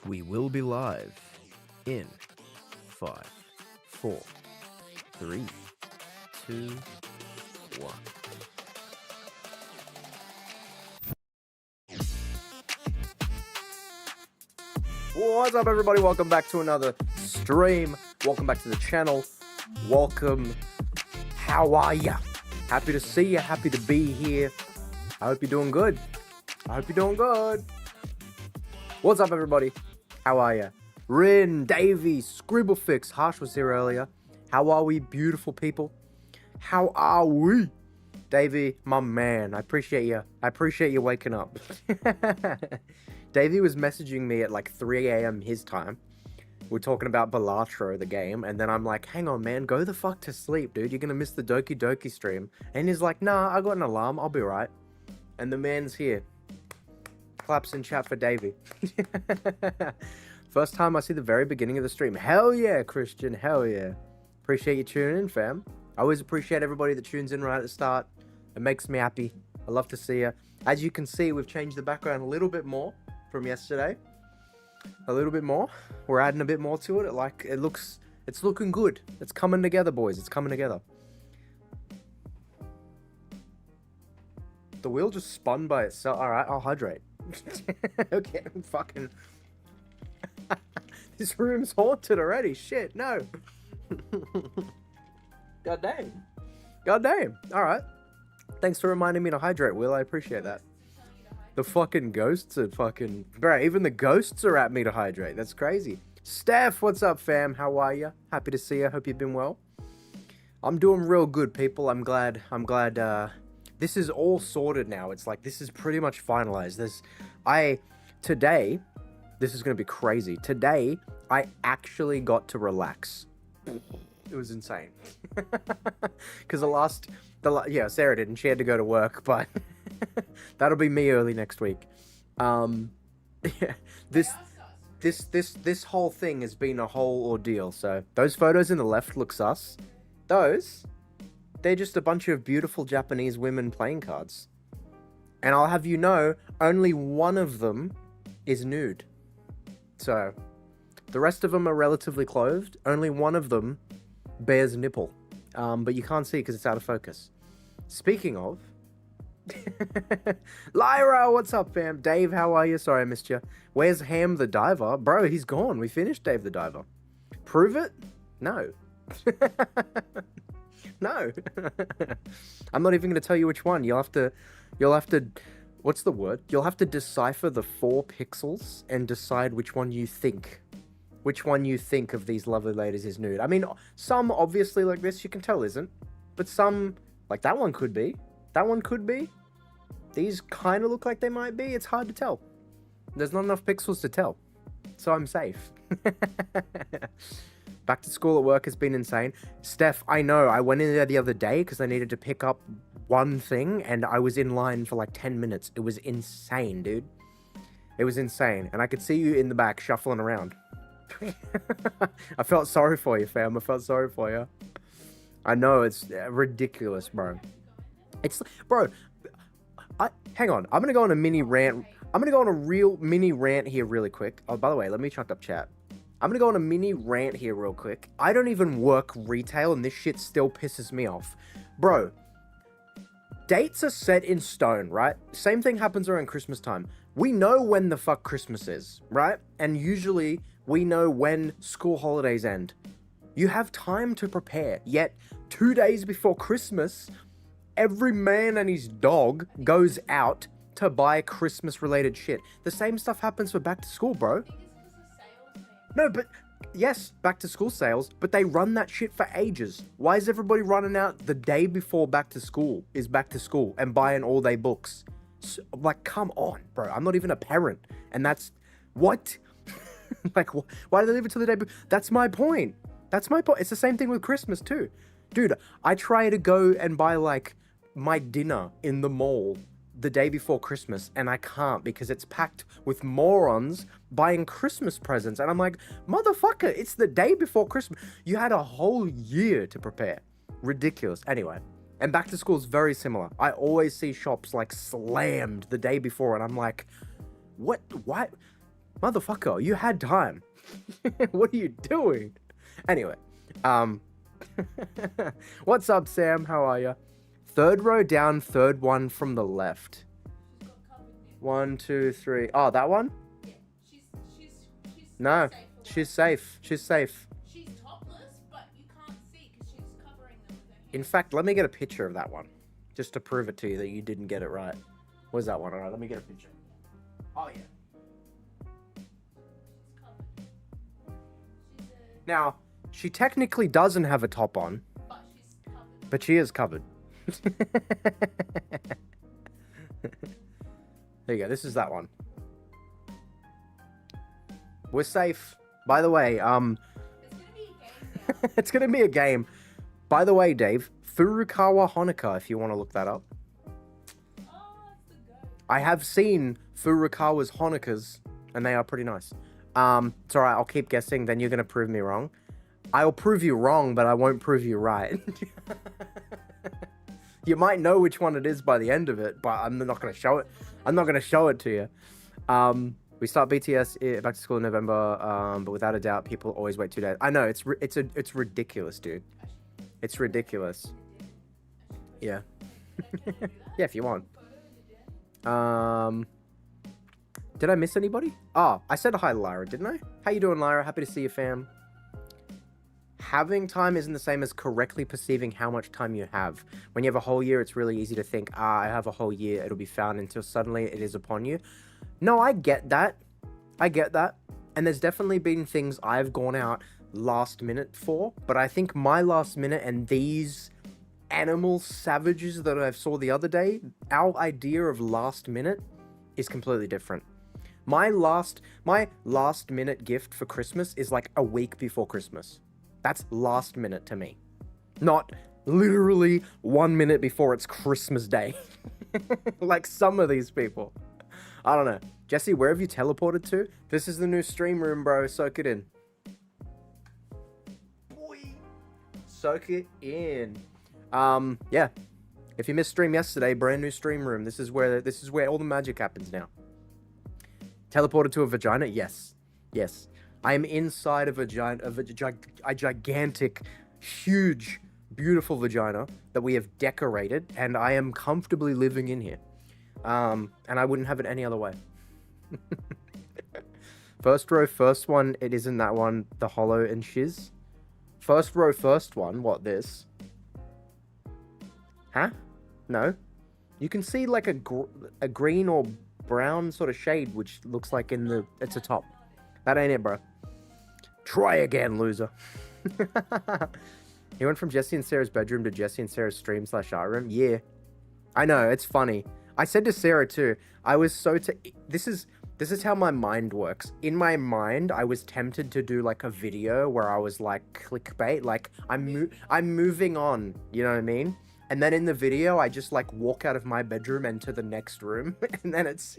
We will be live in 5, 4, 3, 2, 1. What's up, everybody? Welcome back to another stream. Welcome back to the channel. Welcome. How are ya? Happy to see you. Happy to be here. I hope you're doing good. What's up, everybody? How are ya? Rin, Davey, Scribblefix, Harsh was here earlier. How are we, beautiful people? How are we? Davey, my man, I appreciate you. I appreciate you waking up. Davey was messaging me at like 3 a.m. his time. We're talking about Balatro, the game, and then I'm like, hang on, man, go the fuck to sleep, dude. You're gonna miss the Doki Doki stream. And he's like, nah, I got an alarm. I'll be right. And the man's here. Claps in chat for Davey. First time I see the very beginning of the stream. Hell yeah, Christian. Hell yeah. Appreciate you tuning in, fam. I always appreciate everybody that tunes in right at the start. It makes me happy. I love to see you. As you can see, we've changed the background a little bit more from yesterday. A little bit more. We're adding a bit more to it. It's looking good. It's coming together, boys. It's coming together. The wheel just spun by itself. All right, I'll hydrate. Okay, fucking. This room's haunted already. Shit, no. God damn. All right. Thanks for reminding me to hydrate, Will. I appreciate that. The fucking ghosts are fucking... Bro, even the ghosts are at me to hydrate. That's crazy. Steph, what's up, fam? How are you? Happy to see you. Hope you've been well. I'm doing real good, people. I'm glad, this is all sorted now. It's like, this is pretty much finalized. Today, this is going to be crazy. Today, I actually got to relax. It was insane. Because yeah, Sarah didn't. She had to go to work, but that'll be me early next week. Yeah, this whole thing has been a whole ordeal. So those photos in the left look sus. They're just a bunch of beautiful Japanese women playing cards. And I'll have you know, only one of them is nude. So the rest of them are relatively clothed. Only one of them bears nipple. But you can't see because it's out of focus. Speaking of... Lyra, what's up, fam? Dave, how are you? Sorry I missed you. Where's Ham the Diver? Bro, he's gone. We finished Dave the Diver. Prove it? No. No. I'm not even going to tell you which one. You'll have to... What's the word? You'll have to decipher the 4 pixels and decide which one you think. Which one you think of these lovely ladies is nude. I mean, some obviously like this you can tell isn't. But some, like that one could be. That one could be. These kind of look like they might be. It's hard to tell. There's not enough pixels to tell. So I'm safe. Back to school at work has been insane. Steph, I know. I went in there the other day because I needed to pick up one thing. And I was in line for like 10 minutes. It was insane, dude. It was insane. And I could see you in the back shuffling around. I felt sorry for you, fam. I felt sorry for you. I know, it's ridiculous, bro. Bro, hang on. I'm going to go on a mini rant. I'm going to go on a real mini rant here really quick. Oh, by the way, let me chuck up chat. I'm going to go on a mini rant here real quick. I don't even work retail and this shit still pisses me off. Bro, dates are set in stone, right? Same thing happens around Christmas time. We know when the fuck Christmas is, right? And usually we know when school holidays end. You have time to prepare, yet 2 days before Christmas, every man and his dog goes out to buy Christmas-related shit. The same stuff happens for back to school, bro. No, but yes, back to school sales, but they run that shit for ages. Why is everybody running out the day before back to school and buying all-day books? So, like, come on, bro. I'm not even a parent, and that's... What? Like, why do they leave it till the day before? That's my point. That's my point. It's the same thing with Christmas, too. Dude, I try to go and buy, like, my dinner in the mall the day before Christmas, and I can't because it's packed with morons buying Christmas presents. And I'm like, motherfucker, it's the day before Christmas. You had a whole year to prepare. Ridiculous. Anyway, and back to school is very similar. I always see shops, like, slammed the day before, and I'm like, what? Motherfucker, you had time. What are you doing? Anyway, what's up, Sam? How are you? Third row down, third one from the left. 1, 2, 3. Oh, that one? Yeah, she's no, safe. She's safe. She's safe. She's topless, but you can't see because she's covering them with her hair. In fact, let me get a picture of that one, just to prove it to you that you didn't get it right. Where's that one? All right, let me get a picture. Oh yeah. She's covered. She's a... Now, she technically doesn't have a top on, But she's covered. but she is covered. There you go. This is that one. We're safe. By the way, It's gonna be a game now. it's gonna be a game. By the way, Dave, Furukawa Honoka, if you want to look that up. Oh, it's the goat. I have seen Furukawa's Honokas, and they are pretty nice. It's alright, I'll keep guessing, then you're gonna prove me wrong. I'll prove you wrong, but I won't prove you right. You might know which one it is by the end of it, but I'm not gonna show it. I'm not gonna show it to you. We start BTS back to school in November, but without a doubt, people always wait 2 days. I know it's ridiculous, dude. It's ridiculous. Yeah. Yeah, if you want. Did I miss anybody? Oh, I said hi to Lyra, didn't I? How you doing, Lyra? Happy to see you, fam. Having time isn't the same as correctly perceiving how much time you have. When you have a whole year, it's really easy to think, I have a whole year, it'll be found, until suddenly it is upon you. No, I get that. I get that. And there's definitely been things I've gone out last minute for, but I think my last minute and these animal savages that I saw the other day, our idea of last minute is completely different. My last minute gift for Christmas is like a week before Christmas. That's last minute to me. Not literally 1 minute before it's Christmas Day. Like some of these people. I don't know. Jesse, where have you teleported to? This is the new stream room, bro. Soak it in. Boy. Soak it in. Yeah. If you missed stream yesterday, brand new stream room. This is where all the magic happens now. Teleported to a vagina? Yes. Yes. I am inside of a gigantic, huge, beautiful vagina that we have decorated, and I am comfortably living in here. And I wouldn't have it any other way. First row, first one. It isn't that one. The hollow and shiz. First row, first one. What, this? Huh? No. You can see like a green or brown sort of shade, which looks like it's a top. That ain't it, bro. Try again, loser. He went from Jesse and Sarah's bedroom to Jesse and Sarah's stream/art room. Yeah. I know, it's funny. I said to Sarah too, I was so this is how my mind works. In my mind, I was tempted to do like a video where I was like clickbait, like I'm moving on, you know what I mean? And then in the video, I just like walk out of my bedroom and to the next room, and then it's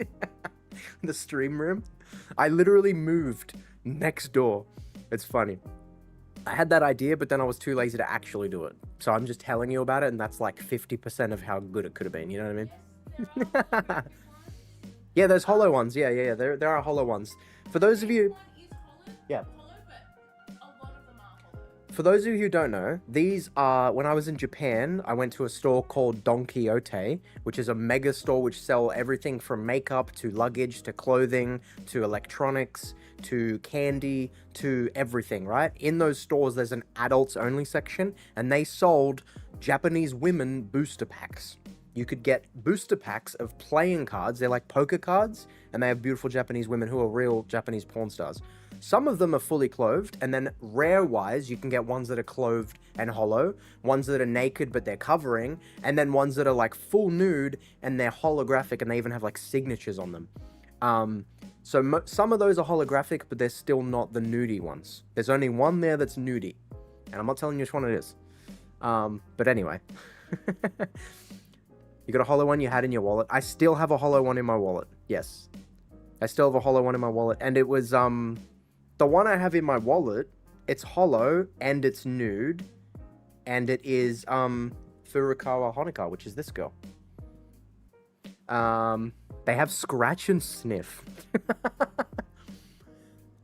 the stream room. I literally moved next door. It's funny. I had that idea, but then I was too lazy to actually do it. So I'm just telling you about it, and that's like 50% of how good it could have been. You know what I mean? Yeah, there's hollow ones. Yeah. There are hollow ones. For those of you... Yeah. For those of you who don't know, these are, when I was in Japan, I went to a store called Doki Doki, which is a mega store which sell everything from makeup to luggage to clothing to electronics to candy to everything, right? In those stores, there's an adults only section, and they sold Japanese women booster packs. You could get booster packs of playing cards. They're like poker cards, and they have beautiful Japanese women who are real Japanese porn stars. Some of them are fully clothed, and then rare-wise, you can get ones that are clothed and hollow, ones that are naked but they're covering, and then ones that are like full nude and they're holographic and they even have like signatures on them. So some of those are holographic, but they're still not the nudie ones. There's only one there that's nudie, and I'm not telling you which one it is. But anyway. You got a hollow one you had in your wallet? I still have a hollow one in my wallet. Yes. I still have a hollow one in my wallet, and it was, the one I have in my wallet, it's hollow, and it's nude, and it is, Furukawa Honoka, which is this girl. They have scratch and sniff.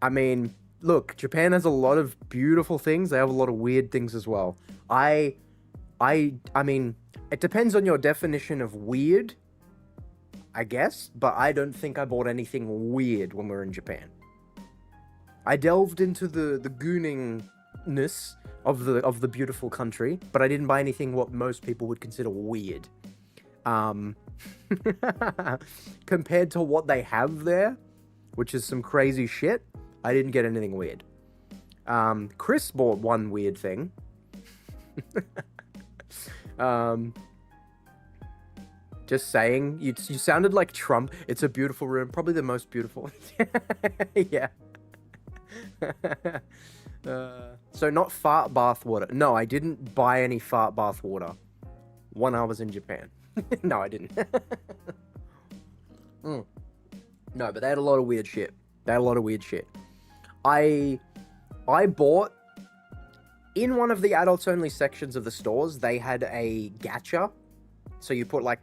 I mean, look, Japan has a lot of beautiful things. They have a lot of weird things as well. I mean, it depends on your definition of weird, I guess, but I don't think I bought anything weird when we were in Japan. I delved into the gooningness of the beautiful country, but I didn't buy anything what most people would consider weird. Compared to what they have there, which is some crazy shit, I didn't get anything weird. Chris bought one weird thing. Just saying, you sounded like Trump. It's a beautiful room, probably the most beautiful. Yeah. So not fart bath water. No, I didn't buy any fart bath water when I was in Japan. No, I didn't. No, but they had a lot of weird shit. I bought, in one of the adults only sections of the stores, they had a gacha. So you put like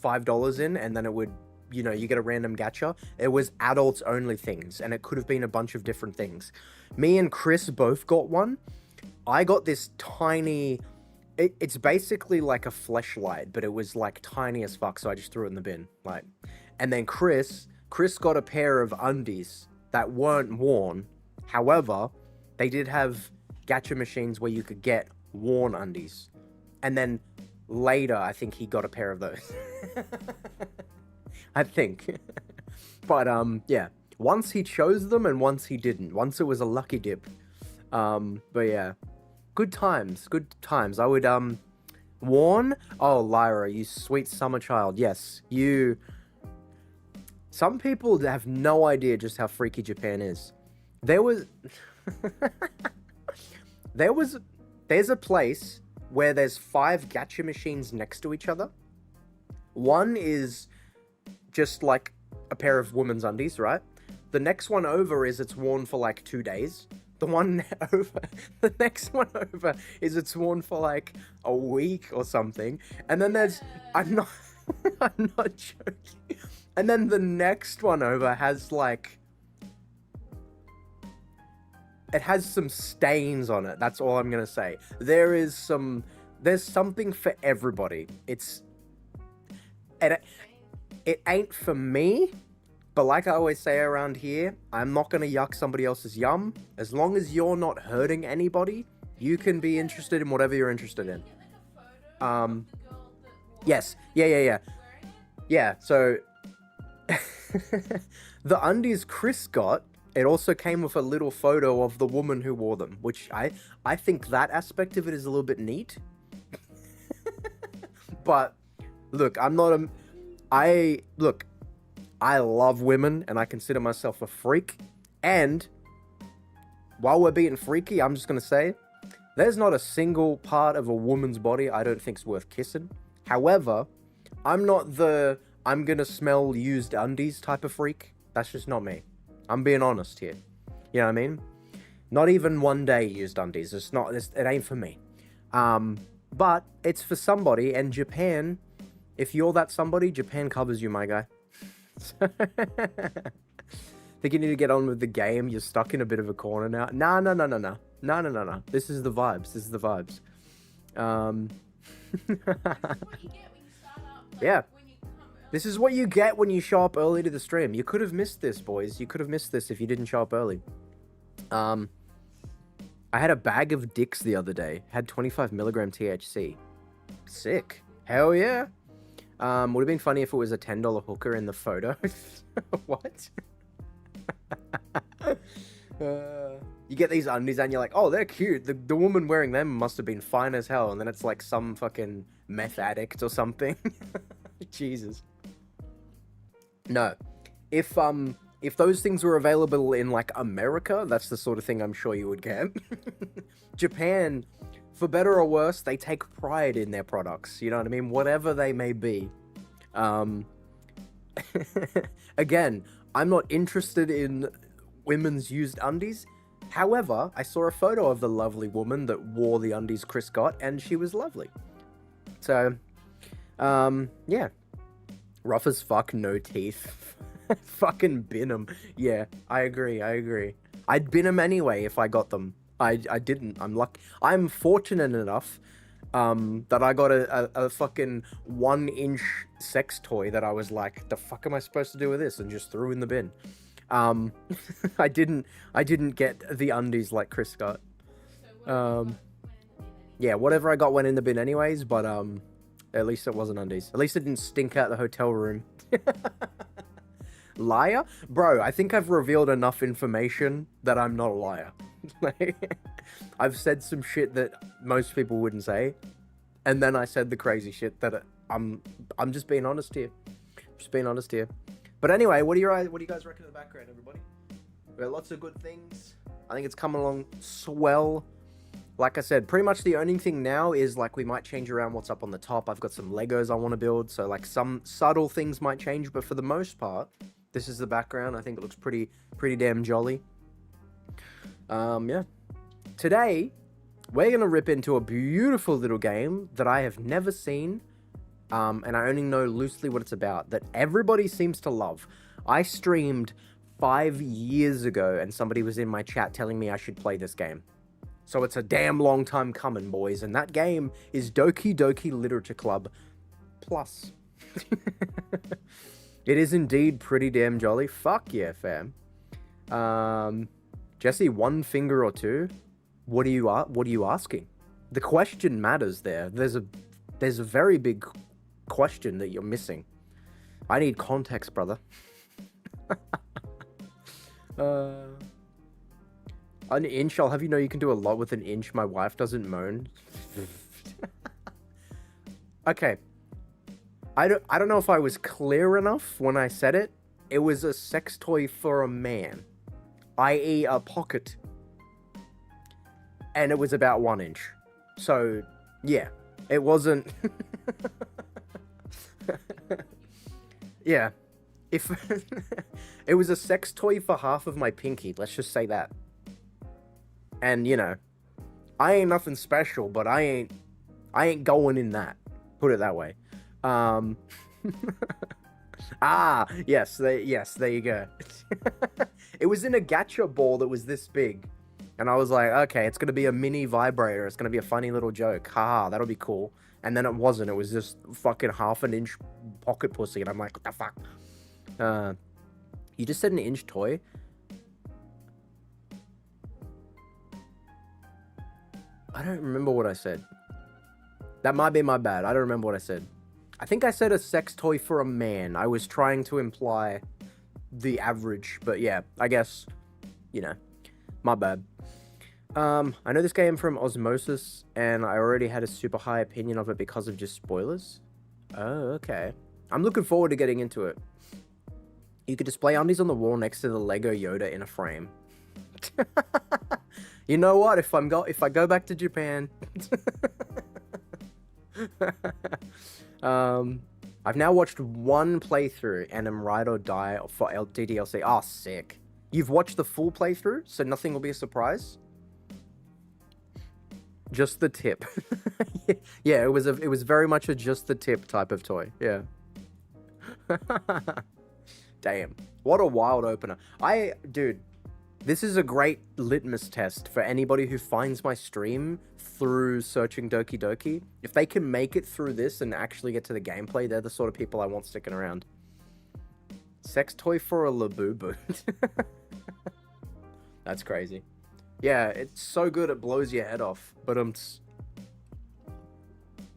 $5 in and then it would, you get a random gacha. It was adults only things and it could have been a bunch of different things. Me and Chris both got one. I got this tiny, it's basically like a fleshlight, but it was like tiny as fuck, so I just threw it in the bin. And then Chris got a pair of undies that weren't worn. However, they did have gacha machines where you could get worn undies. And then later, I think he got a pair of those. I think. But, yeah. Once he chose them and once he didn't. Once it was a lucky dip. But yeah. Good times. I would, worn? Oh, Lyra, you sweet summer child. Yes, you... Some people have no idea just how freaky Japan is. There's a place where there's 5 gacha machines next to each other. One is just like a pair of women's undies, right? The next one over is it's worn for like 2 days. The next one over is it's worn for like a week or something. And then there's, I'm not joking. And then the next one over has like, it has some stains on it. That's all I'm gonna say. There's something for everybody. It ain't for me, but like I always say around here, I'm not gonna yuck somebody else's yum. As long as you're not hurting anybody, you can be interested in whatever you're interested in. Yes. Yeah, so the undies Chris got, it also came with a little photo of the woman who wore them, which I think that aspect of it is a little bit neat. But look, I love women and I consider myself a freak. And while we're being freaky, I'm just going to say, there's not a single part of a woman's body I don't think's worth kissing. However, I'm not the I'm going to smell used undies type of freak. That's just not me. I'm being honest here. You know what I mean? Not even one day used undies. It ain't for me. But it's for somebody, and Japan, if you're that somebody, Japan covers you, my guy. Think you need to get on with the game. You're stuck in a bit of a corner now. No. This is the vibes. Yeah. This is what you get when you show up early to the stream. You could have missed this, boys. You could have missed this if you didn't show up early. I had a bag of dicks the other day. Had 25 milligram THC. Sick. Hell yeah. Would have been funny if it was a $10 hooker in the photo. What? You get these undies and you're like, oh, they're cute. The woman wearing them must have been fine as hell. And then it's like some fucking meth addict or something. Jesus. No. If those things were available in like America, that's the sort of thing I'm sure you would get. Japan, for better or worse, they take pride in their products. You know what I mean? Whatever they may be. Again, I'm not interested in women's used undies. However, I saw a photo of the lovely woman that wore the undies Chris got, and she was lovely. So, yeah. Rough as fuck, no teeth. Fucking bin 'em. Yeah, I agree. I'd bin them anyway if I got them. I didn't. I'm lucky. I'm fortunate enough that I got a fucking 1-inch sex toy that I was like, the fuck am I supposed to do with this? And just threw in the bin. I didn't get the undies like Chris got. Yeah, whatever I got went in the bin anyways, but at least it wasn't undies. At least it didn't stink out the hotel room. Liar? Bro, I think I've revealed enough information that I'm not a liar. I've said some shit that most people wouldn't say, and then I said the crazy shit that I'm just being honest here. Just being honest here. But anyway, what do you guys reckon of the background, everybody? We got lots of good things. I think it's coming along swell. Like I said, pretty much the only thing now is like we might change around what's up on the top. I've got some Legos I want to build, so like some subtle things might change, but for the most part, this is the background. I think it looks pretty damn jolly. Yeah. Today, we're gonna rip into a beautiful little game that I have never seen, and I only know loosely what it's about, that everybody seems to love. I streamed 5 years ago, and somebody was in my chat telling me I should play this game. So it's a damn long time coming, boys, and that game is Doki Doki Literature Club Plus. It is indeed pretty damn jolly. Fuck yeah, fam. Jesse, one finger or two? What are you asking? The question matters there. There's a very big question that you're missing. I need context, brother. An inch, I'll have you know you can do a lot with an inch. My wife doesn't moan. Okay. I don't know if I was clear enough when I said it. It was a sex toy for a man, i.e. a pocket. And it was about 1 inch. So, yeah. It wasn't... Yeah. If... It was a sex toy for half of my pinky. Let's just say that. And, you know, I ain't nothing special, but I ain't going in that. Put it that way. Yes, there you go. It was in a gacha ball that was this big. And I was like, okay, it's going to be a mini vibrator. It's going to be a funny little joke. Haha, that'll be cool. And then it wasn't. It was just fucking half an inch pocket pussy. And I'm like, what the fuck? You just said an inch toy? I don't remember what I said. That might be my bad. I don't remember what I said. I think I said a sex toy for a man. I was trying to imply the average. But yeah, I guess, you know, my bad. I know this game from Osmosis, and I already had a super high opinion of it because of just spoilers. Oh, okay. I'm looking forward to getting into it. You could display undies on the wall next to the Lego Yoda in a frame. You know what? If I go back to Japan, I've now watched one playthrough and am ride or die for DDLC. Oh, sick! You've watched the full playthrough, so nothing will be a surprise. Just the tip. Yeah, it was very much a just the tip type of toy. Yeah. Damn, what a wild opener. Dude, this is a great litmus test for anybody who finds my stream through searching Doki Doki. If they can make it through this and actually get to the gameplay, they're the sort of people I want sticking around. Sex toy for a Labubu. That's crazy. Yeah, it's so good it blows your head off. But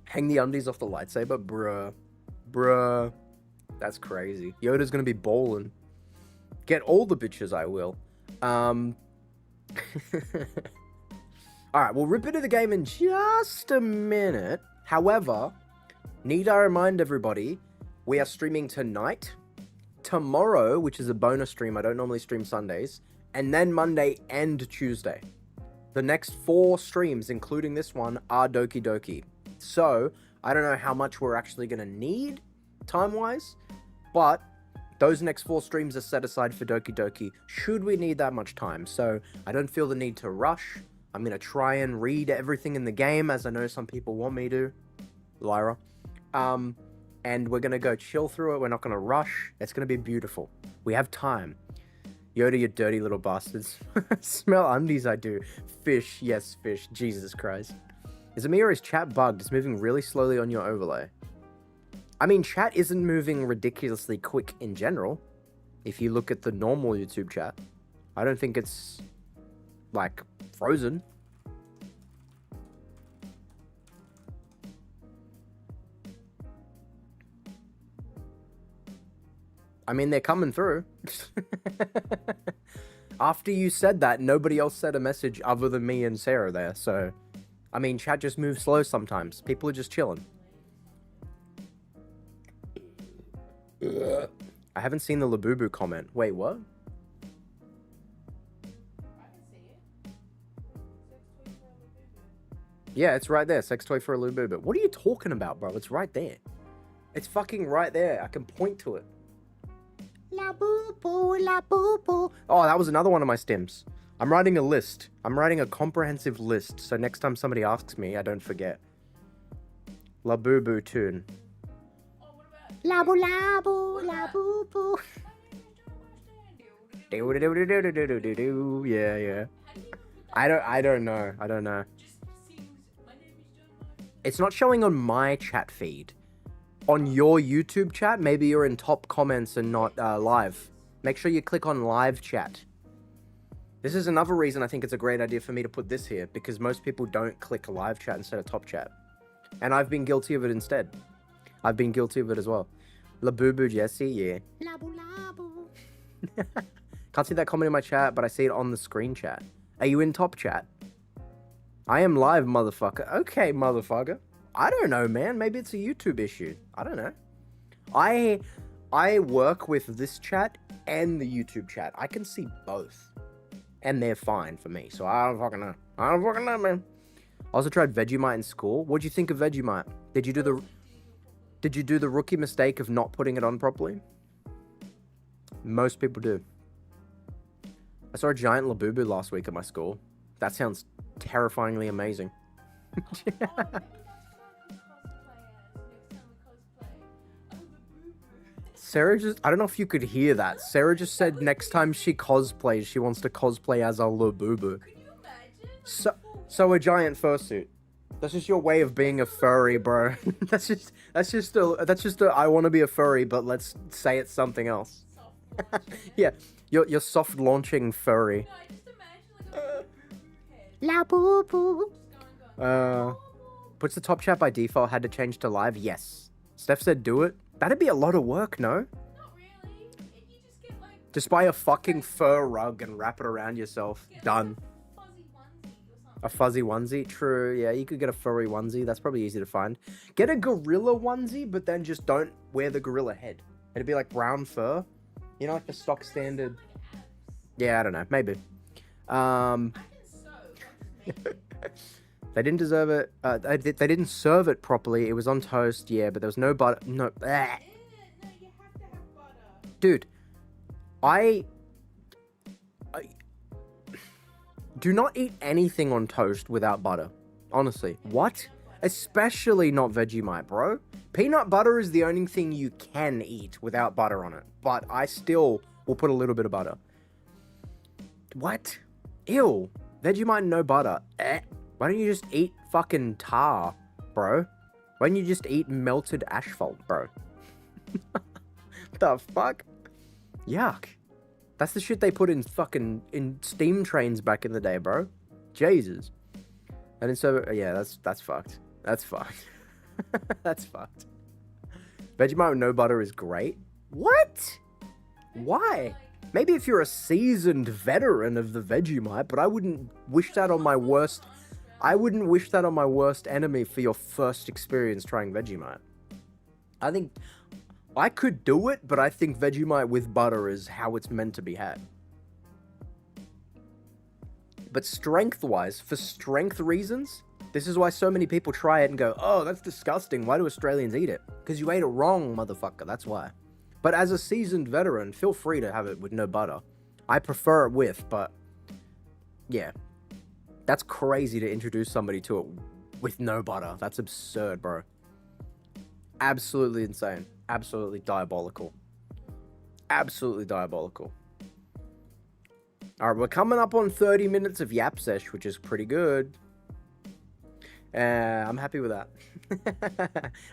hang the undies off the lightsaber, bruh. That's crazy. Yoda's gonna be ballin'. Get all the bitches, I will. Alright, we'll rip into the game in just a minute. However, need I remind everybody, we are streaming tonight, tomorrow, which is a bonus stream. I don't normally stream Sundays, and then Monday and Tuesday. The next 4 streams, including this one, are Doki Doki. So, I don't know how much we're actually gonna need, time-wise, but those next 4 streams are set aside for Doki Doki, should we need that much time. So, I don't feel the need to rush. I'm going to try and read everything in the game, as I know some people want me to. Lyra. And we're going to go chill through it. We're not going to rush. It's going to be beautiful. We have time. Yoda, you dirty little bastards. Smell undies, I do. Fish, yes, fish. Jesus Christ. Is it me or is chat bugged? It's moving really slowly on your overlay. I mean, chat isn't moving ridiculously quick in general. If you look at the normal YouTube chat, I don't think it's, like, frozen. I mean, they're coming through. After you said that, nobody else said a message other than me and Sarah there, so... I mean, chat just moves slow sometimes. People are just chilling. I haven't seen the Labubu comment. Wait, what? I can see it. Sex toy for a Labubu. Yeah, it's right there. Sex toy for a Labubu. What are you talking about, bro? It's right there. It's fucking right there. I can point to it. Labubu, Labubu. Oh, that was another one of my stims. I'm writing a list. I'm writing a comprehensive list, so next time somebody asks me, I don't forget. Labubu tune. Oh, what about... Labu labu, labubu. Do-do-do-do-do-do-do-do. Yeah, yeah. How do you even put that? I don't know. I don't know. Just seems... My name is John. It's not showing on my chat feed. On your YouTube chat, maybe you're in top comments and not live. Make sure you click on live chat. This is another reason I think it's a great idea for me to put this here, because most people don't click live chat instead of top chat. And I've been guilty of it instead. I've been guilty of it as well. Labubu Jesse, yeah. Labu labu. Can't see that comment in my chat, but I see it on the screen chat. Are you in top chat? I am live, motherfucker. Okay, motherfucker. I don't know, man. Maybe it's a YouTube issue. I don't know. I work with this chat and the YouTube chat. I can see both. And they're fine for me, so I don't fucking know. I don't fucking know, man. I also tried Vegemite in school. What'd you think of Vegemite? Did you do the rookie mistake of not putting it on properly? Most people do. I saw a giant Labubu last week at my school. That sounds terrifyingly amazing. Oh, maybe that's what we cosplay as. Next time we cosplay. Oh, Labubu. Sarah just, I don't know if you could hear that. Sarah just said next time she cosplays, she wants to cosplay as a Labubu. Can you imagine? So a giant fursuit. That's just your way of being a furry, bro. that's just a I want to be a furry, but let's say it's something else. Soft launching it. Yeah, you're soft launching furry. No, I just imagine like a Labubu head. Labubu. Just going. Puts the top chat by default, had to change to live? Yes. Steph said do it. That'd be a lot of work, no? Not really. You just get like... Just buy a fucking fur rug and wrap it around yourself. Get Done. Like a fuzzy onesie or something. A fuzzy onesie? True, yeah, you could get a furry onesie. That's probably easy to find. Get a gorilla onesie, but then just don't wear the gorilla head. It'd be like brown fur. You know, like the stock standard... Like abs. Yeah, I don't know. Maybe. I can sew. Don't just make They didn't deserve it. They didn't serve it properly. It was on toast, yeah, but there was no butter. No, No, you have to have butter. dude, I do not eat anything on toast without butter. Honestly, what? Especially not Vegemite, bro. Peanut butter is the only thing you can eat without butter on it, but I still will put a little bit of butter. What? Ew. Vegemite, no butter. Why don't you just eat fucking tar, bro? Why don't you just eat melted asphalt, bro? The fuck? Yuck. That's the shit they put in in steam trains back in the day, bro. Jesus. And then so yeah, that's fucked. That's fucked. That's fucked. Vegemite with no butter is great. What? Why? Maybe if you're a seasoned veteran of the Vegemite, but I wouldn't wish that on my worst. I wouldn't wish that on my worst enemy for your first experience trying Vegemite. I think I could do it, but I think Vegemite with butter is how it's meant to be had. But strength-wise, for strength reasons, this is why so many people try it and go, oh, that's disgusting. Why do Australians eat it? Because you ate it wrong, motherfucker. That's why. But as a seasoned veteran, feel free to have it with no butter. I prefer it with, but yeah. That's crazy to introduce somebody to it with no butter. That's absurd, bro. Absolutely insane. Absolutely diabolical. Absolutely diabolical. All right, we're coming up on 30 minutes of Yap Sesh, which is pretty good. I'm happy with that.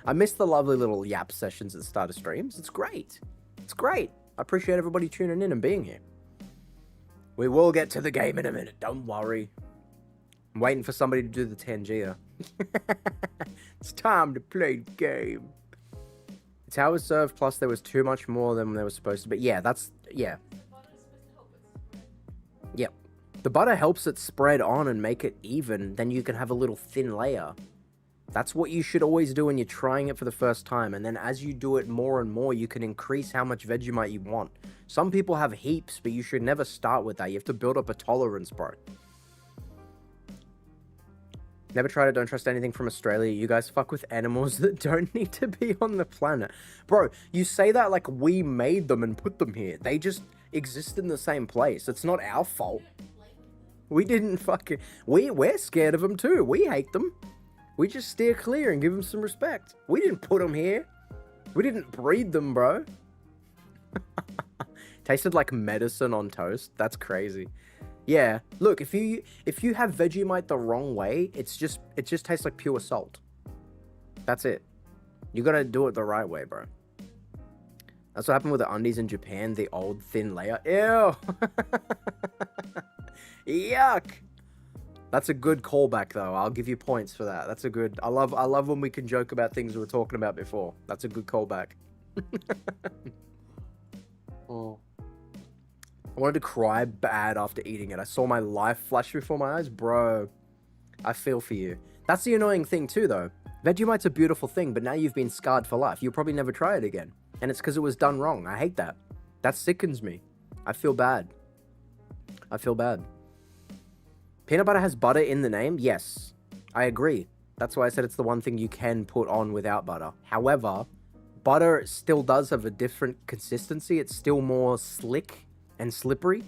I miss the lovely little Yap sessions at the start of streams. It's great. It's great. I appreciate everybody tuning in and being here. We will get to the game in a minute. Don't worry. I'm waiting for somebody to do the Tangia. It's time to play the game. It's how it was served, plus there was too much more than there was supposed to be. Yeah, that's... Yeah. Yep. The butter helps it spread on and make it even. Then you can have a little thin layer. That's what you should always do when you're trying it for the first time. And then as you do it more and more, you can increase how much Vegemite you want. Some people have heaps, but you should never start with that. You have to build up a tolerance, bro. Never tried it, don't trust anything from Australia. You guys fuck with animals that don't need to be on the planet. Bro, you say that like we made them and put them here. They just exist in the same place. It's not our fault. We didn't fucking... We're scared of them too. We hate them. We just steer clear and give them some respect. We didn't put them here. We didn't breed them, bro. Tasted like medicine on toast. That's crazy. Yeah, look, if you have Vegemite the wrong way, it just tastes like pure salt. That's it. You gotta do it the right way, bro. That's what happened with the undies in Japan, the old thin layer. Ew! Yuck! That's a good callback, though. I'll give you points for that. That's a good... I love when we can joke about things we were talking about before. That's a good callback. Oh. I wanted to cry bad after eating it. I saw my life flash before my eyes. Bro, I feel for you. That's the annoying thing too, though. Vegemite's a beautiful thing, but now you've been scarred for life. You'll probably never try it again. And it's because it was done wrong. I hate that. That sickens me. I feel bad. I feel bad. Peanut butter has butter in the name? Yes. I agree. That's why I said it's the one thing you can put on without butter. However, butter still does have a different consistency. It's still more slick and slippery.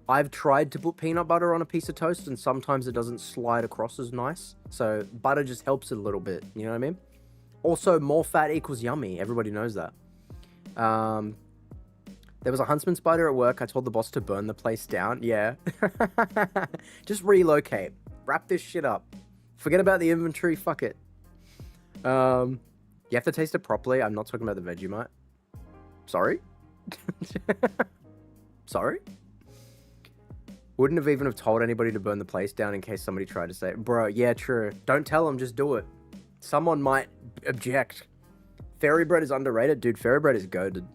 I've tried to put peanut butter on a piece of toast and sometimes it doesn't slide across as nice. So butter just helps it a little bit, you know what I mean? Also, more fat equals yummy. Everybody knows that. There was a huntsman spider at work. I told the boss to burn the place down. Yeah. Just relocate. Wrap this shit up. Forget about the inventory. Fuck it. You have to taste it properly. I'm not talking about the Vegemite. Sorry? Sorry? Wouldn't have even have told anybody to burn the place down in case somebody tried to say it. Bro, yeah, true. Don't tell them, just do it. Someone might object. Fairy bread is underrated. Dude, fairy bread is goated.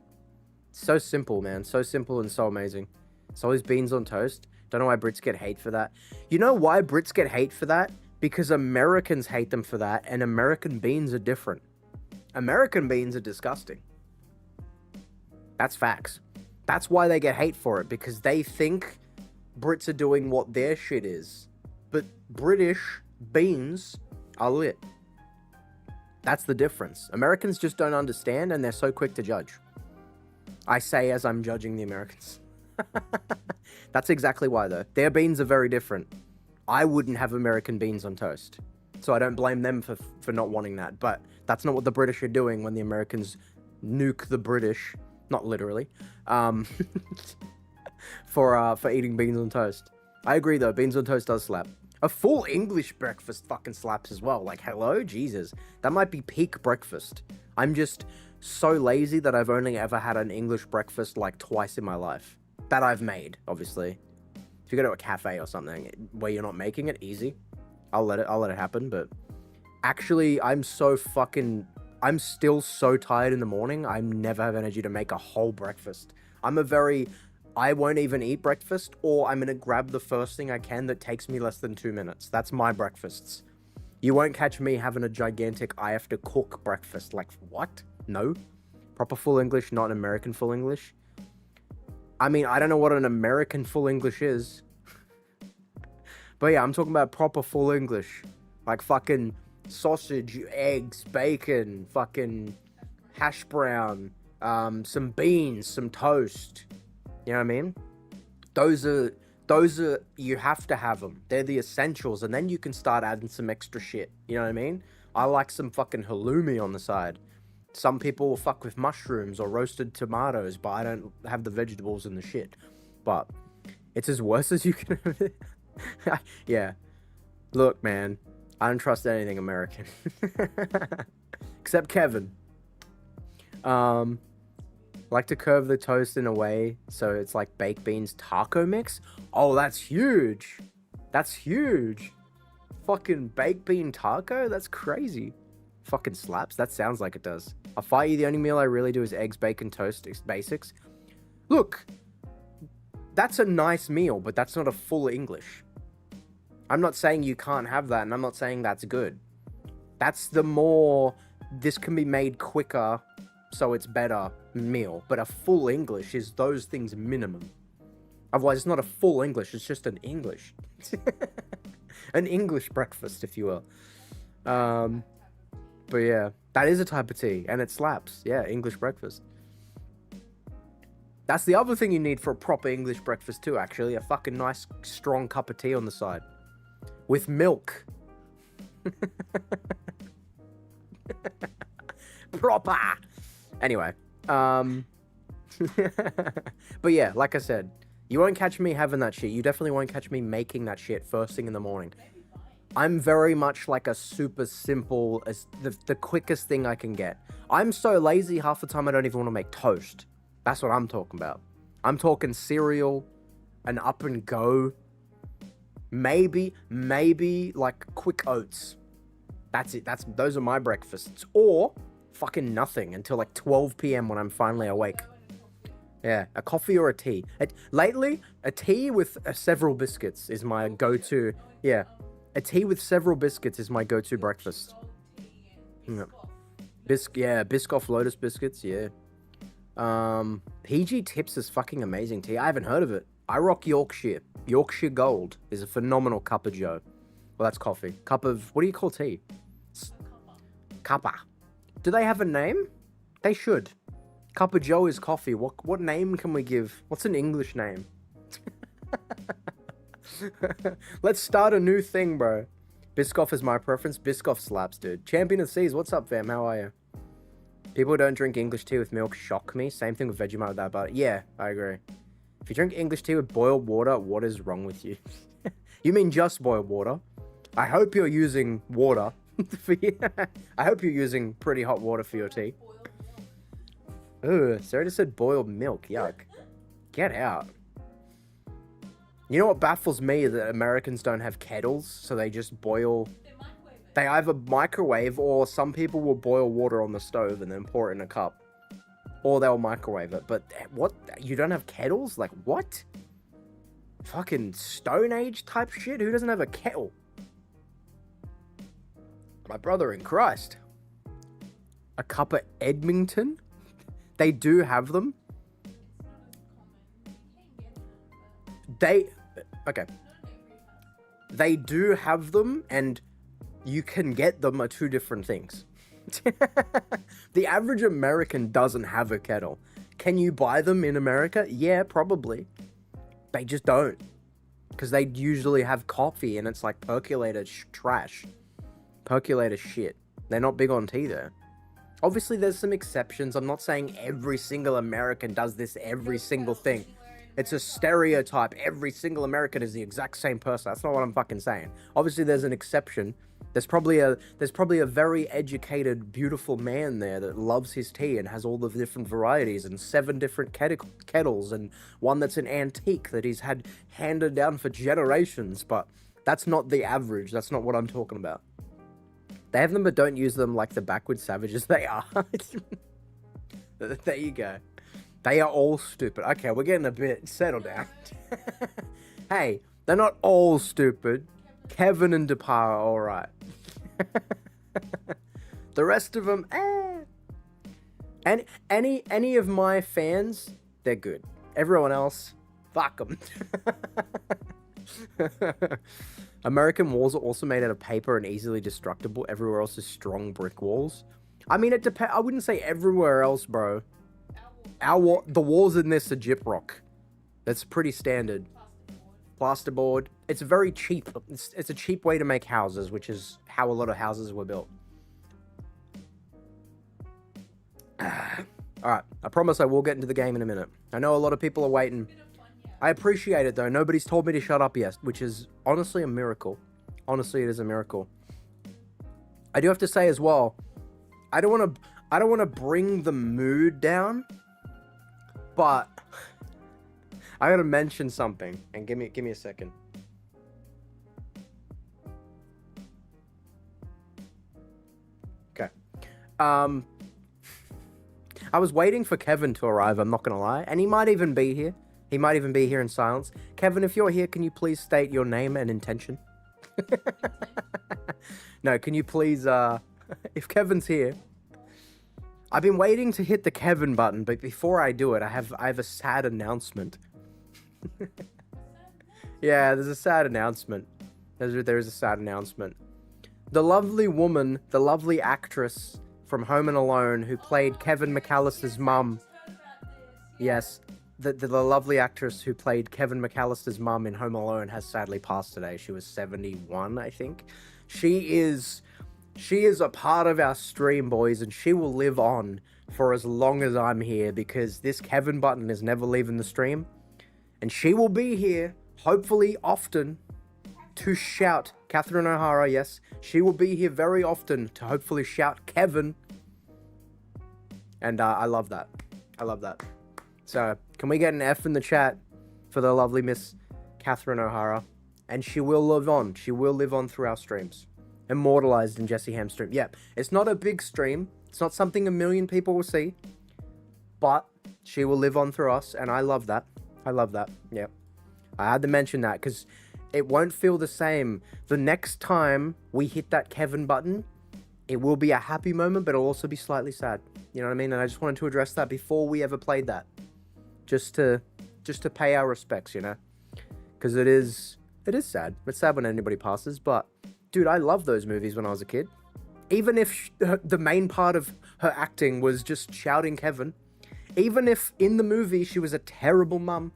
So simple, man. So simple and so amazing. So is beans on toast. Don't know why Brits get hate for that. You know why Brits get hate for that? Because Americans hate them for that, and American beans are different. American beans are disgusting. That's facts. That's why they get hate for it, because they think Brits are doing what their shit is. But British beans are lit. That's the difference. Americans just don't understand, and they're so quick to judge. I say as I'm judging the Americans. That's exactly why, though. Their beans are very different. I wouldn't have American beans on toast. So I don't blame them for not wanting that. But that's not what the British are doing when the Americans nuke the British. Not literally. For eating beans on toast. I agree, though. Beans on toast does slap. A full English breakfast fucking slaps as well. Like, hello? Jesus. That might be peak breakfast. I'm just so lazy that I've only ever had an English breakfast like twice in my life. That I've made, obviously. If you go to a cafe or something where you're not making it, easy. I'll let it happen, but actually, I'm still so tired in the morning, I never have energy to make a whole breakfast. I won't even eat breakfast, or I'm gonna grab the first thing I can that takes me less than 2 minutes. That's my breakfasts. You won't catch me having a gigantic, I have to cook breakfast. Like, what? No. Proper full English, not American full English. I mean, I don't know what an American full English is. But yeah, I'm talking about proper full English. Like fucking sausage, eggs, bacon, fucking hash brown, some beans, some toast. You know what I mean? Those are, you have to have them. They're the essentials, and then you can start adding some extra shit. You know what I mean? I like some fucking halloumi on the side. Some people will fuck with mushrooms or roasted tomatoes, but I don't have the vegetables and the shit. But It's as worse as you can. Yeah. Look, man, I don't trust anything American. Except Kevin. Like to curve the toast in a way so it's like baked beans taco mix. Oh, that's huge. That's huge. Fucking baked bean taco? That's crazy. Fucking slaps. That sounds like it does. I'll fight you. The only meal I really do is eggs, bacon, toast, basics. Look, that's a nice meal, but that's not a full English. I'm not saying you can't have that, and I'm not saying that's good. That's the more, this can be made quicker, so it's better meal. But a full English is those things minimum. Otherwise, it's not a full English, it's just an English. An English breakfast, if you will. But yeah, that is a type of tea, and it slaps. Yeah, English breakfast. That's the other thing you need for a proper English breakfast too, actually. A fucking nice, strong cup of tea on the side. With milk. Proper! Anyway, but yeah, like I said, you won't catch me having that shit. You definitely won't catch me making that shit first thing in the morning. I'm very much like a super simple, the quickest thing I can get. I'm so lazy half the time I don't even want to make toast. That's what I'm talking about. I'm talking cereal, an up and go, maybe like quick oats. That's it. Those are my breakfasts. Or fucking nothing until like 12 p.m. when I'm finally awake. Yeah, a coffee or a tea. Lately, a tea with several biscuits is my go-to. Yeah, a tea with several biscuits is my go-to breakfast. Yeah. Biscoff Lotus biscuits, yeah. PG Tips is fucking amazing tea. I haven't heard of it. I rock Yorkshire. Yorkshire Gold is a phenomenal cup of joe. Well, that's coffee. Cup of, what do you call tea? Cuppa. Do they have a name? They should. Cup of joe is coffee. What name can we give? What's an English name? Let's start a new thing, bro. Biscoff is my preference. Biscoff slaps, dude. Champion of Seas, what's up, fam? How are you? People who don't drink English tea with milk shock me. Same thing with Vegemite without butter. Yeah, I agree. If you drink English tea with boiled water, what is wrong with you? You mean just boiled water? I hope you're using water. I hope you're using pretty hot water for your tea. Ugh, Sarah just said boiled milk. Yuck. Get out. You know what baffles me? That Americans don't have kettles, so they just boil. They either microwave, or some people will boil water on the stove and then pour it in a cup. Or they'll microwave it. But what? You don't have kettles? Like, what? Fucking Stone Age type shit? Who doesn't have a kettle? My brother in Christ. A cup of Edmonton? They do have them. Okay. They do have them, and you can get them are two different things. The average American doesn't have a kettle. Can you buy them in America? Yeah, probably. They just don't. Because they usually have coffee, and it's like percolated trash. Percolated shit. They're not big on tea there. Obviously, there's some exceptions. I'm not saying every single American does this every single thing. It's a stereotype. Every single American is the exact same person. That's not what I'm fucking saying. Obviously, there's an exception. There's probably a very educated, beautiful man there that loves his tea and has all the different varieties and 7 different kettles and one that's an antique that he's had handed down for generations. But that's not the average. That's not what I'm talking about. They have them, but don't use them like the backward savages they are. There you go. They are all stupid. Okay, we're getting a bit... Settle down. Hey, they're not all stupid. Kevin and Depar are alright. The rest of them, And any of my fans, they're good. Everyone else, fuck them. American walls are also made out of paper and easily destructible. Everywhere else is strong brick walls. I mean, it depends. I wouldn't say everywhere else, bro. The walls in this are gyprock. That's pretty standard. Plasterboard. It's very cheap. It's a cheap way to make houses, which is how a lot of houses were built. Alright, I promise I will get into the game in a minute. I know a lot of people are waiting. I appreciate it though. Nobody's told me to shut up yet, which is honestly a miracle. Honestly, it is a miracle. I do have to say as well, I don't want to bring the mood down, but I gotta mention something. And give me a second. Okay. I was waiting for Kevin to arrive, I'm not gonna lie, and he might even be here. He might even be here in silence. Kevin, if you're here, can you please state your name and intention? No, can you please, if Kevin's here, I've been waiting to hit the Kevin button, but before I do it, I have a sad announcement. Yeah, there's a sad announcement. There is a sad announcement. The lovely woman, the lovely actress from Home and Alone who played Kevin McAllister's mum. Yes, the lovely actress who played Kevin McAllister's mum in Home Alone has sadly passed today. She was 71, I think. She is a part of our stream, boys, and she will live on for as long as I'm here because this Kevin button is never leaving the stream. And she will be here, hopefully often, to shout Catherine O'Hara, yes. She will be here very often to hopefully shout Kevin. And I love that. I love that. So, can we get an F in the chat for the lovely Miss Catherine O'Hara? And she will live on. She will live on through our streams. Immortalized in Jesse Ham's stream. Yeah, it's not a big stream. It's not something a million people will see. But she will live on through us, and I love that. I love that. Yeah. I had to mention that, because it won't feel the same. The next time we hit that Kevin button, it will be a happy moment, but it'll also be slightly sad. You know what I mean? And I just wanted to address that before we ever played that. Just to pay our respects, you know? Because it is sad. It's sad when anybody passes, but dude, I loved those movies when I was a kid. Even if the main part of her acting was just shouting Kevin. Even if in the movie she was a terrible mum.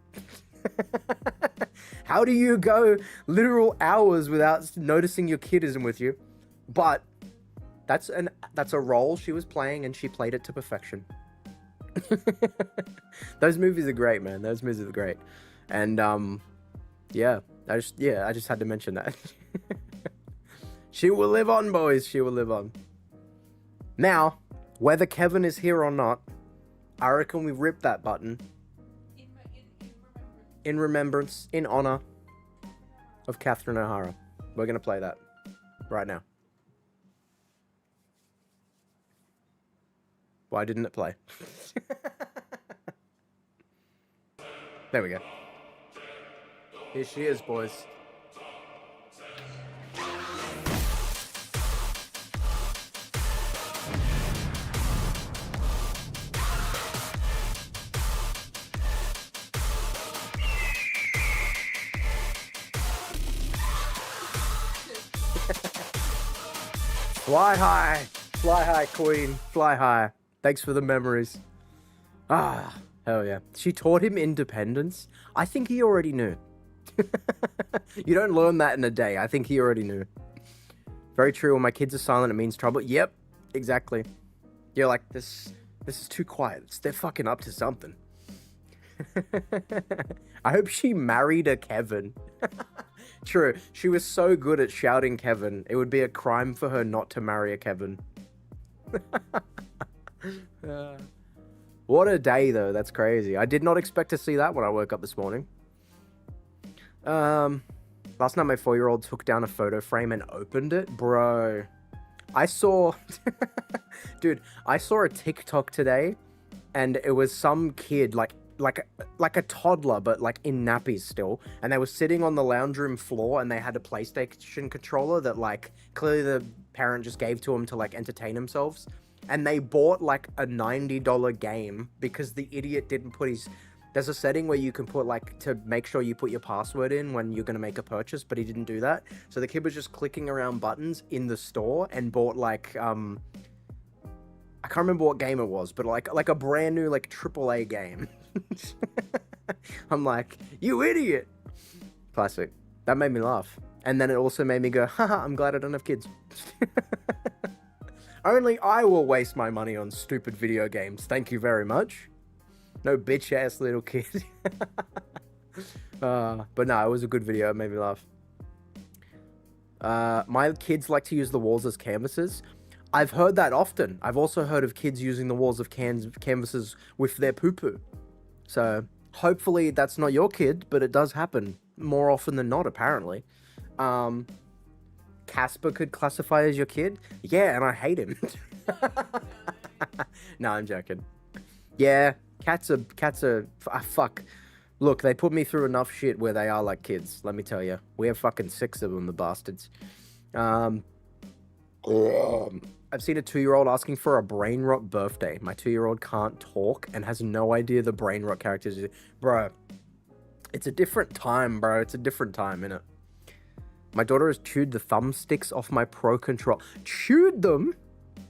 How do you go literal hours without noticing your kid isn't with you? But that's a role she was playing, and she played it to perfection. Those movies are great, man. Those movies are great. And yeah, I just had to mention that. She will live on, boys. She will live on. Now, whether Kevin is here or not, I reckon we rip that button. In remembrance, in honor of Catherine O'Hara. We're going to play that right now. Why didn't it play? There we go. Here she is, boys. Fly high, queen, fly high. Thanks for the memories. Ah, hell yeah. She taught him independence. I think he already knew. You don't learn that in a day. I think he already knew. Very true. When my kids are silent, it means trouble. Yep, exactly. You're like, this is too quiet. They're fucking up to something. I hope she married a Kevin. True. She was so good at shouting Kevin. It would be a crime for her not to marry a Kevin. What a day, though. That's crazy. I did not expect to see that when I woke up this morning. Last night my 4-year-old took down a photo frame and opened it. Bro. I saw... Dude, I saw a TikTok today, and it was some kid, like a toddler, but like in nappies still, and they were sitting on the lounge room floor, and they had a PlayStation controller that like clearly the parent just gave to them to like entertain themselves, and they bought like a $90 game because the idiot didn't put his... There's a setting where you can put like to make sure you put your password in when you're gonna make a purchase, but he didn't do that, so the kid was just clicking around buttons in the store and bought like I can't remember what game it was, but like a brand new like AAA game. I'm like, you idiot. Classic. That made me laugh. And then it also made me go, haha, I'm glad I don't have kids. Only I will waste my money on stupid video games. Thank you very much. No bitch ass little kid. But no, it was a good video. It made me laugh. My kids like to use the walls as canvases. I've heard that often. I've also heard of kids using the walls of canvases with their poo-poo. So hopefully that's not your kid, but it does happen more often than not, apparently. Casper could classify as your kid? Yeah, and I hate him. No, I'm joking. Yeah, cats are fuck. Look, they put me through enough shit where they are like kids, let me tell you. We have fucking 6 of them, the bastards. I've seen a 2-year-old asking for a brain rot birthday. My 2-year-old can't talk and has no idea the brain rot characters. Bro, it's a different time, bro. It's a different time, innit? My daughter has chewed the thumbsticks off my Pro Control. Chewed them?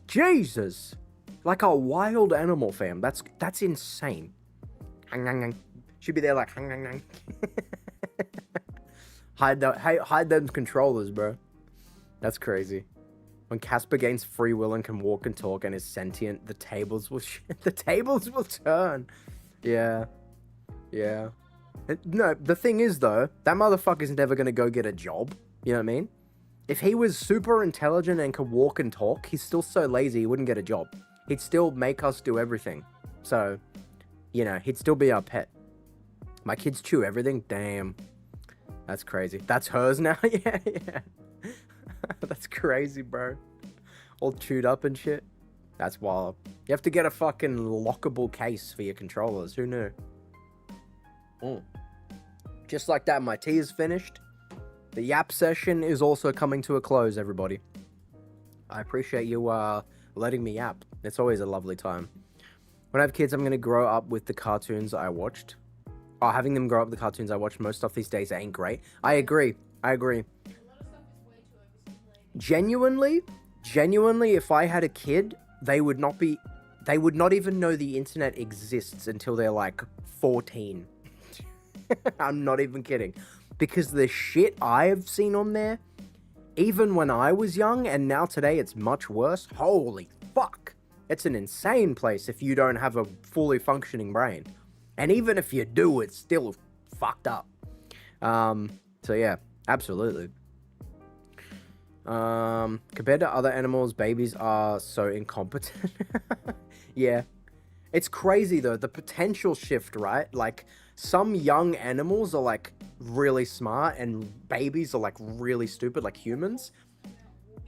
Jesus. Like a wild animal, fam. That's insane. She'd be there like... hide them controllers, bro. That's crazy. When Casper gains free will and can walk and talk and is sentient, the tables will turn. Yeah. Yeah. No, the thing is, though, that motherfucker's never gonna go get a job. You know what I mean? If he was super intelligent and could walk and talk, he's still so lazy he wouldn't get a job. He'd still make us do everything. So, you know, he'd still be our pet. My kids chew everything? Damn. That's crazy. That's hers now? Yeah. That's crazy, bro. All chewed up and shit. That's wild. You have to get a fucking lockable case for your controllers. Who knew? Just like that, my tea is finished. The yap session is also coming to a close, everybody. I appreciate you letting me yap. It's always a lovely time. When I have kids, I'm going to grow up with the cartoons I watched. Oh, having them grow up with the cartoons I watched, most stuff these days ain't great. I agree. Genuinely, if I had a kid, they would not even know the internet exists until they're like 14. I'm not even kidding. Because the shit I've seen on there, even when I was young, and now today it's much worse. Holy fuck. It's an insane place if you don't have a fully functioning brain. And even if you do, it's still fucked up. So yeah, absolutely. Compared to other animals, babies are so incompetent. Yeah. It's crazy though, the potential shift, right? Like, some young animals are like really smart and babies are like really stupid, like humans.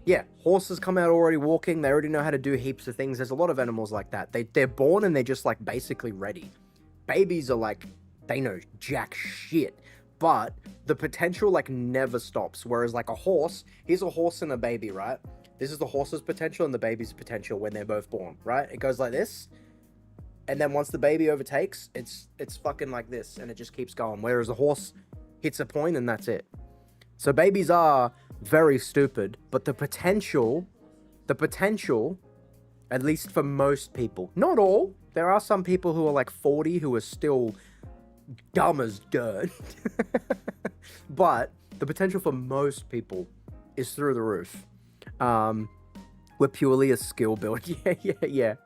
Yeah, horses come out already walking, they already know how to do heaps of things. There's a lot of animals like that. They're born and they're just like basically ready. Babies are like, they know jack shit. But the potential like never stops. Whereas like a horse, here's a horse and a baby, right? This is the horse's potential and the baby's potential when they're both born, right? It goes like this. And then once the baby overtakes, it's fucking like this, and it just keeps going. Whereas a horse hits a point, and that's it. So babies are very stupid, but the potential, at least for most people, not all. There are some people who are like 40 who are still dumb as dirt. But the potential for most people is through the roof. We're purely a skill build. Yeah.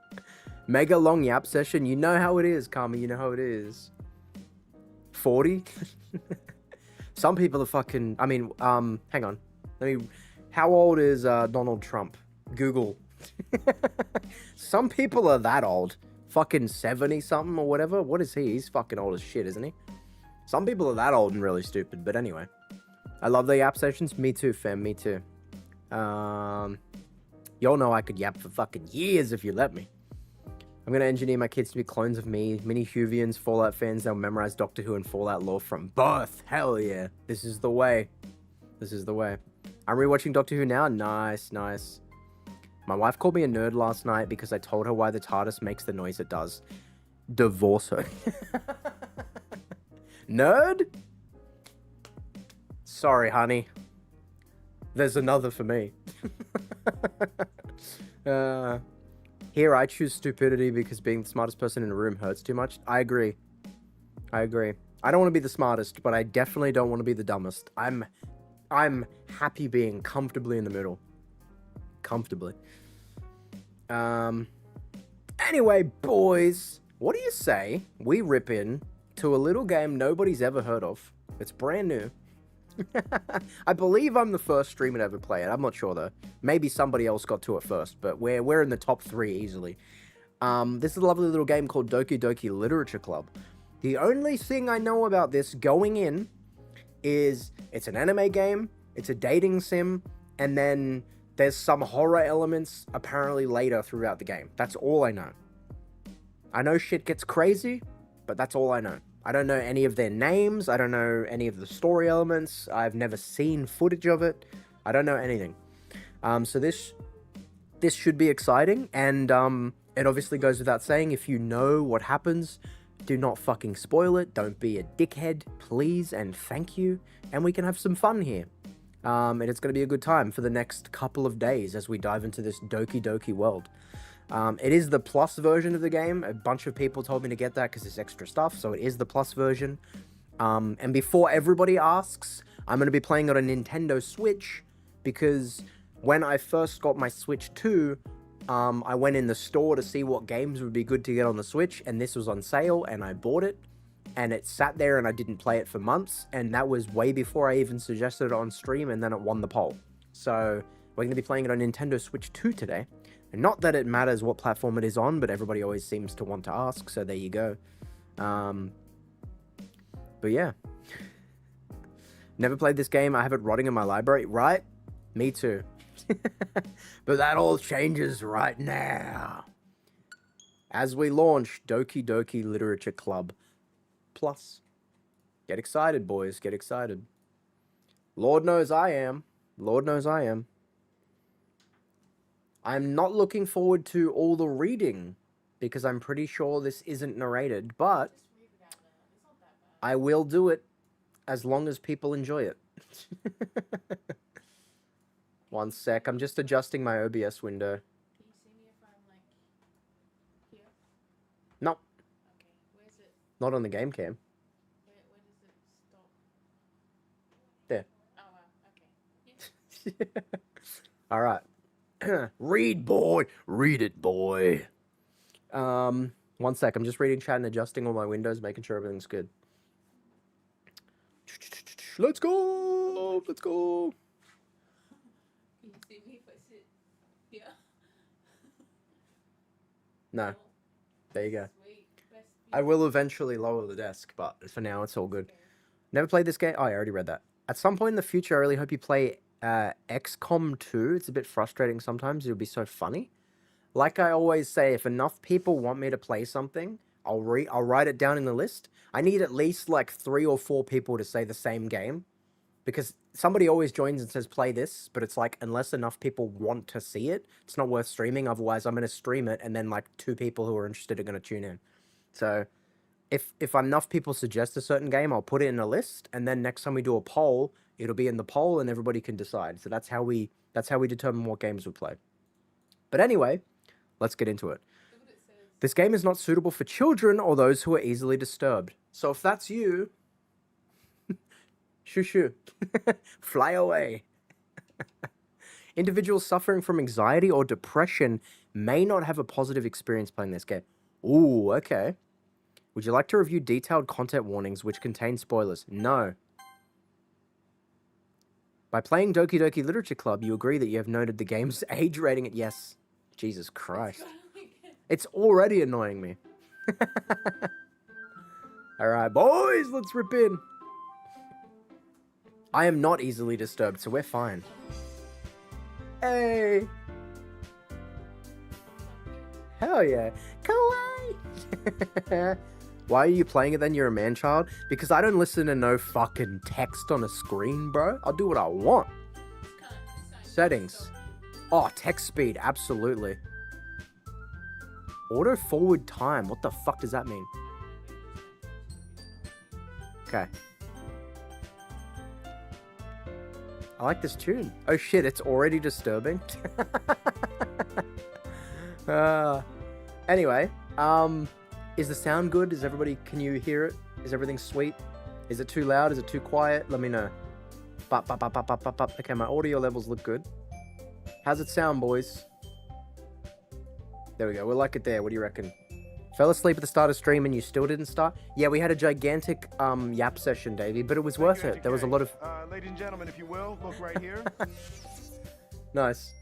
Mega long yap session. You know how it is, Karma. You know how it is. 40? Some people are fucking... I mean, hang on. How old is Donald Trump? Google. Some people are that old. Fucking 70-something or whatever. What is he? He's fucking old as shit, isn't he? Some people are that old and really stupid. But anyway. I love the yap sessions. Me too, fam. Me too. Y'all know I could yap for fucking years if you let me. I'm going to engineer my kids to be clones of me, mini Whovians, Fallout fans. They'll memorize Doctor Who and Fallout lore from birth. Hell yeah. This is the way. This is the way. I'm rewatching Doctor Who now. Nice. My wife called me a nerd last night because I told her why the TARDIS makes the noise it does. Divorce her. Nerd? Sorry, honey. There's another for me. Here, I choose stupidity because being the smartest person in the room hurts too much. I agree. I don't want to be the smartest, but I definitely don't want to be the dumbest. I'm happy being comfortably in the middle. Comfortably. Anyway, boys, what do you say we rip in to a little game nobody's ever heard of. It's brand new. I believe I'm the first streamer to ever play it. I'm not sure though. Maybe somebody else got to it first, but we're in the top 3 easily. This is a lovely little game called Doki Doki Literature Club. The only thing I know about this going in is it's an anime game, it's a dating sim, and then there's some horror elements apparently later throughout the game. That's all I know. I know shit gets crazy, but that's all I know. I don't know any of their names. I don't know any of the story elements. I've never seen footage of it. I don't know anything. So this should be exciting, and it obviously goes without saying, if you know what happens, do not fucking spoil it. Don't be a dickhead, please, and thank you. And we can have some fun here. And it's going to be a good time for the next couple of days as we dive into this Doki Doki world. It is the plus version of the game. A bunch of people told me to get that because it's extra stuff, so it is the plus version. And before everybody asks, I'm going to be playing on a Nintendo Switch because when I first got my Switch 2, I went in the store to see what games would be good to get on the Switch, and this was on sale, and I bought it, and it sat there, and I didn't play it for months, and that was way before I even suggested it on stream, and then it won the poll. So we're going to be playing it on Nintendo Switch 2 today. And not that it matters what platform it is on, but everybody always seems to want to ask, so there you go. But yeah. Never played this game. I have it rotting in my library, right? Me too. But that all changes right now. As we launch Doki Doki Literature Club Plus. Get excited, boys. Get excited. Lord knows I am. Lord knows I am. I'm not looking forward to all the reading because I'm pretty sure this isn't narrated, but I will do it as long as people enjoy it. One sec, I'm just adjusting my OBS window. Can you see me if I'm like here? No. Okay, where's it? Not on the game cam. Where does it stop? There. Oh wow, okay. All right. Read, boy. Read it, boy. 1 sec. I'm just reading chat and adjusting all my windows, making sure everything's good. Let's go. Let's go. Can you see me if I sit here? No. There you go. Sweet. Best I will eventually lower the desk, but for now, it's all good. Okay. Never played this game. Oh, I already read that. At some point in the future, I really hope you play XCOM 2. It's a bit frustrating sometimes. It'll be so funny. Like I always say, if enough people want me to play something, I'll write it down in the list. I need at least like 3 or 4 people to say the same game. Because somebody always joins and says, play this. But it's like, unless enough people want to see it, it's not worth streaming. Otherwise, I'm going to stream it. And then like 2 people who are interested are going to tune in. So if enough people suggest a certain game, I'll put it in a list. And then next time we do a poll, it'll be in the poll and everybody can decide. So that's how we determine what games we play. But anyway, let's get into it. Look what it says. This game is not suitable for children or those who are easily disturbed. So if that's you, shoo shoo, fly away. Individuals suffering from anxiety or depression may not have a positive experience playing this game. Ooh, okay. Would you like to review detailed content warnings which contain spoilers? No. By playing Doki Doki Literature Club, you agree that you have noted the game's age rating at yes. Jesus Christ. It's already annoying me. Alright, boys, let's rip in. I am not easily disturbed, so we're fine. Hey! Hell yeah. Kawaii! Why are you playing it then? You're a man-child? Because I don't listen to no fucking text on a screen, bro. I'll do what I want. Settings. Oh, text speed. Absolutely. Auto forward time. What the fuck does that mean? Okay. I like this tune. Oh shit, it's already disturbing. Anyway, is the sound good? Is everybody, can you hear it? Is everything sweet? Is it too loud? Is it too quiet? Let me know. Okay, my audio levels look good. How's it sound, boys? There we go. We'll like it there. What do you reckon? Fell asleep at the start of stream and you still didn't start? Yeah, we had a gigantic yap session, Davey, but it was worth it. There was a lot of... ladies and gentlemen, if you will, look right here. Nice.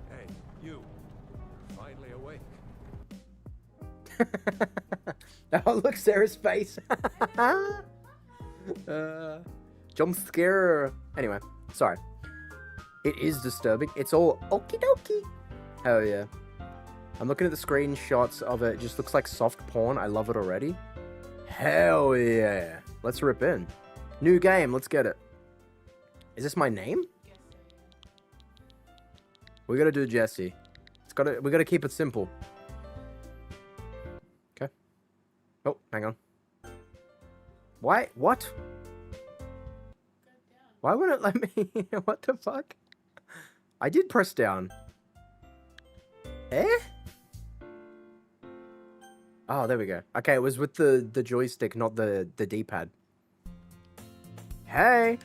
Hey, you. Finally awake. Oh, look, Sarah's face. Jump scare. Anyway, sorry. It is disturbing. It's all okie dokie. Hell yeah. I'm looking at the screenshots of it. It just looks like soft porn. I love it already. Hell yeah. Let's rip in. New game. Let's get it. Is this my name? We gotta do Jesse. We gotta keep it simple. Okay. Oh, hang on. Why? What? Why wouldn't it let me? What the fuck? I did press down. Eh? Oh, there we go. Okay, it was with the joystick, not the D-pad. Hey!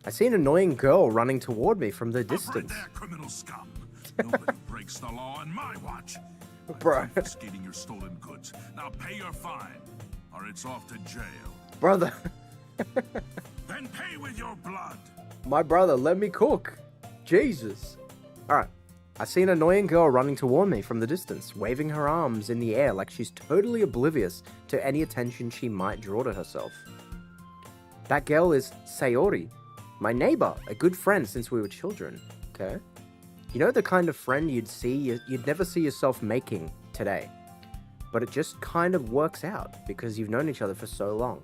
I see an annoying girl running toward me from the distance. There, criminal scum. Nobody breaks the law on my watch. Bro. Confiscating your stolen goods. Now pay your fine, or it's off to jail. Brother. Then pay with your blood. My brother, let me cook. Jesus. Alright. I see an annoying girl running toward me from the distance, waving her arms in the air like she's totally oblivious to any attention she might draw to herself. That girl is Sayori, my neighbor, a good friend since we were children. Okay. You know the kind of friend you'd never see yourself making today. But it just kind of works out because you've known each other for so long.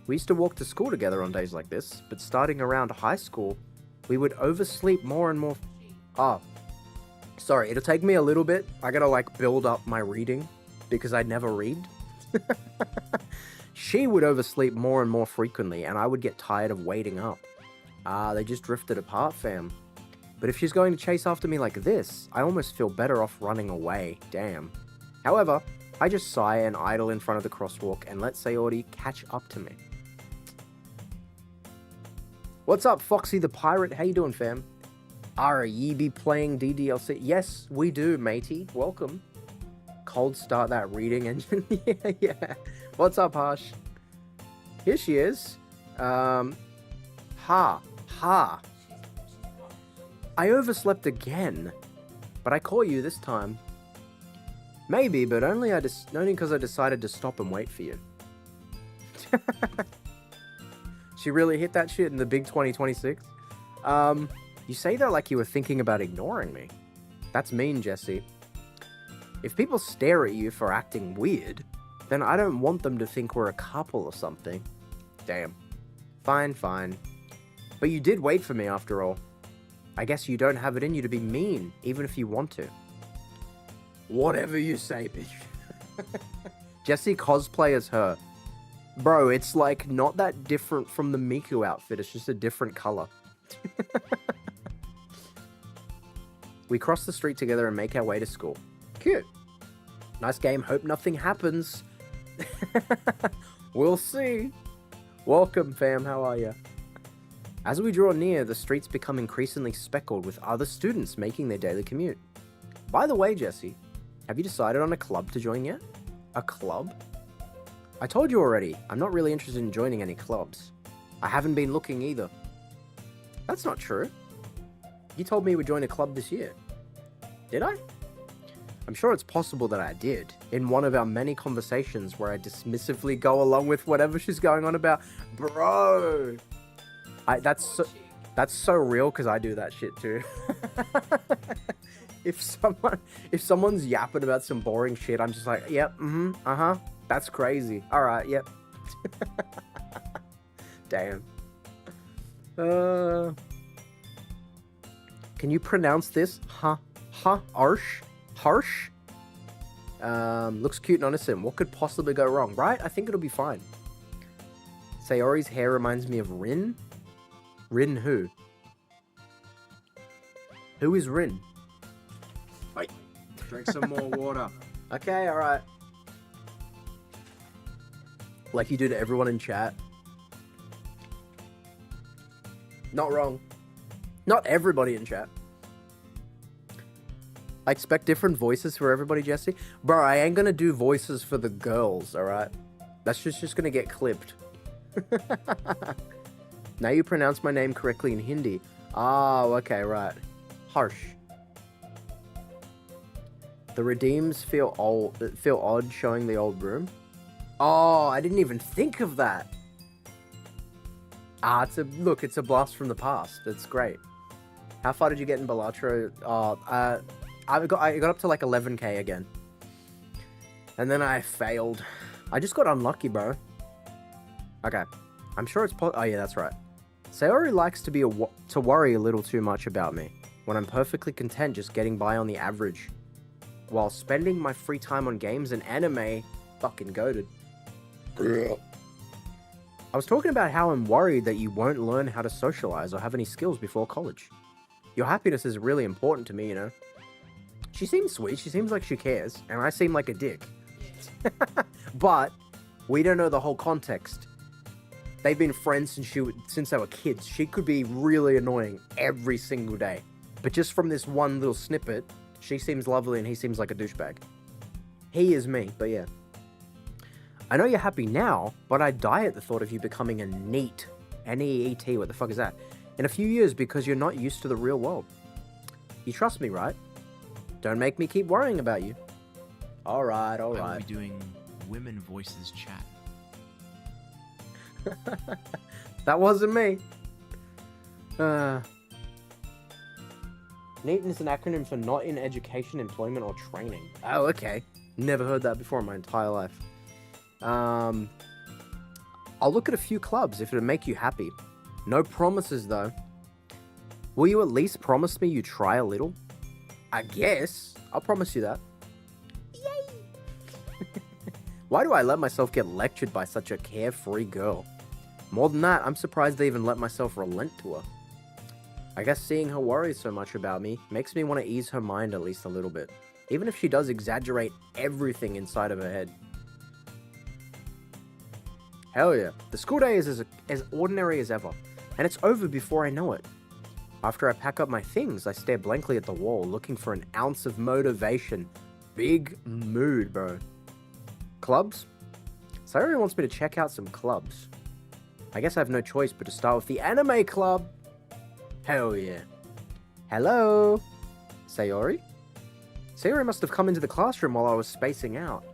We used to walk to school together on days like this, but starting around high school, we would oversleep more and more. Oh, sorry, it'll take me a little bit. I gotta like build up my reading because I never read. She would oversleep more and more frequently, and I would get tired of waiting up. They just drifted apart, fam. But if she's going to chase after me like this, I almost feel better off running away. Damn. However, I just sigh and idle in front of the crosswalk and let Sayori catch up to me. What's up, Foxy the Pirate? How you doing, fam? Are ye be playing DDLC? Yes, we do, matey. Welcome. Cold start that reading engine. yeah. What's up, Harsh? Here she is. Ha. I overslept again. But I caught you this time. Maybe, but only because I decided to stop and wait for you. She really hit that shit in the big 2026. You say that like you were thinking about ignoring me. That's mean, Jesse. If people stare at you for acting weird, then I don't want them to think we're a couple or something. Damn. Fine. But you did wait for me after all. I guess you don't have it in you to be mean, even if you want to. Whatever you say, bitch. Jesse cosplay as her. Bro, it's like not that different from the Miku outfit, it's just a different color. We cross the street together and make our way to school. Cute. Nice game, hope nothing happens. We'll see. Welcome, fam, how are ya? As we draw near, the streets become increasingly speckled with other students making their daily commute. By the way, Jesse, have you decided on a club to join yet? A club? I told you already, I'm not really interested in joining any clubs. I haven't been looking either. That's not true. You told me you would join a club this year. Did I? I'm sure it's possible that I did, in one of our many conversations where I dismissively go along with whatever she's going on about. Bro! That's so real, because I do that shit too. If someone's yapping about some boring shit, I'm just like, yep, that's crazy. Alright, yep. Damn. Can you pronounce this? Harsh? Looks cute and innocent. What could possibly go wrong, right? I think it'll be fine. Sayori's hair reminds me of Rin. Rin who? Who is Rin? Wait. Drink some more water. Okay, alright. Like you do to everyone in chat. Not wrong. Not everybody in chat. I expect different voices for everybody, Jesse. Bro, I ain't gonna do voices for the girls, alright? That's just gonna get clipped. Now you pronounce my name correctly in Hindi. Oh, okay, right. Harsh. The redeems feel odd showing the old room. Oh, I didn't even think of that. Ah, it's a blast from the past. It's great. How far did you get in Balatro? I got up to like 11k again. And then I failed. I just got unlucky, bro. Okay. I'm sure it's oh yeah, that's right. Sayori likes to worry a little too much about me, when I'm perfectly content just getting by on the average, while spending my free time on games and anime. Fucking goated. I was talking about how I'm worried that you won't learn how to socialize or have any skills before college. Your happiness is really important to me, you know. She seems sweet, she seems like she cares, and I seem like a dick. But we don't know the whole context. They've been friends since they were kids. She could be really annoying every single day. But just from this one little snippet, she seems lovely and he seems like a douchebag. He is me, but yeah. I know you're happy now, but I die at the thought of you becoming a NEET. N-E-E-T, what the fuck is that? In a few years because you're not used to the real world. You trust me, right? Don't make me keep worrying about you. Alright, I will alright. be doing women voices chat. That wasn't me. NEET is an acronym for Not in Education, Employment, or Training. Oh, okay. Never heard that before in my entire life. I'll look at a few clubs if it'll make you happy. No promises, though. Will you at least promise me you try a little? I guess. I'll promise you that. Yay! Why do I let myself get lectured by such a carefree girl? More than that, I'm surprised I even let myself relent to her. I guess seeing her worry so much about me makes me want to ease her mind at least a little bit, even if she does exaggerate everything inside of her head. Hell yeah, the school day is as ordinary as ever, and it's over before I know it. After I pack up my things, I stare blankly at the wall, looking for an ounce of motivation. Big mood, bro. Clubs? Sayori wants me to check out some clubs. I guess I have no choice but to start with the anime club. Hell yeah. Hello? Sayori? Sayori must have come into the classroom while I was spacing out.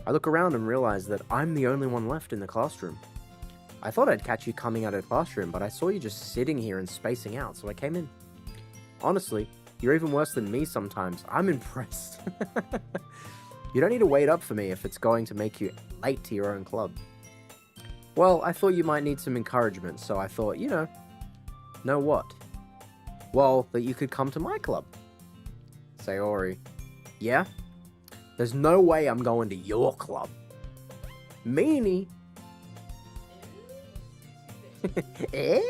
I look around and realize that I'm the only one left in the classroom. I thought I'd catch you coming out of the classroom, but I saw you just sitting here and spacing out, so I came in. Honestly, you're even worse than me sometimes. I'm impressed. You don't need to wait up for me if it's going to make you late to your own club. Well, I thought you might need some encouragement, so I thought, you know what? Well, that you could come to my club. Sayori. Yeah? There's no way I'm going to your club. Meanie. Eh?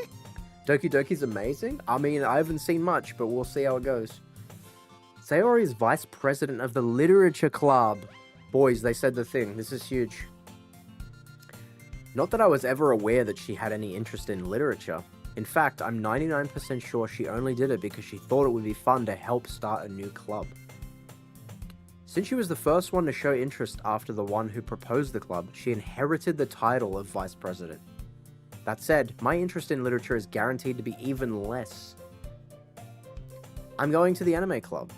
Doki Doki's amazing? I mean, I haven't seen much, but we'll see how it goes. Sayori is vice president of the literature club. Boys, they said the thing. This is huge. Not that I was ever aware that she had any interest in literature. In fact, I'm 99% sure she only did it because she thought it would be fun to help start a new club. Since she was the first one to show interest after the one who proposed the club, she inherited the title of vice president. That said, my interest in literature is guaranteed to be even less. I'm going to the anime club.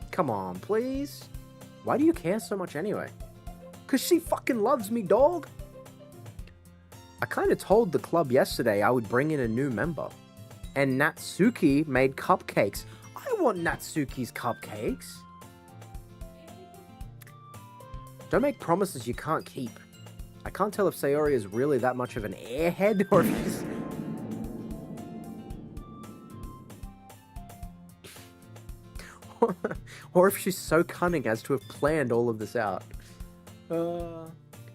Come on, please? Why do you care so much anyway? 'Cause she fucking loves me, dog! I kinda told the club yesterday I would bring in a new member. And Natsuki made cupcakes. I want Natsuki's cupcakes! Don't make promises you can't keep. I can't tell if Sayori is really that much of an airhead or if she's... or if she's so cunning as to have planned all of this out.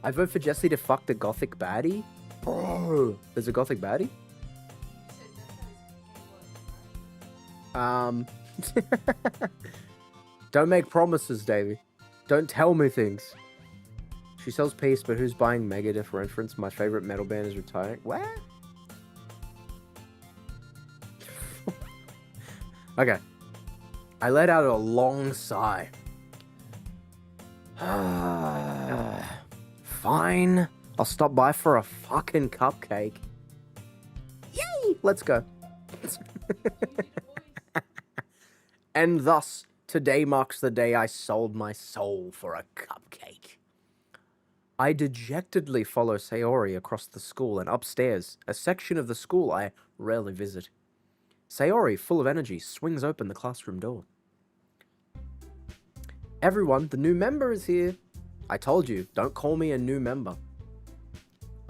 I vote for Jessie to fuck the gothic baddie. Bro, there's a gothic baddie? Don't make promises, Davey. Don't tell me things. She sells peace, but who's buying Megadeth reference? My favorite metal band is retiring. What? Okay. I let out a long sigh. Fine. I'll stop by for a fucking cupcake. Yay! Let's go. And thus, today marks the day I sold my soul for a cupcake. I dejectedly follow Sayori across the school and upstairs, a section of the school I rarely visit. Sayori, full of energy, swings open the classroom door. Everyone, the new member is here. I told you, don't call me a new member.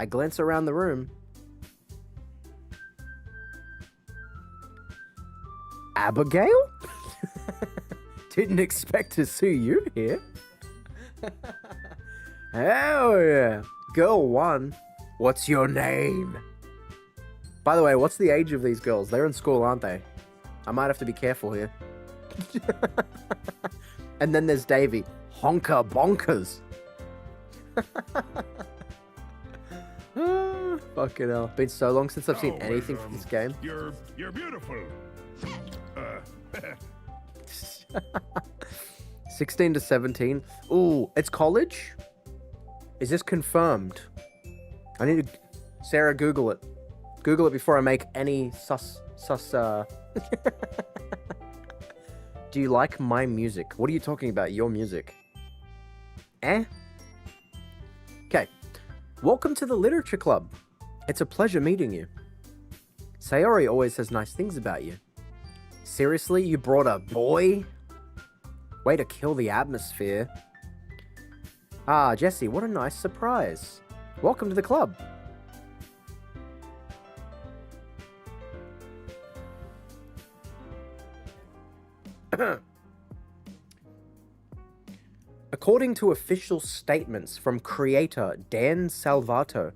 I glance around the room. Abigail? Didn't expect to see you here. Hell yeah. Girl 1, what's your name? By the way, what's the age of these girls? They're in school, aren't they? I might have to be careful here. And then there's Davey. Honker bonkers. Fucking hell. Been so long since I've seen anything from this game. You're beautiful. 16 to 17. Ooh, it's college? Is this confirmed? I need to... Sarah, Google it. Google it before I make any Do you like my music? What are you talking about? Your music? Eh? Okay. Welcome to the Literature Club. It's a pleasure meeting you. Sayori always says nice things about you. Seriously, you brought a boy? Way to kill the atmosphere. Ah, Jesse, what a nice surprise. Welcome to the club. According to official statements from creator Dan Salvato,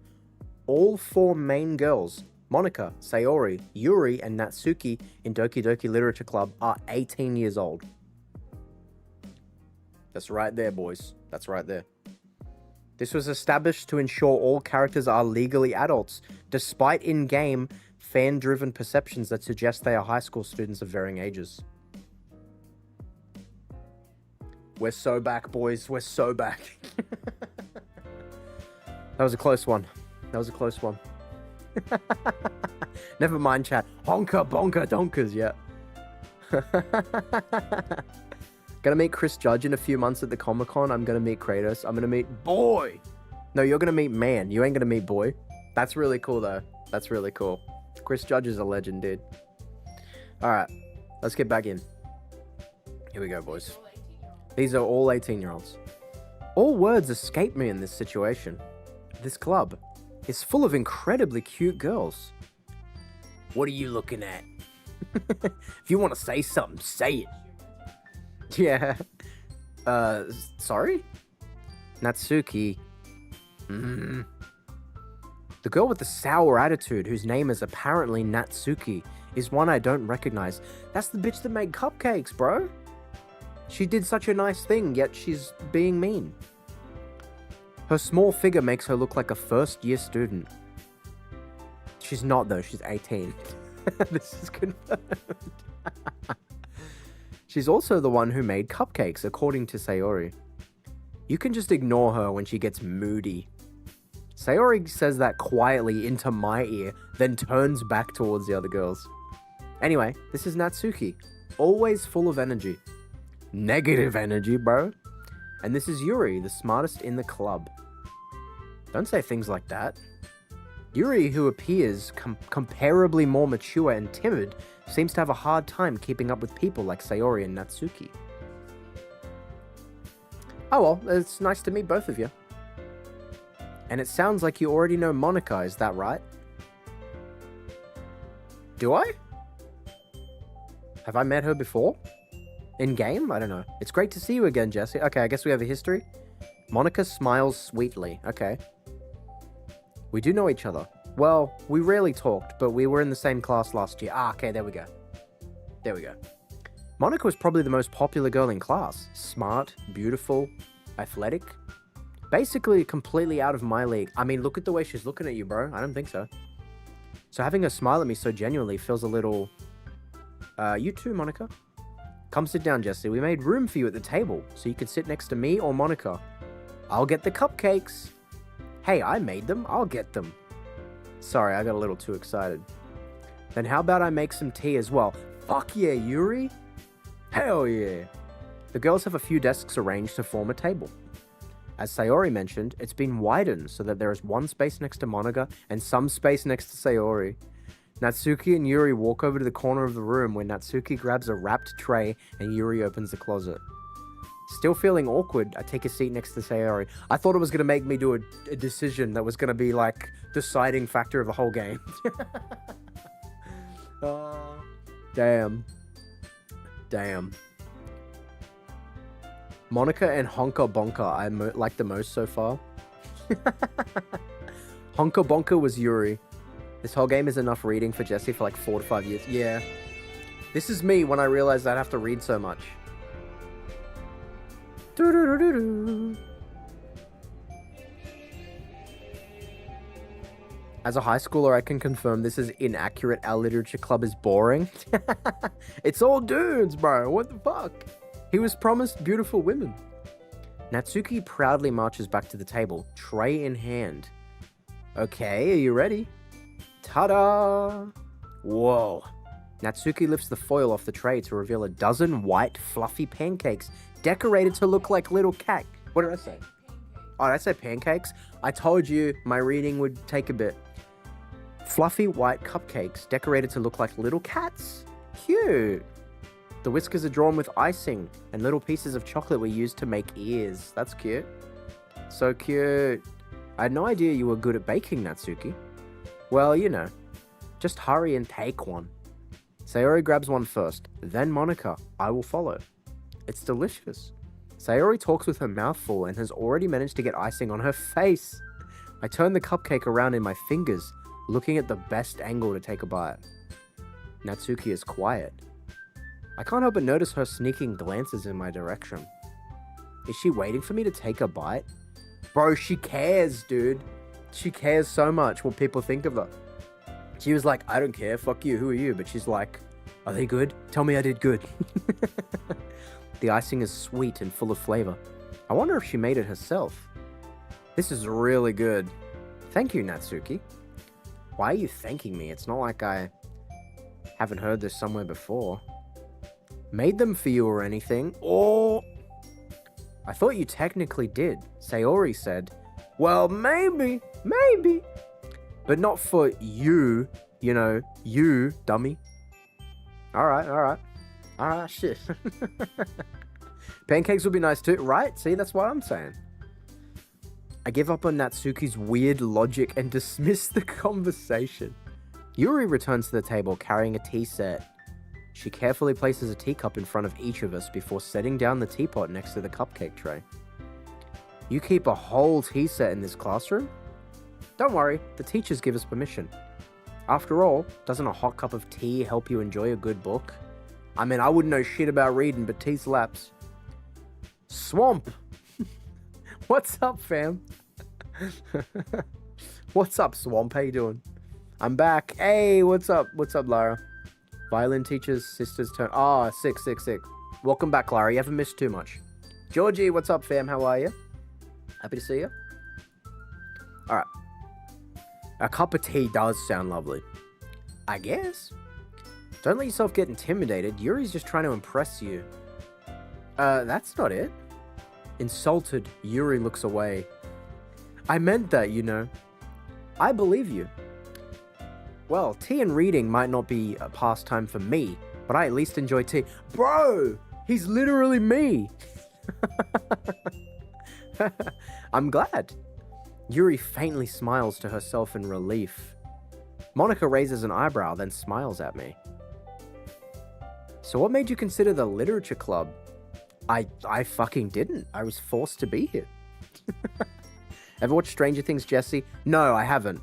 all 4 main girls, Monika, Sayori, Yuri, and Natsuki in Doki Doki Literature Club are 18 years old. That's right there, boys. That's right there. This was established to ensure all characters are legally adults, despite in-game fan-driven perceptions that suggest they are high school students of varying ages. We're so back, boys. We're so back. That was a close one. That was a close one. Never mind, chat. Honker, bonker, donkers, yeah. Gonna meet Chris Judge in a few months at the Comic-Con. I'm gonna meet Kratos. I'm gonna meet Boy. No, you're gonna meet Man. You ain't gonna meet Boy. That's really cool, though. That's really cool. Chris Judge is a legend, dude. Alright. Let's get back in. Here we go, boys. These are all 18-year-olds. All words escape me in this situation. This club is full of incredibly cute girls. What are you looking at? If you want to say something, say it. Yeah. Sorry? Natsuki. The girl with the sour attitude, whose name is apparently Natsuki, is one I don't recognize. That's the bitch that made cupcakes, bro. She did such a nice thing, yet she's being mean. Her small figure makes her look like a first-year student. She's not, though. She's 18. This is confirmed. She's also the one who made cupcakes, according to Sayori. You can just ignore her when she gets moody. Sayori says that quietly into my ear, then turns back towards the other girls. Anyway, this is Natsuki. Always full of energy. Negative energy, bro. And this is Yuri, the smartest in the club. Don't say things like that. Yuri, who appears comparably more mature and timid, seems to have a hard time keeping up with people like Sayori and Natsuki. Oh well, it's nice to meet both of you. And it sounds like you already know Monika, is that right? Do I? Have I met her before? In-game? I don't know. It's great to see you again, Jesse. Okay, I guess we have a history. Monika smiles sweetly. Okay. We do know each other. Well, we rarely talked, but we were in the same class last year. Ah, okay, there we go. There we go. Monika was probably the most popular girl in class. Smart, beautiful, athletic. Basically, completely out of my league. I mean, look at the way she's looking at you, bro. I don't think so. So having her smile at me so genuinely feels a little... you too, Monika. Come sit down, Jesse. We made room for you at the table, so you could sit next to me or Monica. I'll get the cupcakes. Hey, I made them. I'll get them. Sorry, I got a little too excited. Then how about I make some tea as well? Fuck yeah, Yuri. Hell yeah. The girls have a few desks arranged to form a table. As Sayori mentioned, it's been widened so that there is one space next to Monica and some space next to Sayori. Natsuki and Yuri walk over to the corner of the room where Natsuki grabs a wrapped tray and Yuri opens the closet. Still feeling awkward, I take a seat next to Sayori. I thought it was going to make me do a decision that was going to be like deciding factor of the whole game. Damn. Monica and Honka Bonka I like the most so far. Honka Bonka was Yuri. This whole game is enough reading for Jesse for like 4 to 5 years. Yeah. This is me when I realized I'd have to read so much. As a high schooler, I can confirm this is inaccurate. Our literature club is boring. It's all dudes, bro. What the fuck? He was promised beautiful women. Natsuki proudly marches back to the table, tray in hand. Okay, are you ready? Ta-da! Whoa. Natsuki lifts the foil off the tray to reveal a dozen white, fluffy pancakes decorated to look like little cat. What did I say? Oh, did I say pancakes? I told you my reading would take a bit. Fluffy white cupcakes decorated to look like little cats. Cute. The whiskers are drawn with icing, and little pieces of chocolate were used to make ears. That's cute. So cute. I had no idea you were good at baking, Natsuki. Well, you know, just hurry and take one. Sayori grabs one first, then Monica. I will follow. It's delicious. Sayori talks with her mouth full and has already managed to get icing on her face. I turn the cupcake around in my fingers, looking at the best angle to take a bite. Natsuki is quiet. I can't help but notice her sneaking glances in my direction. Is she waiting for me to take a bite? Bro, she cares, dude. She cares so much what people think of her. She was like, I don't care, fuck you, who are you? But she's like, are they good? Tell me I did good. The icing is sweet and full of flavor. I wonder if she made it herself. This is really good. Thank you, Natsuki. Why are you thanking me? It's not like I haven't heard this somewhere before. Made them for you or anything? Or... I thought you technically did. Sayori said, well, maybe. But not for you, you know, you, dummy. Alright, shit. Pancakes would be nice too, right? See, that's what I'm saying. I give up on Natsuki's weird logic and dismiss the conversation. Yuri returns to the table carrying a tea set. She carefully places a teacup in front of each of us before setting down the teapot next to the cupcake tray. You keep a whole tea set in this classroom? Don't worry, the teachers give us permission. After all, doesn't a hot cup of tea help you enjoy a good book? I mean, I wouldn't know shit about reading, but tea slaps. Swamp! What's up, fam? What's up, Swamp? How you doing? I'm back. Hey, what's up? What's up, Lara? Violin teacher's sister's turn. Ah, sick. Welcome back, Lara. You haven't missed too much. Georgie, what's up, fam? How are you? Happy to see you. Alright. A cup of tea does sound lovely. I guess. Don't let yourself get intimidated. Yuri's just trying to impress you. That's not it. Insulted, Yuri looks away. I meant that, you know. I believe you. Well, tea and reading might not be a pastime for me, but I at least enjoy tea. Bro! He's literally me! I'm glad. Yuri faintly smiles to herself in relief. Monica raises an eyebrow, then smiles at me. So what made you consider the literature club? I fucking didn't. I was forced to be here. Ever watched Stranger Things, Jesse? No, I haven't.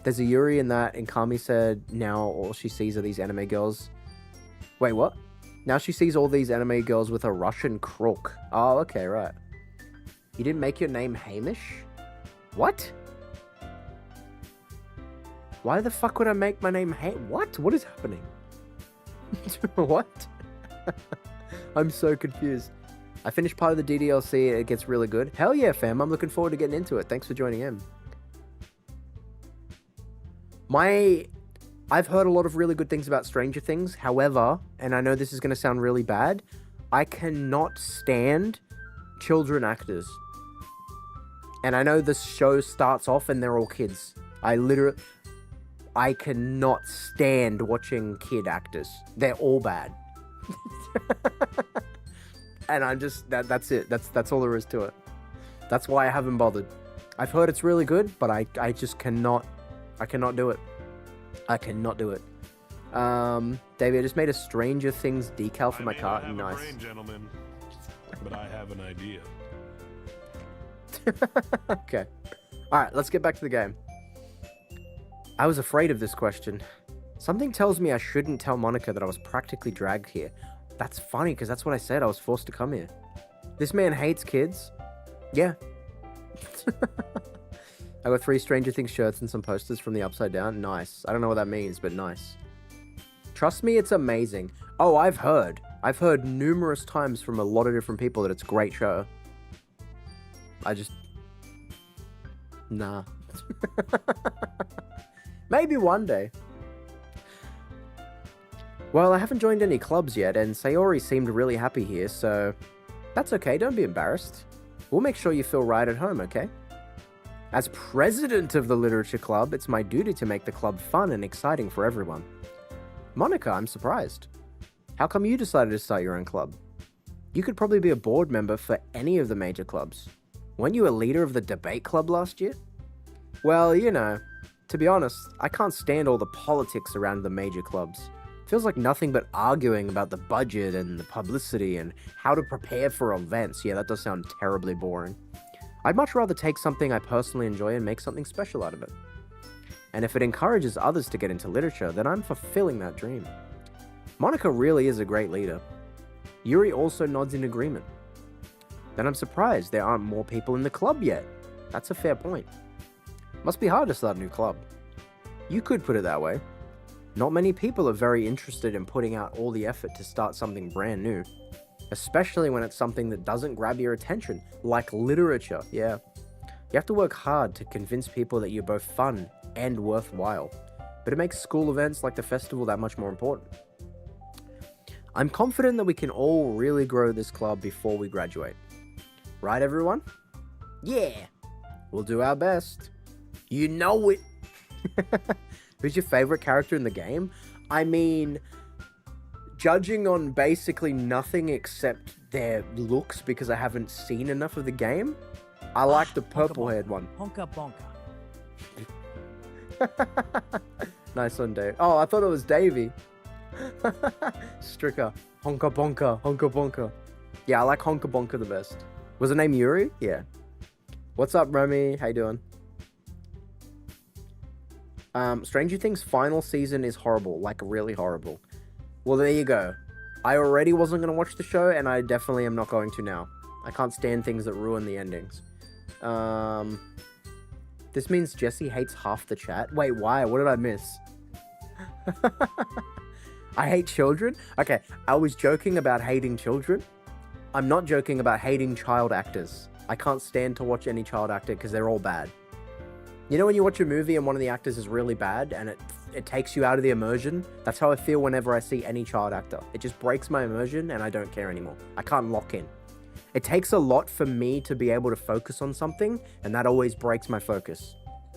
There's a Yuri in that, and Kami said now all she sees are these anime girls. Wait, what? Now she sees all these anime girls with a Russian crook. Oh, okay, right. You didn't make your name Hamish? What? Why the fuck would I make my name What? What is happening? What? I'm so confused. I finished part of the DDLC. It gets really good. Hell yeah, fam. I'm looking forward to getting into it. Thanks for joining in. I've heard a lot of really good things about Stranger Things. However, and I know this is going to sound really bad, I cannot stand children actors. And I know this show starts off and they're all kids. I cannot stand watching kid actors. They're all bad. And I'm just, that's it. That's all there is to it. That's why I haven't bothered. I've heard it's really good, but I just cannot do it. I cannot do it. Davey, I just made a Stranger Things decal for my car. I may not have Nice. a brain, gentlemen, but I have an idea. Okay. Alright, let's get back to the game. I was afraid of this question. Something tells me I shouldn't tell Monica that I was practically dragged here. That's funny, because that's what I said. I was forced to come here. This man hates kids. Yeah. I got 3 Stranger Things shirts and some posters from the Upside Down. Nice. I don't know what that means, but nice. Trust me, it's amazing. Oh, I've heard numerous times from a lot of different people that it's a great show. Nah. Maybe one day. Well, I haven't joined any clubs yet, and Sayori seemed really happy here, so that's okay, don't be embarrassed. We'll make sure you feel right at home, okay? As president of the Literature Club, it's my duty to make the club fun and exciting for everyone. Monica, I'm surprised. How come you decided to start your own club? You could probably be a board member for any of the major clubs. Weren't you a leader of the debate club last year? Well, you know, to be honest, I can't stand all the politics around the major clubs. Feels like nothing but arguing about the budget and the publicity and how to prepare for events. Yeah, that does sound terribly boring. I'd much rather take something I personally enjoy and make something special out of it. And if it encourages others to get into literature, then I'm fulfilling that dream. Monica really is a great leader. Yuri also nods in agreement. Then I'm surprised there aren't more people in the club yet. That's a fair point. Must be hard to start a new club. You could put it that way. Not many people are very interested in putting out all the effort to start something brand new. Especially when it's something that doesn't grab your attention, like literature, yeah. You have to work hard to convince people that you're both fun and worthwhile. But it makes school events like the festival that much more important. I'm confident that we can all really grow this club before we graduate. Right, everyone? Yeah! We'll do our best. You know it! Who's your favorite character in the game? I mean, judging on basically nothing except their looks because I haven't seen enough of the game, I like the purple-haired one. Honka bonka. Nice one, Dave. Oh, I thought it was Davey. Stricker. Honka bonka, honka bonka. Yeah, I like honka bonka the best. Was her name Yuri? Yeah. What's up, Remy? How you doing? Stranger Things final season is horrible, like really horrible. Well, there you go. I already wasn't going to watch the show, and I definitely am not going to now. I can't stand things that ruin the endings. This means Jesse hates half the chat. Wait, why? What did I miss? I hate children? Okay, I was joking about hating children. I'm not joking about hating child actors. I can't stand to watch any child actor because they're all bad. You know when you watch a movie and one of the actors is really bad and it takes you out of the immersion? That's how I feel whenever I see any child actor. It just breaks my immersion and I don't care anymore. I can't lock in. It takes a lot for me to be able to focus on something, and that always breaks my focus.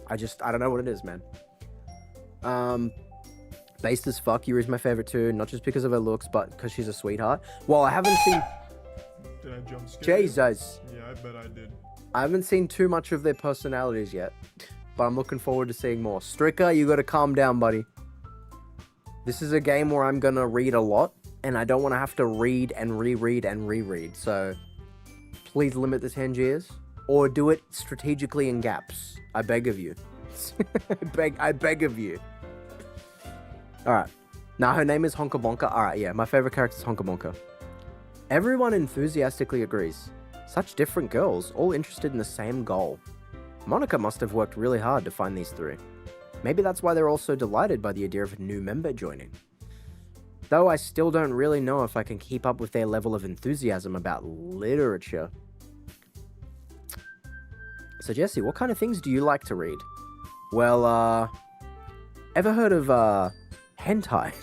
I don't know what it is, man. Based as fuck, Yuri's my favorite too, not just because of her looks, but because she's a sweetheart. Well, I haven't seen... Did I jump scare you? Jesus. Yeah, I bet I did. I haven't seen too much of their personalities yet, but I'm looking forward to seeing more. Stricker, you gotta calm down, buddy. This is a game where I'm gonna read a lot, and I don't want to have to read and reread and reread, so please limit the Tangiers, or do it strategically in gaps. I beg of you. I beg of you. Alright. Now, her name is Honka Bonka. Alright, yeah, my favorite character is Honka Bonka. Everyone enthusiastically agrees. Such different girls, all interested in the same goal. Monica must have worked really hard to find these three. Maybe that's why they're all so delighted by the idea of a new member joining. Though I still don't really know if I can keep up with their level of enthusiasm about literature. So Jesse, what kind of things do you like to read? Well, ever heard of, hentai?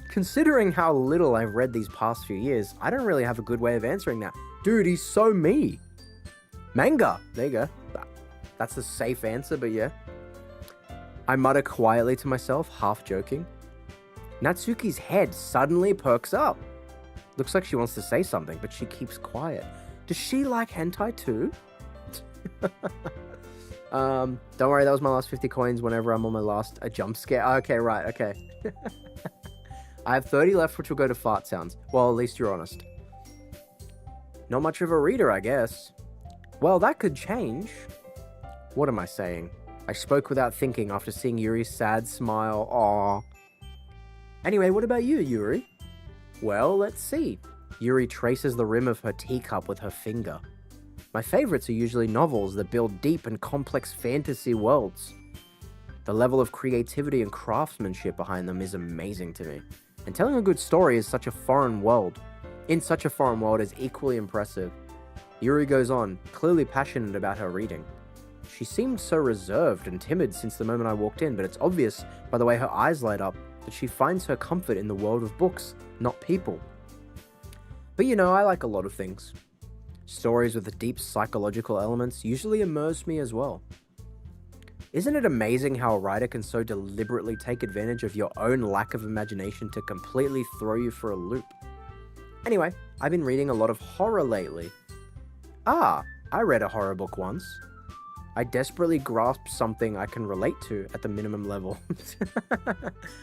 Considering how little I've read these past few years, I don't really have a good way of answering that. Dude, he's so me. Manga. There you go. That's a safe answer, but yeah. I mutter quietly to myself, half joking. Natsuki's head suddenly perks up. Looks like she wants to say something, but she keeps quiet. Does she like hentai too? Don't worry, that was my last 50 coins whenever I'm on my last jump scare. Okay, right, okay. I have 30 left, which will go to fart sounds. Well, at least you're honest. Not much of a reader, I guess. Well, that could change. What am I saying? I spoke without thinking after seeing Yuri's sad smile. Aww. Anyway, what about you, Yuri? Well, let's see. Yuri traces the rim of her teacup with her finger. My favorites are usually novels that build deep and complex fantasy worlds. The level of creativity and craftsmanship behind them is amazing to me. And telling a good story in such a foreign world is equally impressive. Yuri goes on, clearly passionate about her reading. She seemed so reserved and timid since the moment I walked in, but it's obvious by the way her eyes light up that she finds her comfort in the world of books, not people. But you know, I like a lot of things. Stories with deep psychological elements usually immerse me as well. Isn't it amazing how a writer can so deliberately take advantage of your own lack of imagination to completely throw you for a loop? Anyway, I've been reading a lot of horror lately. I read a horror book once. I desperately grasped something I can relate to at the minimum level.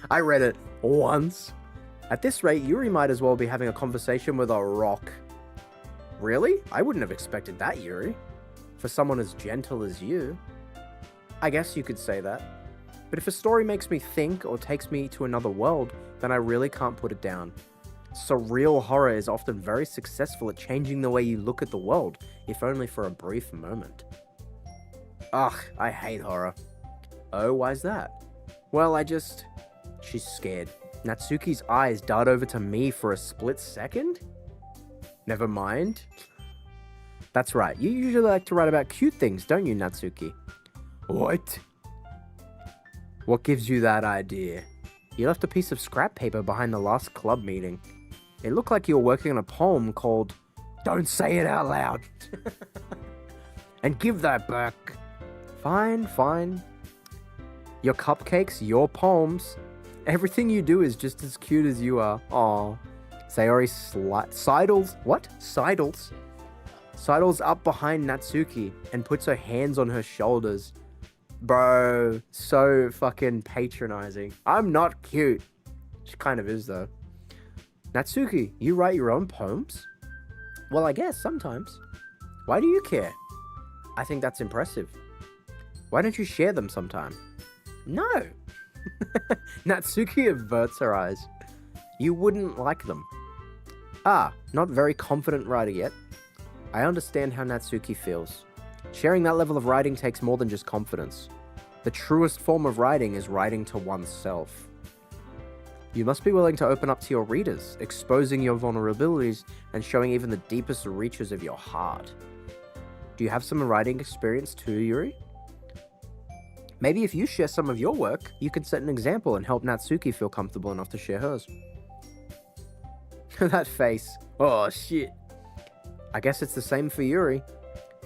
I read it once. At this rate, Yuri might as well be having a conversation with a rock. Really? I wouldn't have expected that, Yuri. For someone as gentle as you. I guess you could say that. But if a story makes me think or takes me to another world, then I really can't put it down. Surreal horror is often very successful at changing the way you look at the world, if only for a brief moment. Ugh, I hate horror. Oh, why's that? Well, She's scared. Natsuki's eyes dart over to me for a split second? Never mind. That's right, you usually like to write about cute things, don't you, Natsuki? What? What gives you that idea? You left a piece of scrap paper behind the last club meeting. It looked like you were working on a poem called Don't Say It Out Loud. And give that back. Fine. Your cupcakes, your poems. Everything you do is just as cute as you are. Aw. Sayori sidles. What? Sidles. Sidles up behind Natsuki and puts her hands on her shoulders. Bro, so fucking patronizing. I'm not cute. She kind of is though. Natsuki, you write your own poems? Well, I guess sometimes. Why do you care? I think that's impressive. Why don't you share them sometime? No. Natsuki averts her eyes. You wouldn't like them. Not very confident writer yet. I understand how Natsuki feels. Sharing that level of writing takes more than just confidence. The truest form of writing is writing to oneself. You must be willing to open up to your readers, exposing your vulnerabilities and showing even the deepest reaches of your heart. Do you have some writing experience too, Yuri? Maybe if you share some of your work, you can set an example and help Natsuki feel comfortable enough to share hers. That face. Oh, shit. I guess it's the same for Yuri.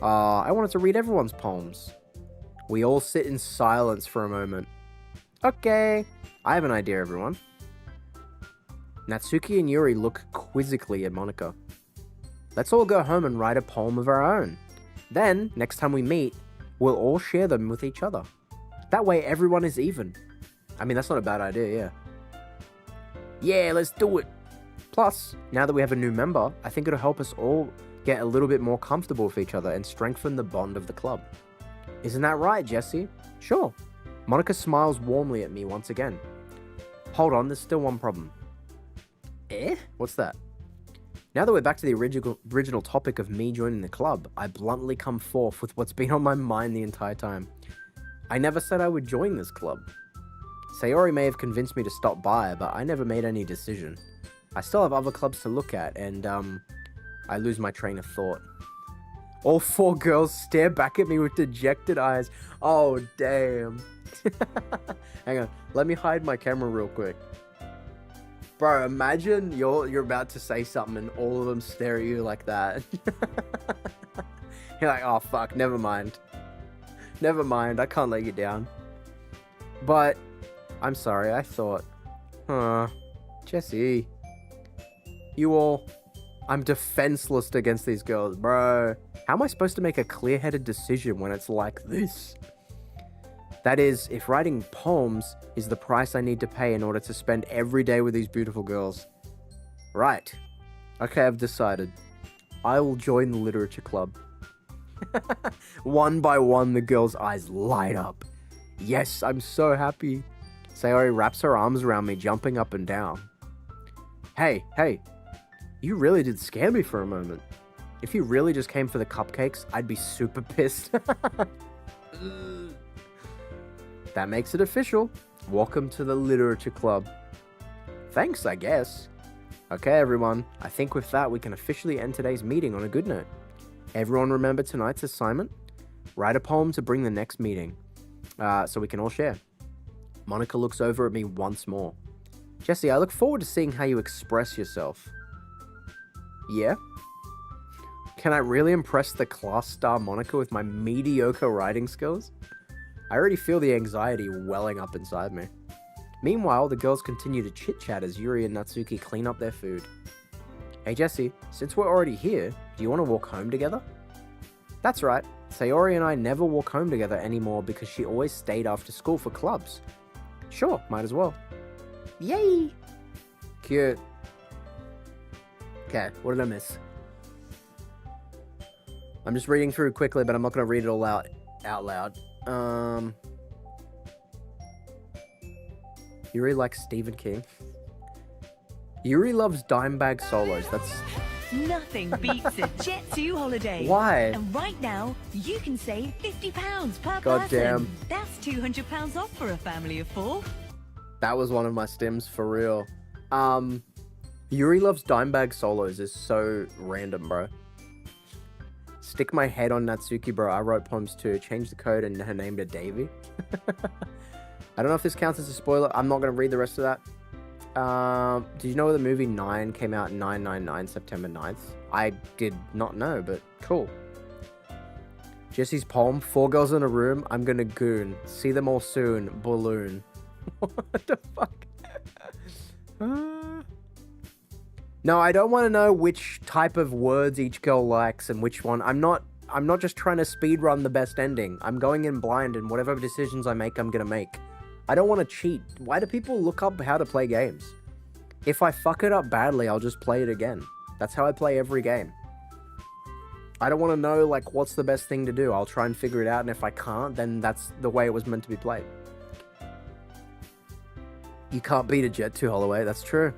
I wanted to read everyone's poems. We all sit in silence for a moment. Okay, I have an idea, everyone. Natsuki and Yuri look quizzically at Monika. Let's all go home and write a poem of our own. Then, next time we meet, we'll all share them with each other. That way everyone is even. I mean, that's not a bad idea, yeah. Yeah, let's do it. Plus, now that we have a new member, I think it'll help us all get a little bit more comfortable with each other and strengthen the bond of the club. Isn't that right, Jesse? Sure. Monika smiles warmly at me once again. Hold on, there's still one problem. What's that? Now that we're back to the original topic of me joining the club, I bluntly come forth with what's been on my mind the entire time. I never said I would join this club. Sayori may have convinced me to stop by, but I never made any decision. I still have other clubs to look at, and, I lose my train of thought. All 4 girls stare back at me with dejected eyes. Oh, damn. Hang on, let me hide my camera real quick. Bro, imagine you're about to say something and all of them stare at you like that. You're like, oh, fuck, never mind. Never mind, I can't let you down. But, I'm sorry, I thought, Jesse, you all, I'm defenseless against these girls, bro. How am I supposed to make a clear-headed decision when it's like this? That is, if writing poems is the price I need to pay in order to spend every day with these beautiful girls. Right. Okay, I've decided. I will join the literature club. One by one, the girls' eyes light up. Yes, I'm so happy. Sayori wraps her arms around me, jumping up and down. Hey, you really did scare me for a moment. If you really just came for the cupcakes, I'd be super pissed. That makes it official. Welcome to the literature club. Thanks, I guess. Okay, everyone. I think with that, we can officially end today's meeting on a good note. Everyone remember tonight's assignment? Write a poem to bring the next meeting, so we can all share. Monica looks over at me once more. Jesse, I look forward to seeing how you express yourself. Yeah? Can I really impress the class star Monica with my mediocre writing skills? I already feel the anxiety welling up inside me. Meanwhile, the girls continue to chit-chat as Yuri and Natsuki clean up their food. Hey Jesse, since we're already here, do you want to walk home together? That's right, Sayori and I never walk home together anymore because she always stayed after school for clubs. Sure, might as well. Yay! Cute. Okay, what did I miss? I'm just reading through quickly, but I'm not going to read it all out loud. Yuri likes Stephen King. Yuri loves dime bag solos. That's... Nothing beats a Jet 2 holiday. Why? And right now, you can save £50 per God person. damn. That's £200 off for a family of 4. That was one of my stims for real. Yuri loves dime bag solos is so random, bro. Stick my head on Natsuki, bro. I wrote poems too. Change the code and her name to Davy. I don't know if this counts as a spoiler. I'm not going to read the rest of that. Did you know the movie 9 came out 999 September 9th? I did not know, but cool. Jesse's poem, 4 girls in a room, I'm gonna goon. See them all soon, balloon. What the fuck? No, I don't want to know which type of words each girl likes and which one. I'm not just trying to speedrun the best ending. I'm going in blind, and whatever decisions I make, I'm gonna make. I don't want to cheat. Why do people look up how to play games? If I fuck it up badly, I'll just play it again. That's how I play every game. I don't want to know, like, what's the best thing to do. I'll try and figure it out, and if I can't, then that's the way it was meant to be played. You can't beat a Jet 2 Holloway. That's true.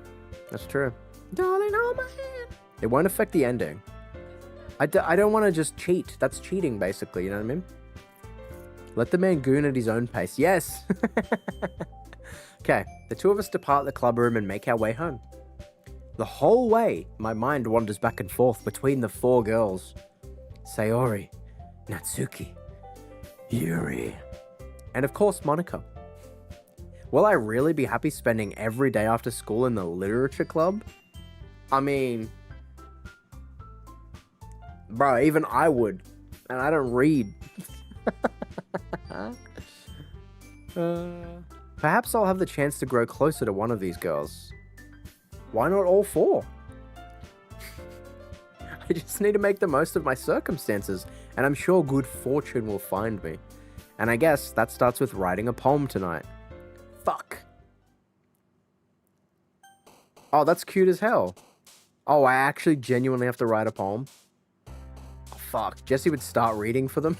That's true. Darling, hold my hand. It won't affect the ending. I don't want to just cheat. That's cheating, basically. You know what I mean? Let the man goon at his own pace. Yes! Okay, the two of us depart the club room and make our way home. The whole way, my mind wanders back and forth between the 4 girls. Sayori, Natsuki, Yuri, and of course Monica. Will I really be happy spending every day after school in the literature club? I mean... Bro, even I would. And I don't read. Perhaps I'll have the chance to grow closer to one of these girls. Why not all 4? I just need to make the most of my circumstances, and I'm sure good fortune will find me. And I guess that starts with writing a poem tonight. Fuck. Oh, that's cute as hell. Oh, I actually genuinely have to write a poem? Oh, fuck. Jesse would start reading for them.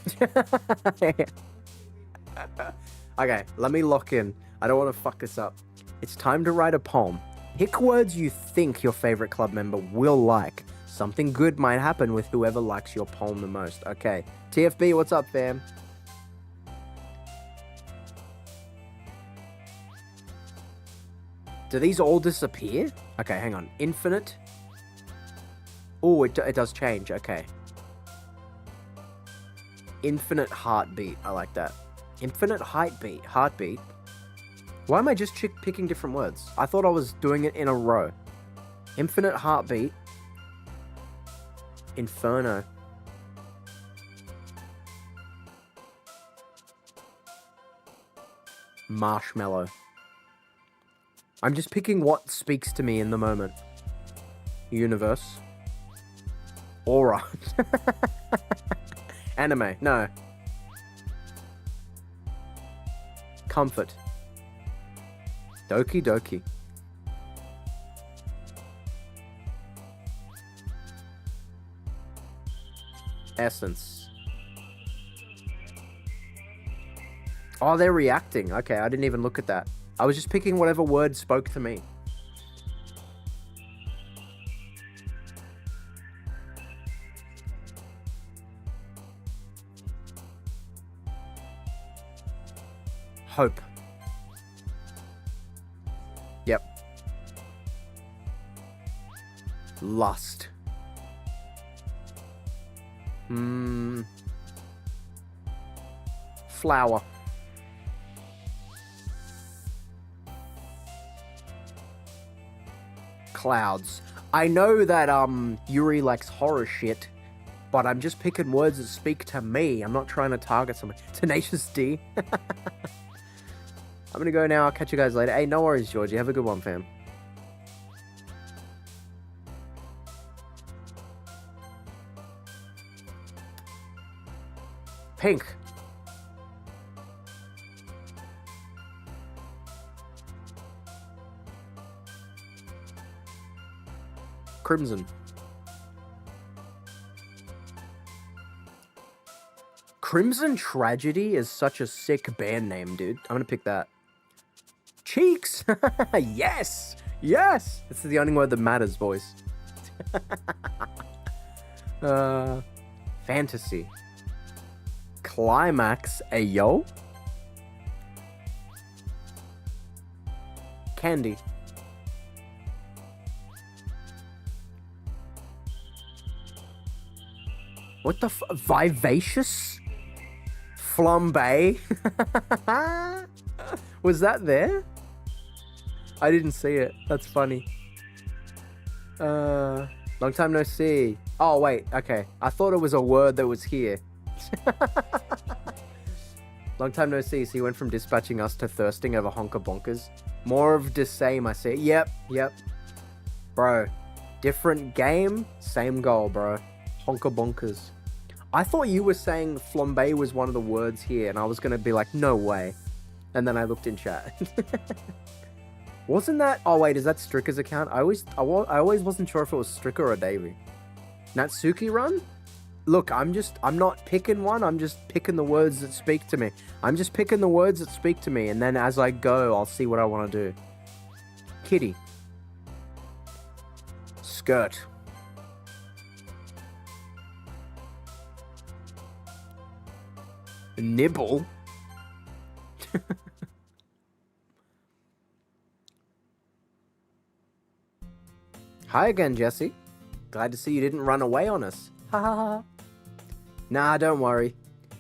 Okay, let me lock in. I don't want to fuck this up. It's time to write a poem. Pick words you think your favorite club member will like. Something good might happen with whoever likes your poem the most. Okay, TFB, what's up, fam? Do these all disappear? Okay, hang on. Infinite. Oh, it does change. Okay. Infinite heartbeat. I like that. Infinite heartbeat. Heartbeat. Why am I just picking different words? I thought I was doing it in a row. Infinite heartbeat. Inferno. Marshmallow. I'm just picking what speaks to me in the moment. Universe. Aura. Anime. No. Comfort. Doki Doki. Essence. Oh, they're reacting. Okay, I didn't even look at that. I was just picking whatever word spoke to me. Hope. Yep. Lust. Flower. Clouds. I know that Yuri likes horror shit, but I'm just picking words that speak to me. I'm not trying to target someone. Tenacious D. I'm gonna go now. I'll catch you guys later. Hey, no worries, Georgie. Have a good one, fam. Pink. Crimson. Crimson Tragedy is such a sick band name, dude. I'm gonna pick that. Cheeks! Yes! Yes! This is the only word that matters, boys. Fantasy. Climax. Ayo? Candy. What the Vivacious? Flambe? Was that there? I didn't see it. That's funny. Long time no see. Oh, wait. Okay. I thought it was a word that was here. Long time no see. So he went from dispatching us to thirsting over honker bonkers. More of the same, I see. Yep. Bro. Different game, same goal, bro. Honker bonkers. I thought you were saying flambe was one of the words here, and I was going to be like, no way. And then I looked in chat. Wasn't that... Oh, wait, is that Stricker's account? I always wasn't sure if it was Stricker or Davey. Natsuki Run? Look, I'm not picking one. I'm just picking the words that speak to me. I'm just picking the words that speak to me, and then as I go, I'll see what I want to do. Kitty. Skirt. Nibble? Hi again, Jesse. Glad to see you didn't run away on us. Ha ha ha. Nah, don't worry.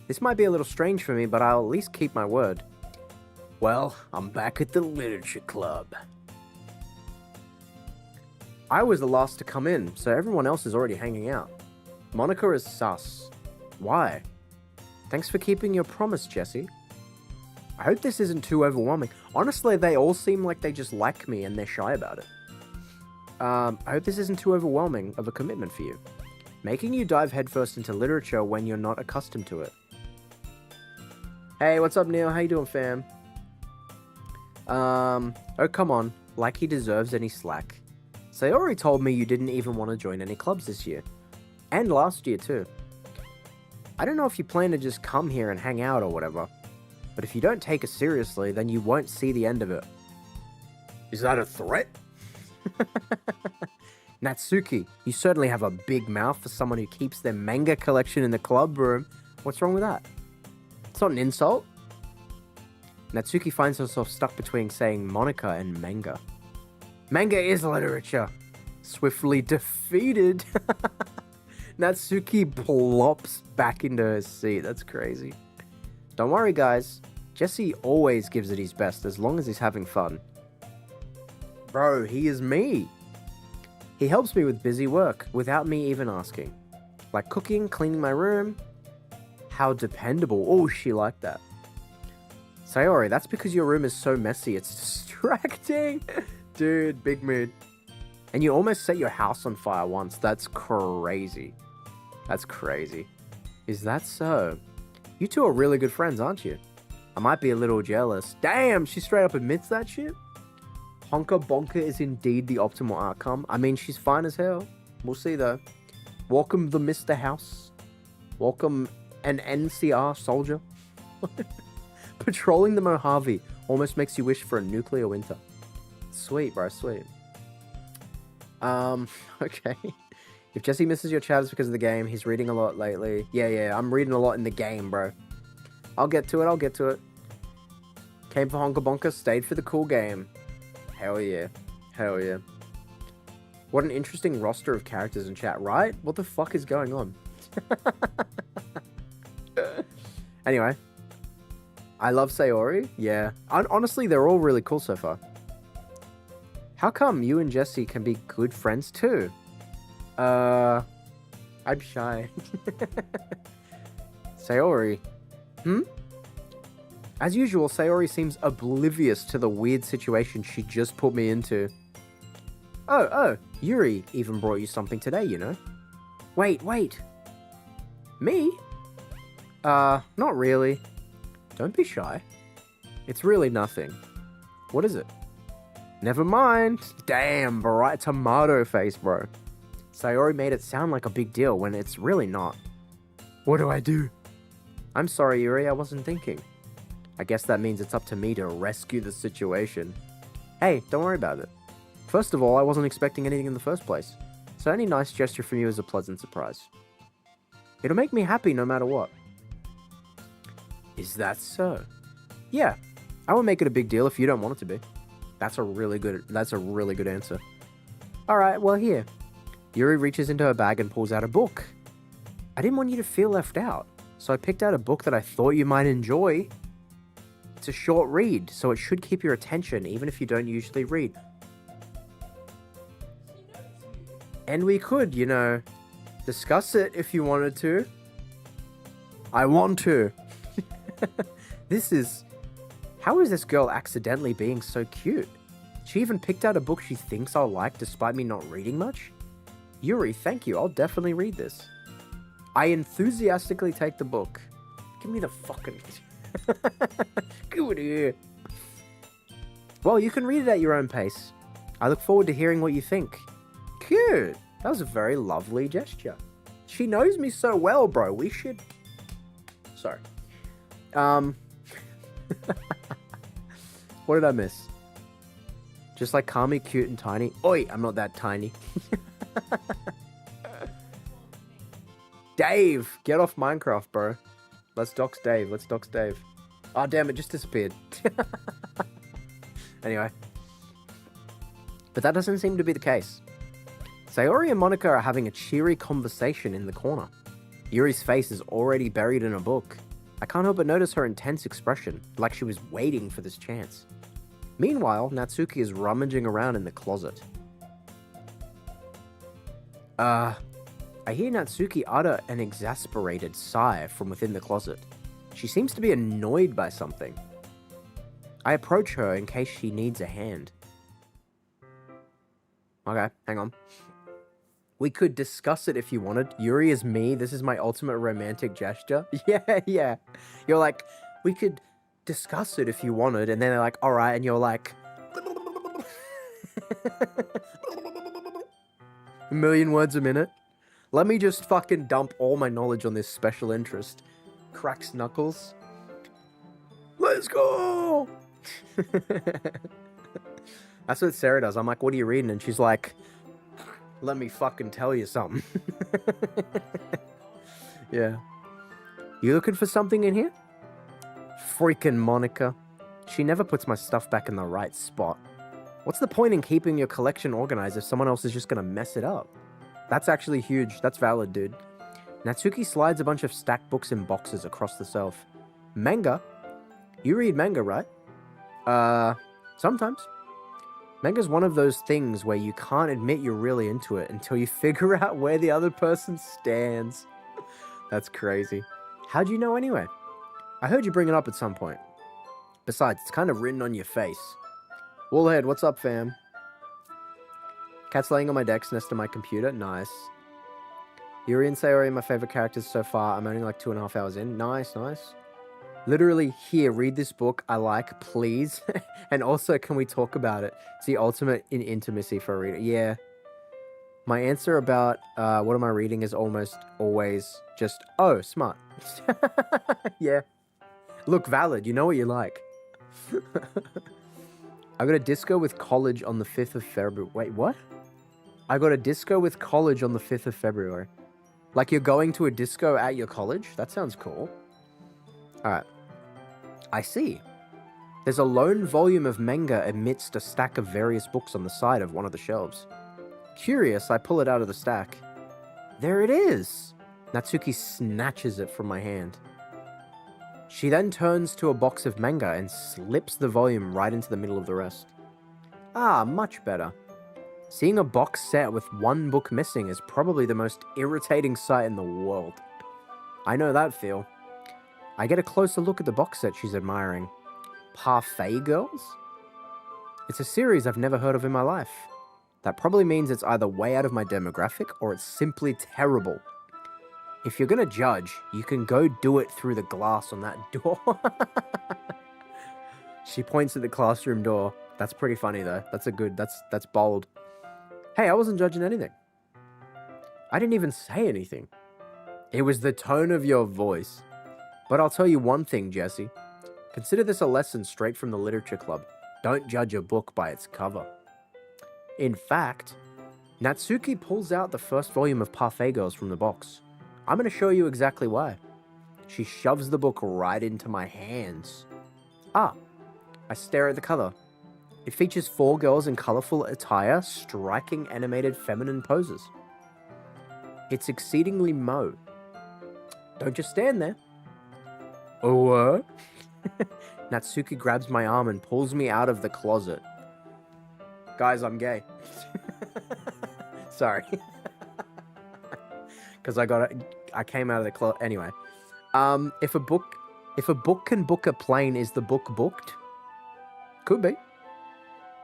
This might be a little strange for me, but I'll at least keep my word. Well, I'm back at the literature club. I was the last to come in, so everyone else is already hanging out. Monica is sus. Why? Thanks for keeping your promise, Jesse. I hope this isn't too overwhelming. Honestly, they all seem like they just like me and they're shy about it. I hope this isn't too overwhelming of a commitment for you. Making you dive headfirst into literature when you're not accustomed to it. Hey, what's up, Neil? How you doing, fam? Oh, come on. Like he deserves any slack. So you already told me you didn't even want to join any clubs this year. And last year, too. I don't know if you plan to just come here and hang out or whatever, but if you don't take it seriously, then you won't see the end of it. Is that a threat? Natsuki, you certainly have a big mouth for someone who keeps their manga collection in the club room. What's wrong with that? It's not an insult. Natsuki finds herself stuck between saying Monica and manga. Manga is literature. Swiftly defeated. Natsuki plops back into her seat. That's crazy. Don't worry, guys. Jesse always gives it his best as long as he's having fun. Bro, he is me. He helps me with busy work without me even asking. Like cooking, cleaning my room. How dependable. Oh, she liked that. Sayori, that's because your room is so messy. It's distracting. Dude, big mood. And you almost set your house on fire once. That's crazy. That's crazy. Is that so? You two are really good friends, aren't you? I might be a little jealous. Damn, she straight up admits that shit? Honka Bonka is indeed the optimal outcome. I mean, she's fine as hell. We'll see, though. Welcome the Mr. House. Welcome an NCR soldier. Patrolling the Mojave almost makes you wish for a nuclear winter. Sweet, bro, sweet. Okay. If Jesse misses your chat, it's because of the game. He's reading a lot lately. Yeah, I'm reading a lot in the game, bro. I'll get to it. Came for Honka Bonka, stayed for the cool game. Hell yeah. What an interesting roster of characters in chat, right? What the fuck is going on? Anyway. I love Sayori. Yeah. Honestly, they're all really cool so far. How come you and Jesse can be good friends too? I'm shy. Sayori. As usual, Sayori seems oblivious to the weird situation she just put me into. Oh, Yuri even brought you something today, you know? Wait. Me? Not really. Don't be shy. It's really nothing. What is it? Never mind. Damn, bright tomato face, bro. Sayori made it sound like a big deal when it's really not. What do I do? I'm sorry, Yuri, I wasn't thinking. I guess that means it's up to me to rescue the situation. Hey, don't worry about it. First of all, I wasn't expecting anything in the first place, so any nice gesture from you is a pleasant surprise. It'll make me happy no matter what. Is that so? Yeah, I won't make it a big deal if you don't want it to be. That's a really good answer. Alright, well here. Yuri reaches into her bag and pulls out a book. I didn't want you to feel left out, so I picked out a book that I thought you might enjoy. It's a short read, so it should keep your attention even if you don't usually read. And we could, you know, discuss it if you wanted to. I want to. How is this girl accidentally being so cute? She even picked out a book she thinks I'll like despite me not reading much? Yuri, thank you. I'll definitely read this. I enthusiastically take the book. Give me the fucking... Give it here. Well, you can read it at your own pace. I look forward to hearing what you think. Cute. That was a very lovely gesture. She knows me so well, bro. We should... Sorry. What did I miss? Just like Kami, cute and tiny. Oi, I'm not that tiny. Dave, get off Minecraft, bro. Let's dox Dave. Oh, damn, it just disappeared. Anyway. But that doesn't seem to be the case. Sayori and Monica are having a cheery conversation in the corner. Yuri's face is already buried in a book. I can't help but notice her intense expression, like she was waiting for this chance. Meanwhile, Natsuki is rummaging around in the closet. I hear Natsuki utter an exasperated sigh from within the closet. She seems to be annoyed by something. I approach her in case she needs a hand. Okay, hang on. We could discuss it if you wanted. Yuri is me. This is my ultimate romantic gesture. Yeah. You're like, we could discuss it if you wanted. And then they're like, all right. And you're like... a million words a minute. Let me just fucking dump all my knowledge on this special interest. Cracks knuckles. Let's go! That's what Sarah does. I'm like, what are you reading? And she's like... let me fucking tell you something. Yeah. You looking for something in here? Freaking Monica. She never puts my stuff back in the right spot. What's the point in keeping your collection organized if someone else is just gonna mess it up? That's actually huge. That's valid, dude. Natsuki slides a bunch of stacked books in boxes across the shelf. Manga? You read manga, right? Sometimes. Manga's one of those things where you can't admit you're really into it until you figure out where the other person stands. That's crazy. How'd you know anyway? I heard you bring it up at some point. Besides, it's kind of written on your face. Woolhead, what's up, fam? Cat's laying on my desk next to my computer. Nice. Yuri and Sayori are my favorite characters so far. I'm only like 2.5 hours in. Nice, nice. Literally, here, read this book I like, please. And also, can we talk about it? It's the ultimate in intimacy for a reader. Yeah. My answer about what am I reading is almost always just, oh, smart. Yeah. Look, valid. You know what you like. I got a disco with college on the 5th of February. Wait, what? I got a disco with college on the 5th of February. Like you're going to a disco at your college? That sounds cool. Alright. I see. There's a lone volume of manga amidst a stack of various books on the side of one of the shelves. Curious, I pull it out of the stack. There it is! Natsuki snatches it from my hand. She then turns to a box of manga and slips the volume right into the middle of the rest. Ah, much better. Seeing a box set with one book missing is probably the most irritating sight in the world. I know that feel. I get a closer look at the box set she's admiring. Parfait Girls? It's a series I've never heard of in my life. That probably means it's either way out of my demographic or it's simply terrible. If you're gonna judge, you can go do it through the glass on that door. She points at the classroom door. That's pretty funny though. That's bold. Hey, I wasn't judging anything. I didn't even say anything. It was the tone of your voice. But I'll tell you one thing, Jesse. Consider this a lesson straight from the literature club. Don't judge a book by its cover. In fact, Natsuki pulls out the first volume of Parfait Girls from the box. I'm going to show you exactly why. She shoves the book right into my hands. Ah, I stare at the cover. It features 4 girls in colorful attire, striking animated feminine poses. It's exceedingly Mo. Don't just stand there. Oh, what? Natsuki grabs my arm and pulls me out of the closet. Guys, I'm gay. Sorry. Because I came out of the closet. Anyway. If a book can book a plane, is the book booked? Could be.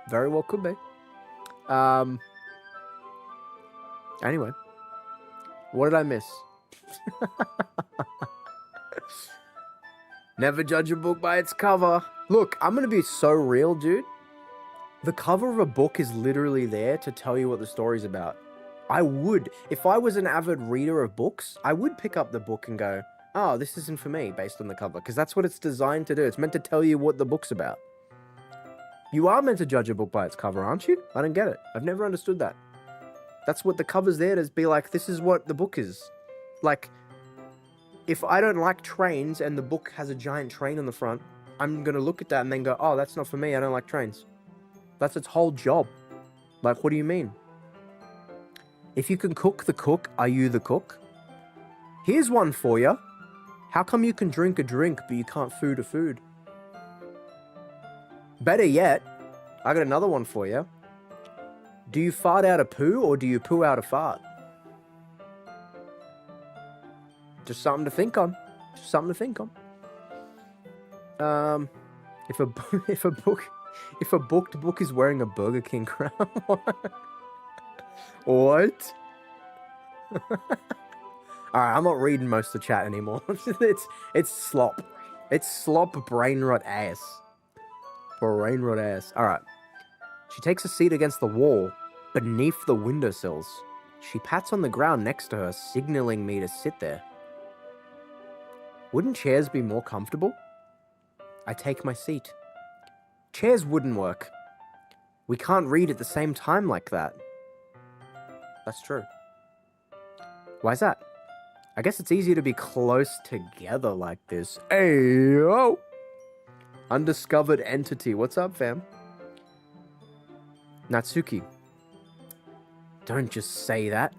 Very well could be. Anyway. What did I miss? Never judge a book by its cover. Look, I'm going to be so real, dude. The cover of a book is literally there to tell you what the story's about. I would, if I was an avid reader of books, I would pick up the book and go, oh, this isn't for me, based on the cover. Because that's what it's designed to do. It's meant to tell you what the book's about. You are meant to judge a book by its cover, aren't you? I don't get it. I've never understood that. That's what the cover's there to be like, this is what the book is. Like, if I don't like trains and the book has a giant train on the front, I'm going to look at that and then go, oh, that's not for me. I don't like trains. That's its whole job. Like, what do you mean? If you can cook the cook, are you the cook? Here's one for you. How come you can drink a drink, but you can't food a food? Better yet, I got another one for you. Do you fart out a poo or do you poo out a fart? Just something to think on. Just something to think on. If a booked book is wearing a Burger King crown, what? Alright, I'm not reading most of the chat anymore. It's slop. It's slop brain rot ass. Brain rot ass. Alright. She takes a seat against the wall, beneath the windowsills. She pats on the ground next to her, signaling me to sit there. Wouldn't chairs be more comfortable? I take my seat. Chairs wouldn't work. We can't read at the same time like that. That's true. Why's that? I guess it's easier to be close together like this. Hey, yo! Undiscovered entity. What's up, fam? Natsuki. Don't just say that.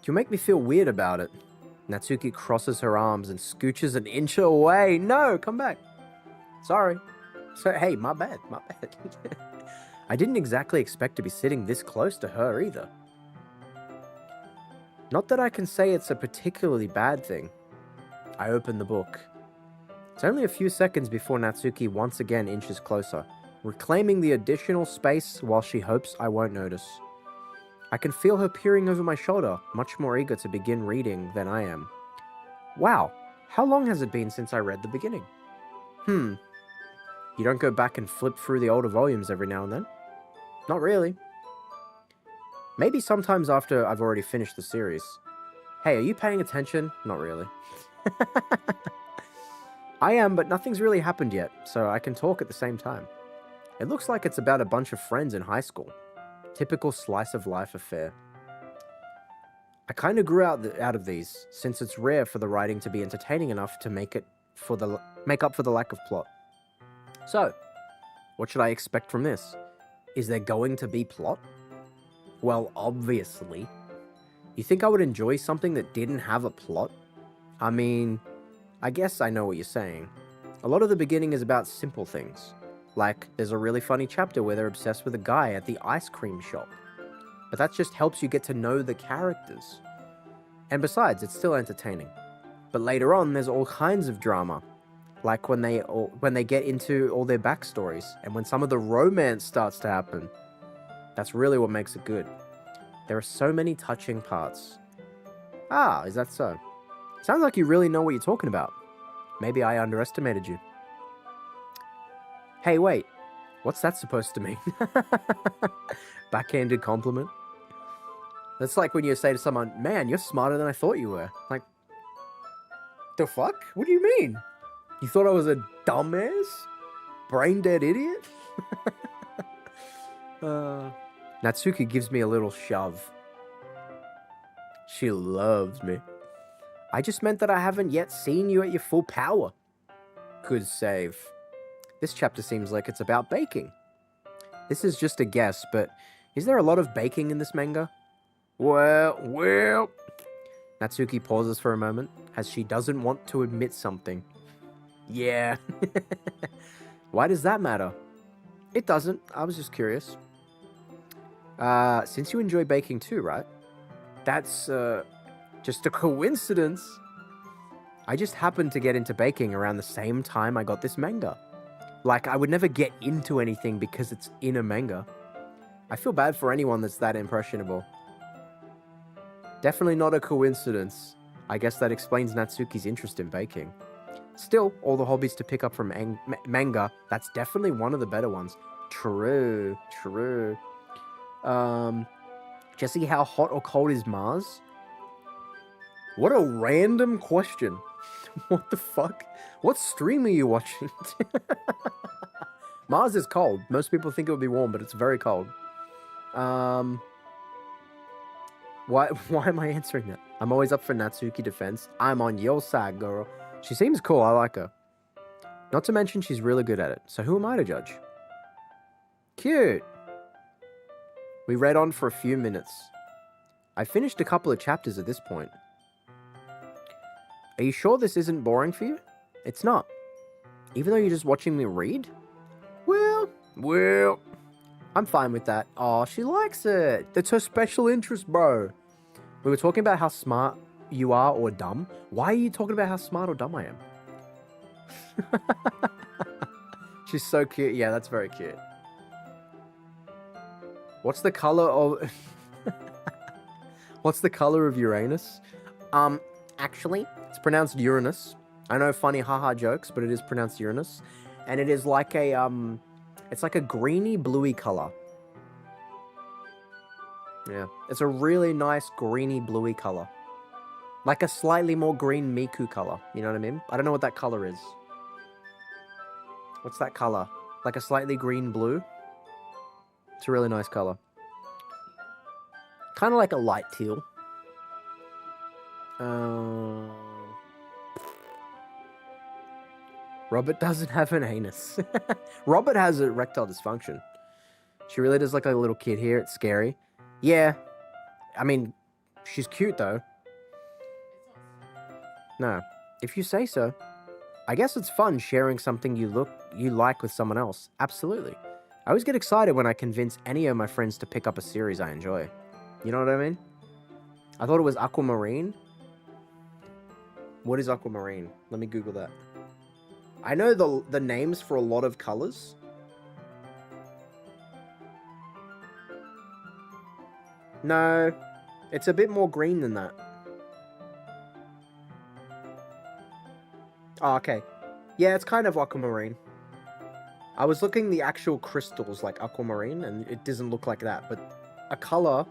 You make me feel weird about it. Natsuki crosses her arms and scooches an inch away. No, come back. Sorry. So, hey, my bad. I didn't exactly expect to be sitting this close to her either. Not that I can say it's a particularly bad thing. I open the book. It's only a few seconds before Natsuki once again inches closer, reclaiming the additional space while she hopes I won't notice. I can feel her peering over my shoulder, much more eager to begin reading than I am. Wow, how long has it been since I read the beginning? You don't go back and flip through the older volumes every now and then? Not really. Maybe sometimes after I've already finished the series. Hey, are you paying attention? Not really. I am, but nothing's really happened yet, so I can talk at the same time. It looks like it's about a bunch of friends in high school. Typical slice of life affair. I kind of grew out of these, since it's rare for the writing to be entertaining enough to make up for the lack of plot. So, what should I expect from this? Is there going to be plot? Well, obviously. You think I would enjoy something that didn't have a plot? I mean, I guess I know what you're saying. A lot of the beginning is about simple things. Like, there's a really funny chapter where they're obsessed with a guy at the ice cream shop. But that just helps you get to know the characters. And besides, it's still entertaining. But later on, there's all kinds of drama. Like when they get into all their backstories, and when some of the romance starts to happen. That's really what makes it good. There are so many touching parts. Ah, is that so? Sounds like you really know what you're talking about. Maybe I underestimated you. Hey, wait. What's that supposed to mean? Backhanded compliment? That's like when you say to someone, man, you're smarter than I thought you were. Like, the fuck? What do you mean? You thought I was a dumbass? Brain-dead idiot? Natsuki gives me a little shove. She loves me. I just meant that I haven't yet seen you at your full power. Good save. This chapter seems like it's about baking. This is just a guess, but is there a lot of baking in this manga? Well. Natsuki pauses for a moment, as she doesn't want to admit something. Yeah. Why does that matter? It doesn't. I was just curious. Since you enjoy baking too, right? That's, just a coincidence. I just happened to get into baking around the same time I got this manga. Like, I would never get into anything because it's in a manga. I feel bad for anyone that's that impressionable. Definitely not a coincidence. I guess that explains Natsuki's interest in baking. Still, all the hobbies to pick up from manga, that's definitely one of the better ones. True. Jesse, how hot or cold is Mars? What a random question. What the fuck? What stream are you watching? Mars is cold. Most people think it would be warm, but it's very cold. Why am I answering that? I'm always up for Natsuki defense. I'm on your side, girl. She seems cool. I like her. Not to mention she's really good at it. So who am I to judge? Cute. We read on for a few minutes. I finished a couple of chapters at this point. Are you sure this isn't boring for you? It's not. Even though you're just watching me read? Well, I'm fine with that. Oh, she likes it. That's her special interest, bro. We were talking about how smart you are or dumb. Why are you talking about how smart or dumb I am? She's so cute. Yeah, that's very cute. What's the color of... What's the color of Uranus? Actually, it's pronounced Uranus. I know funny haha jokes, but it is pronounced Uranus. And it is like a, it's like a greeny bluey color. Yeah, it's a really nice greeny bluey color. Like a slightly more green Miku color. You know what I mean? I don't know what that color is. What's that color? Like a slightly green blue? It's a really nice color. Kind of like a light teal. Robert doesn't have an anus. Robert has erectile dysfunction. She really does look like a little kid here. It's scary. Yeah. I mean, she's cute though. No. If you say so. I guess it's fun sharing something you like with someone else. Absolutely. I always get excited when I convince any of my friends to pick up a series I enjoy. You know what I mean? I thought it was aquamarine. What is aquamarine? Let me Google that. I know the names for a lot of colors. No, it's a bit more green than that. Oh, okay. Yeah, it's kind of aquamarine. I was looking the actual crystals like aquamarine, and it doesn't look like that, but a color,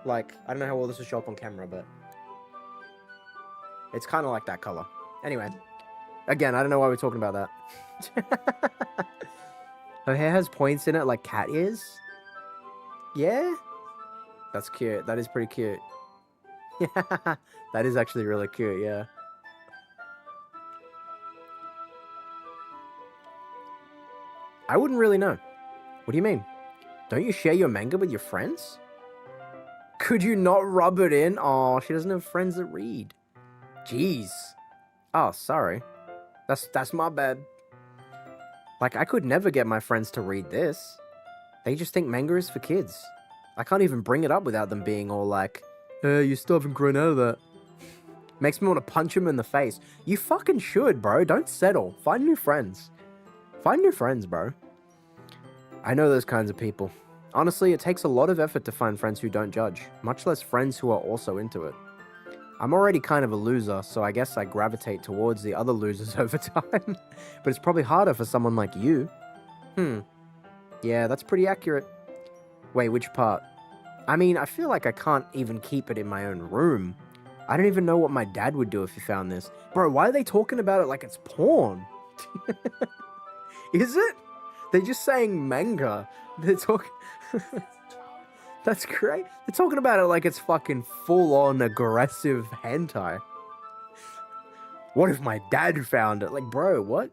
like, I don't know how well this will show up on camera, but it's kind of like that color. Anyway, again, I don't know why we're talking about that. Her hair has points in it like cat ears. Yeah? That's cute. That is pretty cute. Yeah, that is actually really cute, yeah. I wouldn't really know. What do you mean? Don't you share your manga with your friends? Could you not rub it in? Oh, she doesn't have friends that read. Jeez. Oh, sorry. That's my bad. Like, I could never get my friends to read this. They just think manga is for kids. I can't even bring it up without them being all like, you still haven't grown out of that. Makes me want to punch them in the face. You fucking should, bro. Don't settle. Find new friends. Find new friends, bro. I know those kinds of people. Honestly, it takes a lot of effort to find friends who don't judge, much less friends who are also into it. I'm already kind of a loser, so I guess I gravitate towards the other losers over time. But it's probably harder for someone like you. Yeah, that's pretty accurate. Wait, which part? I mean, I feel like I can't even keep it in my own room. I don't even know what my dad would do if he found this. Bro, why are they talking about it like it's porn? Is it? They're just saying manga. They're talking... That's great. They're talking about it like it's fucking full-on aggressive hentai. What if my dad found it? Like, bro, what?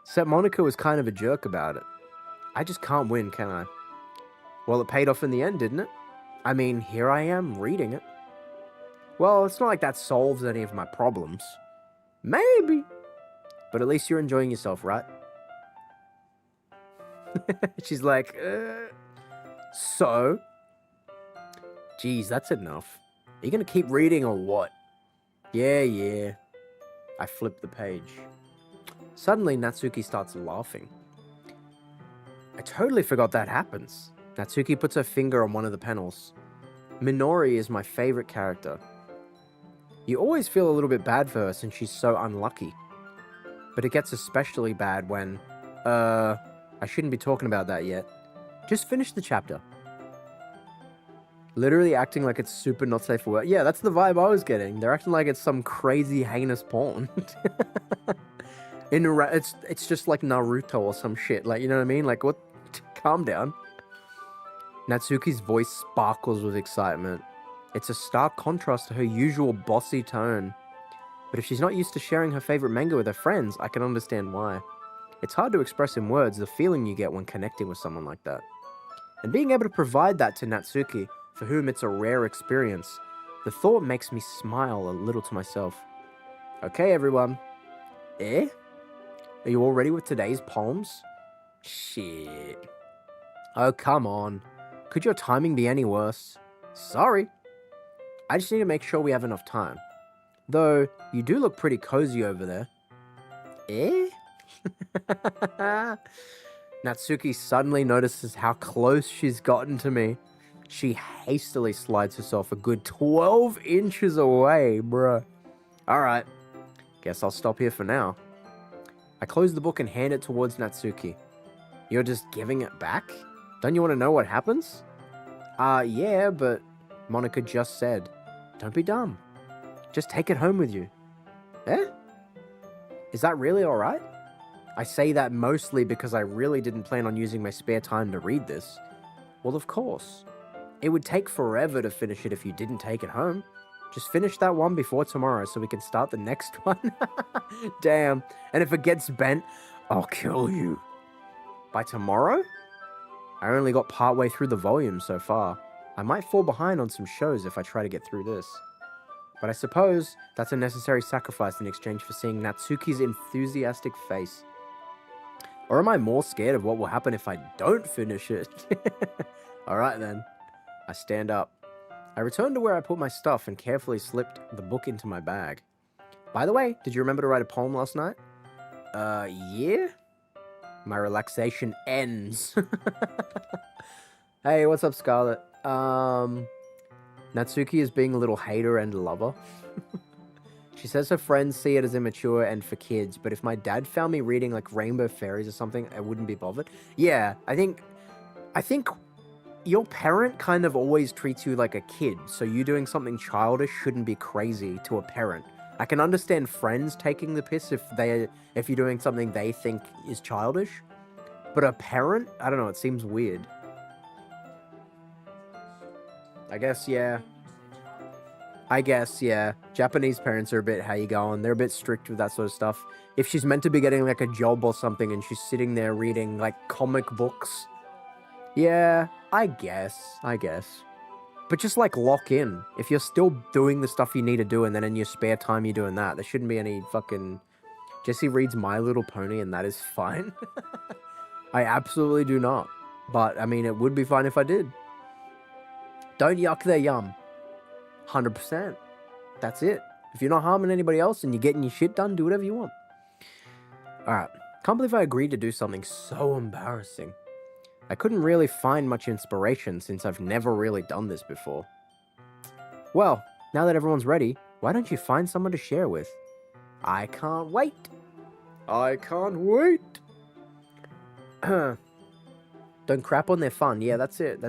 Except Monica was kind of a jerk about it. I just can't win, can I? Well, it paid off in the end, didn't it? I mean, here I am, reading it. Well, it's not like that solves any of my problems. Maybe. But at least you're enjoying yourself, right? She's like, so? Geez, that's enough. Are you gonna keep reading or what? Yeah. I flip the page. Suddenly, Natsuki starts laughing. I totally forgot that happens. Natsuki puts her finger on one of the panels. Minori is my favorite character. You always feel a little bit bad for her since she's so unlucky. But it gets especially bad when, I shouldn't be talking about that yet. Just finish the chapter. Literally acting like it's super not safe for work. Yeah, that's the vibe I was getting. They're acting like it's some crazy heinous porn. It's just like Naruto or some shit. Like, you know what I mean? Like, what? Calm down. Natsuki's voice sparkles with excitement. It's a stark contrast to her usual bossy tone. But if she's not used to sharing her favorite manga with her friends, I can understand why. It's hard to express in words the feeling you get when connecting with someone like that. And being able to provide that to Natsuki, for whom it's a rare experience, the thought makes me smile a little to myself. Okay, everyone. Eh? Are you all ready with today's poems? Shit. Oh, come on. Could your timing be any worse? Sorry. I just need to make sure we have enough time. Though, you do look pretty cozy over there. Eh? Natsuki suddenly notices how close she's gotten to me. She hastily slides herself a good 12 inches away, bruh. Alright, guess I'll stop here for now. I close the book and hand it towards Natsuki. You're just giving it back? Don't you want to know what happens? Yeah, but Monica just said, don't be dumb. Just take it home with you. Eh? Is that really alright? I say that mostly because I really didn't plan on using my spare time to read this. Well, of course. It would take forever to finish it if you didn't take it home. Just finish that one before tomorrow so we can start the next one. Damn. And if it gets bent, I'll kill you. By tomorrow? I only got partway through the volume so far. I might fall behind on some shows if I try to get through this. But I suppose that's a necessary sacrifice in exchange for seeing Natsuki's enthusiastic face. Or am I more scared of what will happen if I don't finish it? Alright then. I stand up. I return to where I put my stuff and carefully slipped the book into my bag. By the way, did you remember to write a poem last night? Yeah? My relaxation ends. Hey, what's up, Scarlet? Natsuki is being a little hater and lover. She says her friends see it as immature and for kids, but if my dad found me reading like Rainbow Fairies or something, I wouldn't be bothered. Yeah, I think your parent kind of always treats you like a kid, so you doing something childish shouldn't be crazy to a parent. I can understand friends taking the piss if you're doing something they think is childish, but a parent, I don't know, it seems weird. I guess, yeah. Japanese parents are a bit, how you going? They're a bit strict with that sort of stuff. If she's meant to be getting like a job or something and she's sitting there reading like comic books, yeah, I guess. But just like lock in. If you're still doing the stuff you need to do and then in your spare time you're doing that, there shouldn't be any fucking... Jessie reads My Little Pony and that is fine. I absolutely do not. But, I mean, it would be fine if I did. Don't yuck their yum. 100%. That's it. If you're not harming anybody else and you're getting your shit done, do whatever you want. Alright. Can't believe I agreed to do something so embarrassing. I couldn't really find much inspiration since I've never really done this before. Well, now that everyone's ready, why don't you find someone to share with? I can't wait. I can't wait. Don't crap on their fun. Yeah, that's it.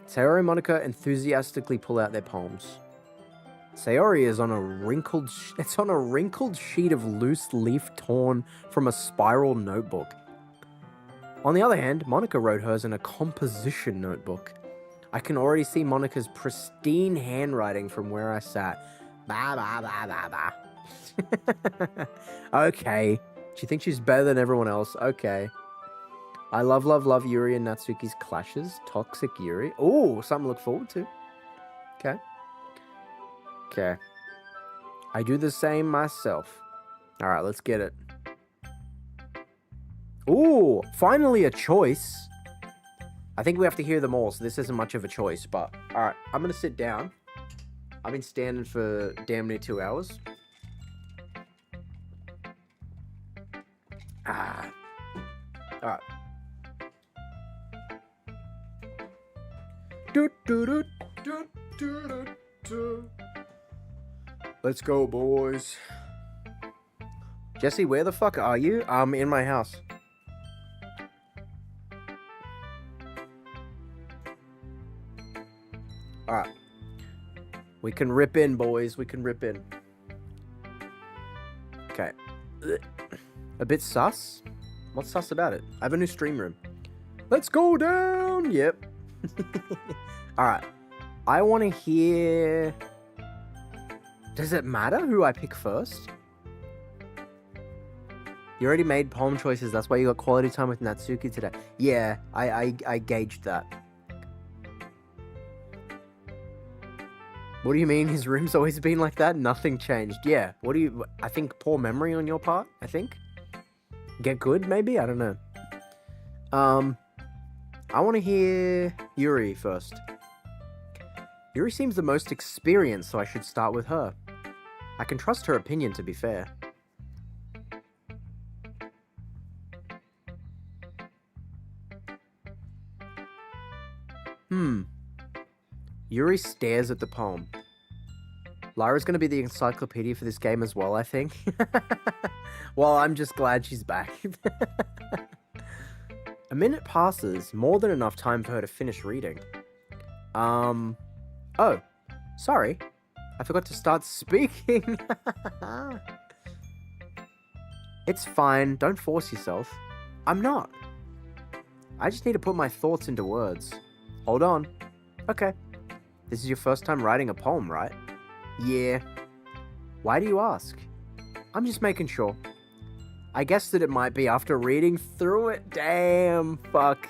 Sayori and Monica enthusiastically pull out their poems. Sayori is on a wrinkled sheet of loose leaf torn from a spiral notebook. On the other hand, Monica wrote hers in a composition notebook. I can already see Monica's pristine handwriting from where I sat. Ba ba ba ba ba. Okay. She thinks she's better than everyone else. Okay. I love Yuri and Natsuki's clashes. Toxic Yuri. Oh, something to look forward to. Okay. I do the same myself. Alright, let's get it. Ooh, finally a choice. I think we have to hear them all, so this isn't much of a choice, but... Alright, I'm gonna sit down. I've been standing for damn near 2 hours. Alright. Let's go, boys. Jesse, where the fuck are you? I'm in my house. Alright. We can rip in, boys. We can rip in. Okay. A bit sus? What's sus about it? I have a new stream room. Let's go down! Yep. Alright. I want to hear... Does it matter who I pick first? You already made poem choices. That's why you got quality time with Natsuki today. Yeah, I gauged that. What do you mean? His room's always been like that? Nothing changed. Yeah. What do you... I think poor memory on your part, I think. Get good, maybe? I don't know. I want to hear Yuri first. Yuri seems the most experienced, so I should start with her. I can trust her opinion, to be fair. Yuri stares at the poem. Lyra's going to be the encyclopedia for this game as well, I think. Well, I'm just glad she's back. A minute passes, more than enough time for her to finish reading. Oh, sorry. I forgot to start speaking. It's fine, don't force yourself. I'm not. I just need to put my thoughts into words. Hold on. Okay. This is your first time writing a poem, right? Yeah. Why do you ask? I'm just making sure. I guess that it might be after reading through it. Damn, fuck.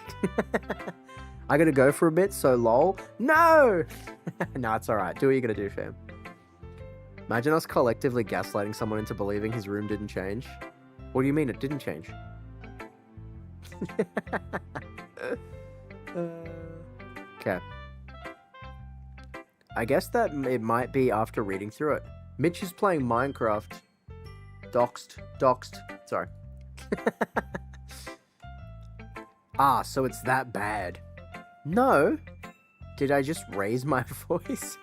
I gotta go for a bit, so lol. No! Nah, it's alright. Do what you gotta do, fam. Imagine us collectively gaslighting someone into believing his room didn't change. What do you mean it didn't change? Okay. I guess that it might be after reading through it. Mitch is playing Minecraft. Doxed. Sorry. Ah, so it's that bad. No. Did I just raise my voice?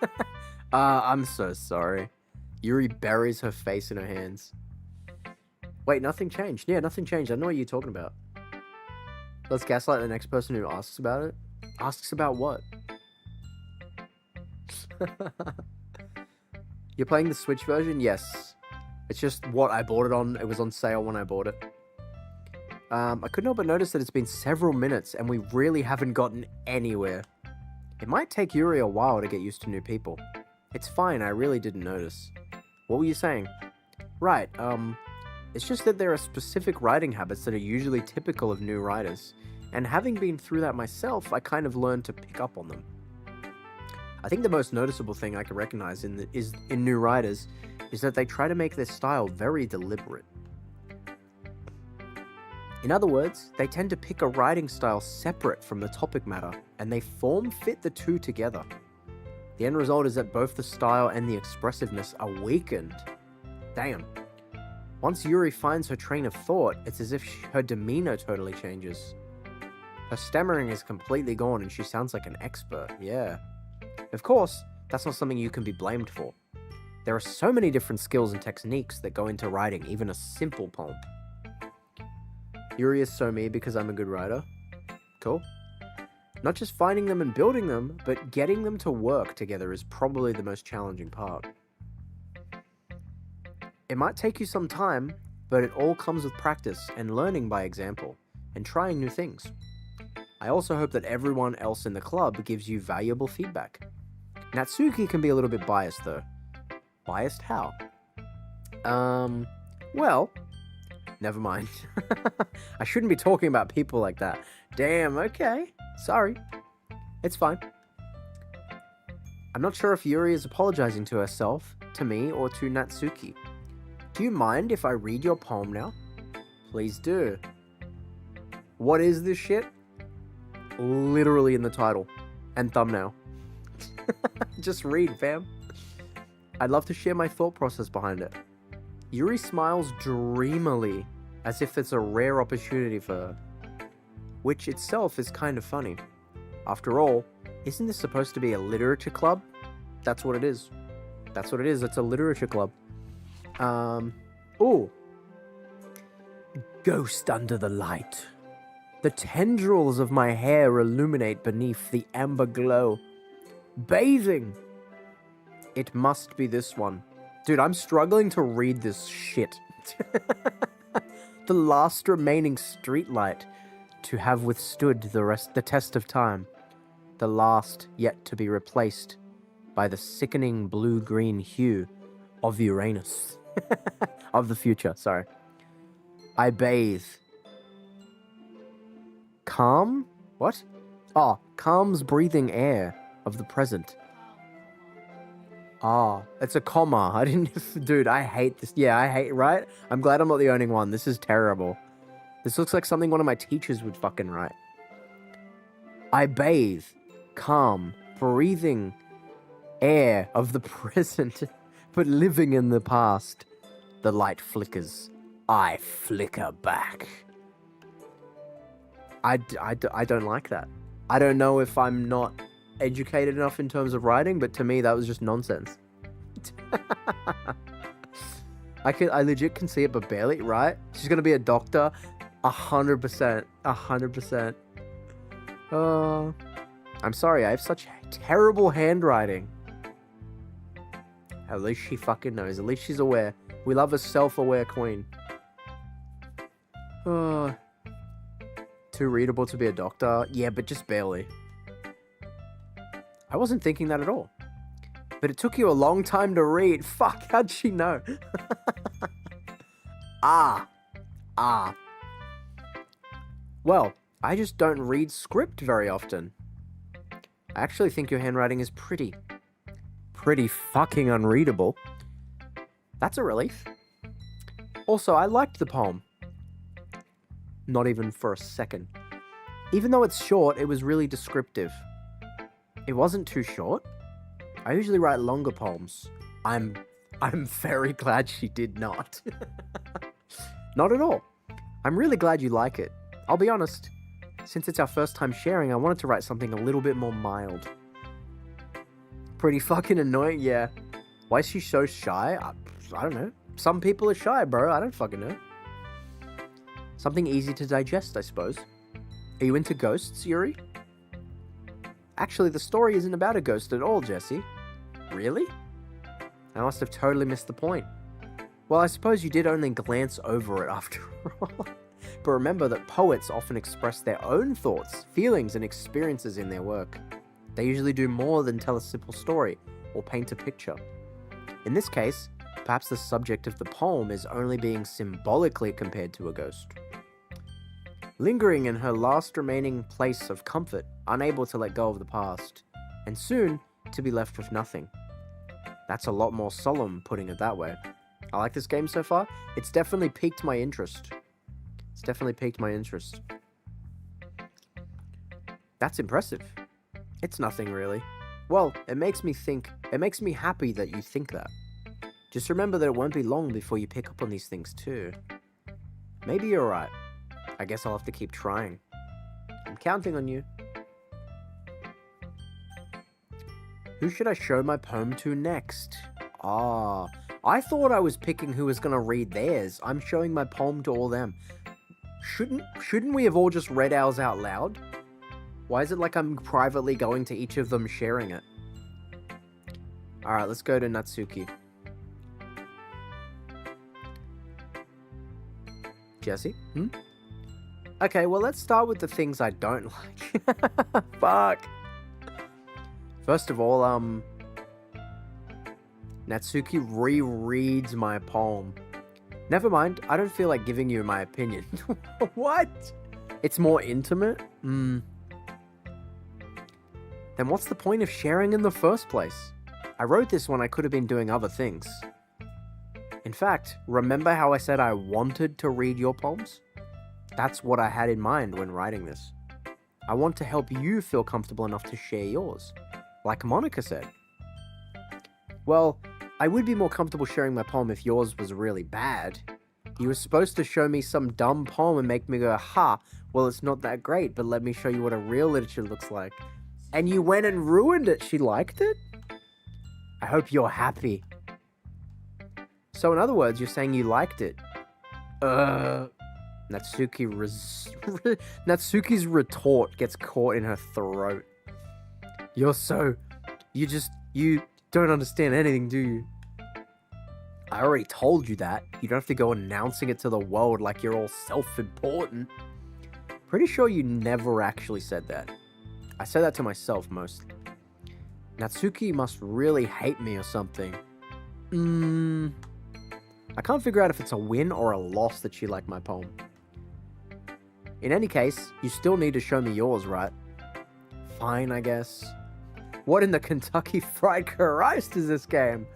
I'm so sorry. Yuri buries her face in her hands. Wait, nothing changed. Yeah, nothing changed. I know what you're talking about. Let's gaslight the next person who asks about it. Asks about what? You're playing the Switch version? Yes. It's just what I bought it on. It was on sale when I bought it. I couldn't help but notice that it's been several minutes and we really haven't gotten anywhere. It might take Yuri a while to get used to new people. It's fine, I really didn't notice. What were you saying? Right, it's just that there are specific writing habits that are usually typical of new writers. And having been through that myself, I kind of learned to pick up on them. I think the most noticeable thing I can recognize in new writers is that they try to make their style very deliberate. In other words, they tend to pick a writing style separate from the topic matter, and they form-fit the two together. The end result is that both the style and the expressiveness are weakened. Damn. Once Yuri finds her train of thought, it's as if her demeanor totally changes. Her stammering is completely gone and she sounds like an expert, yeah. Of course, that's not something you can be blamed for. There are so many different skills and techniques that go into writing even a simple poem. Yuri is so me because I'm a good writer. Cool. Not just finding them and building them, but getting them to work together is probably the most challenging part. It might take you some time, but it all comes with practice and learning by example, and trying new things. I also hope that everyone else in the club gives you valuable feedback. Natsuki can be a little bit biased though. Biased how? Well, never mind. I shouldn't be talking about people like that. Damn, okay. Sorry. It's fine. I'm not sure if Yuri is apologizing to herself, to me, or to Natsuki. Do you mind if I read your poem now? Please do. What is this shit? Literally in the title and thumbnail. Just read, fam. I'd love to share my thought process behind it. Yuri smiles dreamily, as if it's a rare opportunity for her, which itself is kind of funny. After all, isn't this supposed to be a literature club? That's what it is. That's what it is. It's a literature club. Ooh. Ghost under the light. The tendrils of my hair illuminate beneath the amber glow. Bathing. It must be this one. Dude, I'm struggling to read this shit. The last remaining streetlight to have withstood the test of time. The last yet to be replaced by the sickening blue-green hue of Uranus. Of the future, sorry. I bathe. Calm? What? Oh, calms breathing air of the present. Ah, it's a comma. I didn't... Dude, I hate this. Yeah, I hate... Right? I'm glad I'm not the only one. This is terrible. This looks like something one of my teachers would fucking write. I bathe. Calm. Breathing air of the present. But living in the past. The light flickers. I flicker back. I don't like that. I don't know if I'm not educated enough in terms of writing, but to me that was just nonsense. I legit can see it, but barely, right? She's gonna be a doctor. 100%. 100%. I'm sorry, I have such terrible handwriting. At least she fucking knows. At least she's aware. We love a self-aware queen. Too readable to be a doctor? Yeah, but just barely. I wasn't thinking that at all. But it took you a long time to read. Fuck, how'd she know? Ah, Ah. Well, I just don't read script very often. I actually think your handwriting is pretty fucking unreadable. That's a relief. Also, I liked the poem. Not even for a second. Even though it's short, it was really descriptive. It wasn't too short. I usually write longer poems. I'm very glad she did not. Not at all. I'm really glad you like it. I'll be honest. Since it's our first time sharing, I wanted to write something a little bit more mild. Pretty fucking annoying, yeah. Why is she so shy? I don't know. Some people are shy, bro. I don't fucking know. Something easy to digest, I suppose. Are you into ghosts, Yuri? Actually, the story isn't about a ghost at all, Jesse. Really? I must have totally missed the point. Well, I suppose you did only glance over it after all. But remember that poets often express their own thoughts, feelings, and experiences in their work. They usually do more than tell a simple story or paint a picture. In this case, perhaps the subject of the poem is only being symbolically compared to a ghost. Lingering in her last remaining place of comfort, unable to let go of the past, and soon to be left with nothing. That's a lot more solemn, putting it that way. I like this game so far. It's definitely piqued my interest. That's impressive. It's nothing really. Well, it makes me happy that you think that. Just remember that it won't be long before you pick up on these things too. Maybe you're right. I guess I'll have to keep trying. I'm counting on you. Who should I show my poem to next? Ah, I thought I was picking who was gonna read theirs. I'm showing my poem to all them. Shouldn't we have all just read ours out loud? Why is it like I'm privately going to each of them sharing it? Alright, let's go to Natsuki. Jesse? Okay, well, let's start with the things I don't like. Fuck. First of all, Natsuki rereads my poem. Never mind, I don't feel like giving you my opinion. What? It's more intimate? Then what's the point of sharing in the first place? I wrote this when I could have been doing other things. In fact, remember how I said I wanted to read your poems? That's what I had in mind when writing this. I want to help you feel comfortable enough to share yours. Like Monica said. Well, I would be more comfortable sharing my poem if yours was really bad. You were supposed to show me some dumb poem and make me go, ha, well, it's not that great, but let me show you what a real literature looks like. And you went and ruined it. She liked it? I hope you're happy. So in other words, you're saying you liked it. Natsuki's retort gets caught in her throat. You don't understand anything, do you? I already told you that. You don't have to go announcing it to the world like you're all self-important. Pretty sure you never actually said that. I said that to myself mostly. Natsuki must really hate me or something. I can't figure out if it's a win or a loss that she liked my poem. In any case, you still need to show me yours, right? Fine, I guess. What in the Kentucky Fried Christ is this game?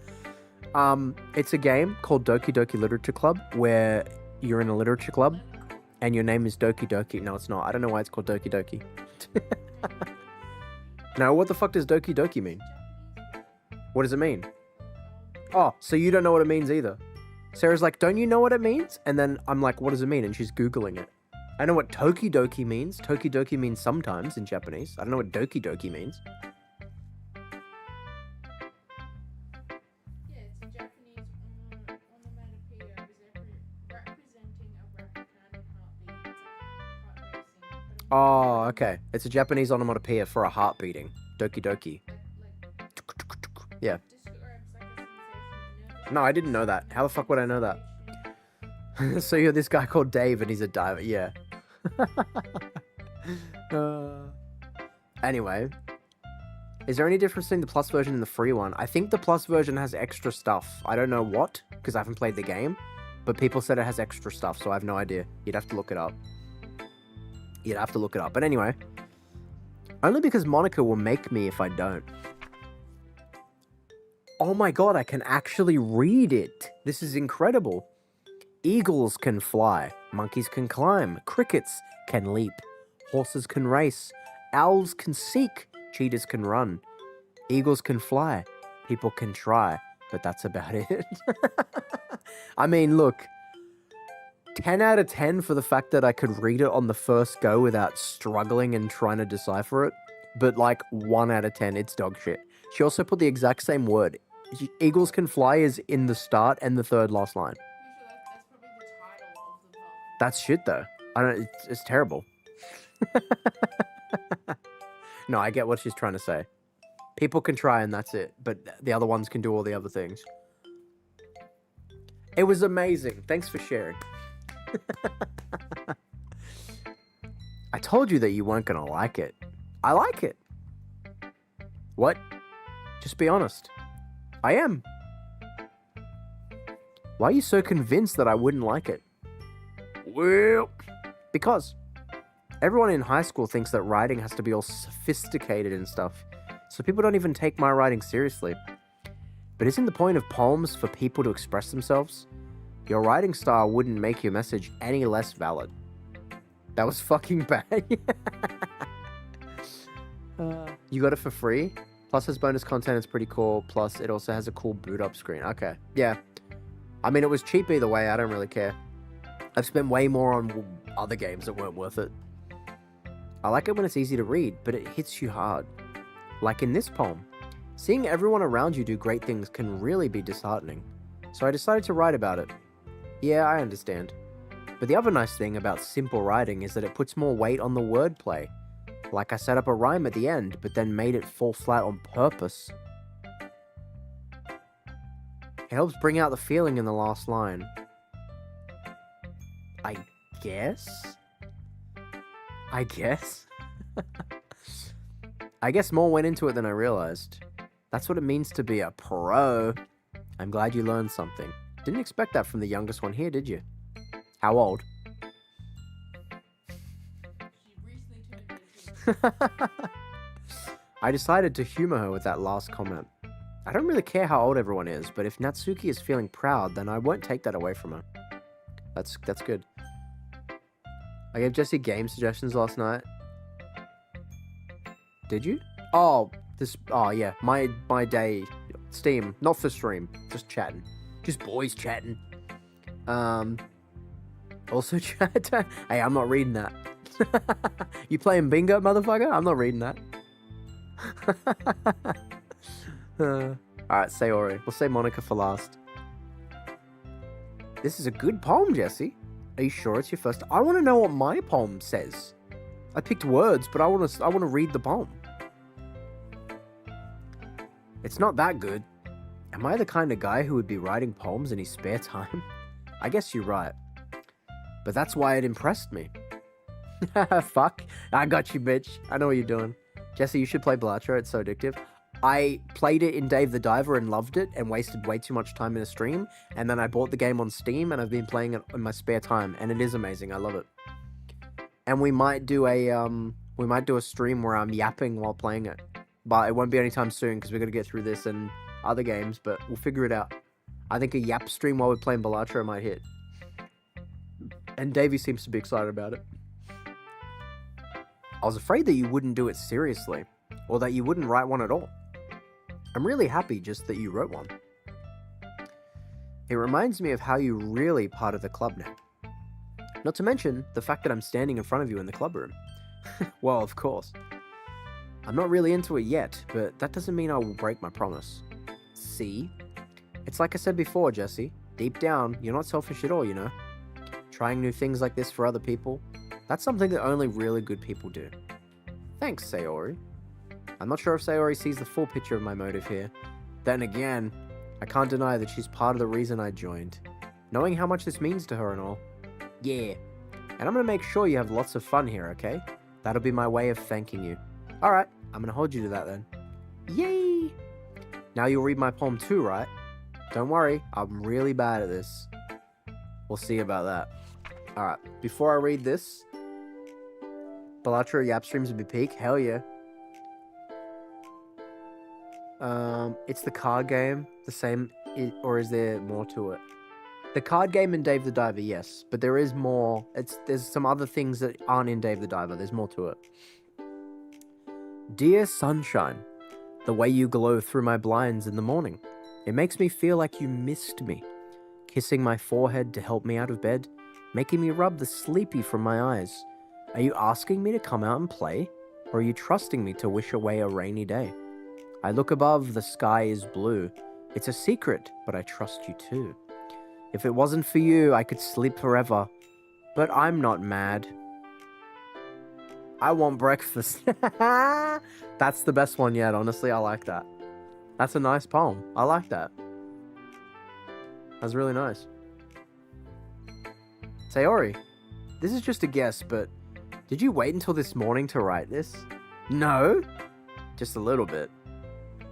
It's a game called Doki Doki Literature Club, where you're in a literature club, and your name is Doki Doki. No, it's not. I don't know why it's called Doki Doki. Now, what the fuck does Doki Doki mean? What does it mean? Oh, so you don't know what it means either. Sarah's like, don't you know what it means? And then I'm like, what does it mean? And she's Googling it. I know what Toki Doki means. Toki Doki means sometimes in Japanese. I don't know what Doki Doki means. Yeah, it's a Japanese onomatopoeia representing a rapid pounding heartbeat. It's like heart racing. Oh, okay. It's a Japanese onomatopoeia for a heart beating. Doki Doki. Yeah. No, I didn't know that. How the fuck would I know that? So you're this guy called Dave and he's a diver. Yeah. Anyway. Is there any difference between the plus version and the free one? I think the plus version has extra stuff. I don't know what, because I haven't played the game. But people said it has extra stuff, so I have no idea. You'd have to look it up. But anyway, only because Monica will make me if I don't. Oh my god, I can actually read it. This is incredible. Eagles can fly. Monkeys can climb. Crickets can leap. Horses can race. Owls can seek. Cheetahs can run. Eagles can fly. People can try. But that's about it. I mean, look. 10 out of 10 for the fact that I could read it on the first go without struggling and trying to decipher it. But like 1 out of 10, it's dog shit. She also put the exact same word. Eagles can fly is in the start and the third last line. That's probably the title of the poem. That's shit though. I don't. It's terrible. No, I get what she's trying to say. People can try and that's it, but the other ones can do all the other things. It was amazing. Thanks for sharing. I told you that you weren't gonna like it. I like it. What? Just be honest. I am. Why are you so convinced that I wouldn't like it? Well, because everyone in high school thinks that writing has to be all sophisticated and stuff, so people don't even take my writing seriously. But isn't the point of poems for people to express themselves? Your writing style wouldn't make your message any less valid. That was fucking bad. You got it for free? Plus has bonus content, it's pretty cool. Plus it also has a cool boot up screen. Okay, yeah. I mean, it was cheap either way, I don't really care. I've spent way more on other games that weren't worth it. I like it when it's easy to read, but it hits you hard. Like in this poem. Seeing everyone around you do great things can really be disheartening. So I decided to write about it. Yeah, I understand. But the other nice thing about simple writing is that it puts more weight on the wordplay. Like I set up a rhyme at the end, but then made it fall flat on purpose. It helps bring out the feeling in the last line. I guess? I guess more went into it than I realized. That's what it means to be a pro. I'm glad you learned something. Didn't expect that from the youngest one here, did you? How old? She recently turned 18. I decided to humor her with that last comment. I don't really care how old everyone is, but if Natsuki is feeling proud, then I won't take that away from her. That's good. I gave Jesse game suggestions last night. Did you? Oh yeah, my day. Steam, not for stream, just chatting. Just boys chatting. Also chat. Hey, I'm not reading that. You playing bingo, motherfucker? I'm not reading that. Alright, Sayori. We'll say Monica for last. This is a good poem, Jesse. Are you sure it's your first? I want to know what my poem says. I picked words, but I want to read the poem. It's not that good. Am I the kind of guy who would be writing poems in his spare time? I guess you're right. But that's why it impressed me. Fuck. I got you, bitch. I know what you're doing. Jesse, you should play Blatcher. It's so addictive. I played it in Dave the Diver and loved it and wasted way too much time in a stream. And then I bought the game on Steam and I've been playing it in my spare time. And it is amazing. I love it. And we might do a stream where I'm yapping while playing it. But it won't be anytime soon because we're going to get through this and other games. But we'll figure it out. I think a yap stream while we're playing Blatcher might hit. And Davey seems to be excited about it. I was afraid that you wouldn't do it seriously. Or that you wouldn't write one at all. I'm really happy just that you wrote one. It reminds me of how you're really part of the club now. Not to mention the fact that I'm standing in front of you in the club room. Well, of course. I'm not really into it yet, but that doesn't mean I will break my promise. See? It's like I said before, Jesse. Deep down, you're not selfish at all, you know? Trying new things like this for other people, that's something that only really good people do. Thanks, Sayori. I'm not sure if Sayori sees the full picture of my motive here. Then again, I can't deny that she's part of the reason I joined. Knowing how much this means to her and all. Yeah. And I'm gonna make sure you have lots of fun here, okay? That'll be my way of thanking you. Alright, I'm gonna hold you to that then. Yay! Now you'll read my poem too, right? Don't worry, I'm really bad at this. We'll see about that. Alright, before I read this, Balatro Yap streams will be peak. Hell yeah. It's the card game, the same, or is there more to it? The card game in Dave the Diver, yes, but there is more. There's some other things that aren't in Dave the Diver. There's more to it. Dear sunshine, the way you glow through my blinds in the morning, it makes me feel like you missed me. Kissing my forehead to help me out of bed, making me rub the sleepy from my eyes. Are you asking me to come out and play, or are you trusting me to wish away a rainy day? I look above, the sky is blue. It's a secret, but I trust you too. If it wasn't for you, I could sleep forever, but I'm not mad. I want breakfast. That's the best one yet, honestly. I like that. That's a nice poem. I like that. That's really nice. Sayori, this is just a guess, but did you wait until this morning to write this? No? Just a little bit.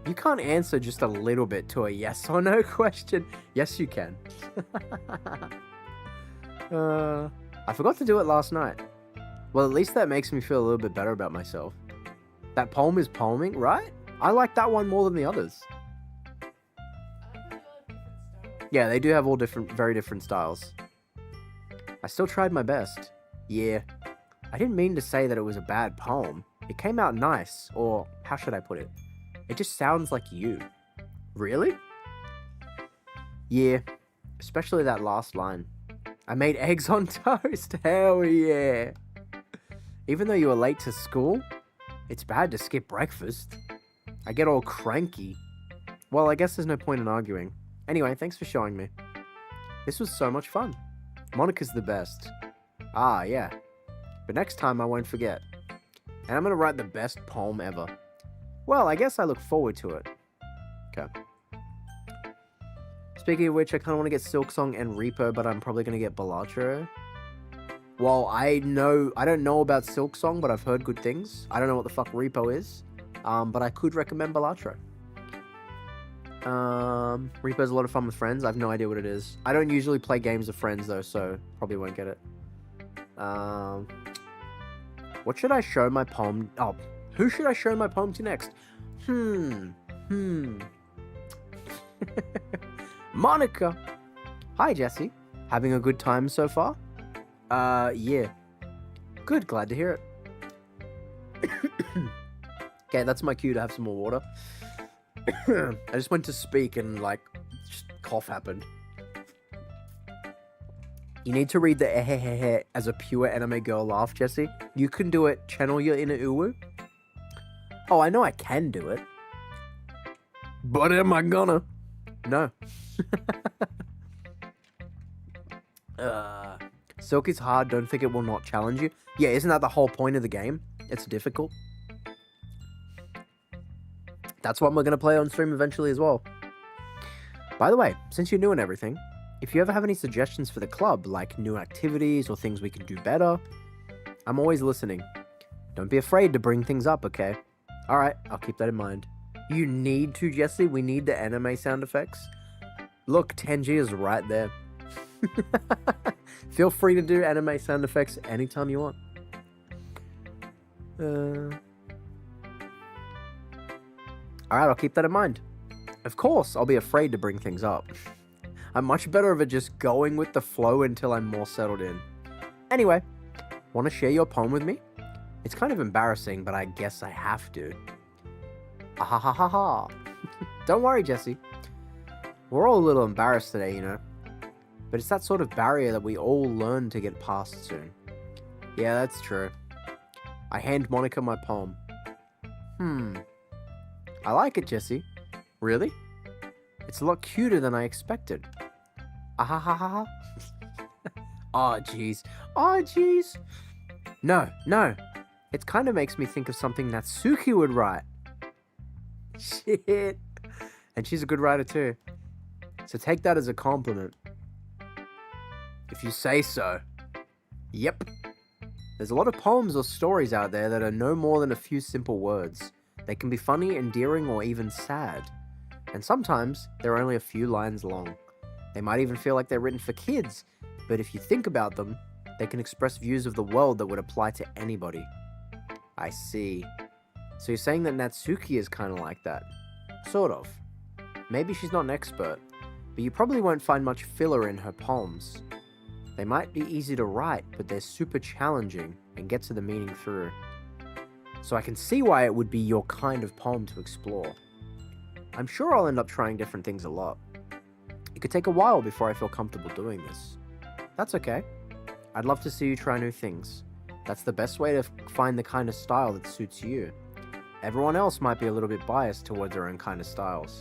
You can't answer just a little bit to a yes or no question. Yes, you can. I forgot to do it last night. Well, at least that makes me feel a little bit better about myself. That poem is poeming, right? I like that one more than the others. Yeah, they do have all different, very different styles. I still tried my best. Yeah. I didn't mean to say that it was a bad poem. It came out nice, or how should I put it? It just sounds like you. Really? Yeah, especially that last line. I made eggs on toast. Hell yeah. Even though you were late to school, it's bad to skip breakfast. I get all cranky. Well, I guess there's no point in arguing. Anyway, thanks for showing me. This was so much fun. Monica's the best. Ah, yeah. But next time I won't forget. And I'm gonna write the best poem ever. Well, I guess I look forward to it. Okay. Speaking of which, I kind of want to get Silksong and Reaper, but I'm probably going to get Balatro. Well, I don't know about Silksong, but I've heard good things. I don't know what the fuck Repo is, but I could recommend Balatro. Reaper's a lot of fun with friends. I have no idea what it is. I don't usually play games with friends, though, so probably won't get it. What should I show my poem? Oh, who should I show my poem to next? Monica! Hi, Jesse. Having a good time so far? Yeah. Good, glad to hear it. Okay, that's my cue to have some more water. I just went to speak and, just cough happened. You need to read the ehehehe as a pure anime girl laugh, Jesse. You can do it. Channel your inner uwu. Oh, I know I can do it. But am I gonna? No. Silk is hard. Don't think it will not challenge you. Yeah, isn't that the whole point of the game? It's difficult. That's what we're going to play on stream eventually as well. By the way, since you're new and everything, if you ever have any suggestions for the club, like new activities or things we can do better, I'm always listening. Don't be afraid to bring things up, okay? Alright, I'll keep that in mind. You need to, Jesse? We need the anime sound effects? Look, Tenji is right there. Feel free to do anime sound effects anytime you want. Alright, I'll keep that in mind. Of course, I'll be afraid to bring things up. I'm much better at just going with the flow until I'm more settled in. Anyway, want to share your poem with me? It's kind of embarrassing, but I guess I have to. Ahahaha. Don't worry, Jesse. We're all a little embarrassed today, you know. But it's that sort of barrier that we all learn to get past soon. Yeah, that's true. I hand Monica my poem. I like it, Jesse. Really? It's a lot cuter than I expected. Ahahaha. Oh, jeez. Oh, jeez. No. It kind of makes me think of something Natsuki would write. Shit. And she's a good writer too. So take that as a compliment. If you say so. Yep. There's a lot of poems or stories out there that are no more than a few simple words. They can be funny, endearing, or even sad. And sometimes they're only a few lines long. They might even feel like they're written for kids, but if you think about them, they can express views of the world that would apply to anybody. I see. So you're saying that Natsuki is kind of like that? Sort of. Maybe she's not an expert, but you probably won't find much filler in her poems. They might be easy to write, but they're super challenging and get to the meaning through. So I can see why it would be your kind of poem to explore. I'm sure I'll end up trying different things a lot. It could take a while before I feel comfortable doing this. That's okay. I'd love to see you try new things. That's the best way to find the kind of style that suits you. Everyone else might be a little bit biased towards their own kind of styles,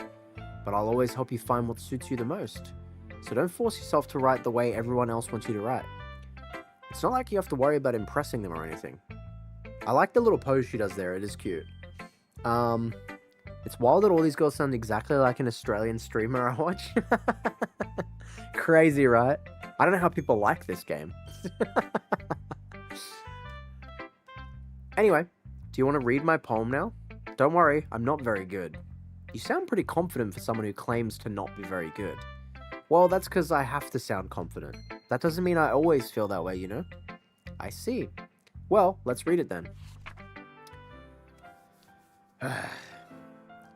but I'll always help you find what suits you the most. So don't force yourself to write the way everyone else wants you to write. It's not like you have to worry about impressing them or anything. I like the little pose she does there, it is cute. It's wild that all these girls sound exactly like an Australian streamer I watch. Crazy, right? I don't know how people like this game. Anyway, do you want to read my poem now? Don't worry, I'm not very good. You sound pretty confident for someone who claims to not be very good. Well, that's because I have to sound confident. That doesn't mean I always feel that way, you know? I see. Well, let's read it then.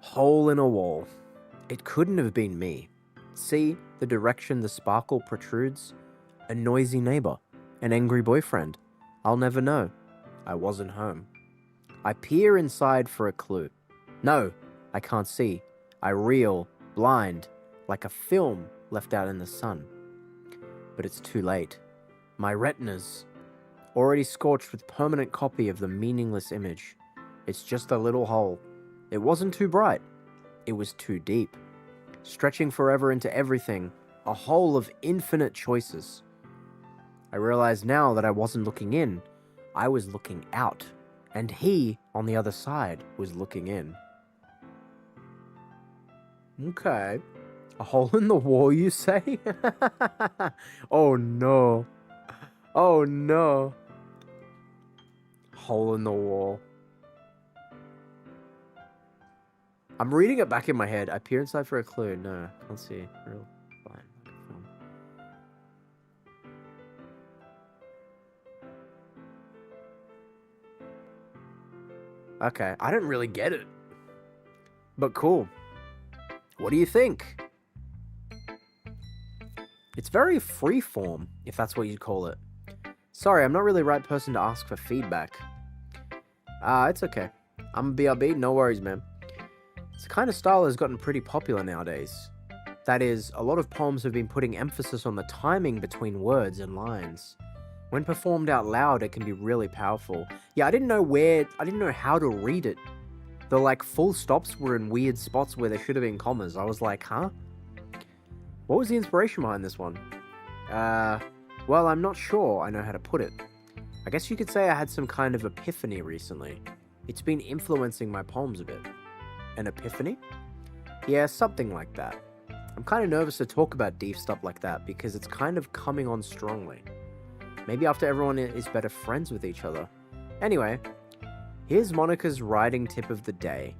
Hole in a wall. It couldn't have been me. See the direction the sparkle protrudes? A noisy neighbor. An angry boyfriend. I'll never know. I wasn't home. I peer inside for a clue. No, I can't see. I reel, blind, like a film left out in the sun. But it's too late. My retinas, already scorched with permanent copy of the meaningless image. It's just a little hole. It wasn't too bright. It was too deep. Stretching forever into everything, a hole of infinite choices. I realize now that I wasn't looking in, I was looking out, and he, on the other side, was looking in. Okay. A hole in the wall, you say? Oh no. Oh no. Hole in the wall. I'm reading it back in my head. I peer inside for a clue. No, can't see. Real fine. Okay, I don't really get it. But cool. What do you think? It's very freeform, if that's what you'd call it. Sorry, I'm not really the right person to ask for feedback. It's okay. I'm a BRB, no worries, man. This kind of style has gotten pretty popular nowadays. That is, a lot of poems have been putting emphasis on the timing between words and lines. When performed out loud, it can be really powerful. Yeah, I didn't know how to read it. The full stops were in weird spots where there should have been commas. I was like, huh? What was the inspiration behind this one? Well, I'm not sure I know how to put it. I guess you could say I had some kind of epiphany recently. It's been influencing my poems a bit. An epiphany? Yeah, something like that. I'm kind of nervous to talk about deep stuff like that because it's kind of coming on strongly. Maybe after everyone is better friends with each other. Anyway, here's Monica's writing tip of the day.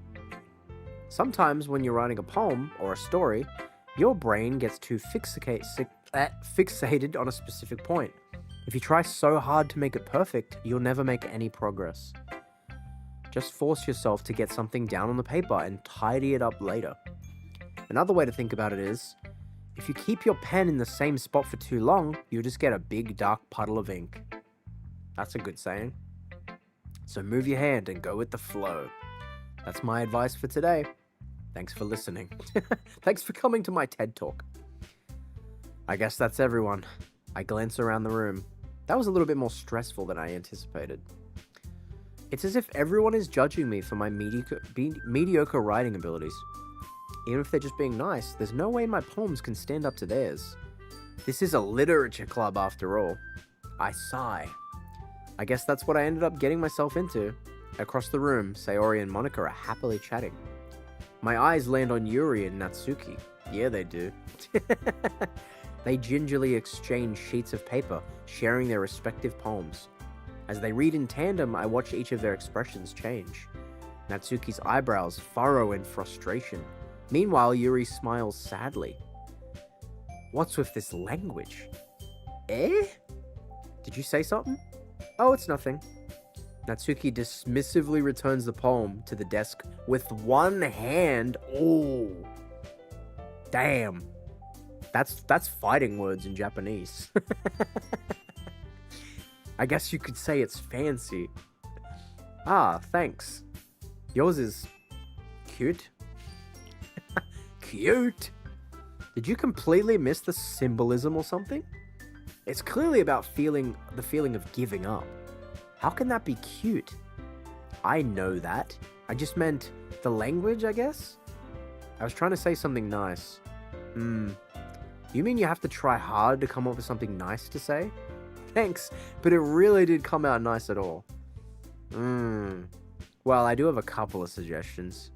Sometimes when you're writing a poem or a story, your brain gets too fixated on a specific point. If you try so hard to make it perfect, you'll never make any progress. Just force yourself to get something down on the paper and tidy it up later. Another way to think about it is, if you keep your pen in the same spot for too long, you'll just get a big dark puddle of ink. That's a good saying. So move your hand and go with the flow. That's my advice for today. Thanks for listening. Thanks for coming to my TED Talk. I guess that's everyone. I glance around the room. That was a little bit more stressful than I anticipated. It's as if everyone is judging me for my mediocre writing abilities. Even if they're just being nice, there's no way my poems can stand up to theirs. This is a literature club after all. I sigh. I guess that's what I ended up getting myself into. Across the room, Sayori and Monica are happily chatting. My eyes land on Yuri and Natsuki. Yeah, they do. They gingerly exchange sheets of paper, sharing their respective poems. As they read in tandem, I watch each of their expressions change. Natsuki's eyebrows furrow in frustration. Meanwhile, Yuri smiles sadly. What's with this language? Eh? Did you say something? Oh, it's nothing. Natsuki dismissively returns the poem to the desk with one hand. Oh. Damn. That's fighting words in Japanese. I guess you could say it's fancy. Ah, thanks. Yours is cute. Cute? Did you completely miss the symbolism or something? It's clearly about the feeling of giving up. How can that be cute? I know that. I just meant the language, I guess? I was trying to say something nice. You mean you have to try hard to come up with something nice to say? Thanks, but it really did come out nice at all. Well, I do have a couple of suggestions.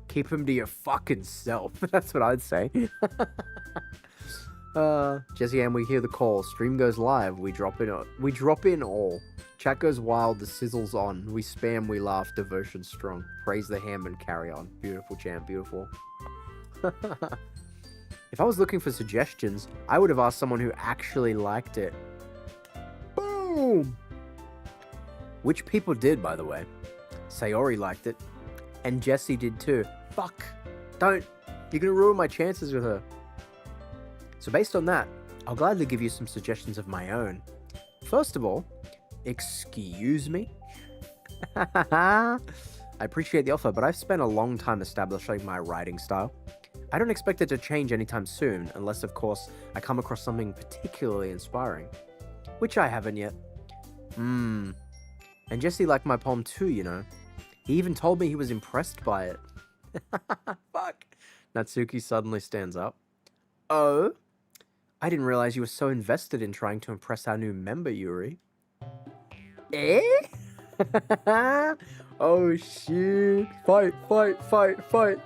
Keep them to your fucking self. That's what I'd say. Jesse and we hear the call. Stream goes live. We drop in all. Chat goes wild. The sizzle's on. We spam. We laugh. Devotion strong. Praise the ham and carry on. Beautiful champ. Beautiful. If I was looking for suggestions, I would have asked someone who actually liked it. Boom! Which people did, by the way. Sayori liked it. And Jessie did too. Fuck. Don't. You're gonna ruin my chances with her. So based on that, I'll gladly give you some suggestions of my own. First of all, excuse me? I appreciate the offer, but I've spent a long time establishing my writing style. I don't expect it to change anytime soon, unless of course I come across something particularly inspiring. Which I haven't yet. And Jesse liked my poem too, you know. He even told me he was impressed by it. Fuck. Natsuki suddenly stands up. Oh? I didn't realize you were so invested in trying to impress our new member, Yuri. Eh? Oh shit. Fight, fight, fight, fight.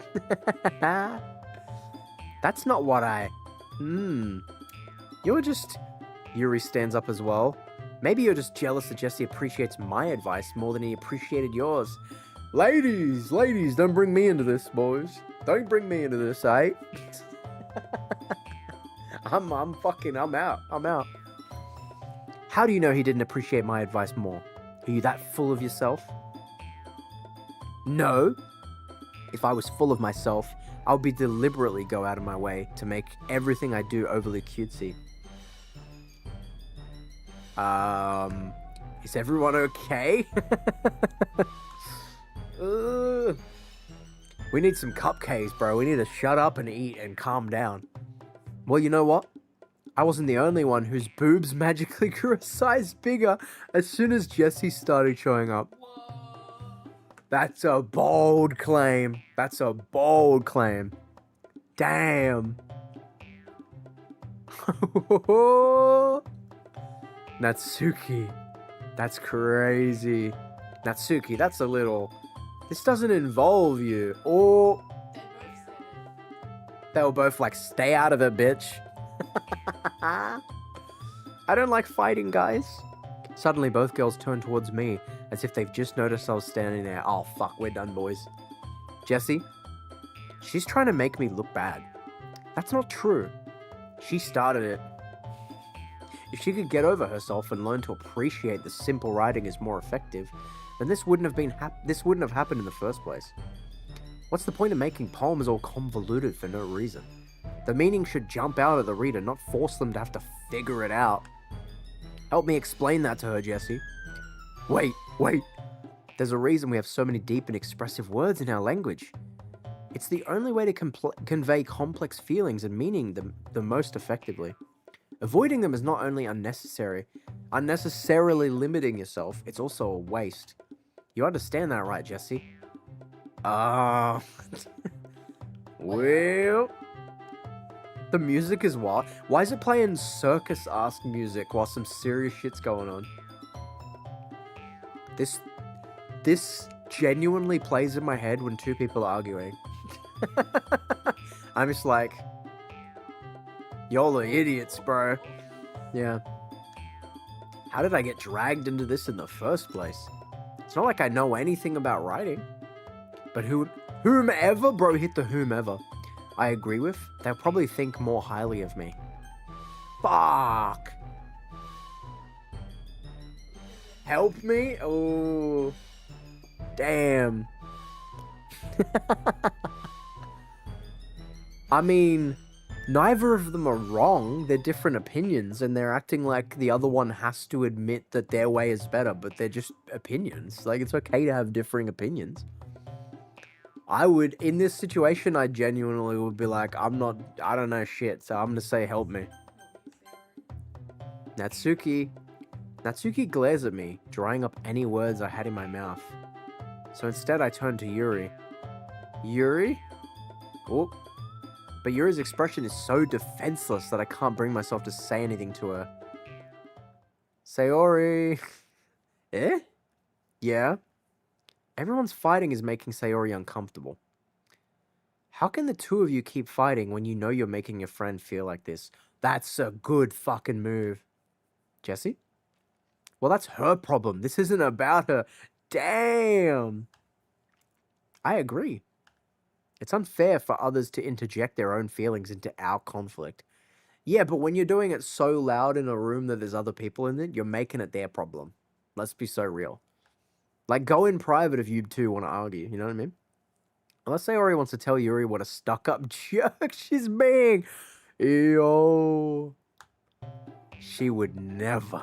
That's not what I... You're just... Yuri stands up as well. Maybe you're just jealous that Jesse appreciates my advice more than he appreciated yours. Ladies, don't bring me into this, boys. Don't bring me into this, eh? I'm out. How do you know he didn't appreciate my advice more? Are you that full of yourself? No. If I was full of myself, I would be deliberately go out of my way to make everything I do overly cutesy. Is everyone okay? We need some cupcakes, bro. We need to shut up and eat and calm down. Well, you know what? I wasn't the only one whose boobs magically grew a size bigger as soon as Jesse started showing up. That's a bold claim. Damn. Natsuki. That's crazy. Natsuki, that's a little... This doesn't involve you. Or... They were both like, stay out of it, bitch. I don't like fighting, guys. Suddenly, both girls turn towards me, as if they've just noticed I was standing there. Oh, fuck, we're done, boys. Jessie, she's trying to make me look bad. That's not true. She started it. If she could get over herself and learn to appreciate that simple writing is more effective, then this wouldn't have happened in the first place. What's the point of making poems all convoluted for no reason? The meaning should jump out at the reader, not force them to have to figure it out. Help me explain that to her, Jessie. Wait. There's a reason we have so many deep and expressive words in our language. It's the only way to convey complex feelings and meaning the most effectively. Avoiding them is not only unnecessarily limiting yourself, it's also a waste. You understand that, right, Jessie? Well... The music is wild. Why is it playing circus-ass music while some serious shit's going on? This genuinely plays in my head when two people are arguing. I'm just like... Y'all are idiots, bro. Yeah. How did I get dragged into this in the first place? It's not like I know anything about writing. But whomever, bro, hit the whomever I agree with, they'll probably think more highly of me. Fuck. Help me? Oh. Damn. I mean, neither of them are wrong. They're different opinions, and they're acting like the other one has to admit that their way is better, but they're just opinions. Like, it's okay to have differing opinions. I would, in this situation, I genuinely would be like, I don't know shit, so I'm gonna say help me. Natsuki glares at me, drying up any words I had in my mouth. So instead I turn to Yuri. Yuri? Oh. But Yuri's expression is so defenseless that I can't bring myself to say anything to her. Sayori. Eh? Yeah? Everyone's fighting is making Sayori uncomfortable. How can the two of you keep fighting when you know you're making your friend feel like this? That's a good fucking move. Jesse? Well, that's her problem. This isn't about her. Damn. I agree. It's unfair for others to interject their own feelings into our conflict. Yeah, but when you're doing it so loud in a room that there's other people in it, you're making it their problem. Let's be so real. Like, go in private if you two want to argue, you know what I mean? Unless Sayori wants to tell Yuri what a stuck-up jerk she's being. Yo. She would never.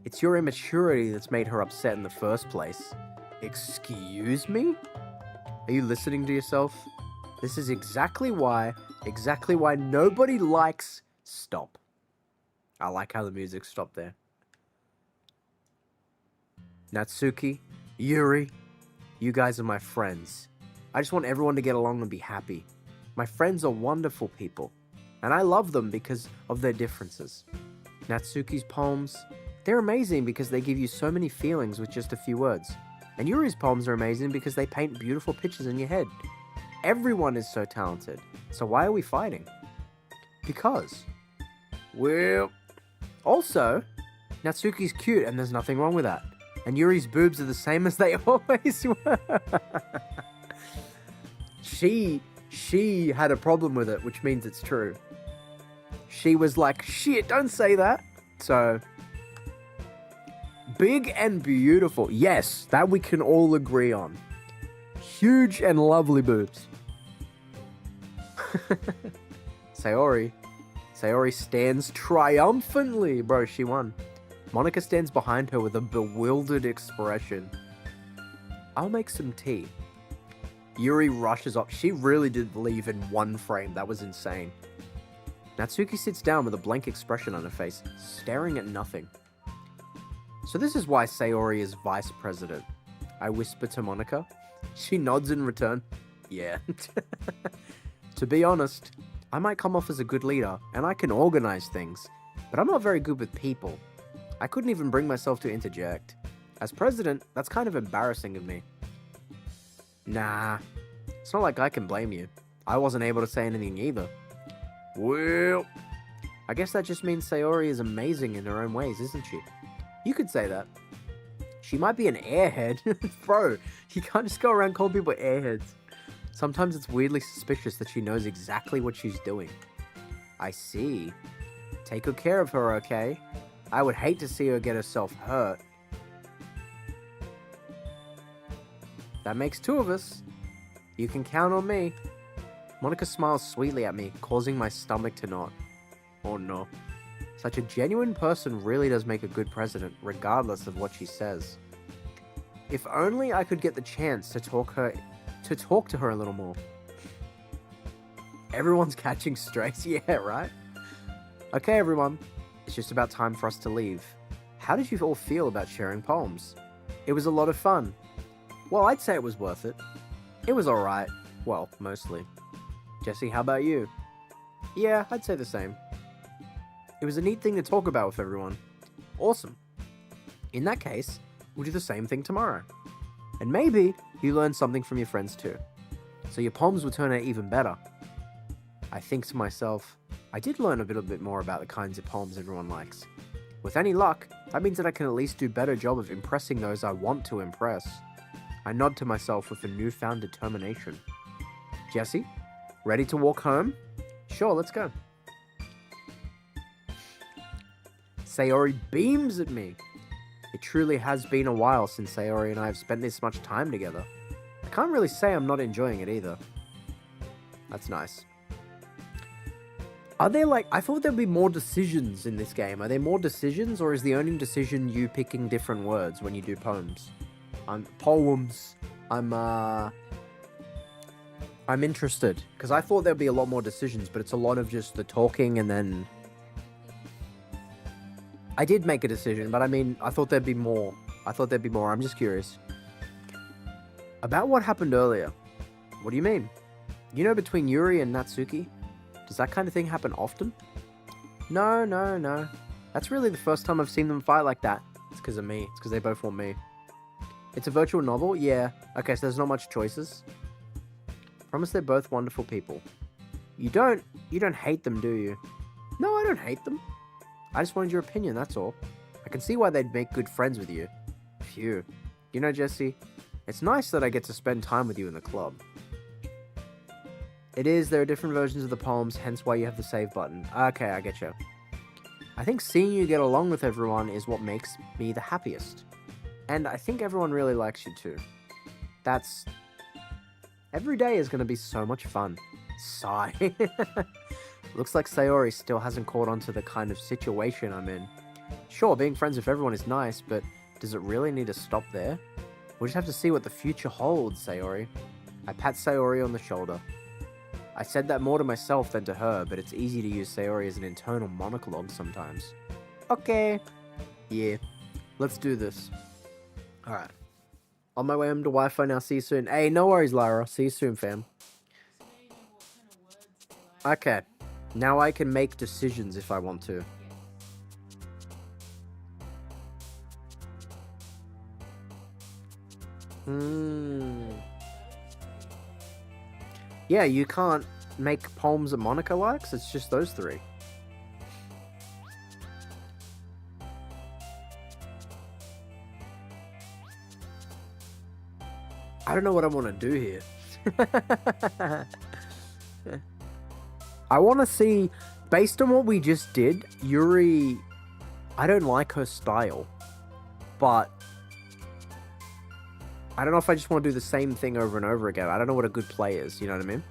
It's your immaturity that's made her upset in the first place. Excuse me? Are you listening to yourself? This is exactly why nobody likes... Stop. I like how the music stopped there. Natsuki, Yuri, you guys are my friends. I just want everyone to get along and be happy. My friends are wonderful people, and I love them because of their differences. Natsuki's poems, they're amazing because they give you so many feelings with just a few words. And Yuri's poems are amazing because they paint beautiful pictures in your head. Everyone is so talented. So why are we fighting? Because. Well. Also, Natsuki's cute and there's nothing wrong with that. And Yuri's boobs are the same as they always were. She had a problem with it, which means it's true. She was like, shit, don't say that. So... Big and beautiful. Yes, that we can all agree on. Huge and lovely boobs. Sayori stands triumphantly. Bro, she won. Monica stands behind her with a bewildered expression. I'll make some tea. Yuri rushes up. She really did leave in one frame. That was insane. Natsuki sits down with a blank expression on her face, staring at nothing. So this is why Sayori is vice president. I whisper to Monica. She nods in return. Yeah. To be honest, I might come off as a good leader, and I can organize things, but I'm not very good with people. I couldn't even bring myself to interject. As president, that's kind of embarrassing of me. Nah, it's not like I can blame you. I wasn't able to say anything either. Well, I guess that just means Sayori is amazing in her own ways, isn't she? You could say that. She might be an airhead. Bro, you can't just go around calling people airheads. Sometimes it's weirdly suspicious that she knows exactly what she's doing. I see. Take good care of her, okay? I would hate to see her get herself hurt. That makes two of us. You can count on me. Monica smiles sweetly at me, causing my stomach to knot. Oh no. Such a genuine person really does make a good president, regardless of what she says. If only I could get the chance to talk to her a little more. Everyone's catching strays, yeah, right? Okay, everyone. It's just about time for us to leave. How did you all feel about sharing poems? It was a lot of fun. Well, I'd say it was worth it. It was alright. Well, mostly. Jesse, how about you? Yeah, I'd say the same. It was a neat thing to talk about with everyone. Awesome. In that case, we'll do the same thing tomorrow. And maybe you learn something from your friends too. So your poems will turn out even better. I think to myself, I did learn a little bit more about the kinds of poems everyone likes. With any luck, that means that I can at least do a better job of impressing those I want to impress. I nod to myself with a newfound determination. Jesse, ready to walk home? Sure, let's go. Sayori beams at me. It truly has been a while since Sayori and I have spent this much time together. I can't really say I'm not enjoying it either. That's nice. Are there I thought there'd be more decisions in this game. Are there more decisions, or is the only decision you picking different words when you do poems? I'm interested, because I thought there'd be a lot more decisions, but it's a lot of just the talking and then... I did make a decision, but I mean, I thought there'd be more. I'm just curious. About what happened earlier. What do you mean? You know, between Yuri and Natsuki? Does that kind of thing happen often? No. That's really the first time I've seen them fight like that. It's because of me. It's because they both want me. It's a virtual novel? Yeah. Okay, so there's not much choices. Promise they're both wonderful people. You don't hate them, do you? No, I don't hate them. I just wanted your opinion, that's all. I can see why they'd make good friends with you. Phew. You know, Jesse, it's nice that I get to spend time with you in the club. It is, there are different versions of the poems, hence why you have the save button. Okay, I get you. I think seeing you get along with everyone is what makes me the happiest. And I think everyone really likes you too. Every day is going to be so much fun. Sigh. Looks like Sayori still hasn't caught on to the kind of situation I'm in. Sure, being friends with everyone is nice, but does it really need to stop there? We'll just have to see what the future holds, Sayori. I pat Sayori on the shoulder. I said that more to myself than to her, but it's easy to use Sayori as an internal monologue sometimes. Okay. Yeah. Let's do this. Alright. On my way home to Wi-Fi now, see you soon. Hey, no worries, Lyra. See you soon, fam. Okay. Now I can make decisions if I want to. Yeah, you can't make poems that Monica likes. It's just those three. I don't know what I want to do here. I want to see, based on what we just did, Yuri, I don't like her style, but I don't know if I just want to do the same thing over and over again. I don't know what a good play is, you know what I mean?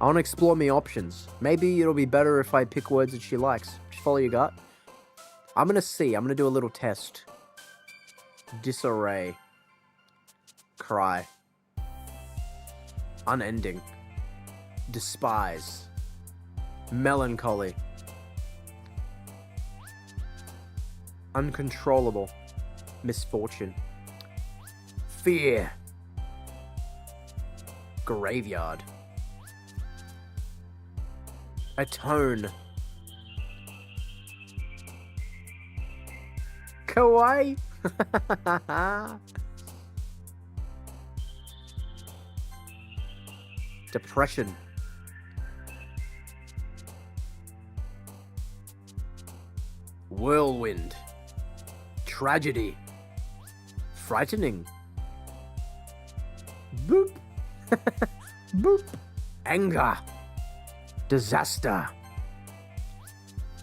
I want to explore my options. Maybe it'll be better if I pick words that she likes. Just follow your gut. I'm going to see. I'm going to do a little test. Disarray. Cry. Unending. Despise. Melancholy. Uncontrollable. Misfortune. Fear. Graveyard. Atone. Kawaii. Depression. Whirlwind. Tragedy. Frightening. Boop. Boop. Anger. Disaster.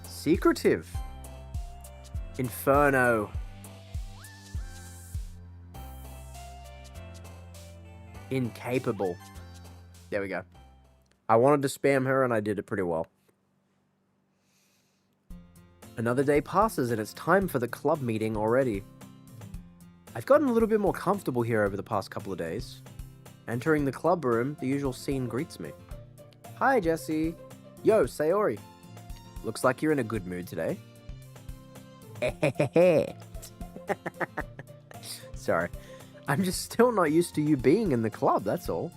Secretive. Inferno. Incapable. There we go. I wanted to spam her and I did it pretty well. Another day passes and it's time for the club meeting already. I've gotten a little bit more comfortable here over the past couple of days. Entering the club room, the usual scene greets me. Hi, Jesse. Yo, Sayori. Looks like you're in a good mood today. Sorry. I'm just still not used to you being in the club, that's all.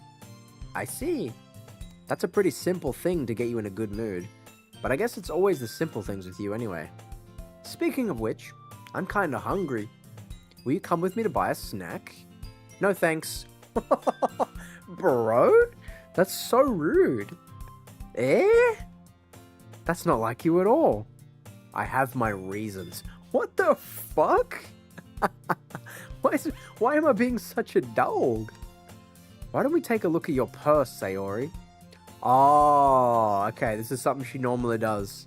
I see. That's a pretty simple thing to get you in a good mood. But I guess it's always the simple things with you anyway. Speaking of which, I'm kinda hungry. Will you come with me to buy a snack? No thanks. Bro? That's so rude. Eh? That's not like you at all. I have my reasons. What the fuck? Why am I being such a dog? Why don't we take a look at your purse, Sayori? Oh, okay, this is something she normally does.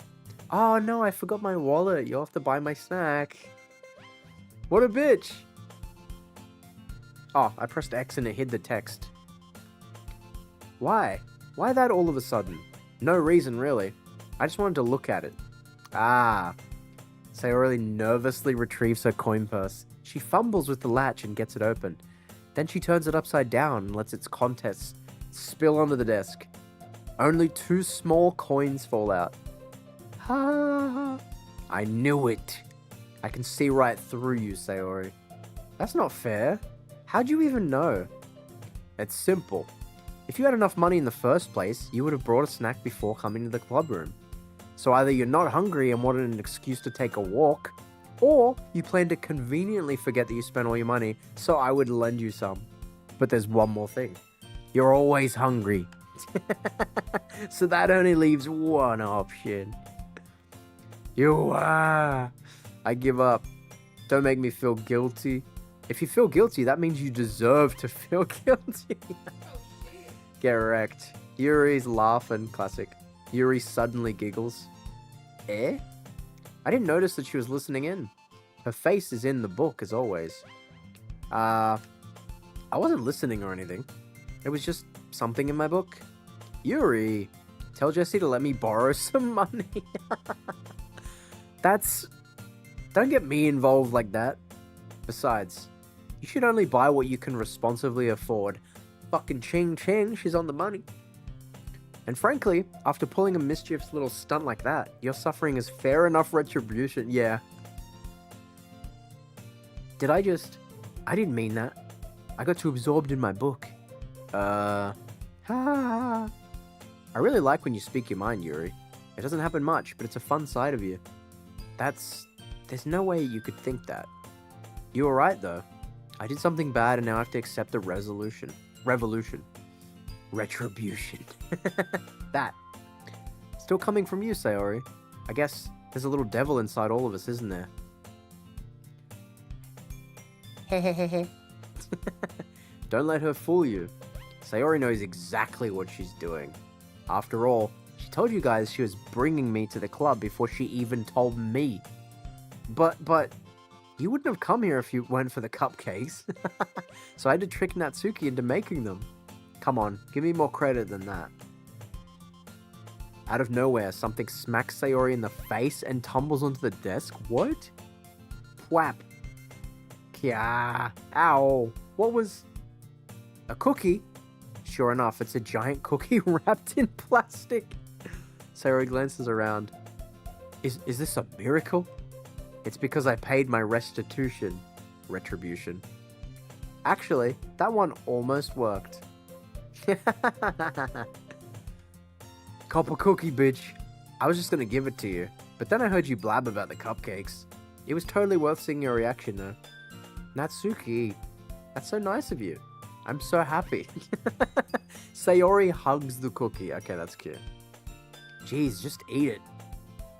Oh no, I forgot my wallet. You'll have to buy my snack. What a bitch. Oh, I pressed X and it hid the text. Why? Why that all of a sudden? No reason, really. I just wanted to look at it. Ah. Sayori nervously retrieves her coin purse. She fumbles with the latch and gets it open. Then she turns it upside down and lets its contents spill onto the desk. Only 2 small coins fall out. Ha! I knew it. I can see right through you, Sayori. That's not fair. How'd you even know? It's simple. If you had enough money in the first place, you would have brought a snack before coming to the club room. So either you're not hungry and wanted an excuse to take a walk, or you plan to conveniently forget that you spent all your money, so I would lend you some. But there's one more thing. You're always hungry. So that only leaves one option. I give up. Don't make me feel guilty. If you feel guilty, that means you deserve to feel guilty. Get wrecked. Yuri's laughing. Classic. Yuri suddenly giggles. Eh? I didn't notice that she was listening in. Her face is in the book, as always. I wasn't listening or anything. It was just something in my book. Yuri, tell Jesse to let me borrow some money. Don't get me involved like that. Besides, you should only buy what you can responsibly afford. Fucking ching ching, she's on the money. And frankly, after pulling a mischievous little stunt like that, your suffering is fair enough retribution. Yeah. I didn't mean that. I got too absorbed in my book. I really like when you speak your mind, Yuri. It doesn't happen much, but it's a fun side of you. There's no way you could think that. You were right, though. I did something bad and now I have to accept the revolution. Retribution. That. Still coming from you, Sayori. I guess there's a little devil inside all of us, isn't there? Hehehehe. Don't let her fool you. Sayori knows exactly what she's doing. After all, she told you guys she was bringing me to the club before she even told me. But, you wouldn't have come here if you weren't for the cupcakes. So I had to trick Natsuki into making them. Come on, give me more credit than that. Out of nowhere, something smacks Sayori in the face and tumbles onto the desk. What? Whap. Kya. Ow. What was... a cookie? Sure enough, it's a giant cookie wrapped in plastic. Sayori glances around. Is this a miracle? It's because I paid my retribution. Actually, that one almost worked. Cop a cookie, bitch. I was just gonna give it to you, but then I heard you blab about the cupcakes. It was totally worth seeing your reaction, though. Natsuki, that's so nice of you. I'm so happy. Sayori hugs the cookie. Okay, that's cute. Jeez, just eat it.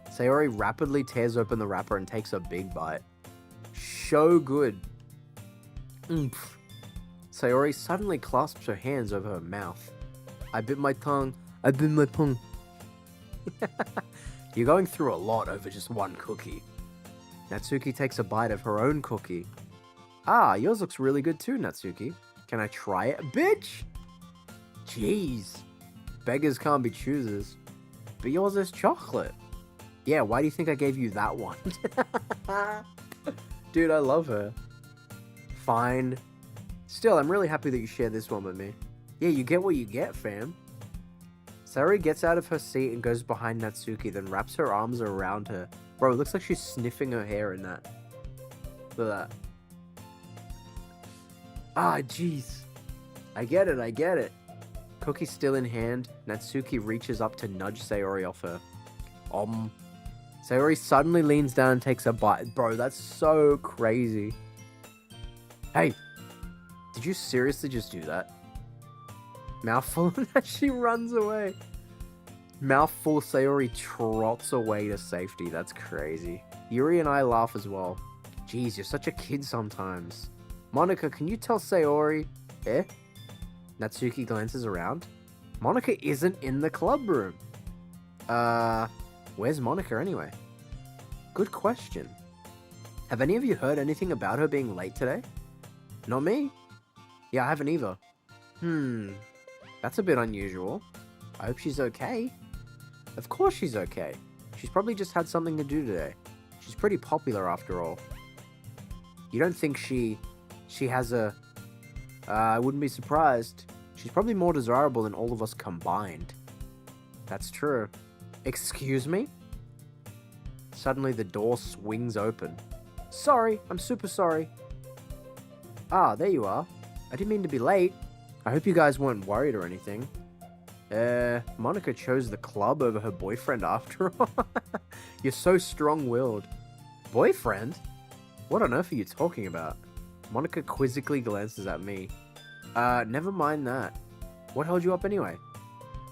Sayori rapidly tears open the wrapper and takes a big bite. So good. Oomph. Sayori suddenly clasps her hands over her mouth. I bit my tongue. You're going through a lot over just one cookie. Natsuki takes a bite of her own cookie. Ah, yours looks really good too, Natsuki. Can I try it? Bitch! Jeez. Beggars can't be choosers. But yours is chocolate. Yeah, why do you think I gave you that one? Dude, I love her. Fine. Still, I'm really happy that you share this one with me. Yeah, you get what you get, fam. Sayori gets out of her seat and goes behind Natsuki, then wraps her arms around her. Bro, it looks like she's sniffing her hair in that. Look at that. Ah, jeez. I get it. Cookie still in hand, Natsuki reaches up to nudge Sayori off her. Sayori suddenly leans down and takes a bite. Bro, that's so crazy. Hey, did you seriously just do that? Mouthful as she runs away. Mouthful, Sayori trots away to safety. That's crazy. Yuri and I laugh as well. Jeez, you're such a kid sometimes. Monica, can you tell Sayori? Eh? Natsuki glances around. Monica isn't in the club room. Where's Monica anyway? Good question. Have any of you heard anything about her being late today? Not me. Yeah, I haven't either. That's a bit unusual. I hope she's okay. Of course she's okay. She's probably just had something to do today. She's pretty popular after all. You don't think she has a... I wouldn't be surprised. She's probably more desirable than all of us combined. That's true. Excuse me? Suddenly the door swings open. Sorry, I'm super sorry. Ah, there you are. I didn't mean to be late. I hope you guys weren't worried or anything. Monica chose the club over her boyfriend after all. You're so strong-willed. Boyfriend? What on earth are you talking about? Monica quizzically glances at me. Never mind that. What held you up anyway?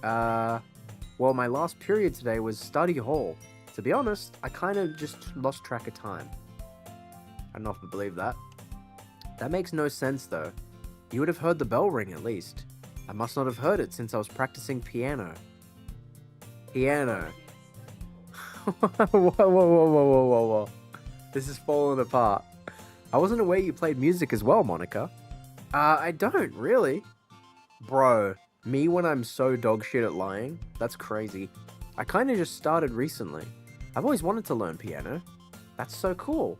Well, my last period today was study hall. To be honest, I kind of just lost track of time. I don't know if I believe that. That makes no sense, though. You would have heard the bell ring, at least. I must not have heard it since I was practicing piano. Piano. Whoa. This is falling apart. I wasn't aware you played music as well, Monica. I don't, really. Bro, me when I'm so dog shit at lying? That's crazy. I kind of just started recently. I've always wanted to learn piano. That's so cool.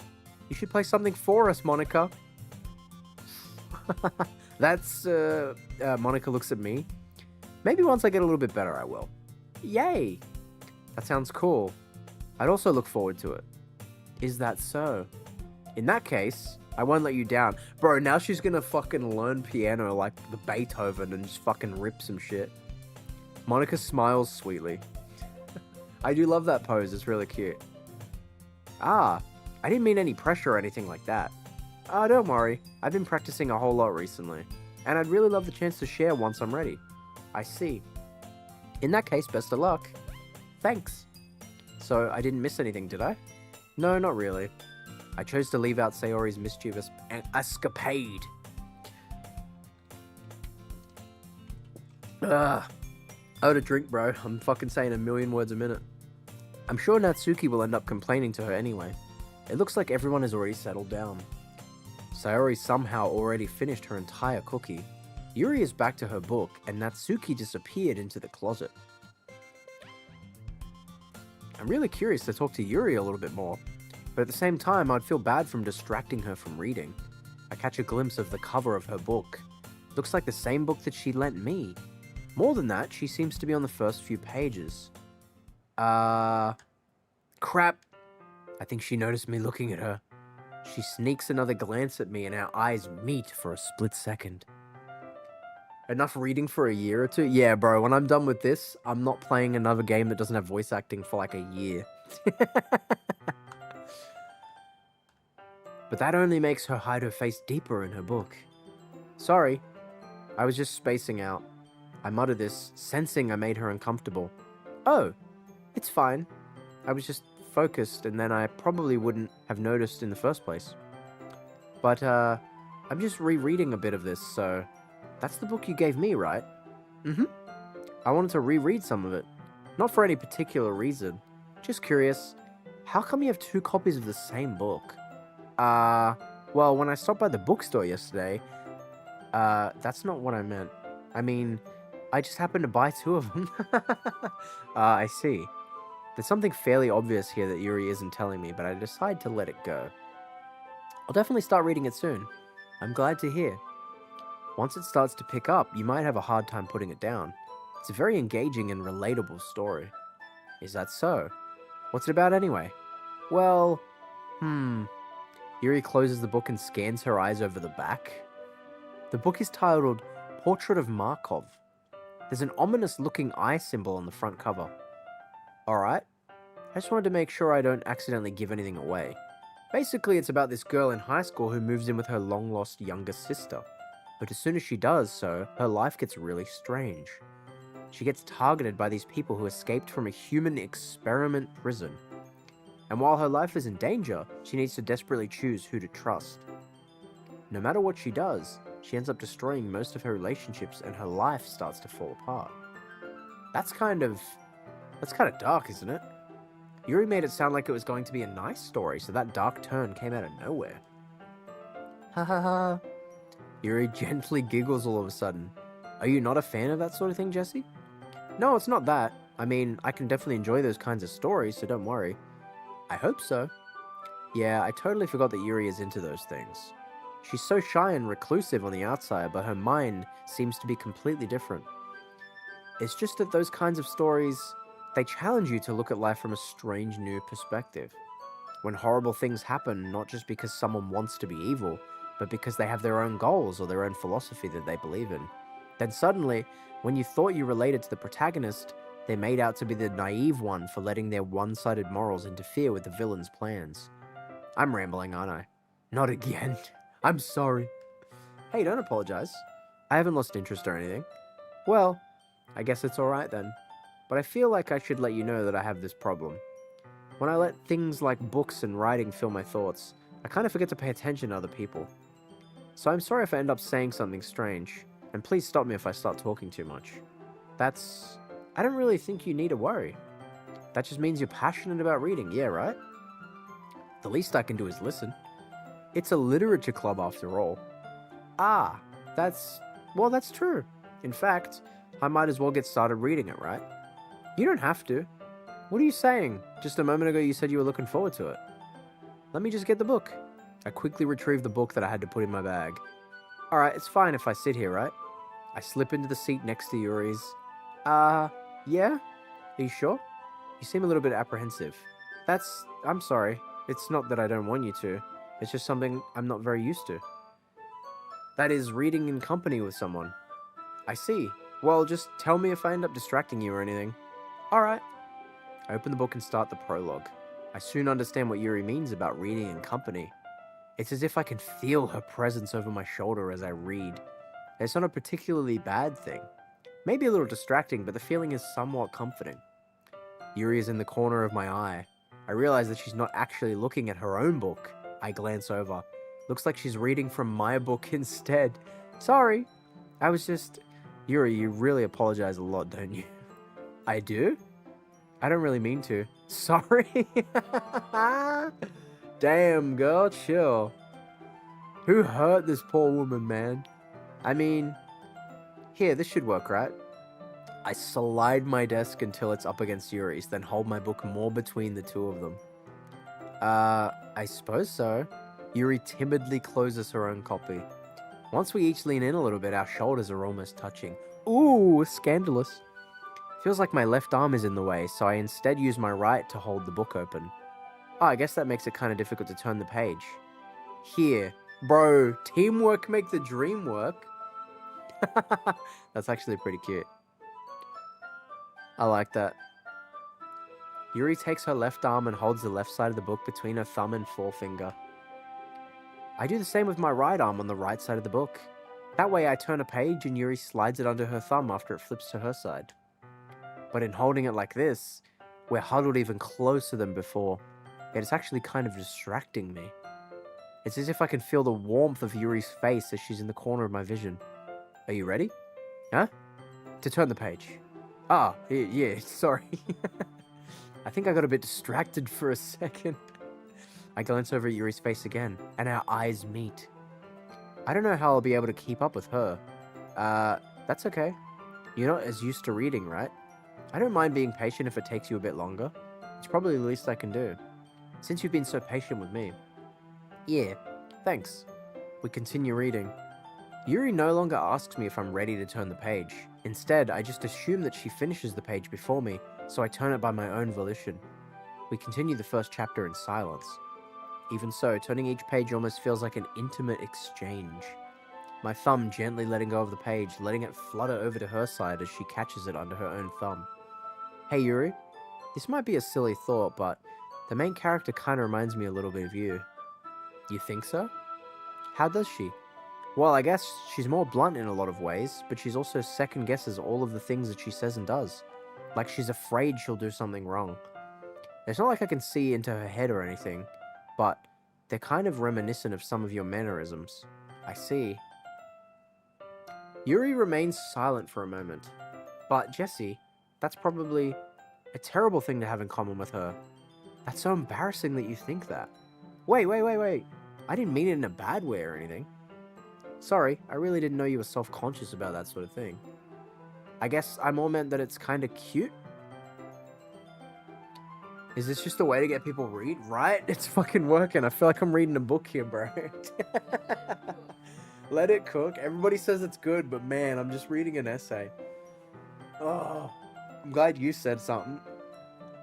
You should play something for us, Monica. That's, Monica looks at me. Maybe once I get a little bit better, I will. Yay! That sounds cool. I'd also look forward to it. Is that so? In that case, I won't let you down. Bro, now she's gonna fucking learn piano like the Beethoven and just fucking rip some shit. Monica smiles sweetly. I do love that pose, it's really cute. Ah, I didn't mean any pressure or anything like that. Don't worry, I've been practicing a whole lot recently, and I'd really love the chance to share once I'm ready. I see. In that case, best of luck. Thanks. So, I didn't miss anything, did I? No, not really. I chose to leave out Sayori's mischievous escapade. I owed a drink, bro. I'm fucking saying a million words a minute. I'm sure Natsuki will end up complaining to her anyway. It looks like everyone has already settled down. Sayori somehow already finished her entire cookie. Yuri is back to her book, and Natsuki disappeared into the closet. I'm really curious to talk to Yuri a little bit more, but at the same time, I'd feel bad from distracting her from reading. I catch a glimpse of the cover of her book. Looks like the same book that she lent me. More than that, she seems to be on the first few pages. Crap. I think she noticed me looking at her. She sneaks another glance at me and our eyes meet for a split second. Enough reading for a year or two? Yeah, bro, when I'm done with this, I'm not playing another game that doesn't have voice acting for like a year. But that only makes her hide her face deeper in her book. Sorry, I was just spacing out. I muttered this, sensing I made her uncomfortable. Oh, it's fine. I was just focused, and then I probably wouldn't have noticed in the first place. But, I'm just rereading a bit of this, so... That's the book you gave me, right? Mm-hmm. I wanted to reread some of it. Not for any particular reason. Just curious, how come you have 2 copies of the same book? Well, when I stopped by the bookstore yesterday, that's not what I meant. I mean, I just happened to buy 2 of them. I see. There's something fairly obvious here that Yuri isn't telling me, but I decide to let it go. I'll definitely start reading it soon. I'm glad to hear. Once it starts to pick up, you might have a hard time putting it down. It's a very engaging and relatable story. Is that so? What's it about anyway? Well, Yuri closes the book and scans her eyes over the back. The book is titled Portrait of Markov. There's an ominous-looking eye symbol on the front cover. Alright, I just wanted to make sure I don't accidentally give anything away. Basically, it's about this girl in high school who moves in with her long-lost younger sister. But as soon as she does so, her life gets really strange. She gets targeted by these people who escaped from a human experiment prison. And while her life is in danger, she needs to desperately choose who to trust. No matter what she does, she ends up destroying most of her relationships and her life starts to fall apart. That's kind of dark, isn't it? Yuri made it sound like it was going to be a nice story, so that dark turn came out of nowhere. Ha ha ha. Yuri gently giggles all of a sudden. Are you not a fan of that sort of thing, Jesse? No, it's not that. I mean, I can definitely enjoy those kinds of stories, so don't worry. I hope so. Yeah, I totally forgot that Yuri is into those things. She's so shy and reclusive on the outside, but her mind seems to be completely different. It's just that those kinds of stories, they challenge you to look at life from a strange new perspective. When horrible things happen, not just because someone wants to be evil, but because they have their own goals or their own philosophy that they believe in. Then suddenly, when you thought you related to the protagonist, they're made out to be the naive one for letting their one-sided morals interfere with the villain's plans. I'm rambling, aren't I? Not again. I'm sorry. Hey, don't apologize. I haven't lost interest or anything. Well, I guess it's alright then. But I feel like I should let you know that I have this problem. When I let things like books and writing fill my thoughts, I kind of forget to pay attention to other people. So I'm sorry if I end up saying something strange, and please stop me if I start talking too much. I don't really think you need to worry. That just means you're passionate about reading, yeah, right? The least I can do is listen. It's a literature club after all. Ah, that's true. In fact, I might as well get started reading it, right? You don't have to. What are you saying? Just a moment ago you said you were looking forward to it. Let me just get the book. I quickly retrieved the book that I had to put in my bag. Alright, it's fine if I sit here, right? I slip into the seat next to Yuri's. Yeah? Are you sure? You seem a little bit apprehensive. I'm sorry. It's not that I don't want you to. It's just something I'm not very used to. That is, reading in company with someone. I see. Well, just tell me if I end up distracting you or anything. Alright. I open the book and start the prologue. I soon understand what Yuri means about reading in company. It's as if I can feel her presence over my shoulder as I read. It's not a particularly bad thing. Maybe a little distracting, but the feeling is somewhat comforting. Yuri is in the corner of my eye. I realize that she's not actually looking at her own book. I glance over. Looks like she's reading from my book instead. Sorry. Yuri, you really apologize a lot, don't you? I do? I don't really mean to. Sorry? Damn, girl, chill. Who hurt this poor woman, man? I mean, here, this should work, right? I slide my desk until it's up against Yuri's, then hold my book more between the two of them. I suppose so. Yuri timidly closes her own copy. Once we each lean in a little bit, our shoulders are almost touching. Ooh, scandalous. Feels like my left arm is in the way, so I instead use my right to hold the book open. Oh, I guess that makes it kind of difficult to turn the page. Here. Bro, teamwork make the dream work. That's actually pretty cute. I like that. Yuri takes her left arm and holds the left side of the book between her thumb and forefinger. I do the same with my right arm on the right side of the book. That way I turn a page and Yuri slides it under her thumb after it flips to her side. But in holding it like this, we're huddled even closer than before. Yet it's actually kind of distracting me. It's as if I can feel the warmth of Yuri's face as she's in the corner of my vision. Are you ready? Huh? To turn the page. Ah, yeah, sorry. I think I got a bit distracted for a second. I glance over at Yuri's face again, and our eyes meet. I don't know how I'll be able to keep up with her. That's okay. You're not as used to reading, right? I don't mind being patient if it takes you a bit longer. It's probably the least I can do. Since you've been so patient with me. Yeah, thanks. We continue reading. Yuri no longer asks me if I'm ready to turn the page. Instead, I just assume that she finishes the page before me, so I turn it by my own volition. We continue the first chapter in silence. Even so, turning each page almost feels like an intimate exchange. My thumb gently letting go of the page, letting it flutter over to her side as she catches it under her own thumb. Hey Yuri, this might be a silly thought, but the main character kinda reminds me a little bit of you. You think so? How does she? Well, I guess she's more blunt in a lot of ways, but she's also second guesses all of the things that she says and does. Like she's afraid she'll do something wrong. It's not like I can see into her head or anything, but they're kind of reminiscent of some of your mannerisms. I see. Yuri remains silent for a moment. But Jesse, that's probably a terrible thing to have in common with her. That's so embarrassing that you think that. Wait. I didn't mean it in a bad way or anything. Sorry, I really didn't know you were self-conscious about that sort of thing. I guess I more meant that it's kind of cute. Is this just a way to get people read? Right? It's fucking working. I feel like I'm reading a book here, bro. Let it cook. Everybody says it's good, but man, I'm just reading an essay. Oh, I'm glad you said something.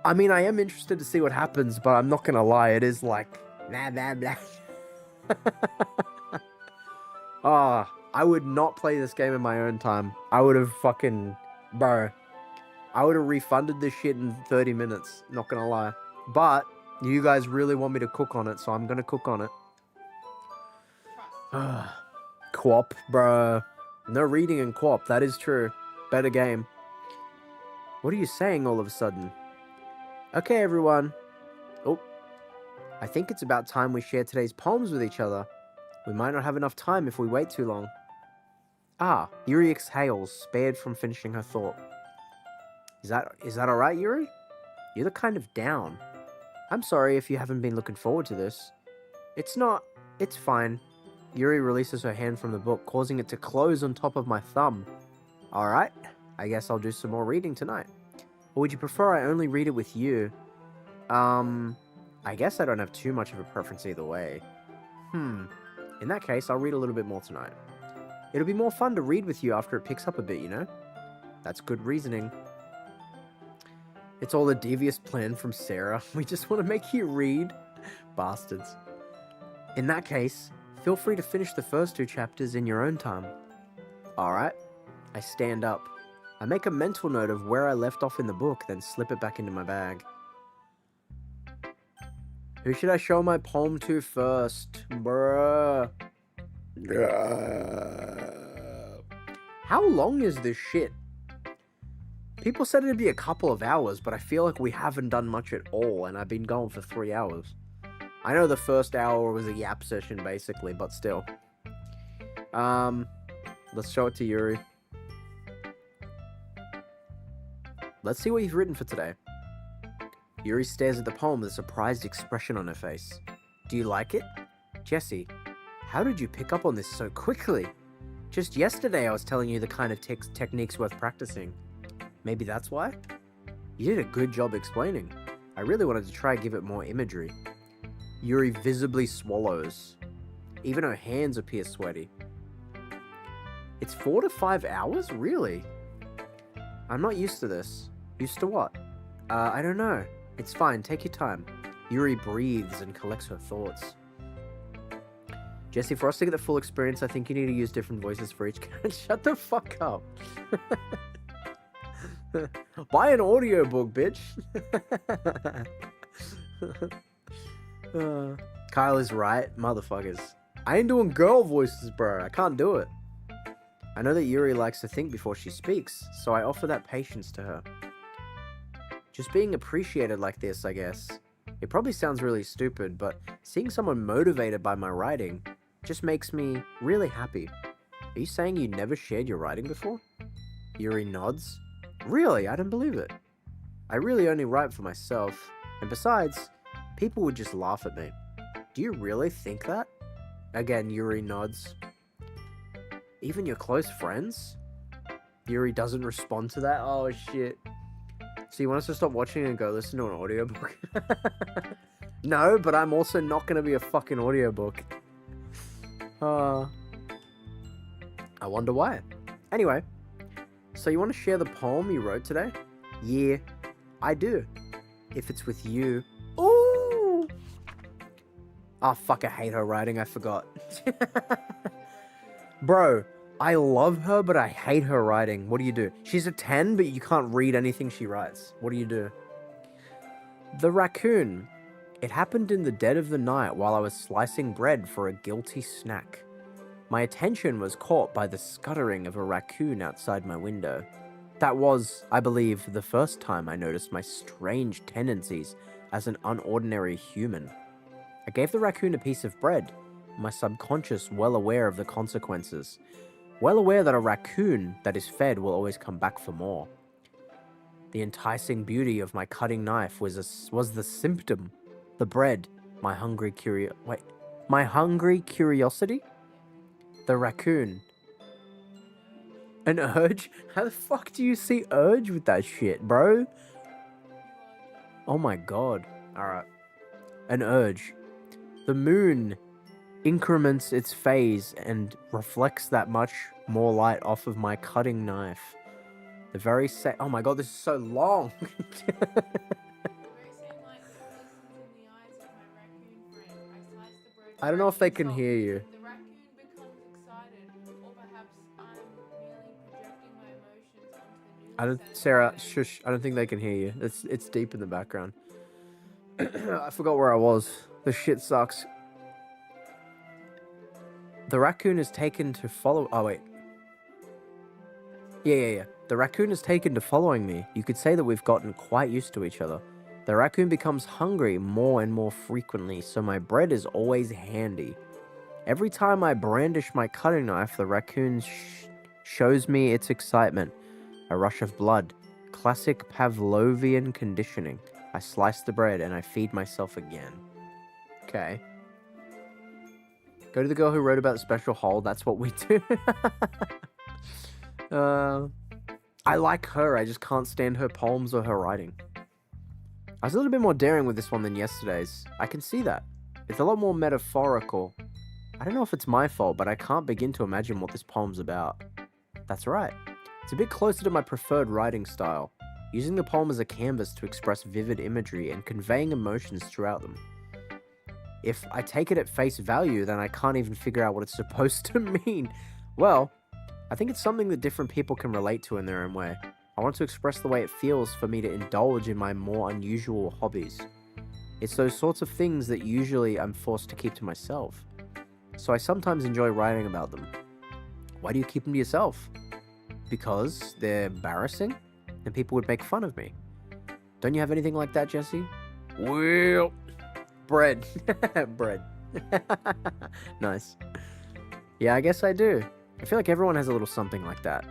I mean, I am interested to see what happens, but I'm not gonna lie, it is like blah blah blah. I would not play this game in my own time. I would have fucking, bro, I would have refunded this shit in 30 minutes, not gonna lie. But you guys really want me to cook on it, so I'm gonna cook on it. Co-op, bro. No reading in co-op, that is true. Better game. What are you saying all of a sudden? Okay, everyone. Oh, I think it's about time we share today's poems with each other. We might not have enough time if we wait too long. Yuri exhales, spared from finishing her thought. Is that alright, Yuri? You look kind of down. I'm sorry if you haven't been looking forward to this. It's fine. Yuri releases her hand from the book, causing it to close on top of my thumb. Alright, I guess I'll do some more reading tonight. Or would you prefer I only read it with you? I guess I don't have too much of a preference either way. In that case, I'll read a little bit more tonight. It'll be more fun to read with you after it picks up a bit, you know? That's good reasoning. It's all a devious plan from Sarah. We just want to make you read. Bastards. In that case, feel free to finish the first 2 chapters in your own time. Alright. I stand up. I make a mental note of where I left off in the book, then slip it back into my bag. Who should I show my poem to first? Bruh. How long is this shit? People said it'd be a couple of hours, but I feel like we haven't done much at all, and I've been going for 3 hours. I know the first hour was a yap session, basically, but still. Let's show it to Yuri. Let's see what you've written for today. Yuri stares at the poem with a surprised expression on her face. Do you like it? Jesse, how did you pick up on this so quickly? Just yesterday I was telling you the kind of techniques worth practicing. Maybe that's why? You did a good job explaining. I really wanted to try and give it more imagery. Yuri visibly swallows. Even her hands appear sweaty. It's 4 to 5 hours? Really? I'm not used to this. Used to what? I don't know. It's fine, take your time. Yuri breathes and collects her thoughts. Jesse, for us to get the full experience, I think you need to use different voices for each character. Shut the fuck up. Buy an audiobook, bitch. Kyle is right, motherfuckers. I ain't doing girl voices, bro. I can't do it. I know that Yuri likes to think before she speaks, so I offer that patience to her. Just being appreciated like this, I guess. It probably sounds really stupid, but seeing someone motivated by my writing just makes me really happy. Are you saying you never shared your writing before? Yuri nods. Really? I don't believe it. I really only write for myself, and besides, people would just laugh at me. Do you really think that? Again, Yuri nods. Even your close friends? Yuri doesn't respond to that? Oh shit. So you want us to stop watching and go listen to an audiobook? No, but I'm also not going to be a fucking audiobook. I wonder why. Anyway, so you want to share the poem you wrote today? Yeah, I do. If it's with you. Ooh! Oh, fuck, I hate her writing, I forgot. Bro, I love her, but I hate her writing. What do you do? She's a 10, but you can't read anything she writes. What do you do? The raccoon. It happened in the dead of the night while I was slicing bread for a guilty snack. My attention was caught by the scuttering of a raccoon outside my window. That was, I believe, the first time I noticed my strange tendencies as an unordinary human. I gave the raccoon a piece of bread, my subconscious well aware of the consequences, well aware that a raccoon that is fed will always come back for more. The enticing beauty of my cutting knife was the symptom. The bread, my hungry curiosity? The raccoon. An urge? How the fuck do you see urge with that shit, bro? Oh my god. Alright. An urge. The moon increments its phase and reflects that much more light off of my cutting knife. The very oh my god, this is so long. The very same light that glistens in the eyes of my raccoon friend. I slice the bread. I don't know if they can hear you. The raccoon becomes excited, or perhaps I'm merely projecting my emotions onto the new Sarah, shush, I don't think they can hear you. It's deep in the background. I forgot where I was. This shit sucks. The raccoon is taken to follow... Oh, wait. Yeah. The raccoon is taken to following me. You could say that we've gotten quite used to each other. The raccoon becomes hungry more and more frequently, so my bread is always handy. Every time I brandish my cutting knife, the raccoon shows me its excitement. A rush of blood. Classic Pavlovian conditioning. I slice the bread and I feed myself again. Okay. Go to the girl who wrote about the special hole. That's what we do. I like her. I just can't stand her poems or her writing. I was a little bit more daring with this one than yesterday's. I can see that. It's a lot more metaphorical. I don't know if it's my fault, but I can't begin to imagine what this poem's about. That's right. It's a bit closer to my preferred writing style, using the poem as a canvas to express vivid imagery and conveying emotions throughout them. If I take it at face value, then I can't even figure out what it's supposed to mean. Well, I think it's something that different people can relate to in their own way. I want to express the way it feels for me to indulge in my more unusual hobbies. It's those sorts of things that usually I'm forced to keep to myself. So I sometimes enjoy writing about them. Why do you keep them to yourself? Because they're embarrassing and people would make fun of me. Don't you have anything like that, Jesse? Well, bread. Bread. Nice. Yeah, I guess I do. I feel like everyone has a little something like that.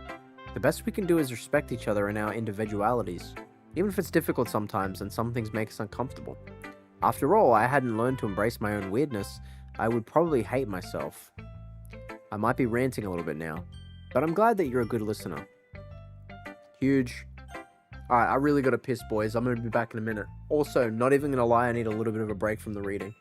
The best we can do is respect each other in our individualities, even if it's difficult sometimes and some things make us uncomfortable. After all, I hadn't learned to embrace my own weirdness, I would probably hate myself. I might be ranting a little bit now, but I'm glad that you're a good listener. Huge. Alright, I really gotta piss, boys. I'm gonna be back in a minute. Also, not even gonna lie, I need a little bit of a break from the reading.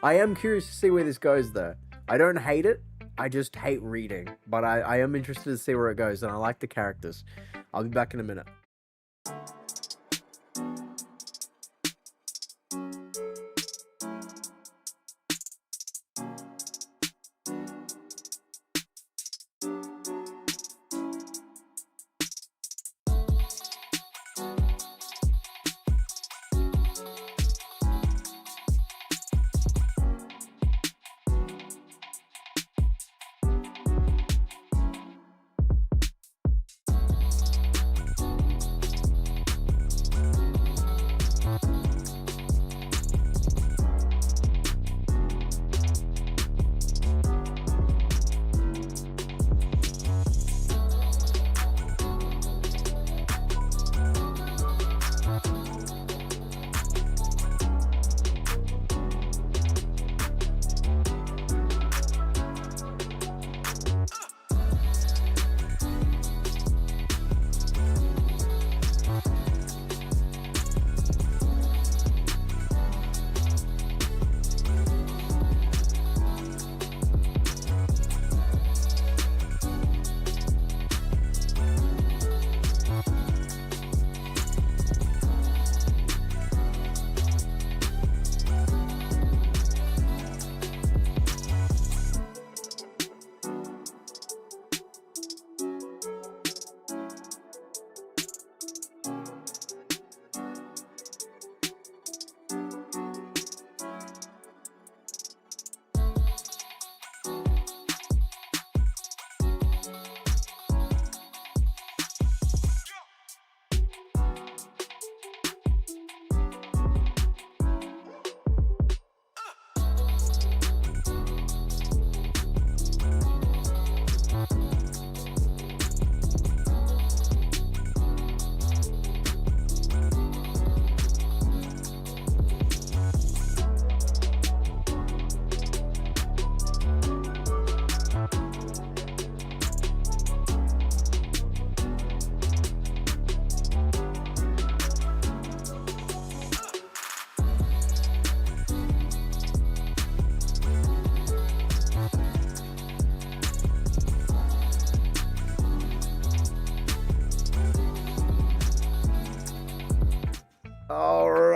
I am curious to see where this goes, though. I don't hate it. I just hate reading, but I am interested to see where it goes, and I like the characters. I'll be back in a minute.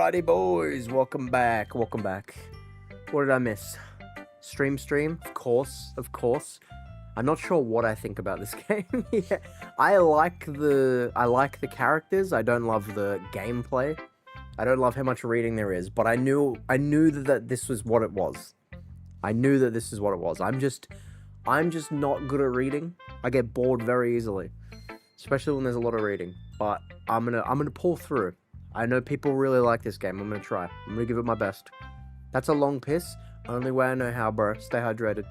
Alrighty, boys. Welcome back. Welcome back. What did I miss? Stream? Of course. I'm not sure what I think about this game. Yeah. I like the characters. I don't love the gameplay. I don't love how much reading there is, but I knew that this was what it was. I knew that this is what it was. I'm just not good at reading. I get bored very easily, especially when there's a lot of reading. But I'm gonna pull through. I know people really like this game. I'm gonna try. I'm gonna give it my best. That's a long piss. Only way I know how, bro. Stay hydrated.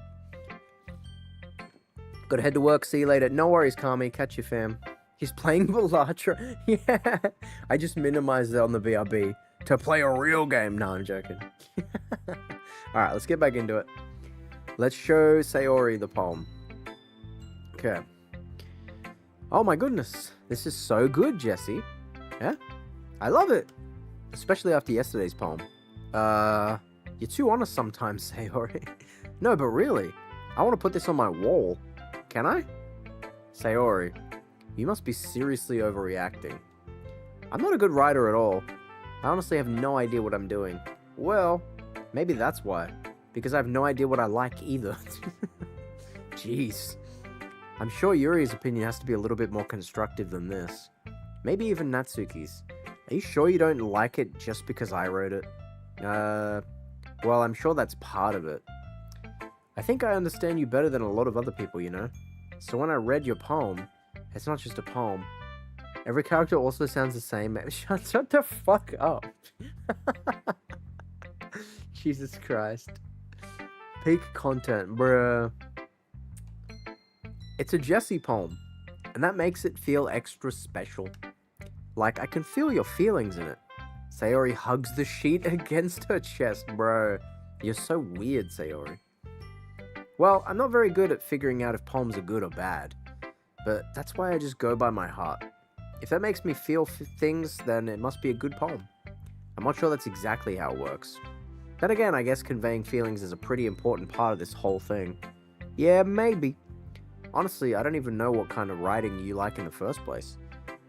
Gotta head to work. See you later. No worries, Kami. Catch you, fam. He's playing Belatra. Yeah. I just minimized it on the BRB to play a real game. No, I'm joking. Alright, let's get back into it. Let's show Sayori the poem. Okay. Oh my goodness. This is so good, Jesse. Yeah? I love it. Especially after yesterday's poem. You're too honest sometimes, Sayori. No, but really. I want to put this on my wall. Can I? Sayori, you must be seriously overreacting. I'm not a good writer at all. I honestly have no idea what I'm doing. Well, maybe that's why. Because I have no idea what I like either. Jeez. I'm sure Yuri's opinion has to be a little bit more constructive than this. Maybe even Natsuki's. Are you sure you don't like it just because I wrote it? Well, I'm sure that's part of it. I think I understand you better than a lot of other people, you know? So when I read your poem, it's not just a poem. Every character also sounds the same. Shut the fuck up. Jesus Christ. Peak content, bruh. It's a Jessie poem, and that makes it feel extra special. Like, I can feel your feelings in it. Sayori hugs the sheet against her chest, bro. You're so weird, Sayori. Well, I'm not very good at figuring out if poems are good or bad, but that's why I just go by my heart. If that makes me feel things, then it must be a good poem. I'm not sure that's exactly how it works. Then again, I guess conveying feelings is a pretty important part of this whole thing. Yeah, maybe. Honestly, I don't even know what kind of writing you like in the first place.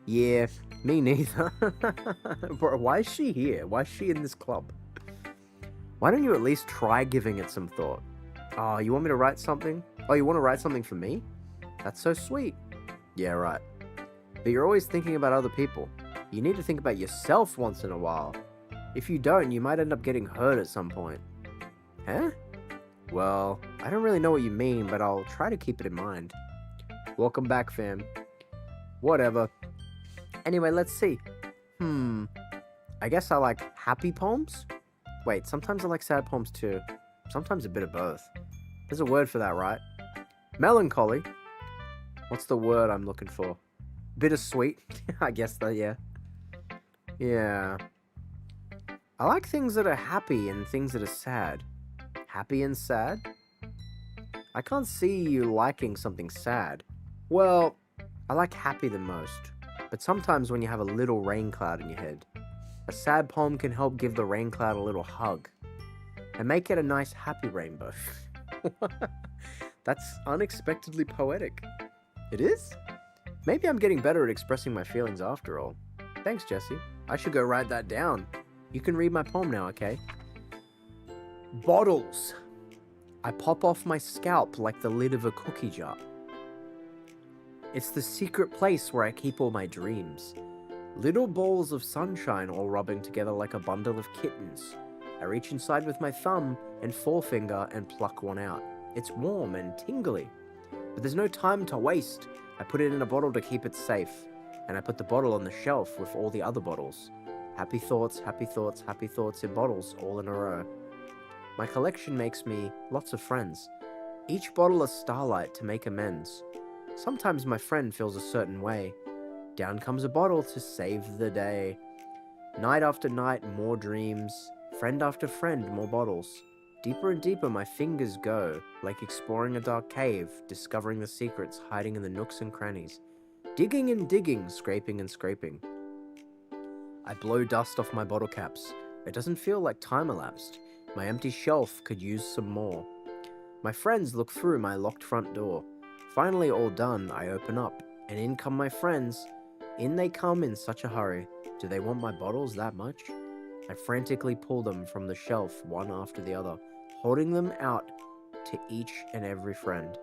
Yeah, me neither. Bro, why is she here? Why is she in this club? Why don't you at least try giving it some thought? Oh, you want me to write something? Oh, you want to write something for me? That's so sweet. Yeah, right. But you're always thinking about other people. You need to think about yourself once in a while. If you don't, you might end up getting hurt at some point. Huh? Well, I don't really know what you mean, but I'll try to keep it in mind. Welcome back, fam. Whatever. Anyway, let's see. I guess I like happy poems? Wait, sometimes I like sad poems too. Sometimes a bit of both. There's a word for that, right? Melancholy. What's the word I'm looking for? Bittersweet. I guess that, yeah. Yeah. I like things that are happy and things that are sad. Happy and sad? I can't see you liking something sad. Well, I like happy the most. But sometimes when you have a little rain cloud in your head, a sad poem can help give the rain cloud a little hug. And make it a nice happy rainbow. That's unexpectedly poetic. It is? Maybe I'm getting better at expressing my feelings after all. Thanks, Jesse. I should go write that down. You can read my poem now, okay? Bottles. I pop off my scalp like the lid of a cookie jar. It's the secret place where I keep all my dreams. Little balls of sunshine all rubbing together like a bundle of kittens. I reach inside with my thumb and forefinger and pluck one out. It's warm and tingly. But there's no time to waste. I put it in a bottle to keep it safe. And I put the bottle on the shelf with all the other bottles. Happy thoughts, happy thoughts, happy thoughts in bottles all in a row. My collection makes me lots of friends. Each bottle a starlight to make amends. Sometimes my friend feels a certain way. Down comes a bottle to save the day. Night after night, more dreams. Friend after friend, more bottles. Deeper and deeper my fingers go, like exploring a dark cave, discovering the secrets hiding in the nooks and crannies. Digging and digging, scraping and scraping. I blow dust off my bottle caps. It doesn't feel like time elapsed. My empty shelf could use some more. My friends look through my locked front door. Finally all done, I open up, and in come my friends. In they come in such a hurry. Do they want my bottles that much? I frantically pull them from the shelf one after the other, holding them out to each and every friend.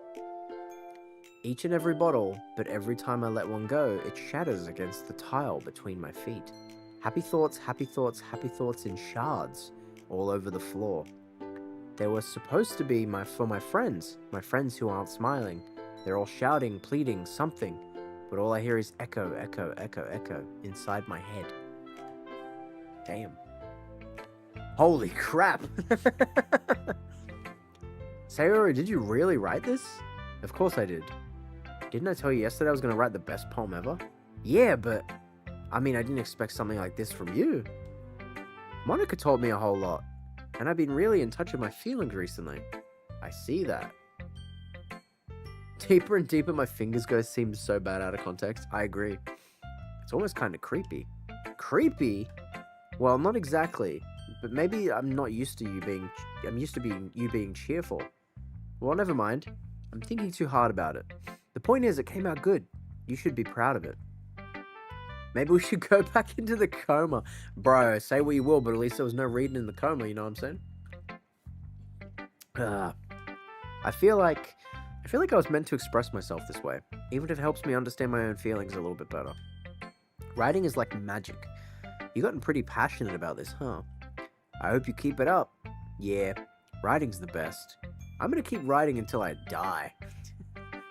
Each and every bottle, but every time I let one go, it shatters against the tile between my feet. Happy thoughts, happy thoughts, happy thoughts in shards all over the floor. They were supposed to be for my friends who aren't smiling. They're all shouting, pleading, something, but all I hear is echo, echo, echo, echo inside my head. Damn. Holy crap! Sayori, did you really write this? Of course I did. Didn't I tell you yesterday I was going to write the best poem ever? Yeah, but... I mean, I didn't expect something like this from you. Monica told me a whole lot, and I've been really in touch with my feelings recently. I see that. Deeper and deeper my fingers go seems so bad out of context. I agree. It's almost kind of creepy. Creepy? Well, not exactly. But maybe I'm not used to you being... I'm used to you being cheerful. Well, never mind. I'm thinking too hard about it. The point is, it came out good. You should be proud of it. Maybe we should go back into the coma. Bro, say what you will, but at least there was no reading in the coma, you know what I'm saying? I feel like I was meant to express myself this way, even if it helps me understand my own feelings a little bit better. Writing is like magic. You've gotten pretty passionate about this, huh? I hope you keep it up. Yeah, writing's the best. I'm gonna keep writing until I die.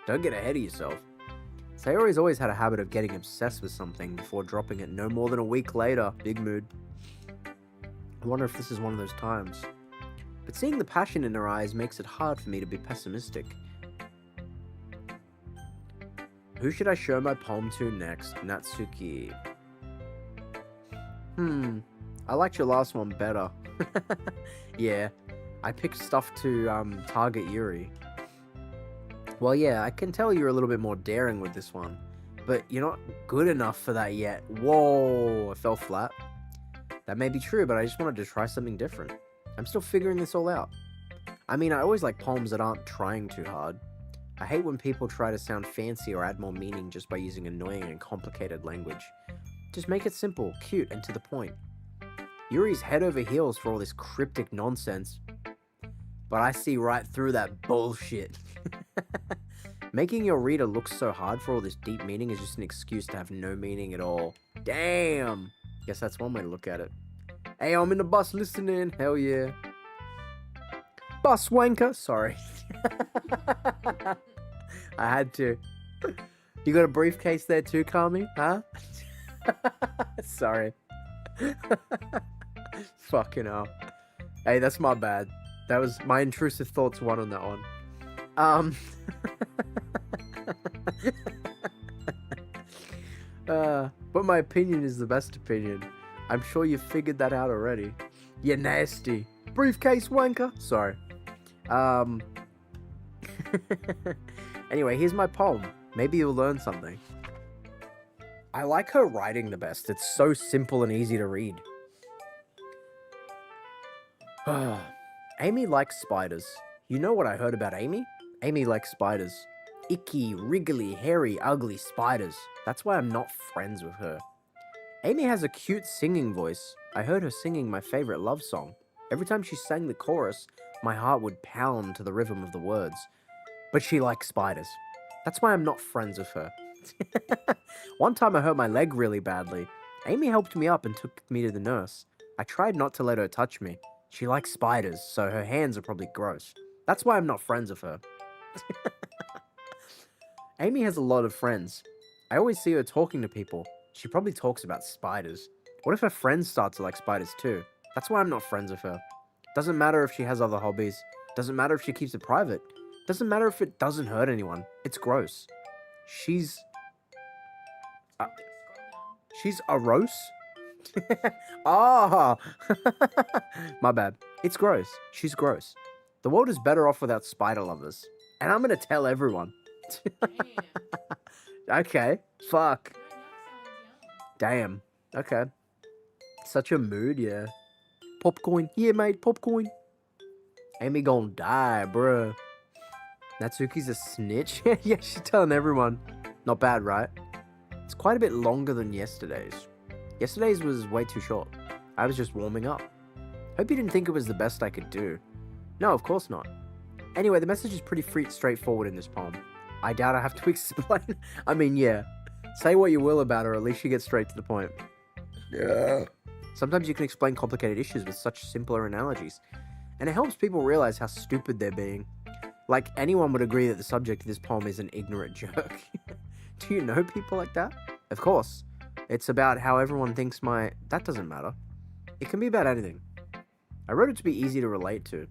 Don't get ahead of yourself. Sayori's always had a habit of getting obsessed with something before dropping it no more than a week later. Big mood. I wonder if this is one of those times. But seeing the passion in her eyes makes it hard for me to be pessimistic. Who should I show my poem to next? Natsuki. I liked your last one better. Yeah, I picked stuff to target Yuri. Well, yeah, I can tell you're a little bit more daring with this one, but you're not good enough for that yet. Whoa, I fell flat. That may be true, but I just wanted to try something different. I'm still figuring this all out. I mean, I always like poems that aren't trying too hard. I hate when people try to sound fancy or add more meaning just by using annoying and complicated language. Just make it simple, cute, and to the point. Yuri's head over heels for all this cryptic nonsense, but I see right through that bullshit. Making your reader look so hard for all this deep meaning is just an excuse to have no meaning at all. Damn! Guess that's one way to look at it. Hey, I'm in the bus listening. Hell yeah. Bus wanker. Sorry. I had to. You got a briefcase there too, Kami? Huh? Sorry. Fucking hell. Hey, that's my bad. That was my intrusive thoughts won on that one. But my opinion is the best opinion. I'm sure you figured that out already. You nasty. Briefcase wanker. Sorry. Anyway, here's my poem. Maybe you'll learn something. I like her writing the best. It's so simple and easy to read. Amy likes spiders. You know what I heard about Amy? Amy likes spiders. Icky, wriggly, hairy, ugly spiders. That's why I'm not friends with her. Amy has a cute singing voice. I heard her singing my favorite love song. Every time she sang the chorus, my heart would pound to the rhythm of the words. But she likes spiders. That's why I'm not friends with her. One time I hurt my leg really badly. Amy helped me up and took me to the nurse. I tried not to let her touch me. She likes spiders, so her hands are probably gross. That's why I'm not friends with her. Amy has a lot of friends. I always see her talking to people. She probably talks about spiders. What if her friends start to like spiders too? That's why I'm not friends with her. Doesn't matter if she has other hobbies. Doesn't matter if she keeps it private. Doesn't matter if it doesn't hurt anyone. It's gross. She's a rose? Ah! My bad. It's gross. She's gross. The world is better off without spider lovers. And I'm gonna tell everyone. Okay. Fuck. Damn. Okay. Such a mood, yeah. Popcorn. Yeah, mate, popcorn. Amy gonna die, bruh. Natsuki's a snitch? Yeah, she's telling everyone. Not bad, right? It's quite a bit longer than yesterday's. Yesterday's was way too short. I was just warming up. Hope you didn't think it was the best I could do. No, of course not. Anyway, the message is pretty straightforward in this poem. I doubt I have to explain. I mean, yeah. Say what you will about her, at least she gets straight to the point. Yeah. Sometimes you can explain complicated issues with such simpler analogies, and it helps people realize how stupid they're being. Like, anyone would agree that the subject of this poem is an ignorant jerk. Do you know people like that? Of course. It's about how everyone thinks that doesn't matter. It can be about anything. I wrote it to be easy to relate to.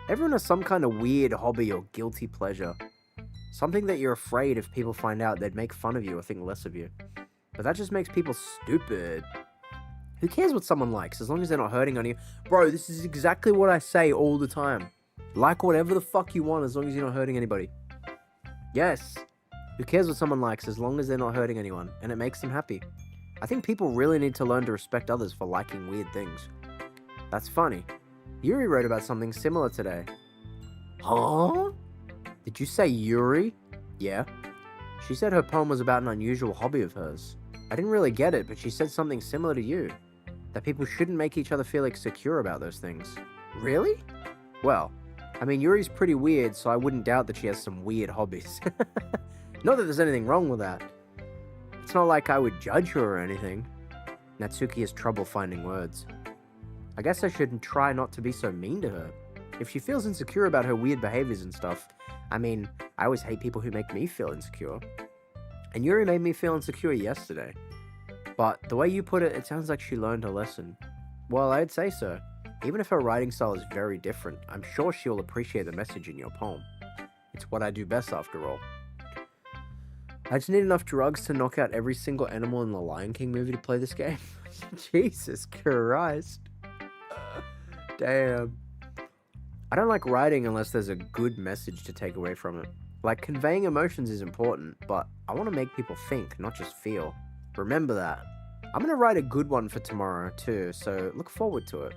Everyone has some kind of weird hobby or guilty pleasure. Something that you're afraid if people find out they'd make fun of you or think less of you. But that just makes people stupid. Who cares what someone likes, as long as they're not hurting on you? Bro, this is exactly what I say all the time. Like whatever the fuck you want, as long as you're not hurting anybody. Yes. Who cares what someone likes, as long as they're not hurting anyone, and it makes them happy. I think people really need to learn to respect others for liking weird things. That's funny. Yuri wrote about something similar today. Huh? Did you say Yuri? Yeah. She said her poem was about an unusual hobby of hers. I didn't really get it, but she said something similar to you. That people shouldn't make each other feel insecure about those things. Really? Well, I mean, Yuri's pretty weird, so I wouldn't doubt that she has some weird hobbies. Not that there's anything wrong with that. It's not like I would judge her or anything. Natsuki has trouble finding words. I guess I should try not to be so mean to her. If she feels insecure about her weird behaviors and stuff, I mean, I always hate people who make me feel insecure. And Yuri made me feel insecure yesterday. But the way you put it, it sounds like she learned a lesson. Well, I'd say so. Even if her writing style is very different, I'm sure she'll appreciate the message in your poem. It's what I do best after all. I just need enough drugs to knock out every single animal in the Lion King movie to play this game. Jesus Christ. Damn. I don't like writing unless there's a good message to take away from it. Like, conveying emotions is important, but I want to make people think, not just feel. Remember that. I'm going to write a good one for tomorrow, too, so look forward to it.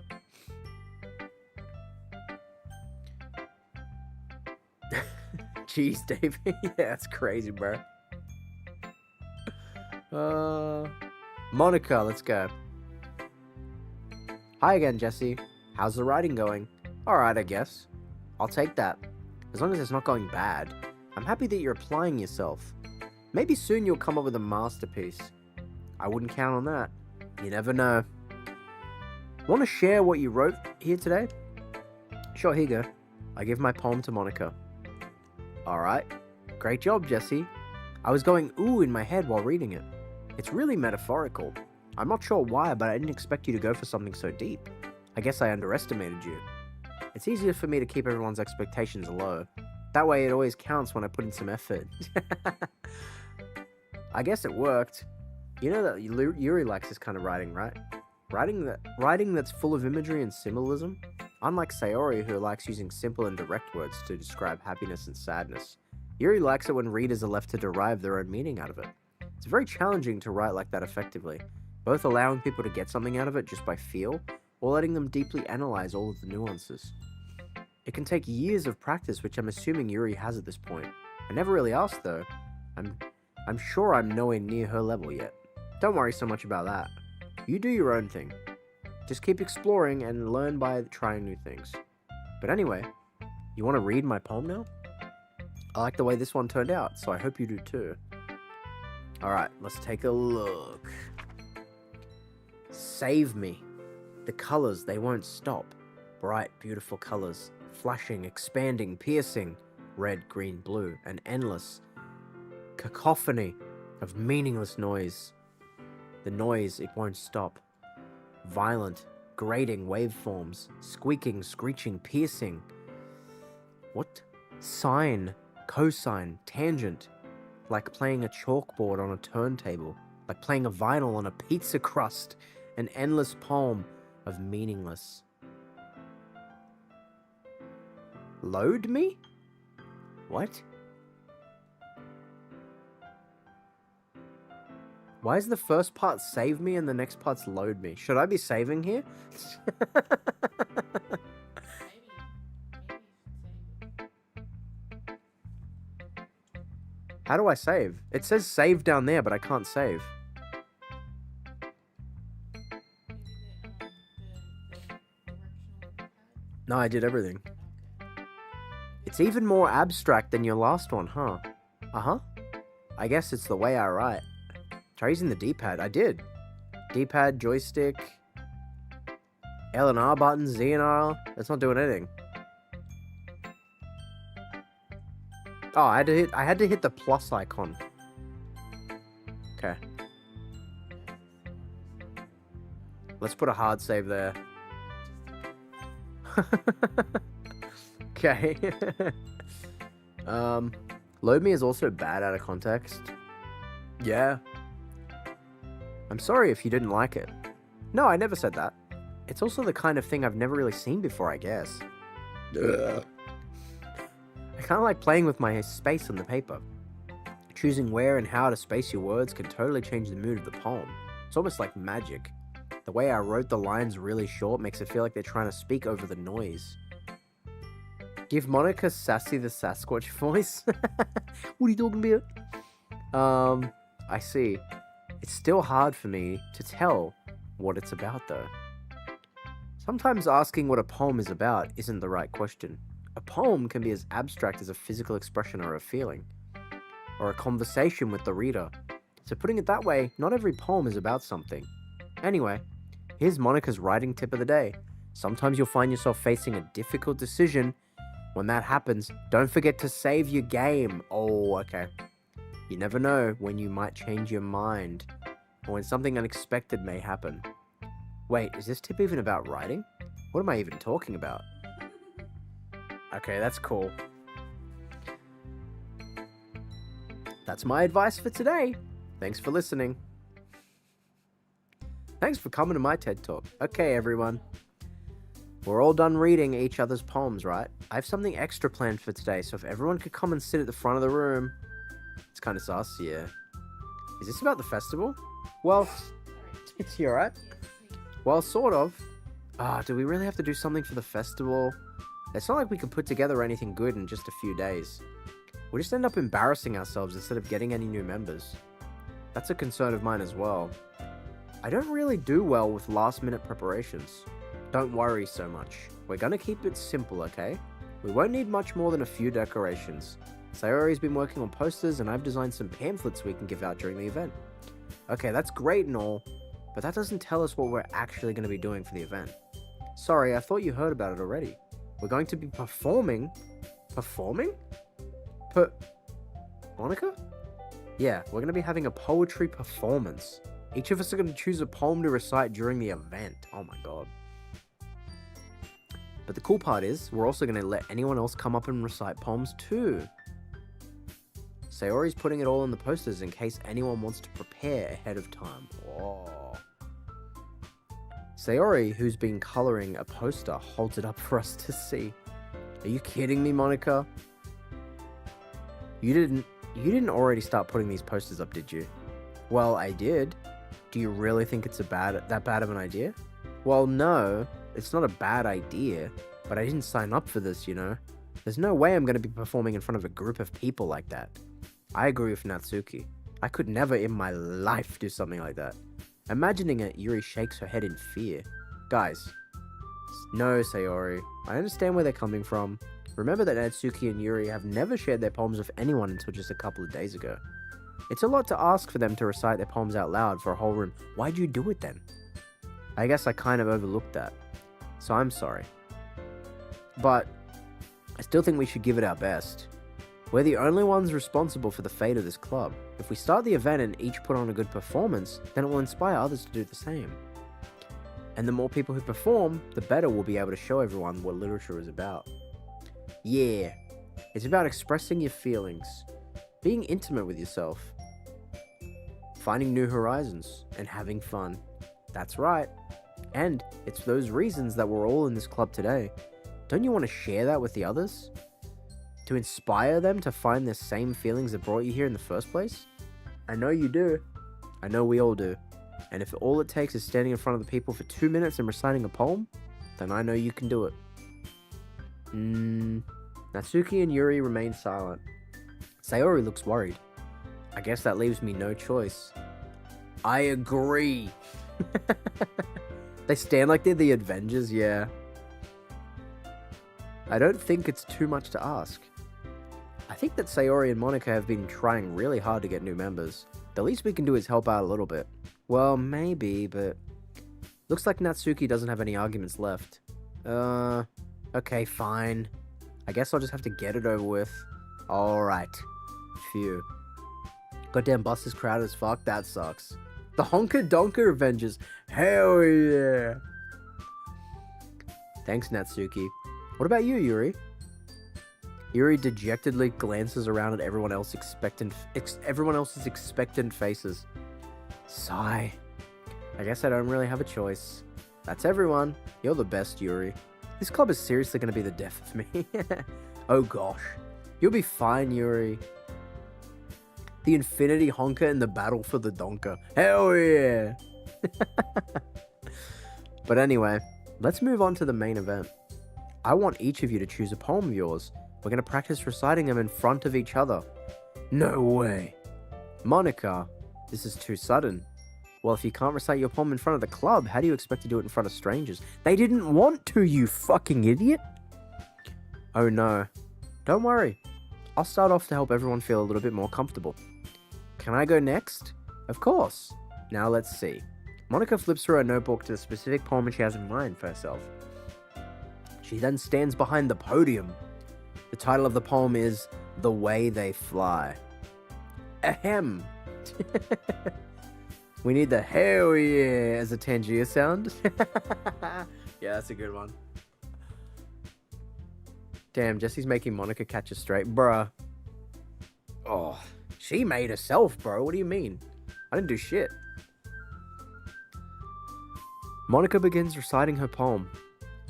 Jeez, Davey. Yeah, that's crazy, bro. Monica, let's go. Hi again, Jesse. How's the writing going? Alright, I guess. I'll take that. As long as it's not going bad. I'm happy that you're applying yourself. Maybe soon you'll come up with a masterpiece. I wouldn't count on that. You never know. Want to share what you wrote here today? Sure, here you go. I give my poem to Monica. Alright. Great job, Jesse. I was going ooh in my head while reading it. It's really metaphorical. I'm not sure why, but I didn't expect you to go for something so deep. I guess I underestimated you. It's easier for me to keep everyone's expectations low. That way it always counts when I put in some effort. I guess it worked. You know that Yuri likes this kind of writing, right? Writing that's full of imagery and symbolism. Unlike Sayori, who likes using simple and direct words to describe happiness and sadness. Yuri likes it when readers are left to derive their own meaning out of it. It's very challenging to write like that effectively, both allowing people to get something out of it just by feel, or letting them deeply analyze all of the nuances. It can take years of practice, which I'm assuming Yuri has at this point. I never really asked though. I'm sure I'm nowhere near her level yet. Don't worry so much about that. You do your own thing. Just keep exploring and learn by trying new things. But anyway, you want to read my poem now? I like the way this one turned out, so I hope you do too. Alright, let's take a look. Save me. The colors, they won't stop. Bright, beautiful colors. Flashing, expanding, piercing. Red, green, blue. An endless cacophony of meaningless noise. The noise, it won't stop. Violent, grating waveforms. Squeaking, screeching, piercing. What? Sine, cosine, tangent. Like playing a chalkboard on a turntable. Like playing a vinyl on a pizza crust. An endless poem of meaningless. Load me? What? Why is the first part save me and the next part's load me? Should I be saving here? How do I save? It says save down there, but I can't save. No, I did everything. It's even more abstract than your last one, huh? Uh-huh. I guess it's the way I write. Try using the D-pad. I did. D-pad, joystick, L and R buttons, Z and R. That's not doing anything. Oh, I had to hit the plus icon. Okay. Let's put a hard save there. Okay. Load me is also bad out of context. Yeah. I'm sorry if you didn't like it. No, I never said that. It's also the kind of thing I've never really seen before, I guess. Ugh. I kind of like playing with my space on the paper. Choosing where and how to space your words can totally change the mood of the poem. It's almost like magic. The way I wrote the lines really short makes it feel like they're trying to speak over the noise. Give Monica Sassy the Sasquatch voice? What are you talking about? I see. It's still hard for me to tell what it's about, though. Sometimes asking what a poem is about isn't the right question. A poem can be as abstract as a physical expression or a feeling, or a conversation with the reader. So putting it that way, not every poem is about something. Anyway, here's Monica's writing tip of the day. Sometimes you'll find yourself facing a difficult decision. When that happens, don't forget to save your game. Oh, okay. You never know when you might change your mind, or when something unexpected may happen. Wait, is this tip even about writing? What am I even talking about? Okay, that's cool. That's my advice for today. Thanks for listening. Thanks for coming to my TED Talk. Okay, everyone. We're all done reading each other's poems, right? I have something extra planned for today, so if everyone could come and sit at the front of the room. It's kind of sus, yeah. Is this about the festival? Well, it's here, right? Well, sort of. Do we really have to do something for the festival? It's not like we can put together anything good in just a few days. We'll just end up embarrassing ourselves instead of getting any new members. That's a concern of mine as well. I don't really do well with last-minute preparations. Don't worry so much. We're gonna keep it simple, okay? We won't need much more than a few decorations. Sayori's been working on posters, and I've designed some pamphlets we can give out during the event. Okay, that's great and all, but that doesn't tell us what we're actually going to be doing for the event. Sorry, I thought you heard about it already. We're going to be performing... Performing? Monica? Yeah, we're going to be having a poetry performance. Each of us are going to choose a poem to recite during the event. Oh my god. But the cool part is, we're also going to let anyone else come up and recite poems too. Sayori's putting it all in the posters in case anyone wants to prepare ahead of time. Whoa. Sayori, who's been coloring a poster, holds it up for us to see. Are you kidding me, Monica? You didn't already start putting these posters up, did you? Well, I did. Do you really think it's that bad of an idea? Well, no, it's not a bad idea, but I didn't sign up for this, you know? There's no way I'm going to be performing in front of a group of people like that. I agree with Natsuki. I could never in my life do something like that. Imagining it, Yuri shakes her head in fear. Guys. No, Sayori. I understand where they're coming from. Remember that Natsuki and Yuri have never shared their poems with anyone until just a couple of days ago. It's a lot to ask for them to recite their poems out loud for a whole room. Why'd you do it then? I guess I kind of overlooked that. So I'm sorry. But I still think we should give it our best. We're the only ones responsible for the fate of this club. If we start the event and each put on a good performance, then it will inspire others to do the same. And the more people who perform, the better we'll be able to show everyone what literature is about. Yeah, it's about expressing your feelings, being intimate with yourself, finding new horizons, and having fun. That's right. And it's those reasons that we're all in this club today. Don't you want to share that with the others? To inspire them to find the same feelings that brought you here in the first place? I know you do. I know we all do. And if all it takes is standing in front of the people for 2 minutes and reciting a poem, then I know you can do it. Natsuki and Yuri remain silent. Sayori looks worried. I guess that leaves me no choice. I agree. They stand like they're the Avengers, yeah. I don't think it's too much to ask. I think that Sayori and Monica have been trying really hard to get new members. The least we can do is help out a little bit. Well, maybe, but... Looks like Natsuki doesn't have any arguments left. Okay, fine. I guess I'll just have to get it over with. Alright. Phew. Goddamn bus is crowded as fuck, that sucks. The Honka Donka Avengers. Hell yeah. Thanks, Natsuki. What about you, Yuri? Yuri dejectedly glances around at everyone else's expectant faces. Sigh. I guess I don't really have a choice. That's everyone. You're the best, Yuri. This club is seriously going to be the death of me. Oh gosh. You'll be fine, Yuri. The Infinity Honka and the battle for the Donka. Hell yeah! But anyway, let's move on to the main event. I want each of you to choose a poem of yours. We're going to practice reciting them in front of each other. No way. Monica, this is too sudden. Well, if you can't recite your poem in front of the club, how do you expect to do it in front of strangers? They didn't want to, you fucking idiot. Oh no. Don't worry. I'll start off to help everyone feel a little bit more comfortable. Can I go next? Of course. Now let's see. Monica flips through her notebook to the specific poem she has in mind for herself. She then stands behind the podium. The title of the poem is The Way They Fly. Ahem. We need the hell yeah as a Tangier sound. Yeah, that's a good one. Damn, Jesse's making Monica catch a straight. Bruh. Oh, she made herself, bro. What do you mean? I didn't do shit. Monica begins reciting her poem.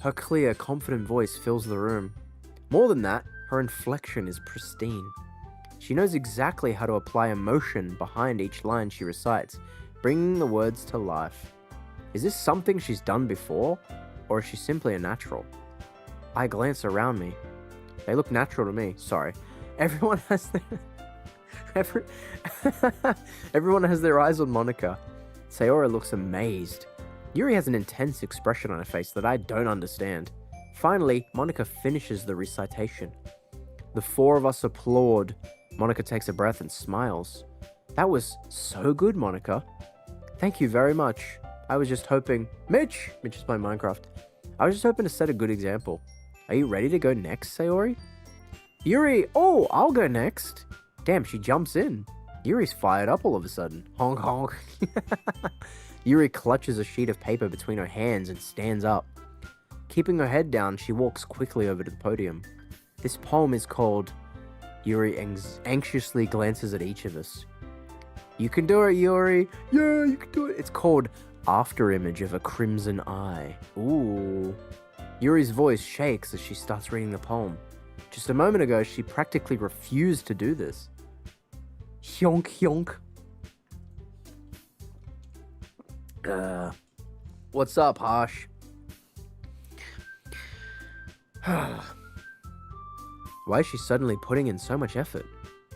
Her clear, confident voice fills the room. More than that, her inflection is pristine. She knows exactly how to apply emotion behind each line she recites, bringing the words to life. Is this something she's done before, or is she simply a natural? I glance around me. They look natural to me. Sorry. Everyone has their eyes on Monica. Sayori looks amazed. Yuri has an intense expression on her face that I don't understand. Finally, Monica finishes the recitation. The four of us applaud. Monica takes a breath and smiles. That was so good, Monica. Thank you very much. I was just hoping... Mitch is playing Minecraft. I was just hoping to set a good example. Are you ready to go next, Sayori? Yuri! Oh, I'll go next. Damn, she jumps in. Yuri's fired up all of a sudden. Honk honk. Yuri clutches a sheet of paper between her hands and stands up. Keeping her head down, she walks quickly over to the podium. This poem is called... Yuri anxiously glances at each of us. You can do it, Yuri. Yeah, you can do it. It's called Afterimage of a Crimson Eye. Ooh. Yuri's voice shakes as she starts reading the poem. Just a moment ago, she practically refused to do this. Hyonk hyonk. What's up, Harsh? Why is she suddenly putting in so much effort?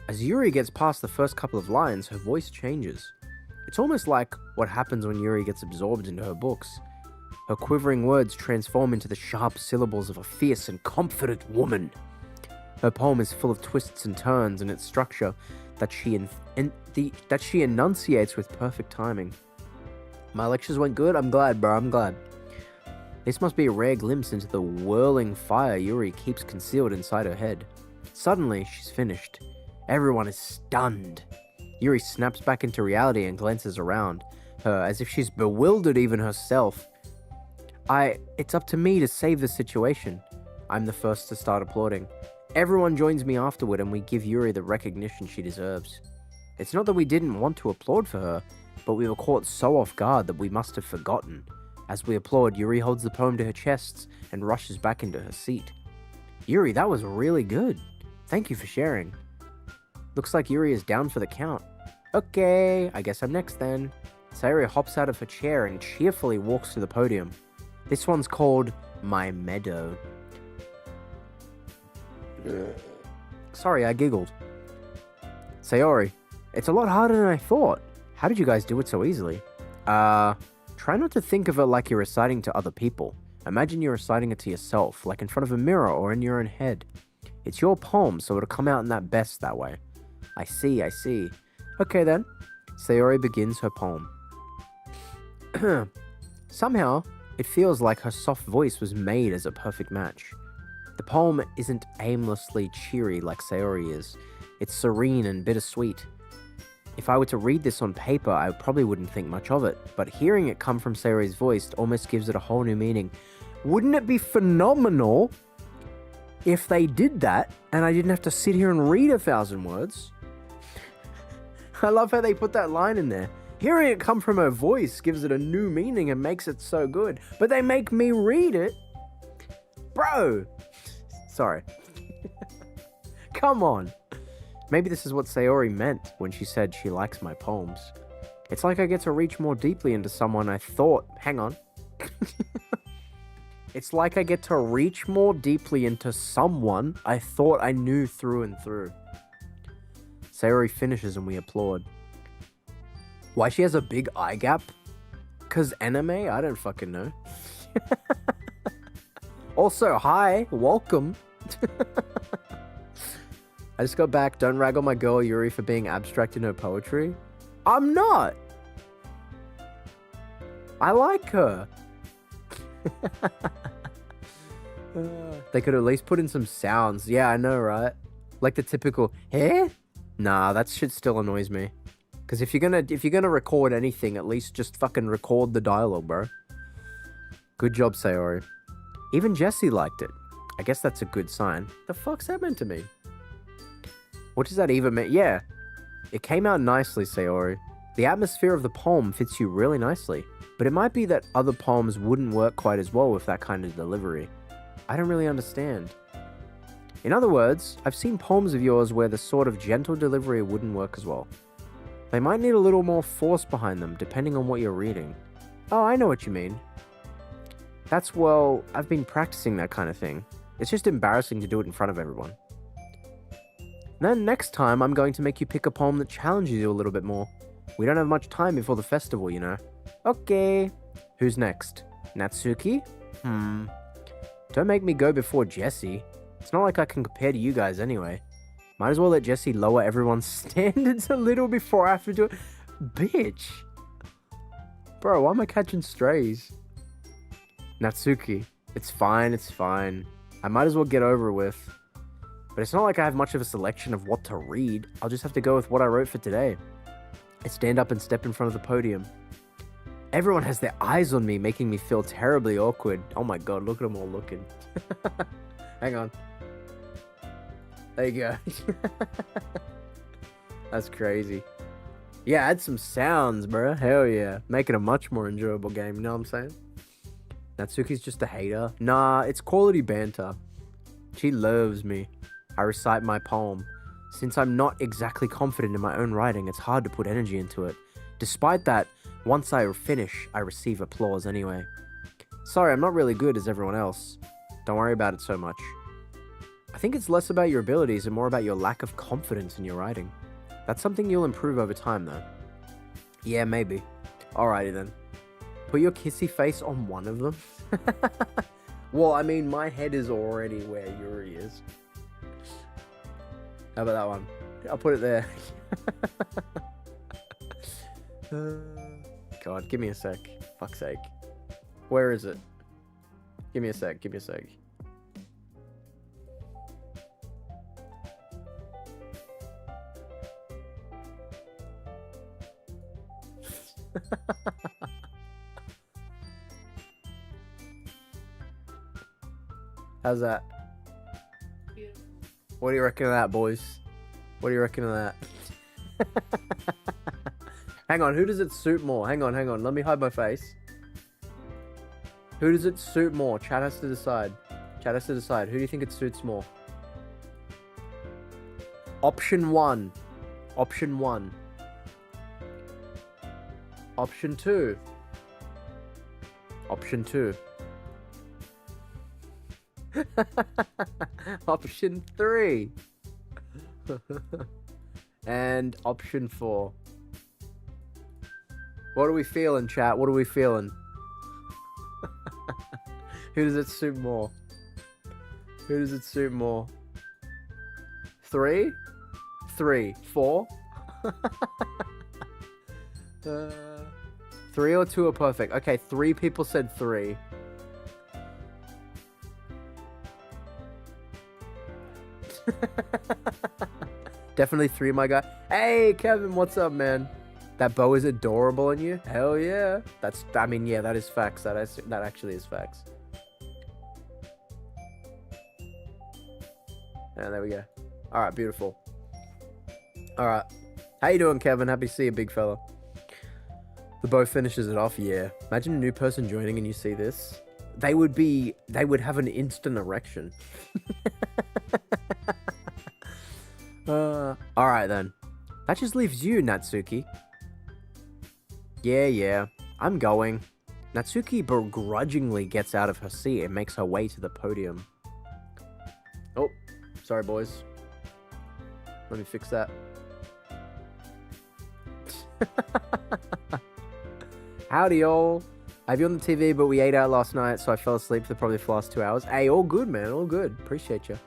As Yuri gets past the first couple of lines, her voice changes. It's almost like what happens when Yuri gets absorbed into her books. Her quivering words transform into the sharp syllables of a fierce and confident woman. Her poem is full of twists and turns in its structure that she enunciates with perfect timing. My lectures went good? I'm glad, bro, I'm glad. This must be a rare glimpse into the whirling fire Yuri keeps concealed inside her head. Suddenly, she's finished. Everyone is stunned. Yuri snaps back into reality and glances around her as if she's bewildered even herself. It's up to me to save the situation. I'm the first to start applauding. Everyone joins me afterward and we give Yuri the recognition she deserves. It's not that we didn't want to applaud for her, but we were caught so off guard that we must have forgotten. As we applaud, Yuri holds the poem to her chest and rushes back into her seat. Yuri, that was really good. Thank you for sharing. Looks like Yuri is down for the count. Okay, I guess I'm next then. Sayori hops out of her chair and cheerfully walks to the podium. This one's called My Meadow. Sorry, I giggled. Sayori, it's a lot harder than I thought. How did you guys do it so easily? Try not to think of it like you're reciting to other people. Imagine you're reciting it to yourself, like in front of a mirror or in your own head. It's your poem, so it'll come out in that best that way. I see, I see. Okay then. Sayori begins her poem. Somehow, it feels like her soft voice was made as a perfect match. The poem isn't aimlessly cheery like Sayori is. It's serene and bittersweet. If I were to read this on paper, I probably wouldn't think much of it, but hearing it come from Sayori's voice almost gives it a whole new meaning. Wouldn't it be phenomenal if they did that and I didn't have to sit here and read 1,000 words? I love how they put that line in there. Hearing it come from her voice gives it a new meaning and makes it so good, but they make me read it? Bro! Sorry. Come on. Maybe this is what Sayori meant when she said she likes my poems. It's like I get to reach more deeply into someone I thought... Hang on. It's like I get to reach more deeply into someone I thought I knew through and through. Sayori finishes and we applaud. Why she has a big eye gap? 'Cause anime? I don't fucking know. Also, hi, welcome. I just got back. Don't rag on my girl Yuri for being abstract in her poetry. I'm not. I like her. They could at least put in some sounds. Yeah, I know, right? Like the typical, eh? Nah, that shit still annoys me. Because if you're gonna record anything, at least just fucking record the dialogue, bro. Good job, Sayori. Even Jesse liked it. I guess that's a good sign. The fuck's that meant to mean? What does that even mean? Yeah. It came out nicely, Sayori. The atmosphere of the poem fits you really nicely. But it might be that other poems wouldn't work quite as well with that kind of delivery. I don't really understand. In other words, I've seen poems of yours where the sort of gentle delivery wouldn't work as well. They might need a little more force behind them, depending on what you're reading. Oh, I know what you mean. That's, well, I've been practicing that kind of thing. It's just embarrassing to do it in front of everyone. Then next time, I'm going to make you pick a poem that challenges you a little bit more. We don't have much time before the festival, you know. Okay. Who's next? Natsuki? Don't make me go before Jessie. It's not like I can compare to you guys anyway. Might as well let Jessie lower everyone's standards a little before I have to do it. Bitch. Bro, why am I catching strays? Natsuki. It's fine, it's fine. I might as well get over it with. But it's not like I have much of a selection of what to read. I'll just have to go with what I wrote for today. I stand up and step in front of the podium. Everyone has their eyes on me, making me feel terribly awkward. Oh my god, look at them all looking. Hang on. There you go. That's crazy. Yeah, add some sounds, bro. Hell yeah. Make it a much more enjoyable game, you know what I'm saying? Natsuki's just a hater. Nah, it's quality banter. She loves me. I recite my poem. Since I'm not exactly confident in my own writing, it's hard to put energy into it. Despite that, once I finish, I receive applause anyway. Sorry, I'm not really good as everyone else. Don't worry about it so much. I think it's less about your abilities and more about your lack of confidence in your writing. That's something you'll improve over time, though. Yeah, maybe. Alrighty then. Put your kissy face on one of them? Well, I mean, my head is already where Yuri is. How about that one? I'll put it there. God, give me a sec. Fuck's sake. Where is it? Give me a sec, give me a sec. How's that? Beautiful. What do you reckon of that, boys? What do you reckon of that? Hang on, who does it suit more? Hang on, let me hide my face. Who does it suit more? Chat has to decide. Chat has to decide. Who do you think it suits more? Option 1. Option 1. Option 2. Option 2. Option 3. And option 4. What are we feeling, chat? What are we feeling? Who does it suit more? Who does it suit more? 3? 3. 4? 3 or 2 are perfect. Okay, 3 people said 3. Definitely 3, my guy. Hey, Kevin, what's up, man? That bow is adorable in you? Hell yeah. I mean, yeah, that is facts. That actually is facts. And there we go. Alright, beautiful. Alright. How you doing, Kevin? Happy to see you, big fella. The bow finishes it off, yeah. Imagine a new person joining and you see this. They would have an instant erection. Alright then. That just leaves you, Natsuki. Yeah. I'm going. Natsuki begrudgingly gets out of her seat and makes her way to the podium. Oh, sorry, boys. Let me fix that. Howdy, y'all. I have you on the TV, but we ate out last night, so I fell asleep for probably the last 2 hours. Hey, all good, man. All good. Appreciate you.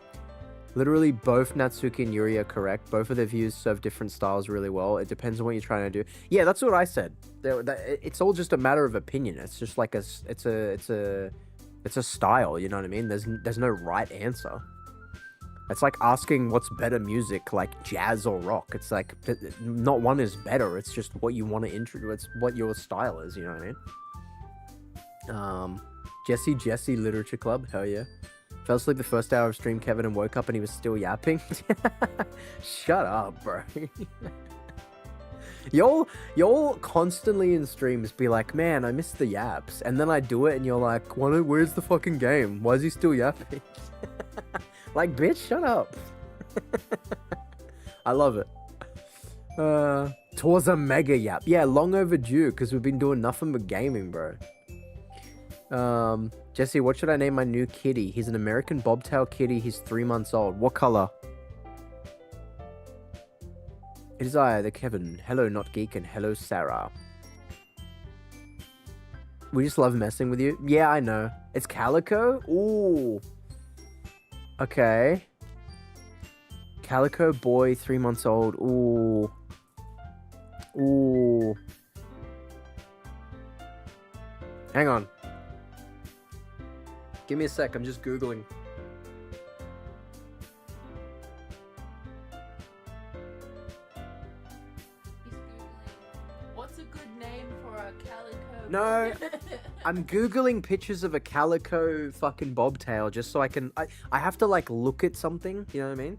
Literally, both Natsuki and Yuri are correct. Both of their views serve different styles really well. It depends on what you're trying to do. Yeah, that's what I said. It's all just a matter of opinion. It's just like it's a style. You know what I mean? There's no right answer. It's like asking what's better music, like jazz or rock. It's like not one is better. It's just what you want to introduce. It's what your style is. You know what I mean? Jesse Literature Club. Hell yeah. Fell asleep the first hour of stream, Kevin, and woke up and he was still yapping. Shut up, bro. Y'all constantly in streams be like, man, I miss the yaps. And then I do it and you're like, where's the fucking game? Why is he still yapping? Like, bitch, shut up. I love it. Towards a mega yap. Yeah, long overdue, because we've been doing nothing but gaming, bro. Jesse, what should I name my new kitty? He's an American bobtail kitty. He's 3 months old. What color? It is I, the Kevin. Hello, Not Geek, and hello, Sarah. We just love messing with you. Yeah, I know. It's Calico? Ooh. Okay. Calico boy, 3 months old. Ooh. Ooh. Hang on. Give me a sec, I'm just Googling. He's Googling. What's a good name for a calico? No, I'm Googling pictures of a calico fucking bobtail just so I can... I have to, like, look at something, you know what I mean?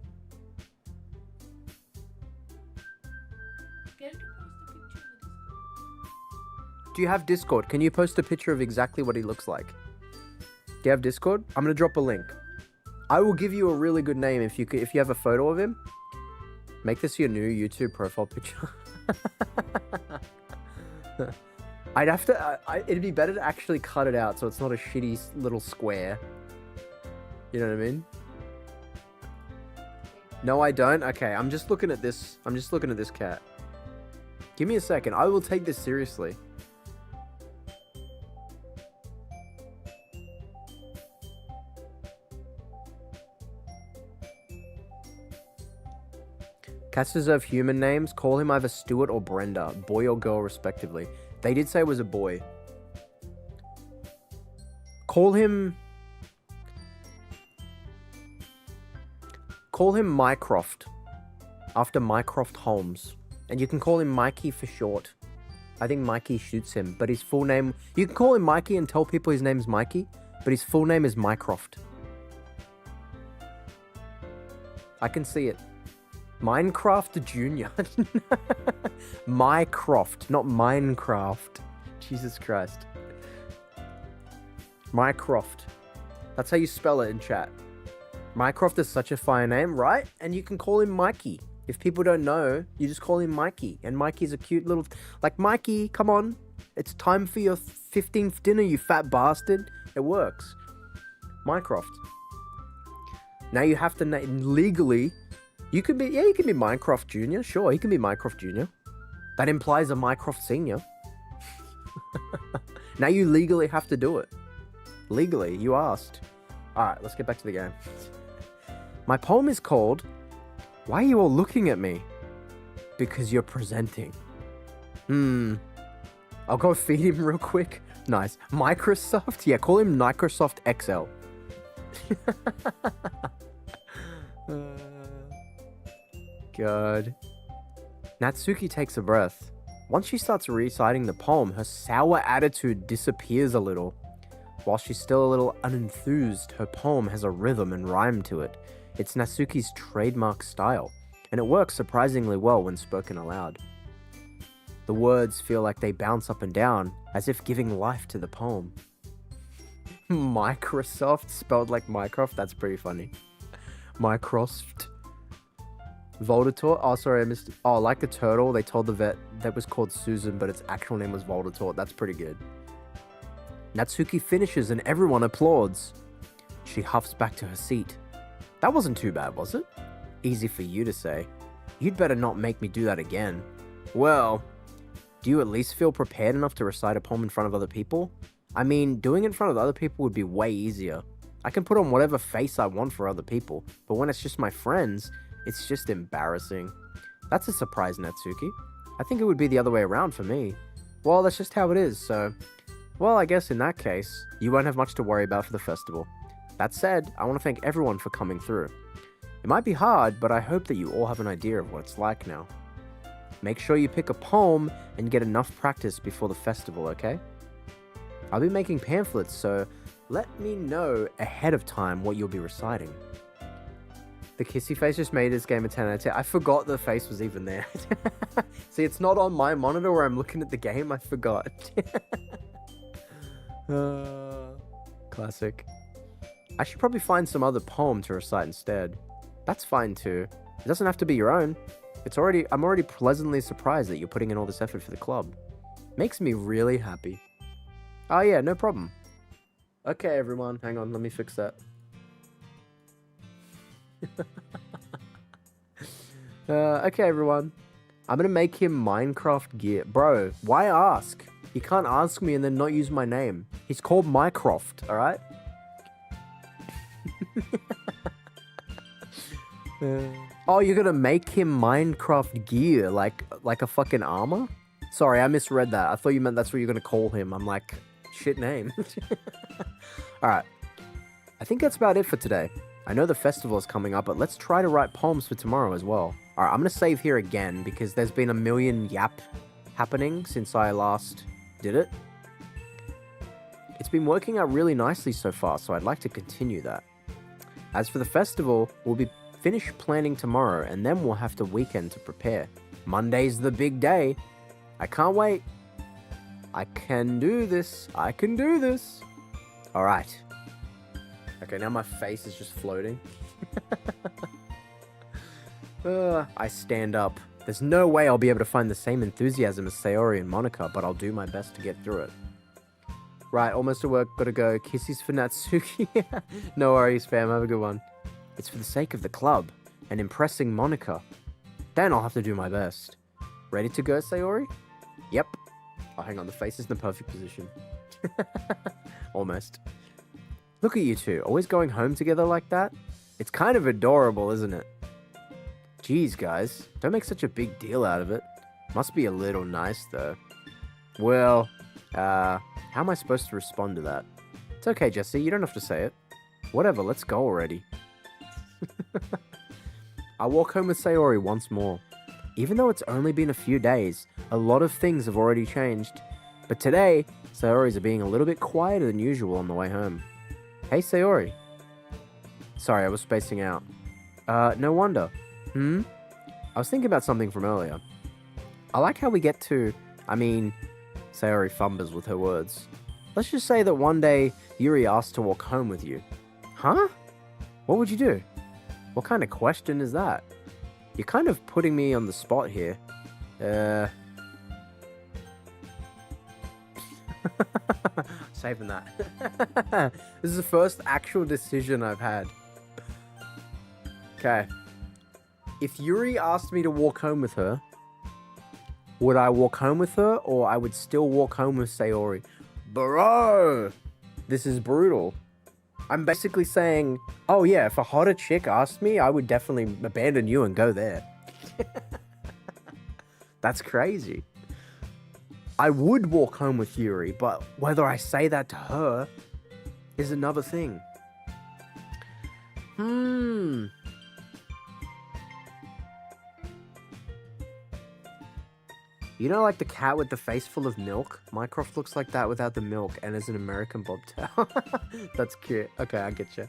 Get him to post a picture in the Discord. Do you have Discord? Can you post a picture of exactly what he looks like? Do you have Discord? I'm gonna drop a link. I will give you a really good name if you have a photo of him. Make this your new YouTube profile picture. I'd have to... it'd be better to actually cut it out so it's not a shitty little square. You know what I mean? No, I don't? Okay, I'm just looking at this. I'm just looking at this cat. Give me a second. I will take this seriously. Cats deserve human names. Call him either Stuart or Brenda, boy or girl respectively. They did say it was a boy. Call him Mycroft, after Mycroft Holmes. And you can call him Mikey for short. I think Mikey shoots him, but his full name... You can call him Mikey and tell people his name's Mikey, but his full name is Mycroft. I can see it. Minecraft Junior. Mycroft, not Minecraft. Jesus Christ. Mycroft. That's how you spell it in chat. Mycroft is such a fire name, right? And you can call him Mikey. If people don't know, you just call him Mikey. And Mikey's a cute little... Like, Mikey, come on. It's time for your 15th dinner, you fat bastard. It works. Mycroft. Now you have to legally... You could be... Yeah, you can be Minecraft Junior. Sure, he can be Minecraft Junior. That implies a Minecraft Senior. Now you legally have to do it. Legally, you asked. Alright, let's get back to the game. My poem is called, Why Are You All Looking at Me? Because You're Presenting. I'll go feed him real quick. Nice. Microsoft? Yeah, call him Microsoft XL. God. Natsuki takes a breath. Once she starts reciting the poem, her sour attitude disappears a little. While she's still a little unenthused, her poem has a rhythm and rhyme to it. It's Natsuki's trademark style, and it works surprisingly well when spoken aloud. The words feel like they bounce up and down, as if giving life to the poem. Microsoft, spelled like Minecraft, that's pretty funny. Microsoft. Voldator, oh sorry I missed, oh like the turtle, they told the vet that was called Susan, but its actual name was Voldator, that's pretty good. Natsuki finishes and everyone applauds. She huffs back to her seat. That wasn't too bad, was it? Easy for you to say. You'd better not make me do that again. Well, do you at least feel prepared enough to recite a poem in front of other people? I mean, doing it in front of other people would be way easier. I can put on whatever face I want for other people, but when it's just my friends, it's just embarrassing. That's a surprise, Natsuki. I think it would be the other way around for me. Well, that's just how it is, so... Well, I guess in that case, you won't have much to worry about for the festival. That said, I want to thank everyone for coming through. It might be hard, but I hope that you all have an idea of what it's like now. Make sure you pick a poem and get enough practice before the festival, okay? I'll be making pamphlets, so let me know ahead of time what you'll be reciting. The kissy face just made this game a 10 out of 10. I forgot the face was even there. See, it's not on my monitor where I'm looking at the game. I forgot. Classic. I should probably find some other poem to recite instead. That's fine too. It doesn't have to be your own. I'm already pleasantly surprised that you're putting in all this effort for the club. Makes me really happy. Oh yeah, no problem. Okay, everyone. Hang on, let me fix that. Okay, everyone. I'm gonna make him Minecraft gear. Bro, why ask? You can't ask me and then not use my name. He's called Mycroft, alright? Oh, you're gonna make him Minecraft gear, like a fucking armor? Sorry, I misread that. I thought you meant that's what you're gonna call him. I'm like, shit name. Alright. I think that's about it for today. I know the festival is coming up, but let's try to write poems for tomorrow as well. Alright, I'm gonna save here again because there's been a million yap happening since I last did it. It's been working out really nicely so far, so I'd like to continue that. As for the festival, we'll be finished planning tomorrow, and then we'll have the weekend to prepare. Monday's the big day. I can't wait. I can do this. I can do this. Alright. Okay, now my face is just floating. I stand up. There's no way I'll be able to find the same enthusiasm as Sayori and Monica, but I'll do my best to get through it. Right, almost to work, gotta go. Kisses for Natsuki. No worries, fam, have a good one. It's for the sake of the club, and impressing Monica. Then I'll have to do my best. Ready to go, Sayori? Yep. Oh, hang on, the face is in the perfect position. Almost. Look at you two, always going home together like that? It's kind of adorable, isn't it? Jeez, guys, don't make such a big deal out of it. Must be a little nice, though. Well, how am I supposed to respond to that? It's okay, Jesse, you don't have to say it. Whatever, let's go already. I walk home with Sayori once more. Even though it's only been a few days, a lot of things have already changed. But today, Sayori's being a little bit quieter than usual on the way home. Hey, Sayori. Sorry, I was spacing out. No wonder. I was thinking about something from earlier. I like how we get to... Sayori fumbles with her words. Let's just say that one day, Yuri asked to walk home with you. Huh? What would you do? What kind of question is that? You're kind of putting me on the spot here. Saving that. This is the first actual decision I've had. Okay. If Yuri asked me to walk home with her, would I walk home with her, or I would still walk home with Sayori? Bro! This is brutal. I'm basically saying, oh yeah, if a hotter chick asked me, I would definitely abandon you and go there. That's crazy. I would walk home with Yuri, but whether I say that to her is another thing. You know, like the cat with the face full of milk? Mycroft looks like that without the milk and is an American bobtail. That's cute. Okay, I get you.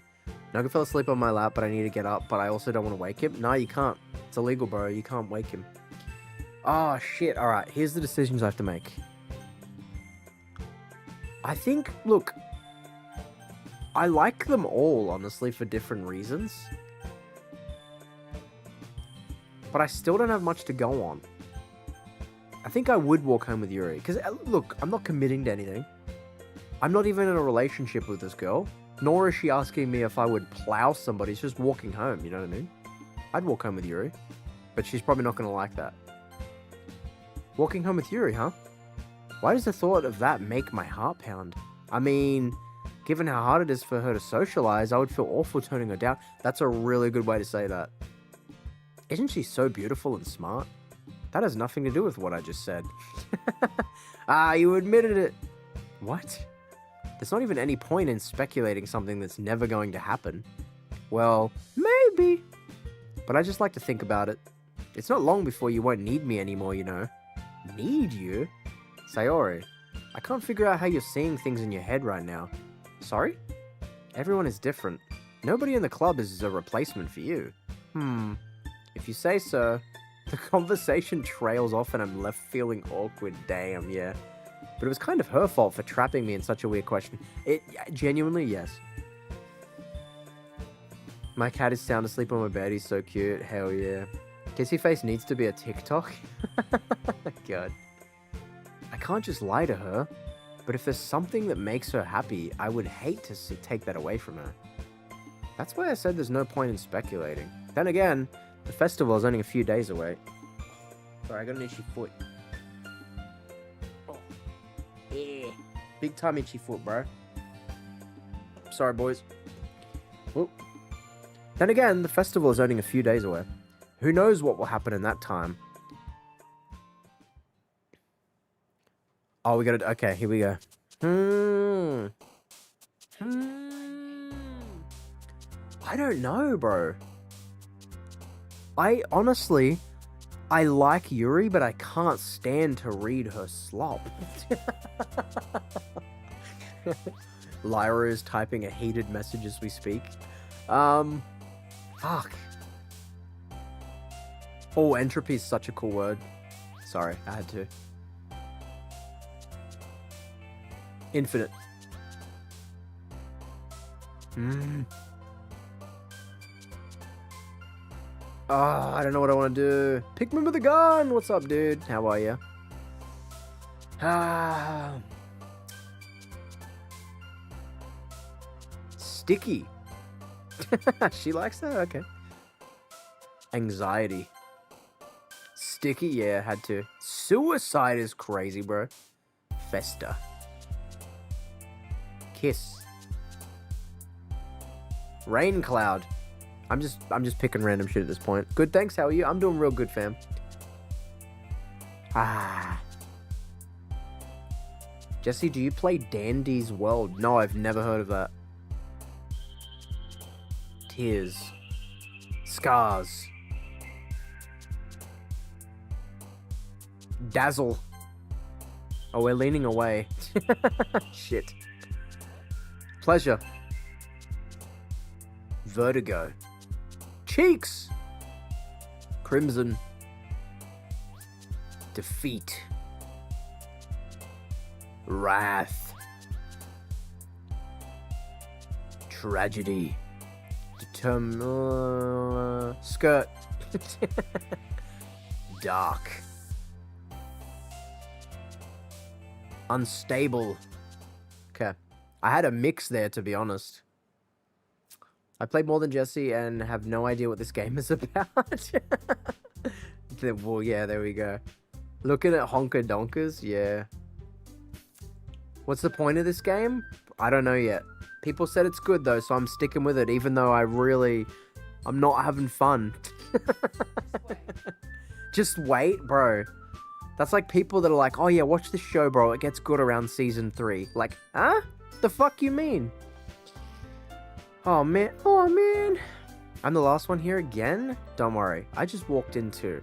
Nugget fell asleep on my lap, but I need to get up, but I also don't want to wake him. No, you can't. It's illegal, bro. You can't wake him. Oh, shit. All right, here's the decisions I have to make. I think, look, I like them all, honestly, for different reasons. But I still don't have much to go on. I think I would walk home with Yuri. Because, look, I'm not committing to anything. I'm not even in a relationship with this girl. Nor is she asking me if I would plow somebody. She's just walking home, you know what I mean? I'd walk home with Yuri. But she's probably not going to like that. Walking home with Yuri, huh? Why does the thought of that make my heart pound? I mean, given how hard it is for her to socialize, I would feel awful turning her down. That's a really good way to say that. Isn't she so beautiful and smart? That has nothing to do with what I just said. You admitted it. What? There's not even any point in speculating something that's never going to happen. Well, maybe. But I just like to think about it. It's not long before you won't need me anymore, you know. Need you? Sayori, I can't figure out how you're seeing things in your head right now. Sorry? Everyone is different. Nobody in the club is a replacement for you. If you say so. The conversation trails off and I'm left feeling awkward. Damn, yeah. But it was kind of her fault for trapping me in such a weird question. Genuinely, yes. My cat is sound asleep on my bed. He's so cute. Hell yeah. Kissy Face needs to be a TikTok. God. I can't just lie to her. But if there's something that makes her happy, I would hate to take that away from her. That's why I said there's no point in speculating. Then again, the festival is only a few days away. Sorry, I got an itchy foot. Oh. Yeah. Big time itchy foot, bro. Sorry, boys. Whoop. Then again, the festival is only a few days away. Who knows what will happen in that time? Oh, we gotta... Okay, here we go. I don't know, bro. I like Yuri, but I can't stand to read her slop. Lyra is typing a heated message as we speak. Fuck. Oh, entropy is such a cool word. Sorry, I had to. Infinite. I don't know what I want to do. Pikmin with a gun! What's up, dude? How are you? Sticky. She likes that? Okay. Anxiety. Sticky? Yeah, had to. Suicide is crazy, bro. Festa. Kiss. Rain cloud. I'm just picking random shit at this point. Good, thanks. How are you? I'm doing real good, fam. Jesse, do you play Dandy's World? No, I've never heard of that. Tears. Scars. Dazzle. Oh, we're leaning away. Shit. Pleasure. Vertigo. Cheeks. Crimson. Defeat. Wrath. Tragedy. Skirt. Dark. Unstable. Okay. I had a mix there, to be honest. I played more than Jesse and have no idea what this game is about. Well, yeah, there we go. Looking at Honker Donkers, yeah. What's the point of this game? I don't know yet. People said it's good though, so I'm sticking with it, even though I'm not having fun. Just wait, bro. That's like people that are like, oh yeah, watch this show, bro. It gets good around season 3. Like, huh? The fuck you mean? Oh man. I'm the last one here again? Don't worry. I just walked in too.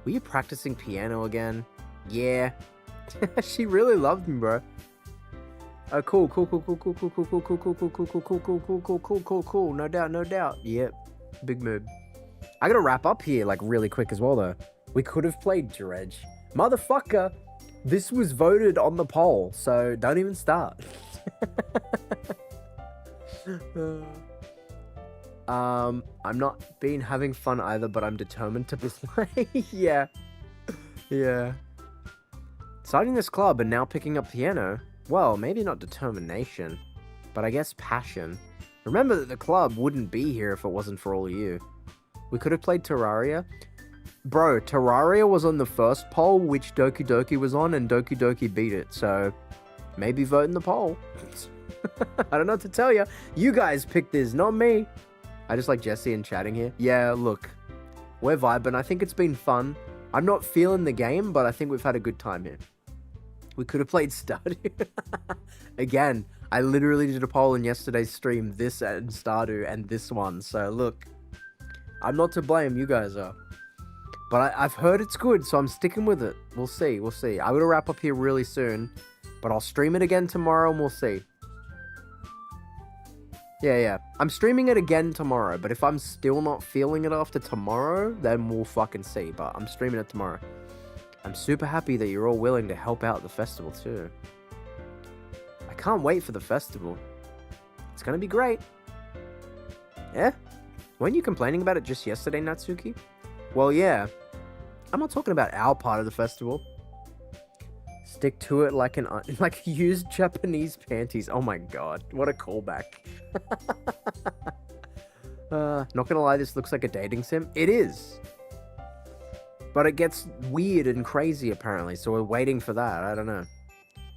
Were you practicing piano again? Yeah. She really loved me, bro. Oh, cool. No doubt. Yep. Big mood. I gotta wrap up here, like, really quick as well, though. We could have played Dredge. Motherfucker! This was voted on the poll, so don't even start. I'm not having fun either, but I'm determined to play. Yeah. Starting this club and now picking up piano. Well, maybe not determination, but I guess passion. Remember that the club wouldn't be here if it wasn't for all of you. We could have played Terraria. Bro, Terraria was on the first poll, which Doki Doki was on, and Doki Doki beat it, so maybe vote in the poll. I don't know what to tell you. You guys picked this, not me. I just like Jesse and chatting here. Yeah, look, we're vibing. I think it's been fun. I'm not feeling the game, but I think we've had a good time here. We could have played Stardew. Again, I literally did a poll in yesterday's stream, this and Stardew, and this one. So look, I'm not to blame, you guys are. But I've heard it's good, so I'm sticking with it. We'll see. I'm going to wrap up here really soon, but I'll stream it again tomorrow and we'll see. Yeah. I'm streaming it again tomorrow, but if I'm still not feeling it after tomorrow, then we'll fucking see. But I'm streaming it tomorrow. I'm super happy that you're all willing to help out the festival too. I can't wait for the festival. It's gonna be great. Yeah? Weren't you complaining about it just yesterday, Natsuki? Well, yeah. I'm not talking about our part of the festival. Stick to it like used Japanese panties. Oh my god, what a callback. Not gonna lie, this looks like a dating sim. It is. But it gets weird and crazy apparently, so we're waiting for that. I don't know.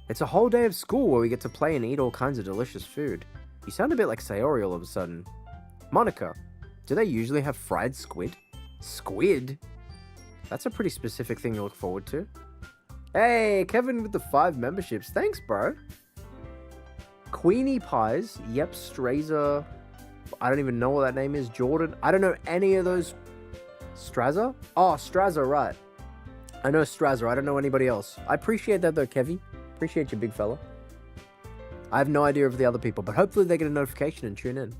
It's a whole day of school where we get to play and eat all kinds of delicious food. You sound a bit like Sayori all of a sudden. Monica, do they usually have fried squid? Squid? That's a pretty specific thing to look forward to. Hey, Kevin with the 5 memberships. Thanks, bro. Queenie Pies. Yep, Strazer. I don't even know what that name is. Jordan. I don't know any of those. Strazer? Oh, Strazer, right. I know Strazer. I don't know anybody else. I appreciate that though, Kevy. Appreciate you, big fella. I have no idea of the other people, but hopefully they get a notification and tune in.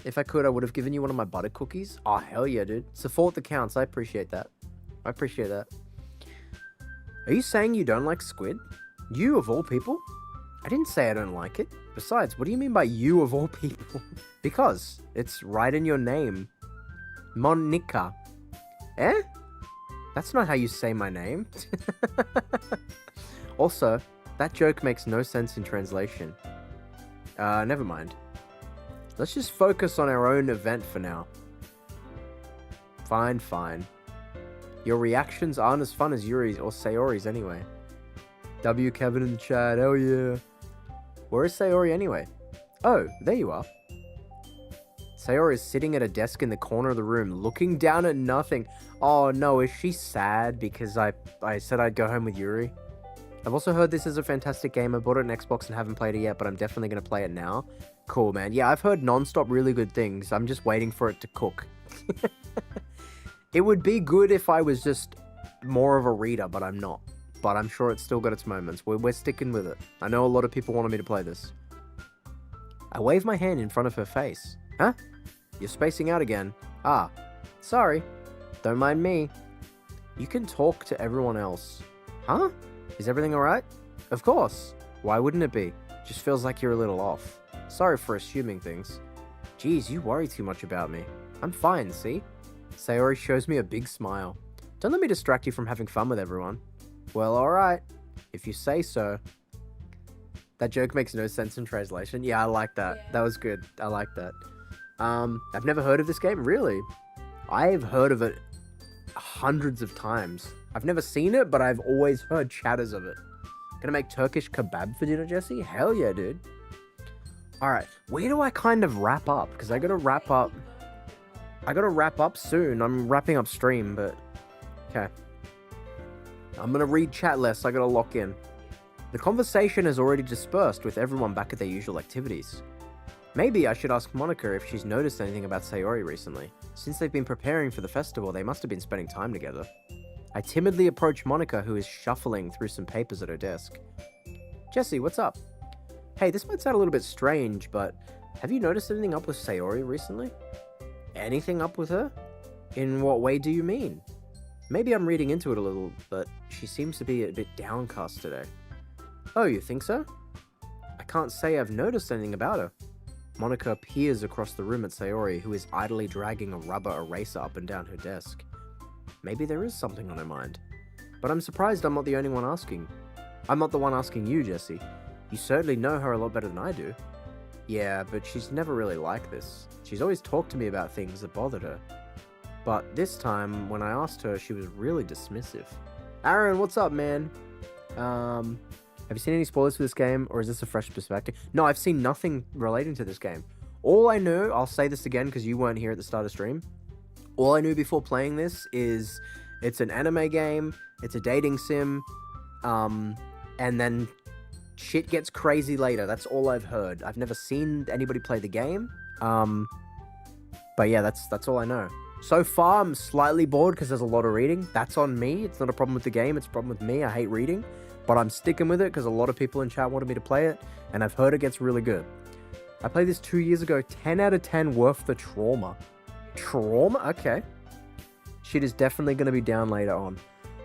If I could, I would have given you one of my butter cookies. Oh, hell yeah, dude. Support the counts. I appreciate that. Are you saying you don't like squid? You of all people? I didn't say I don't like it. Besides, what do you mean by you of all people? Because it's right in your name. Monica. Eh? That's not how you say my name. Also, that joke makes no sense in translation. Never mind. Let's just focus on our own event for now. Fine. Your reactions aren't as fun as Yuri's or Sayori's anyway. W Kevin in the chat, hell yeah. Where is Sayori anyway? Oh, there you are. Sayori is sitting at a desk in the corner of the room, looking down at nothing. Oh no, is she sad because I said I'd go home with Yuri? I've also heard this is a fantastic game. I bought it on Xbox and haven't played it yet, but I'm definitely going to play it now. Cool, man. Yeah, I've heard non-stop really good things. I'm just waiting for it to cook. It would be good if I was just more of a reader, but I'm not. But I'm sure it's still got its moments. We're sticking with it. I know a lot of people wanted me to play this. I wave my hand in front of her face. Huh? You're spacing out again. Ah, sorry. Don't mind me. You can talk to everyone else. Huh? Is everything alright? Of course. Why wouldn't it be? Just feels like you're a little off. Sorry for assuming things. Geez, you worry too much about me. I'm fine, see? Sayori shows me a big smile. Don't let me distract you from having fun with everyone. Well, alright. If you say so. That joke makes no sense in translation. Yeah, I like that. Yeah. That was good. I like that. I've never heard of this game, really. I've heard of it hundreds of times. I've never seen it, but I've always heard chatters of it. Gonna make Turkish kebab for dinner, Jesse? Hell yeah, dude. Alright, where do I kind of wrap up? Because I gotta wrap up. I gotta wrap up soon. I'm wrapping up stream, but... Okay. I'm gonna read chat less. I gotta lock in. The conversation has already dispersed with everyone back at their usual activities. Maybe I should ask Monica if she's noticed anything about Sayori recently. Since they've been preparing for the festival, they must have been spending time together. I timidly approach Monica, who is shuffling through some papers at her desk. Jesse, what's up? Hey, this might sound a little bit strange, but have you noticed anything up with Sayori recently? Anything up with her? In what way do you mean? Maybe I'm reading into it a little, but she seems to be a bit downcast today. Oh, you think so? I can't say I've noticed anything about her. Monica peers across the room at Sayori, who is idly dragging a rubber eraser up and down her desk. Maybe there is something on her mind. But I'm surprised I'm not the only one asking. I'm not the one asking you, Jesse. You certainly know her a lot better than I do. Yeah, but she's never really like this. She's always talked to me about things that bothered her. But this time, when I asked her, she was really dismissive. Aaron, what's up, man? Have you seen any spoilers for this game, or is this a fresh perspective? No, I've seen nothing relating to this game. All I knew, I'll say this again because you weren't here at the start of stream. All I knew before playing this is it's an anime game, it's a dating sim, and then shit gets crazy later. That's all I've heard. I've never seen anybody play the game. But yeah, that's all I know. So far, I'm slightly bored because there's a lot of reading. That's on me. It's not a problem with the game. It's a problem with me. I hate reading. But I'm sticking with it because a lot of people in chat wanted me to play it, and I've heard it gets really good. I played this 2 years ago. 10 out of 10 worth the trauma. Trauma? Okay. Shit is definitely going to be down later on.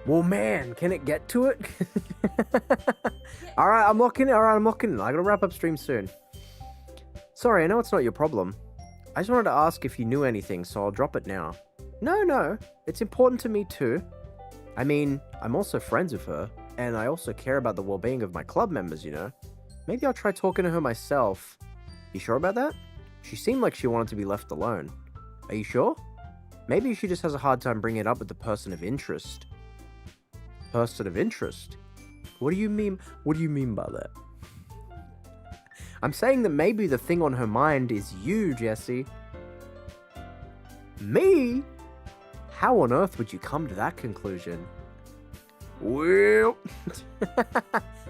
Well, man, can it get to it? Alright, I'm locking in. I gotta wrap up stream soon. Sorry, I know it's not your problem. I just wanted to ask if you knew anything, so I'll drop it now. No. It's important to me too. I mean, I'm also friends with her, and I also care about the well-being of my club members, you know? Maybe I'll try talking to her myself. You sure about that? She seemed like she wanted to be left alone. Are you sure? Maybe she just has a hard time bringing it up with the person of interest. Person of interest? What do you mean? What do you mean by that? I'm saying that maybe the thing on her mind is you, Jesse. Me? How on earth would you come to that conclusion? Well,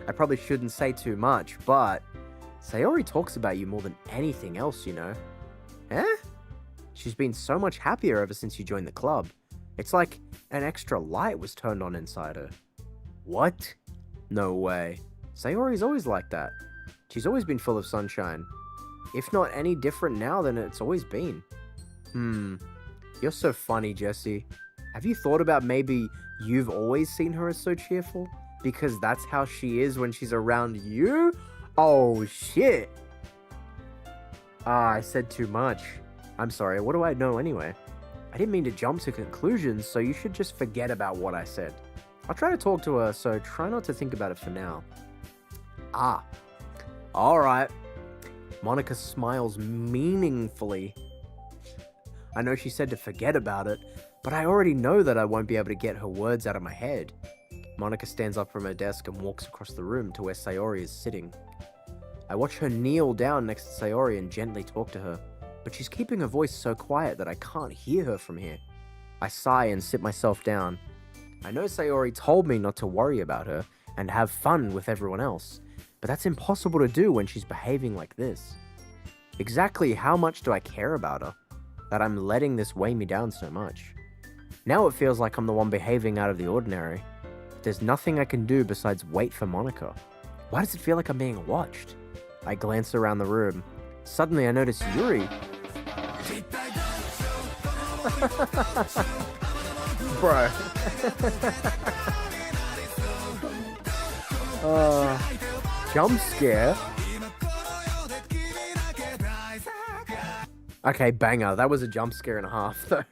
I probably shouldn't say too much, but Sayori talks about you more than anything else, you know. Eh? She's been so much happier ever since you joined the club. It's like an extra light was turned on inside her. What? No way. Sayori's always like that. She's always been full of sunshine. If not any different now than it's always been. You're so funny, Jesse. Have you thought about maybe you've always seen her as so cheerful? Because that's how she is when she's around you? Oh, shit. I said too much. I'm sorry, what do I know anyway? I didn't mean to jump to conclusions, so you should just forget about what I said. I'll try to talk to her, so try not to think about it for now. Alright. Monica smiles meaningfully. I know she said to forget about it, but I already know that I won't be able to get her words out of my head. Monica stands up from her desk and walks across the room to where Sayori is sitting. I watch her kneel down next to Sayori and gently talk to her, but she's keeping her voice so quiet that I can't hear her from here. I sigh and sit myself down. I know Sayori told me not to worry about her and have fun with everyone else, but that's impossible to do when she's behaving like this. Exactly how much do I care about her, that I'm letting this weigh me down so much? Now it feels like I'm the one behaving out of the ordinary. There's nothing I can do besides wait for Monica. Why does it feel like I'm being watched? I glance around the room. Suddenly I notice Yuri. Bro. Jump scare? Okay, banger. That was a jump scare and a half, though.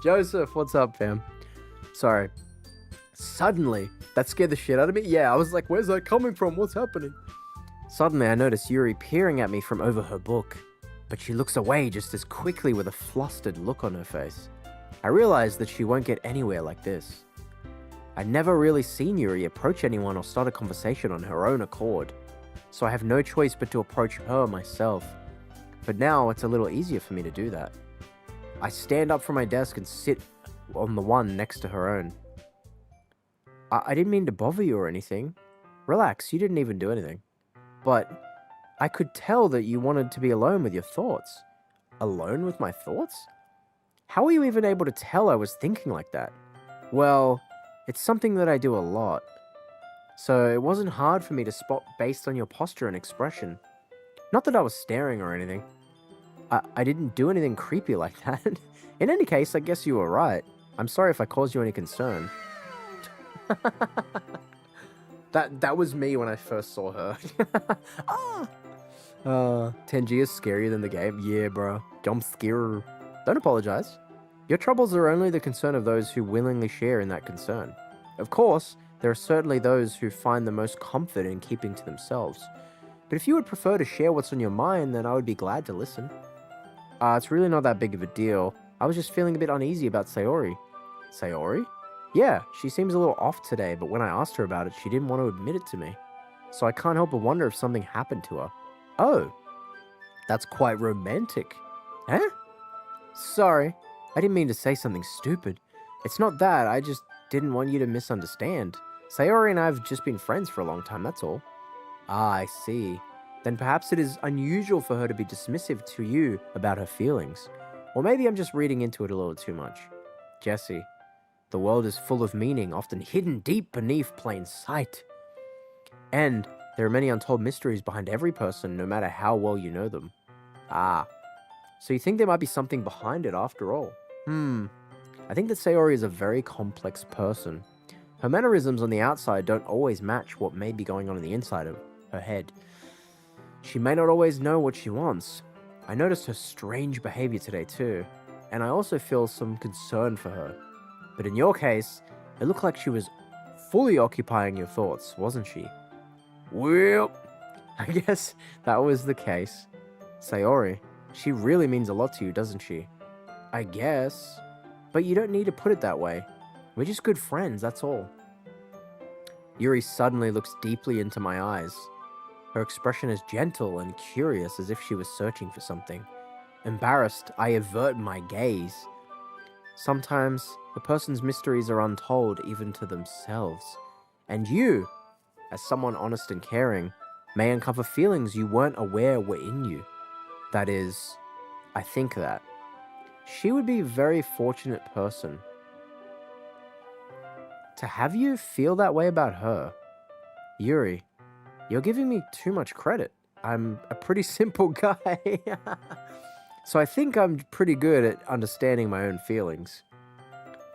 Joseph, what's up, fam? Sorry. Suddenly, that scared the shit out of me. Yeah, I was like, where's that coming from? What's happening? Suddenly, I notice Yuri peering at me from over her book, but she looks away just as quickly with a flustered look on her face. I realize that she won't get anywhere like this. I'd never really seen Yuri approach anyone or start a conversation on her own accord, so I have no choice but to approach her myself. But now it's a little easier for me to do that. I stand up from my desk and sit on the one next to her own. I didn't mean to bother you or anything. Relax, you didn't even do anything. But I could tell that you wanted to be alone with your thoughts. Alone with my thoughts? How were you even able to tell I was thinking like that? Well, it's something that I do a lot. So it wasn't hard for me to spot based on your posture and expression. Not that I was staring or anything. I didn't do anything creepy like that. In any case, I guess you were right. I'm sorry if I caused you any concern. That was me when I first saw her. Tenji is scarier than the game. Yeah, bro. Jump scare. Don't apologize. Your troubles are only the concern of those who willingly share in that concern. Of course, there are certainly those who find the most comfort in keeping to themselves. But if you would prefer to share what's on your mind, then I would be glad to listen. It's really not that big of a deal. I was just feeling a bit uneasy about Sayori. Sayori? Yeah, she seems a little off today, but when I asked her about it, she didn't want to admit it to me. So I can't help but wonder if something happened to her. Oh, that's quite romantic. Huh? Sorry, I didn't mean to say something stupid. It's not that, I just didn't want you to misunderstand. Sayori and I have just been friends for a long time, that's all. Ah, I see. Then perhaps it is unusual for her to be dismissive to you about her feelings. Or maybe I'm just reading into it a little too much. Jesse, the world is full of meaning, often hidden deep beneath plain sight. And there are many untold mysteries behind every person, no matter how well you know them. Ah, so you think there might be something behind it after all? I think that Sayori is a very complex person. Her mannerisms on the outside don't always match what may be going on the inside of her head. She may not always know what she wants. I noticed her strange behavior today too, and I also feel some concern for her. But in your case, it looked like she was fully occupying your thoughts, wasn't she? Well, I guess that was the case. Sayori, she really means a lot to you, doesn't she? I guess. But you don't need to put it that way. We're just good friends, that's all. Yuri suddenly looks deeply into my eyes. Her expression is gentle and curious, as if she was searching for something. Embarrassed, I avert my gaze. Sometimes, a person's mysteries are untold even to themselves. And you, as someone honest and caring, may uncover feelings you weren't aware were in you. That is, I think that. She would be a very fortunate person. To have you feel that way about her. Yuri, you're giving me too much credit. I'm a pretty simple guy. So I think I'm pretty good at understanding my own feelings.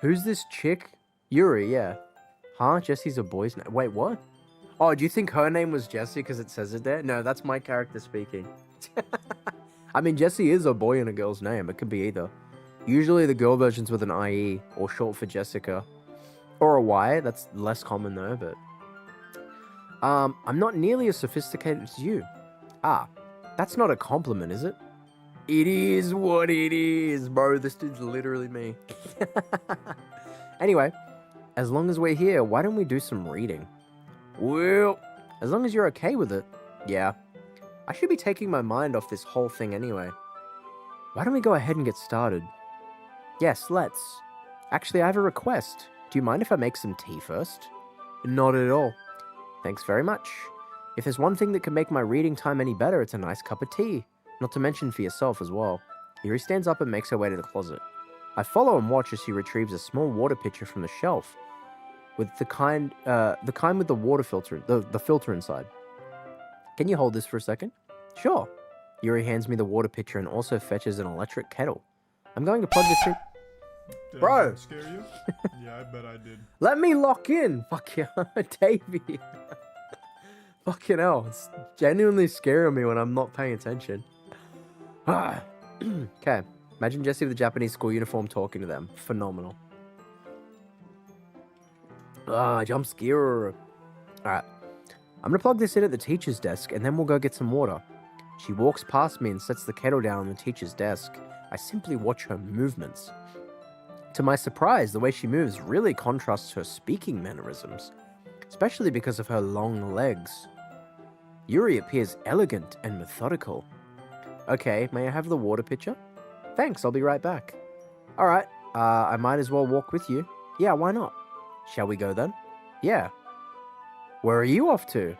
Who's this chick? Yuri, yeah. Huh? Jesse's a boy's name. Wait, what? Oh, do you think her name was Jessie because it says it there? No, that's my character speaking. I mean, Jessie is a boy and a girl's name. It could be either. Usually the girl version's with an IE, or short for Jessica. Or a Y, that's less common though, but... I'm not nearly as sophisticated as you. Ah, that's not a compliment, is it? It is what it is, bro. This dude's literally me. Anyway, as long as we're here, why don't we do some reading? Well, as long as you're okay with it. Yeah. I should be taking my mind off this whole thing anyway. Why don't we go ahead and get started? Yes, let's. Actually, I have a request. Do you mind if I make some tea first? Not at all. Thanks very much. If there's one thing that can make my reading time any better, it's a nice cup of tea. Not to mention for yourself as well. Yuri stands up and makes her way to the closet. I follow and watch as she retrieves a small water pitcher from the shelf, with the kind with the water filter, the filter inside. Can you hold this for a second? Sure. Yuri hands me the water pitcher and also fetches an electric kettle. I'm going to plug this in. Did Bro. I scare you? Yeah, I bet I did. Let me lock in. Fuck yeah, Davey. Fucking hell, it's genuinely scaring me when I'm not paying attention. Okay, imagine Jesse with the Japanese school uniform talking to them. Phenomenal. Jump scare. Alright, I'm gonna plug this in at the teacher's desk and then we'll go get some water. She walks past me and sets the kettle down on the teacher's desk. I simply watch her movements. To my surprise, the way she moves really contrasts her speaking mannerisms, especially because of her long legs. Yuri appears elegant and methodical. Okay, may I have the water pitcher? Thanks, I'll be right back. Alright, I might as well walk with you. Yeah, why not? Shall we go then? Yeah. Where are you off to?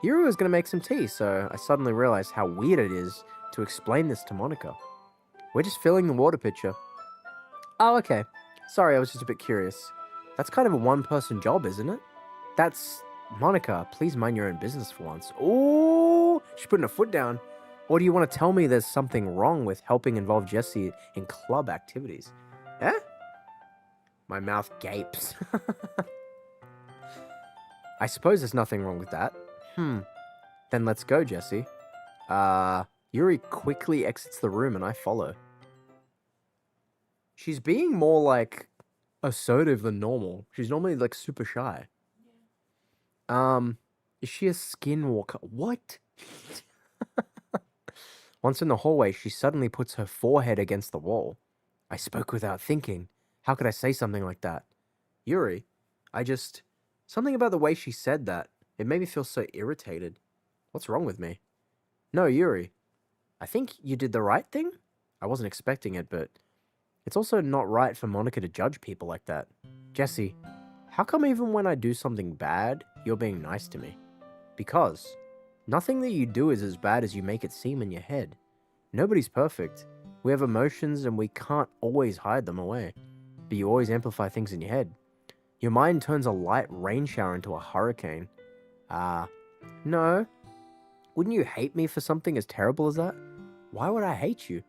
Yuri was gonna make some tea, so I suddenly realized how weird it is to explain this to Monica. We're just filling the water pitcher. Oh, okay. Sorry, I was just a bit curious. That's kind of a one-person job, isn't it? Monica, please mind your own business for once. Ooh, she's putting her foot down. Or do you want to tell me there's something wrong with helping involve Jesse in club activities? Eh? My mouth gapes. I suppose there's nothing wrong with that. Then let's go, Jesse. Yuri quickly exits the room and I follow. She's being more, like, assertive than normal. She's normally, like, super shy. Is she a skinwalker? What? Once in the hallway, she suddenly puts her forehead against the wall. I spoke without thinking. How could I say something like that? Yuri, something about the way she said that. It made me feel so irritated. What's wrong with me? No, Yuri. I think you did the right thing? I wasn't expecting it, but it's also not right for Monica to judge people like that. Jesse, how come even when I do something bad, you're being nice to me? Because nothing that you do is as bad as you make it seem in your head. Nobody's perfect. We have emotions and we can't always hide them away. But you always amplify things in your head. Your mind turns a light rain shower into a hurricane. No. Wouldn't you hate me for something as terrible as that? Why would I hate you?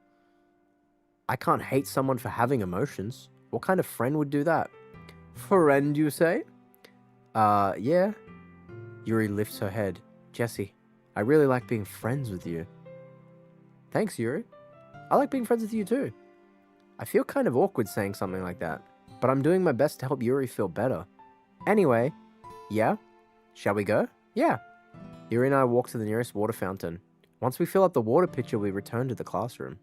I can't hate someone for having emotions. What kind of friend would do that? Friend, you say? Yeah. Yuri lifts her head. Jesse, I really like being friends with you. Thanks, Yuri. I like being friends with you too. I feel kind of awkward saying something like that, but I'm doing my best to help Yuri feel better. Anyway, yeah? Shall we go? Yeah. Yuri and I walk to the nearest water fountain. Once we fill up the water pitcher, we return to the classroom.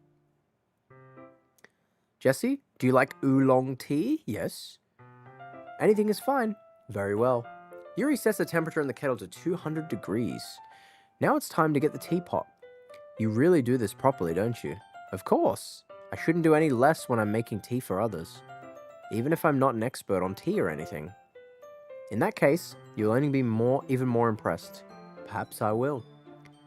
Jesse, do you like oolong tea? Yes. Anything is fine. Very well. Yuri sets the temperature in the kettle to 200 degrees. Now it's time to get the teapot. You really do this properly, don't you? Of course. I shouldn't do any less when I'm making tea for others, even if I'm not an expert on tea or anything. In that case, you'll only be even more impressed. Perhaps I will.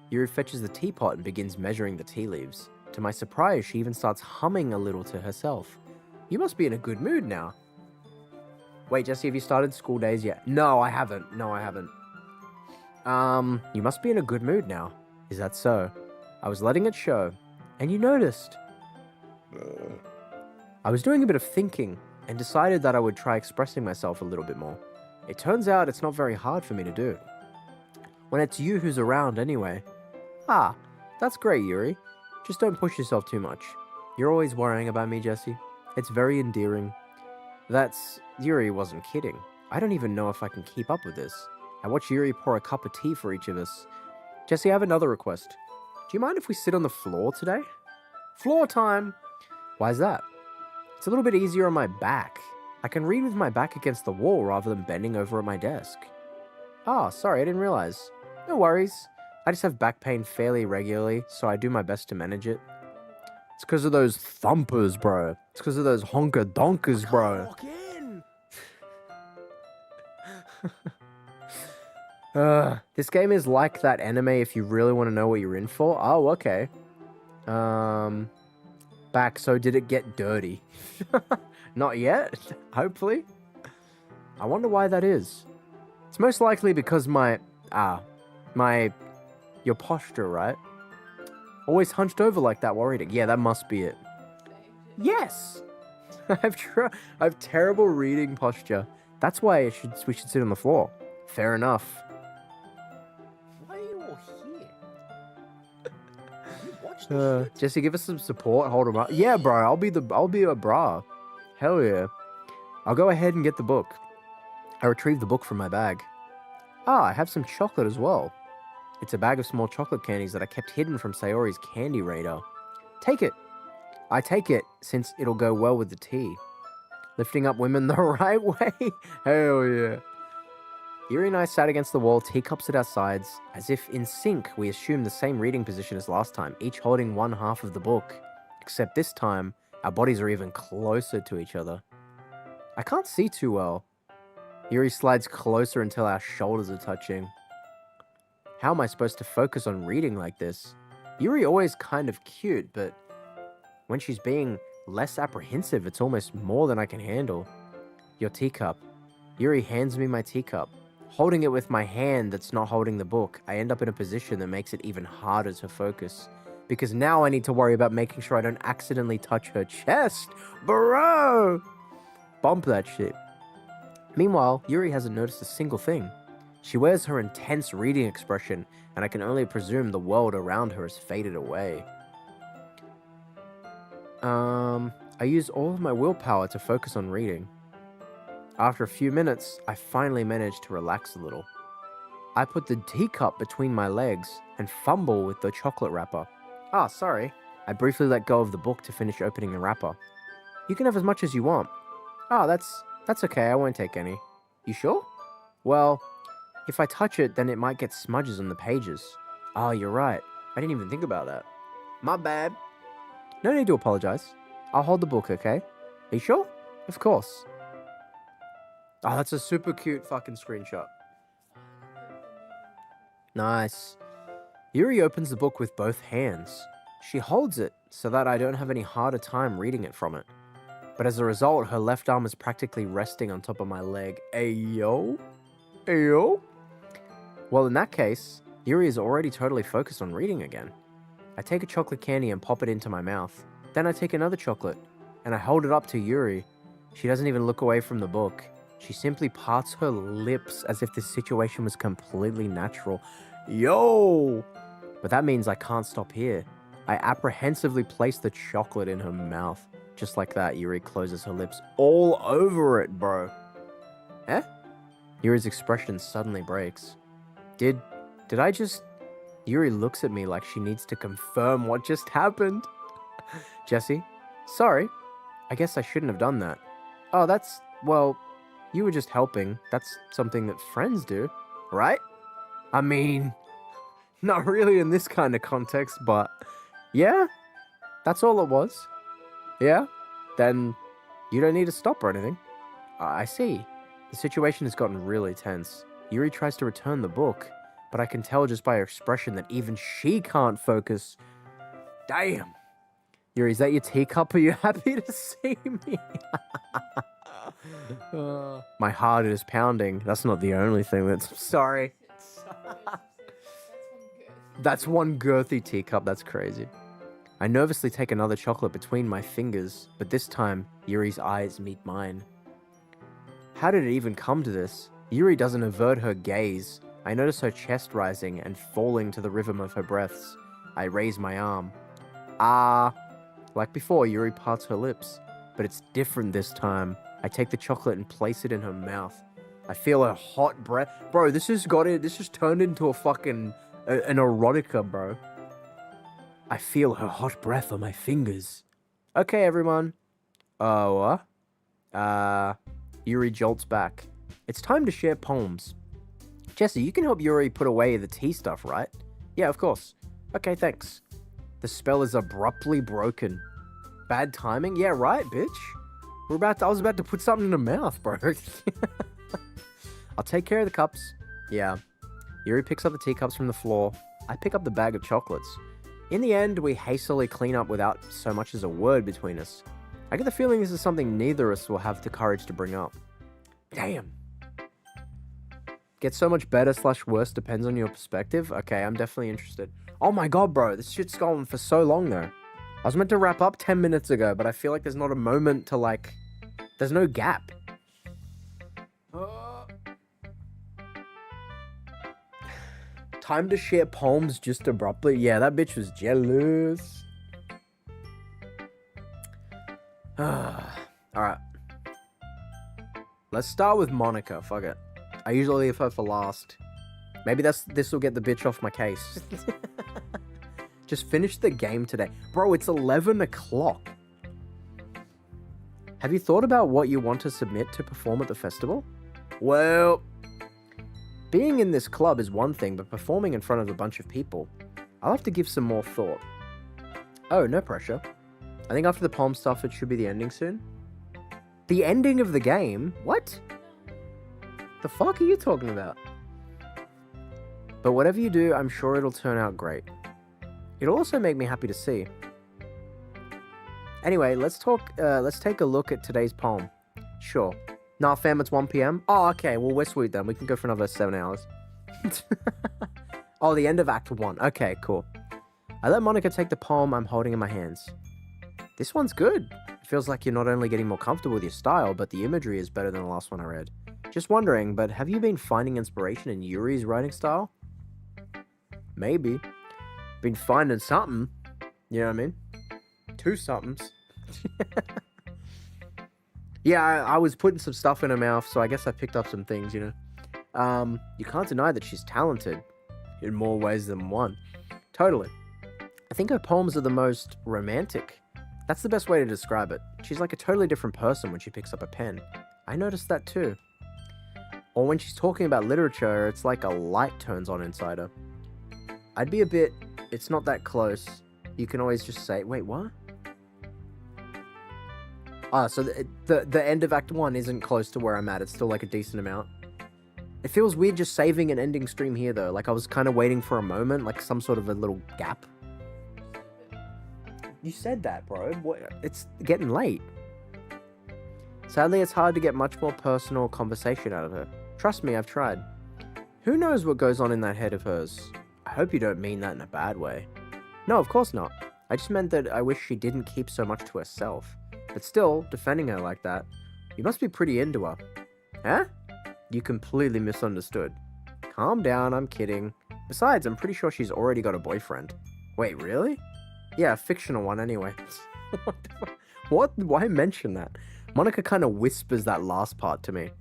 Yuri fetches the teapot and begins measuring the tea leaves. To my surprise, she even starts humming a little to herself. You must be in a good mood now. Wait, Jesse, have you started school days yet? No, I haven't. You must be in a good mood now. Is that so? I was letting it show, and you noticed. I was doing a bit of thinking, and decided that I would try expressing myself a little bit more. It turns out it's not very hard for me to do. When it's you who's around anyway. Ah, that's great, Yuri. Just don't push yourself too much. You're always worrying about me, Jesse. It's very endearing. Yuri wasn't kidding. I don't even know if I can keep up with this. I watch Yuri pour a cup of tea for each of us. Jesse, I have another request. Do you mind if we sit on the floor today? Floor time! Why is that? It's a little bit easier on my back. I can read with my back against the wall rather than bending over at my desk. Ah, sorry, I didn't realize. No worries. I just have back pain fairly regularly, so I do my best to manage it. It's because of those thumpers, bro. It's because of those honker-donkers, bro. Walk in. This game is like that anime if you really want to know what you're in for. Oh, okay. Back, so did it get dirty? Not yet, hopefully. I wonder why that is. It's most likely because your posture, right? Always hunched over like that while reading. Yeah, that must be it. Yes! I have terrible reading posture. That's why we should sit on the floor. Fair enough. Why are you all here? You watch this shit? Jesse, give us some support. Hold him up. Yeah, bro. I'll be a bra. Hell yeah. I'll go ahead and get the book. I retrieve the book from my bag. Ah, I have some chocolate as well. It's a bag of small chocolate candies that I kept hidden from Sayori's candy radar. Take it. I take it since it'll go well with the tea. Lifting up women the right way? Hell yeah. Yuri and I sat against the wall, teacups at our sides. As if in sync, we assumed the same reading position as last time, each holding one half of the book. Except this time, our bodies are even closer to each other. I can't see too well. Yuri slides closer until our shoulders are touching. How am I supposed to focus on reading like this? Yuri always kind of cute, but when she's being less apprehensive, it's almost more than I can handle. Your teacup. Yuri hands me my teacup. Holding it with my hand that's not holding the book, I end up in a position that makes it even harder to focus. Because now I need to worry about making sure I don't accidentally touch her chest. Bro! Bump that shit. Meanwhile, Yuri hasn't noticed a single thing. She wears her intense reading expression, and I can only presume the world around her has faded away. I use all of my willpower to focus on reading. After a few minutes, I finally manage to relax a little. I put the teacup between my legs and fumble with the chocolate wrapper. Ah, sorry. I briefly let go of the book to finish opening the wrapper. You can have as much as you want. Ah, that's okay, I won't take any. You sure? Well, if I touch it, then it might get smudges on the pages. Ah, you're right. I didn't even think about that. My bad. No need to apologize. I'll hold the book, okay? Are you sure? Of course. Oh, that's a super cute fucking screenshot. Nice. Yuri opens the book with both hands. She holds it so that I don't have any harder time reading it from it. But as a result, her left arm is practically resting on top of my leg. Ayo? Ayo? Well, in that case, Yuri is already totally focused on reading again. I take a chocolate candy and pop it into my mouth. Then I take another chocolate, and I hold it up to Yuri. She doesn't even look away from the book. She simply parts her lips as if this situation was completely natural. Yo! But that means I can't stop here. I apprehensively place the chocolate in her mouth. Just like that, Yuri closes her lips all over it, bro. Eh? Yuri's expression suddenly breaks. Did I just... Yuri looks at me like she needs to confirm what just happened. Jesse, sorry. I guess I shouldn't have done that. Oh, that's... Well, you were just helping. That's something that friends do, right? I mean, not really in this kind of context, but yeah, that's all it was. Yeah? Then you don't need to stop or anything. I see. The situation has gotten really tense. Yuri tries to return the book, but I can tell just by her expression that even she can't focus. Damn. Yuri, is that your teacup? Are you happy to see me? My heart is pounding. That's not the only thing that's... Sorry. That's one girthy teacup. That's crazy. I nervously take another chocolate between my fingers, but this time, Yuri's eyes meet mine. How did it even come to this? Yuri doesn't avert her gaze. I notice her chest rising and falling to the rhythm of her breaths. I raise my arm. Ah. Like before, Yuri parts her lips, but it's different this time. I take the chocolate and place it in her mouth. I feel her hot breath. Bro, this has turned into a fucking... an erotica, bro. I feel her hot breath on my fingers. Okay, everyone. What? Yuri jolts back. It's time to share poems. Jesse, you can help Yuri put away the tea stuff, right? Yeah, of course. Okay, thanks. The spell is abruptly broken. Bad timing? Yeah, right, bitch. I was about to put something in her mouth, bro. I'll take care of the cups. Yeah. Yuri picks up the teacups from the floor. I pick up the bag of chocolates. In the end, we hastily clean up without so much as a word between us. I get the feeling this is something neither of us will have the courage to bring up. Damn. Gets so much better / worse depends on your perspective. Okay, I'm definitely interested. Oh my god, bro. This shit's gone for so long, though. I was meant to wrap up 10 minutes ago, but I feel like there's not a moment to, like... There's no gap. Time to share poems just abruptly. Yeah, that bitch was jealous. Alright. Let's start with Monica. Fuck it. I usually leave her for last. Maybe this will get the bitch off my case. Just finish the game today. Bro, it's 11 o'clock. Have you thought about what you want to submit to perform at the festival? Well, being in this club is one thing, but performing in front of a bunch of people, I'll have to give some more thought. Oh, no pressure. I think after the palm stuff, it should be the ending soon. The ending of the game? What? The fuck are you talking about? But whatever you do, I'm sure it'll turn out great. It'll also make me happy to see. Anyway, let's take a look at today's poem. Sure. Nah, fam, it's 1 p.m. Oh, okay, well, we're sweet then. We can go for another 7 hours. Oh, the end of Act 1. Okay, cool. I let Monica take the poem I'm holding in my hands. This one's good. It feels like you're not only getting more comfortable with your style, but the imagery is better than the last one I read. Just wondering, but have you been finding inspiration in Yuri's writing style? Maybe. Been finding something. You know what I mean? 2 somethings. Yeah, I was putting some stuff in her mouth, so I guess I picked up some things, you know. You can't deny that she's talented in more ways than one. Totally. I think her poems are the most romantic. That's the best way to describe it. She's like a totally different person when she picks up a pen. I noticed that too. Or when she's talking about literature, it's like a light turns on inside her. I'd be a bit, it's not that close. You can always just say, wait, what? Ah, so the end of Act 1 isn't close to where I'm at. It's still like a decent amount. It feels weird just saving an ending stream here though. Like I was kind of waiting for a moment, like some sort of a little gap. You said that, bro. What? It's getting late. Sadly, it's hard to get much more personal conversation out of her. Trust me, I've tried. Who knows what goes on in that head of hers? I hope you don't mean that in a bad way. No, of course not. I just meant that I wish she didn't keep so much to herself. But still, defending her like that, you must be pretty into her. Huh? You completely misunderstood. Calm down, I'm kidding. Besides, I'm pretty sure she's already got a boyfriend. Wait, really? Yeah, a fictional one anyway. What? Why mention that? Monica kind of whispers that last part to me.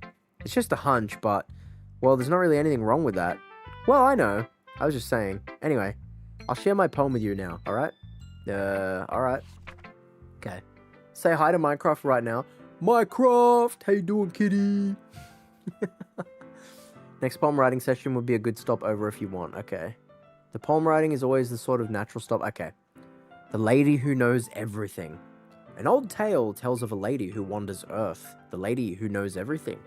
It's just a hunch, but, well, there's not really anything wrong with that. Well, I know. I was just saying. Anyway, I'll share my poem with you now, alright? Alright. Okay. Say hi to Minecraft right now. Minecraft! How you doing, kitty? Next poem writing session would be a good stop over if you want. Okay. The poem writing is always the sort of natural stop. Okay. The lady who knows everything. An old tale tells of a lady who wanders Earth. The lady who knows everything.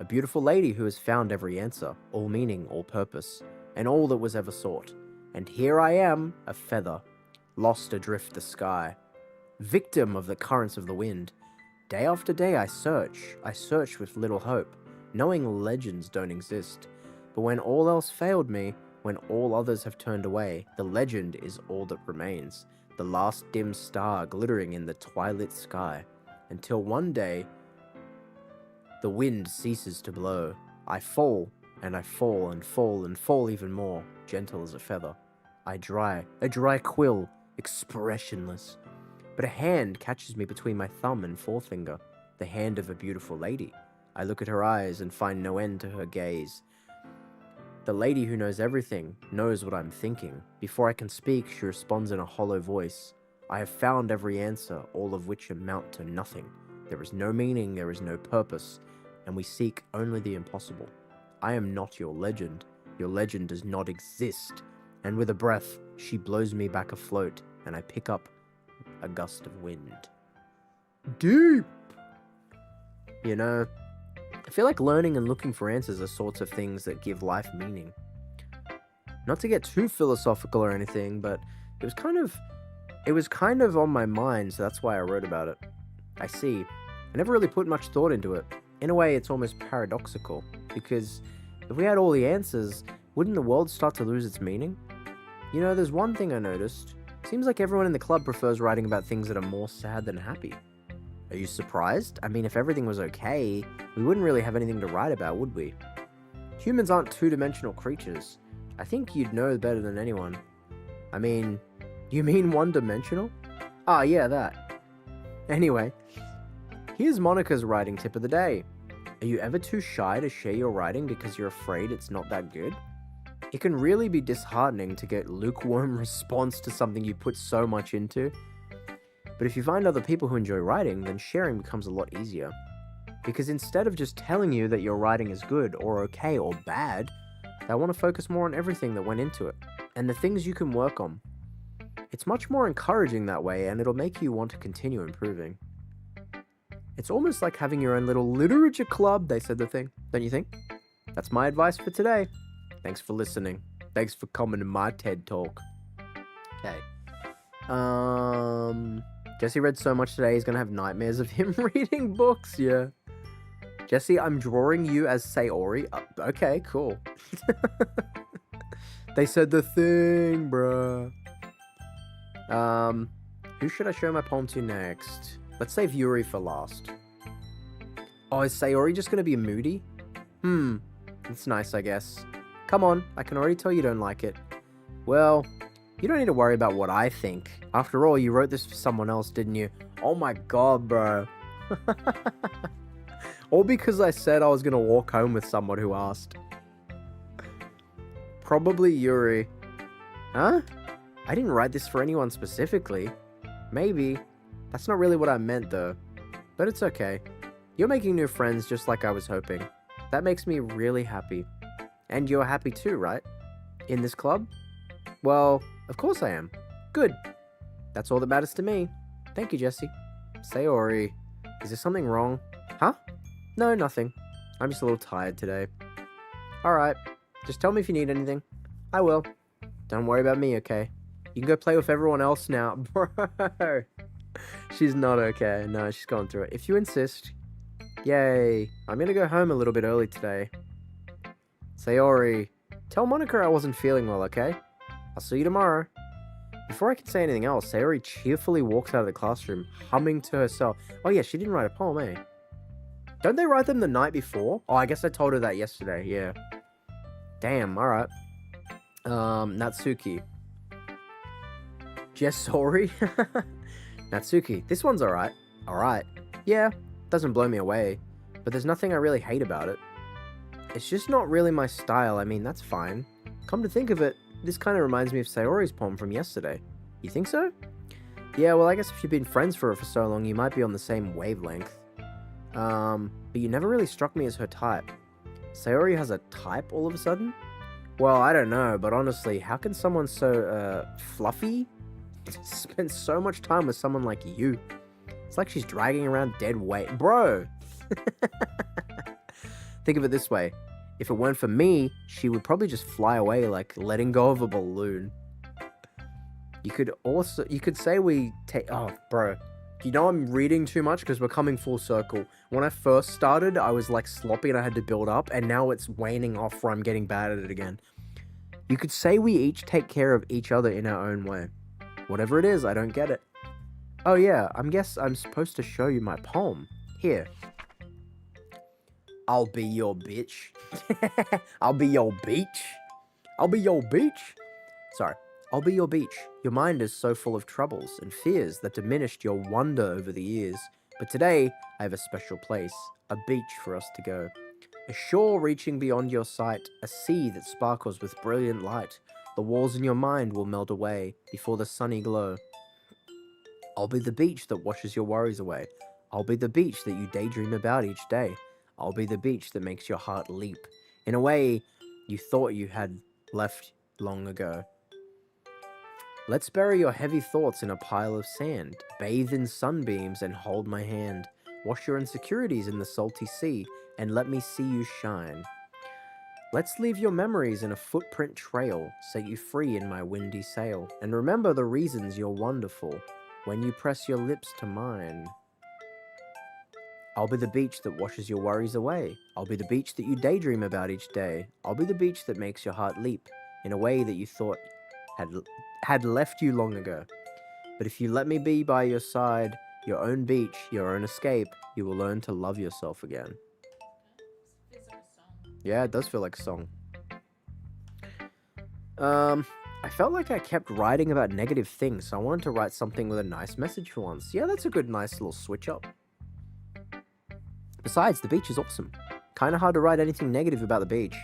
A beautiful lady who has found every answer, all meaning, all purpose, and all that was ever sought. And here I am, a feather, lost adrift the sky, victim of the currents of the wind. Day after day I search with little hope, knowing legends don't exist. But when all else failed me, when all others have turned away, the legend is all that remains, the last dim star glittering in the twilit sky, until one day the wind ceases to blow. I fall, and I fall, and fall, and fall even more, gentle as a feather. I dry, a dry quill, expressionless. But a hand catches me between my thumb and forefinger, the hand of a beautiful lady. I look at her eyes and find no end to her gaze. The lady who knows everything knows what I'm thinking. Before I can speak, she responds in a hollow voice. I have found every answer, all of which amount to nothing. There is no meaning, there is no purpose, and we seek only the impossible. I am not your legend. Your legend does not exist. And with a breath, she blows me back afloat, and I pick up a gust of wind. Deep! You know, I feel like learning and looking for answers are sorts of things that give life meaning. Not to get too philosophical or anything, but it was kind of on my mind, so that's why I wrote about it. I see. I never really put much thought into it. In a way, it's almost paradoxical, because if we had all the answers, wouldn't the world start to lose its meaning? You know, there's one thing I noticed. Seems like everyone in the club prefers writing about things that are more sad than happy. Are you surprised? I mean, if everything was okay, we wouldn't really have anything to write about, would we? Humans aren't two-dimensional creatures. I think you'd know better than anyone. I mean, you mean one-dimensional? Ah, yeah, that. Anyway, here's Monica's writing tip of the day. Are you ever too shy to share your writing because you're afraid it's not that good? It can really be disheartening to get lukewarm response to something you put so much into. But if you find other people who enjoy writing, then sharing becomes a lot easier. Because instead of just telling you that your writing is good or okay or bad, they want to focus more on everything that went into it and the things you can work on. It's much more encouraging that way, and it'll make you want to continue improving. It's almost like having your own little literature club, they said the thing, don't you think? That's my advice for today. Thanks for listening. Thanks for coming to my TED Talk. Okay. Jesse read so much today, he's gonna have nightmares of him reading books, yeah. Jesse, I'm drawing you as Sayori. Okay, cool. They said the thing, bruh. Who should I show my poem to next? Let's save Yuri for last. Oh, is Sayori just gonna be moody? It's nice, I guess. Come on, I can already tell you don't like it. Well, you don't need to worry about what I think. After all, you wrote this for someone else, didn't you? Oh my god, bro. All because I said I was gonna walk home with someone who asked. Probably Yuri. Huh? I didn't write this for anyone specifically. Maybe. That's not really what I meant though. But it's okay. You're making new friends just like I was hoping. That makes me really happy. And you're happy too, right? In this club? Well, of course I am. Good. That's all that matters to me. Thank you, Jesse. Sayori. Is there something wrong? Huh? No, nothing. I'm just a little tired today. Alright. Just tell me if you need anything. I will. Don't worry about me, okay? You can go play with everyone else now. Bro. She's not okay. No, she's going through it. If you insist. Yay. I'm gonna go home a little bit early today. Sayori. Tell Monica I wasn't feeling well, okay? I'll see you tomorrow. Before I can say anything else, Sayori cheerfully walks out of the classroom, humming to herself. Oh yeah, she didn't write a poem, eh? Don't they write them the night before? Oh, I guess I told her that yesterday, yeah. Damn, alright. Natsuki. Jessori? Natsuki, this one's alright. Alright. Yeah, doesn't blow me away. But there's nothing I really hate about it. It's just not really my style, I mean, that's fine. Come to think of it, this kind of reminds me of Sayori's poem from yesterday. You think so? Yeah, well, I guess if you've been friends for so long, you might be on the same wavelength. But you never really struck me as her type. Sayori has a type all of a sudden? Well, I don't know, but honestly, how can someone so, fluffy spend so much time with someone like you? It's like she's dragging around dead weight. Bro! Think of it this way. If it weren't for me, she would probably just fly away like letting go of a balloon. You could say we take... Oh, bro. You know I'm reading too much because we're coming full circle. When I first started, I was like sloppy and I had to build up, and now it's waning off where I'm getting bad at it again. You could say we each take care of each other in our own way. Whatever it is, I don't get it. Oh yeah, I guess I'm supposed to show you my poem. Here. I'll be your bitch. I'll be your beach. I'll be your beach. Sorry. I'll be your beach. Your mind is so full of troubles and fears that diminished your wonder over the years. But today, I have a special place, a beach for us to go. A shore reaching beyond your sight, a sea that sparkles with brilliant light. The walls in your mind will melt away before the sunny glow. I'll be the beach that washes your worries away. I'll be the beach that you daydream about each day. I'll be the beach that makes your heart leap in a way you thought you had left long ago. Let's bury your heavy thoughts in a pile of sand, bathe in sunbeams and hold my hand. Wash your insecurities in the salty sea and let me see you shine. Let's leave your memories in a footprint trail, set you free in my windy sail, and remember the reasons you're wonderful when you press your lips to mine. I'll be the beach that washes your worries away. I'll be the beach that you daydream about each day. I'll be the beach that makes your heart leap in a way that you thought had left you long ago. But if you let me be by your side, your own beach, your own escape, you will learn to love yourself again. Feels like a song. Yeah, it does feel like a song. I felt like I kept writing about negative things, so I wanted to write something with a nice message for once. Yeah, that's a good, nice little switch up. Besides, the beach is awesome. Kinda hard to write anything negative about the beach.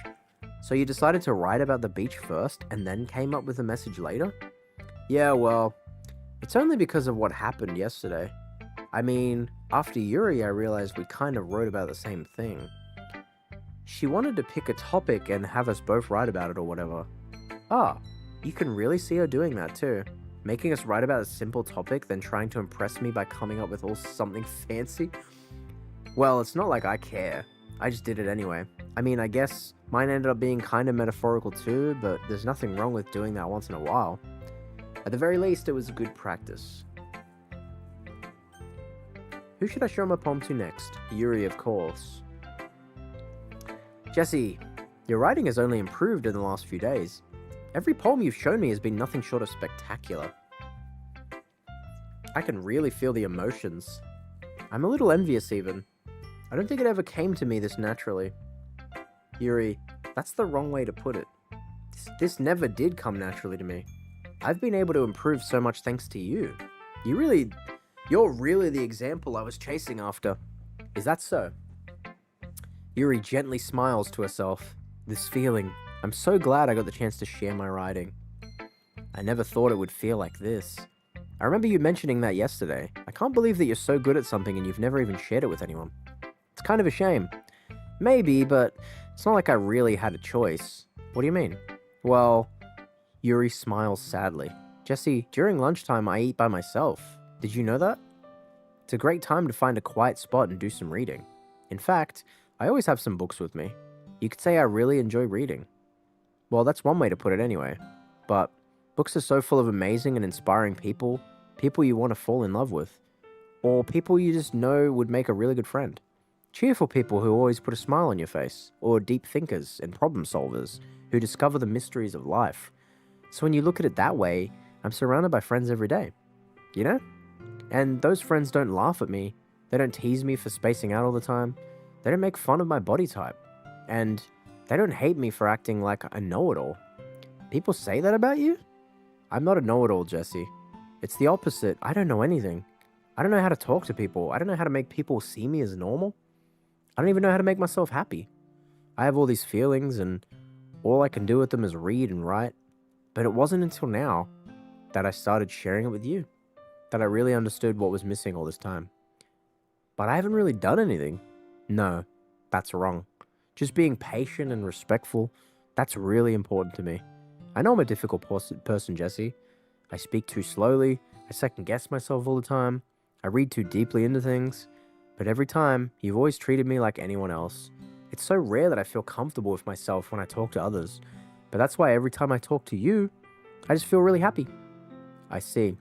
So you decided to write about the beach first, and then came up with a message later? Yeah, well, It's only because of what happened yesterday. I mean, after Yuri, I realized we kind of wrote about the same thing. She wanted to pick a topic and have us both write about it or whatever. Ah, you can really see her doing that too. Making us write about a simple topic, then trying to impress me by coming up with something fancy. Well, it's not like I care. I just did it anyway. I mean, I guess mine ended up being kind of metaphorical too, but there's nothing wrong with doing that once in a while. At the very least, it was a good practice. Who should I show my poem to next? Yuri, of course. Jesse, your writing has only improved in the last few days. Every poem you've shown me has been nothing short of spectacular. I can really feel the emotions. I'm a little envious even. I don't think it ever came to me this naturally. Yuri, that's the wrong way to put it. This never did come naturally to me. I've been able to improve so much thanks to you. You're really the example I was chasing after. Is that so? Yuri gently smiles to herself. This feeling, I'm so glad I got the chance to share my writing. I never thought it would feel like this. I remember you mentioning that yesterday. I can't believe that you're so good at something and you've never even shared it with anyone. It's kind of a shame. Maybe, but it's not like I really had a choice. What do you mean? Well, Yuri smiles sadly. Jesse, during lunchtime I eat by myself. Did you know that? It's a great time to find a quiet spot and do some reading. In fact, I always have some books with me. You could say I really enjoy reading. Well, that's one way to put it anyway. But books are so full of amazing and inspiring people you want to fall in love with, or people you just know would make a really good friend. Cheerful people who always put a smile on your face, or deep thinkers and problem solvers who discover the mysteries of life. So when you look at it that way, I'm surrounded by friends every day. You know? And those friends don't laugh at me. They don't tease me for spacing out all the time. They don't make fun of my body type. And they don't hate me for acting like a know-it-all. People say that about you? I'm not a know-it-all, Jesse. It's the opposite. I don't know anything. I don't know how to talk to people. I don't know how to make people see me as normal. I don't even know how to make myself happy. I have all these feelings and all I can do with them is read and write. But it wasn't until now that I started sharing it with you that I really understood what was missing all this time. But I haven't really done anything. No, that's wrong. Just being patient and respectful, that's really important to me. I know I'm a difficult person, Jesse. I speak too slowly, I second guess myself all the time, I read too deeply into things, but every time, you've always treated me like anyone else. It's so rare that I feel comfortable with myself when I talk to others, but that's why every time I talk to you, I just feel really happy. I see.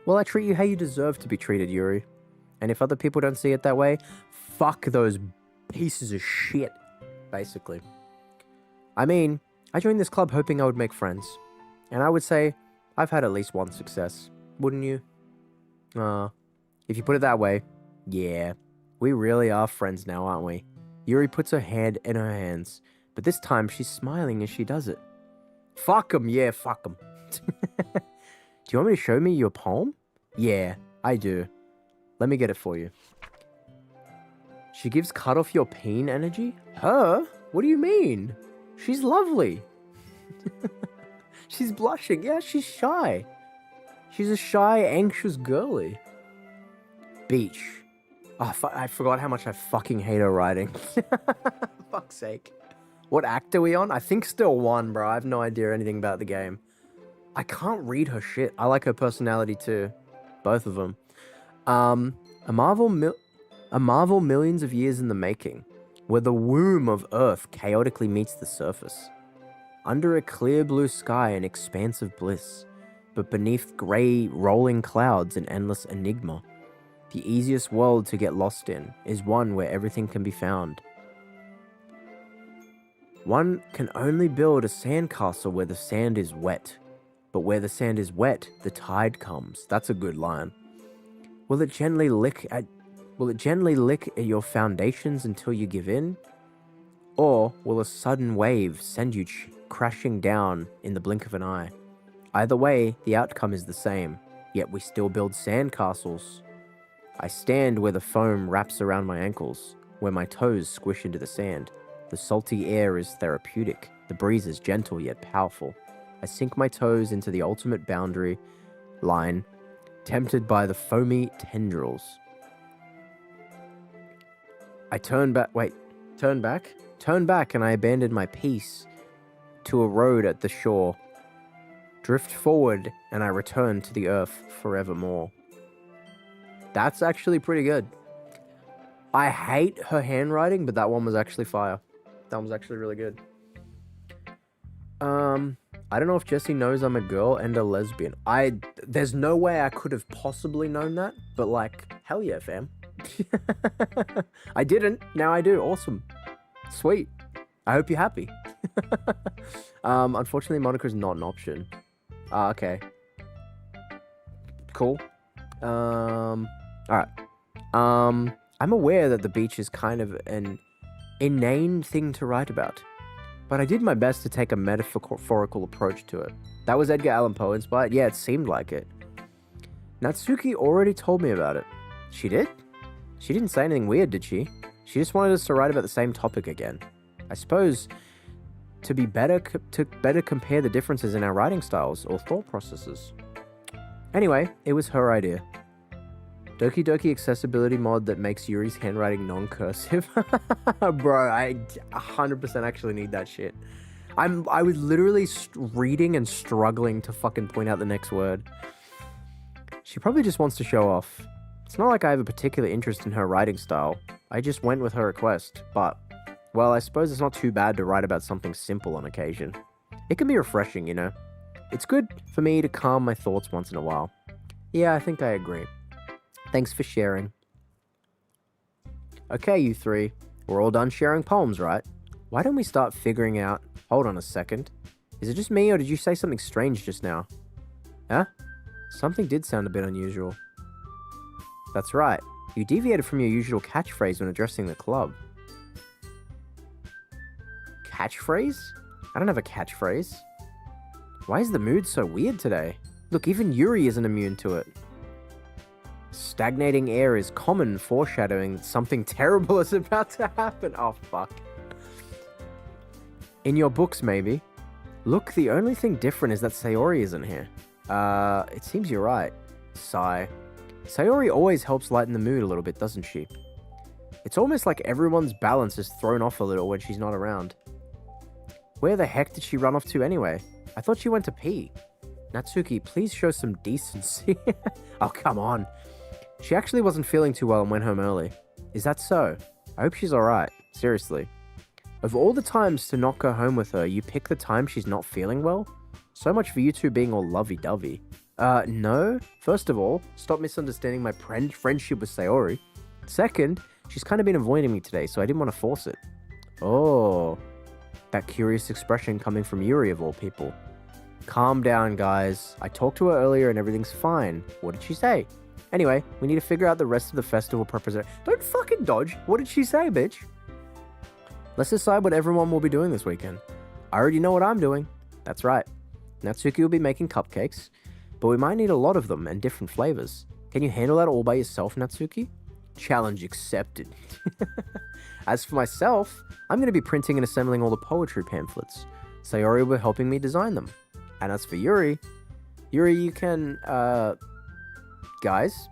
Well, I treat you how you deserve to be treated, Yuri. And if other people don't see it that way, fuck those pieces of shit, basically. I mean, I joined this club hoping I would make friends. And I would say, I've had at least one success. Wouldn't you? If you put it that way, yeah. We really are friends now, aren't we? Yuri puts her hand in her hands, but this time she's smiling as she does it. Fuck 'em, yeah, fuck 'em. Do you want me to show me your poem? Yeah, I do. Let me get it for you. She gives cut off your peen energy? Her? What do you mean? She's lovely. She's blushing. Yeah, she's shy. She's a shy, anxious girly. Beach. Oh, I forgot how much I fucking hate her writing. Fuck's sake. What act are we on? I think still 1, bro. I have no idea anything about the game. I can't read her shit. I like her personality too. Both of them. A marvel millions of years in the making, where the womb of Earth chaotically meets the surface. Under a clear blue sky, an expanse of bliss, but beneath grey rolling clouds, an endless enigma. The easiest world to get lost in is one where everything can be found. One can only build a sandcastle where the sand is wet, but where the sand is wet, the tide comes. That's a good line. Will it gently lick at your foundations until you give in? Or will a sudden wave send you crashing down in the blink of an eye? Either way, the outcome is the same, yet we still build sandcastles. I stand where the foam wraps around my ankles, where my toes squish into the sand. The salty air is therapeutic, the breeze is gentle yet powerful. I sink my toes into the ultimate boundary line tempted by the foamy tendrils. I turned back, turn back, and I abandoned my peace to a road at the shore. Drift forward, and I return to the earth forevermore. That's actually pretty good. I hate her handwriting, but that one was actually fire. That one was actually really good. I don't know if Jesse knows I'm a girl and a lesbian. There's no way I could have possibly known that, but like, hell yeah, fam. I didn't, now I do. Awesome. Sweet. I hope you're happy. Unfortunately, moniker's not an option. Okay. Cool. Alright. I'm aware that the beach is kind of an inane thing to write about, but I did my best to take a metaphorical approach to it. That was Edgar Allan Poe inspired? Yeah, it seemed like it. Natsuki already told me about it. She did? She didn't say anything weird, did she? She just wanted us to write about the same topic again. I suppose to better compare the differences in our writing styles or thought processes. Anyway, it was her idea. Doki Doki accessibility mod that makes Yuri's handwriting non-cursive. Bro, I 100% actually need that shit. I was literally reading and struggling to fucking point out the next word. She probably just wants to show off. It's not like I have a particular interest in her writing style. I just went with her request, but, well, I suppose it's not too bad to write about something simple on occasion. It can be refreshing, you know? It's good for me to calm my thoughts once in a while. Yeah, I think I agree. Thanks for sharing. Okay, you three. We're all done sharing poems, right? Why don't we start figuring out... Hold on a second. Is it just me, or did you say something strange just now? Huh? Something did sound a bit unusual. That's right. You deviated from your usual catchphrase when addressing the club. Catchphrase? I don't have a catchphrase. Why is the mood so weird today? Look, even Yuri isn't immune to it. Stagnating air is common, foreshadowing that something terrible is about to happen. Oh, fuck. In your books, maybe. Look, the only thing different is that Sayori isn't here. It seems you're right. Sigh. Sayori always helps lighten the mood a little bit, doesn't she? It's almost like everyone's balance is thrown off a little when she's not around. Where the heck did she run off to anyway? I thought she went to pee. Natsuki, please show some decency. Oh, come on. She actually wasn't feeling too well and went home early. Is that so? I hope she's alright. Seriously. Of all the times to not go home with her, you pick the time she's not feeling well? So much for you two being all lovey-dovey. No. First of all, stop misunderstanding my friendship with Sayori. Second, she's kind of been avoiding me today, so I didn't want to force it. Oh. That curious expression coming from Yuri of all people. Calm down, guys. I talked to her earlier and everything's fine. What did she say? Anyway, we need to figure out the rest of the festival preparation. Don't fucking dodge. What did she say, bitch? Let's decide what everyone will be doing this weekend. I already know what I'm doing. That's right. Natsuki will be making cupcakes, but we might need a lot of them and different flavors. Can you handle that all by yourself, Natsuki? Challenge accepted. As for myself, I'm going to be printing and assembling all the poetry pamphlets. Sayori will be helping me design them. And as for Yuri, you can, guys,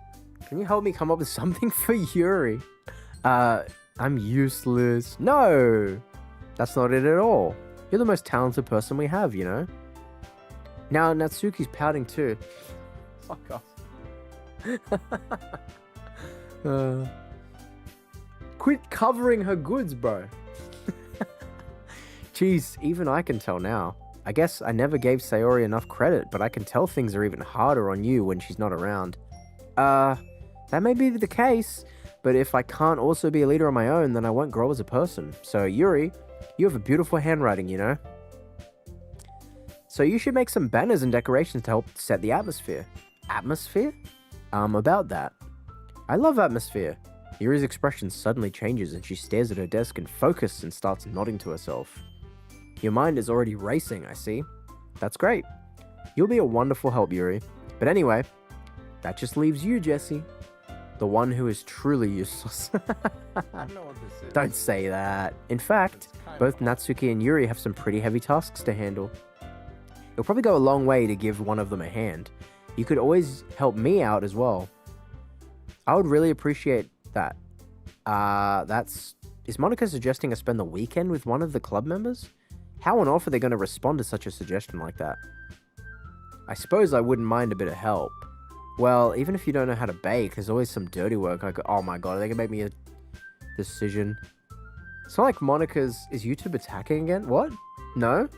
can you help me come up with something for Yuri? I'm useless. No, that's not it at all. You're the most talented person we have, you know? Now, Natsuki's pouting too. Fuck off. Quit covering her goods, bro. Jeez, even I can tell now. I guess I never gave Sayori enough credit, but I can tell things are even harder on you when she's not around. That may be the case, but if I can't also be a leader on my own, then I won't grow as a person. So, Yuri, you have a beautiful handwriting, you know? So you should make some banners and decorations to help set the atmosphere. Atmosphere? About that. I love atmosphere. Yuri's expression suddenly changes and she stares at her desk and focuses and starts nodding to herself. Your mind is already racing, I see. That's great. You'll be a wonderful help, Yuri. But anyway, that just leaves you, Jesse. The one who is truly useless. I don't know what this is. Don't say that. In fact, both Natsuki and Yuri have some pretty heavy tasks to handle. It'll probably go a long way to give one of them a hand. you could always help me out as well. I would really appreciate that. Is Monica suggesting I spend the weekend with one of the club members? How on earth are they going to respond to such a suggestion like that? I suppose I wouldn't mind a bit of help. Well, even if you don't know how to bake, there's always some dirty work. Like, oh my god, are they going to make me a decision? It's not like Monica's... Is YouTube attacking again? What? No?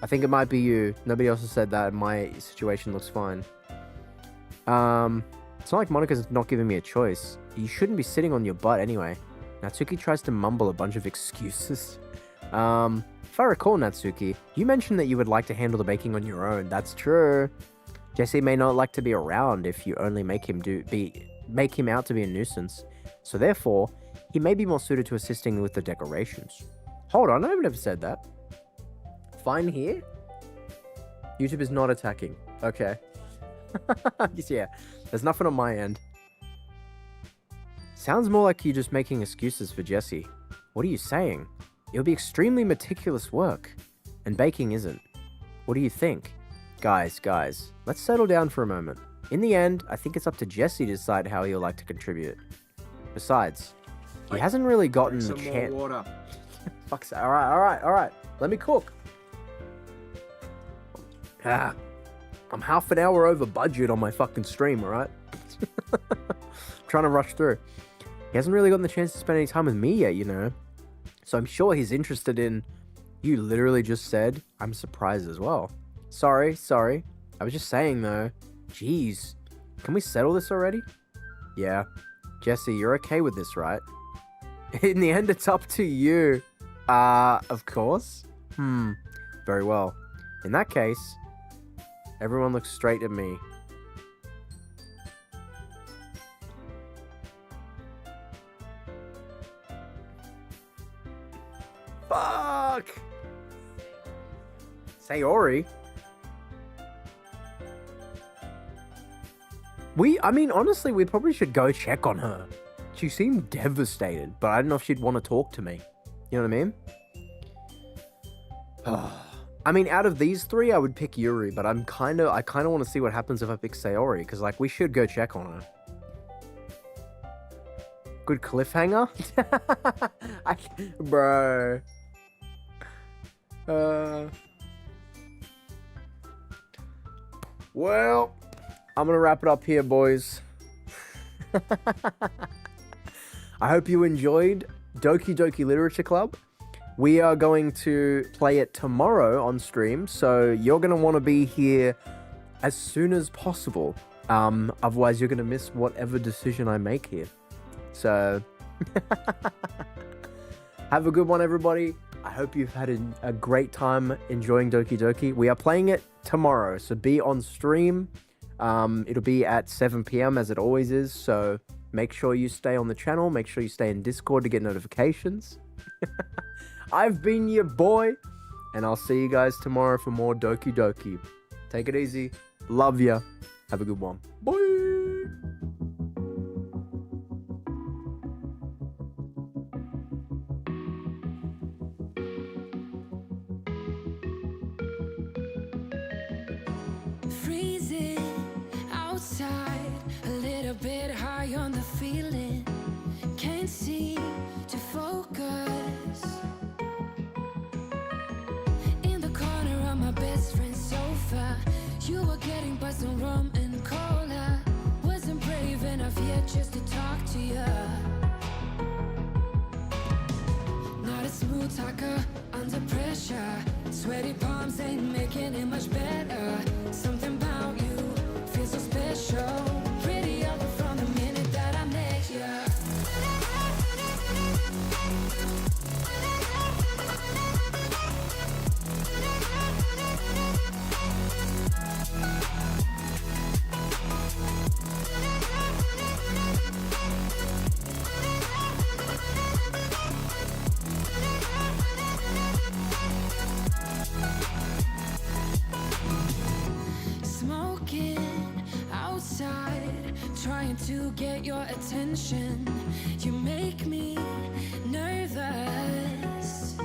I think it might be you. Nobody else has said that, and my situation looks fine. It's not like Monica's not giving me a choice. You shouldn't be sitting on your butt anyway. Natsuki tries to mumble a bunch of excuses. If I recall, Natsuki, you mentioned that you would like to handle the baking on your own. That's true. Jesse may not like to be around if you only make him out to be a nuisance. So therefore, he may be more suited to assisting with the decorations. Hold on, I've never said that. Fine here? YouTube is not attacking. Okay. Yeah, there's nothing on my end. Sounds more like you just making excuses for Jesse. What are you saying? It'll be extremely meticulous work. And baking isn't. What do you think? Guys, let's settle down for a moment. In the end, I think it's up to Jesse to decide how he'll like to contribute. Besides, he hasn't really gotten the chance. More water. Fuck's sake. Alright. Let me cook. I'm half an hour over budget on my fucking stream, alright? Trying to rush through. He hasn't really gotten the chance to spend any time with me yet, you know. So I'm sure he's interested in... You literally just said, I'm surprised as well. Sorry. I was just saying, though. Jeez. Can we settle this already? Yeah. Jesse, you're okay with this, right? In the end, it's up to you. Of course. Very well. In that case, everyone looks straight at me. Fuck! Sayori? I mean, honestly, we probably should go check on her. She seemed devastated, but I don't know if she'd want to talk to me. You know what I mean? I mean, out of these three, I would pick Yuri, but I kind of want to see what happens if I pick Sayori, because, like, we should go check on her. Good cliffhanger? Bro. Well, I'm gonna wrap it up here, boys. I hope you enjoyed Doki Doki Literature Club. We are going to play it tomorrow on stream, so you're going to want to be here as soon as possible. Otherwise, you're going to miss whatever decision I make here. So, have a good one, everybody. I hope you've had a great time enjoying Doki Doki. We are playing it tomorrow, so be on stream. It'll be at 7 p.m. as it always is, so make sure you stay on the channel. Make sure you stay in Discord to get notifications. I've been your boy, and I'll see you guys tomorrow for more Doki Doki. Take it easy. Love ya. Have a good one. Bye. Freezing outside, a little bit high on the feeling. Can't seem to focus. In the corner of my best friend's sofa, you were getting by some rum and cola. Wasn't brave enough yet just to talk to you. Not a smooth talker under pressure. Sweaty palms ain't making it much better. Something about you feels so special. Pretty up from the minute that I met you. Smoking outside, trying to get your attention. You make me nervous.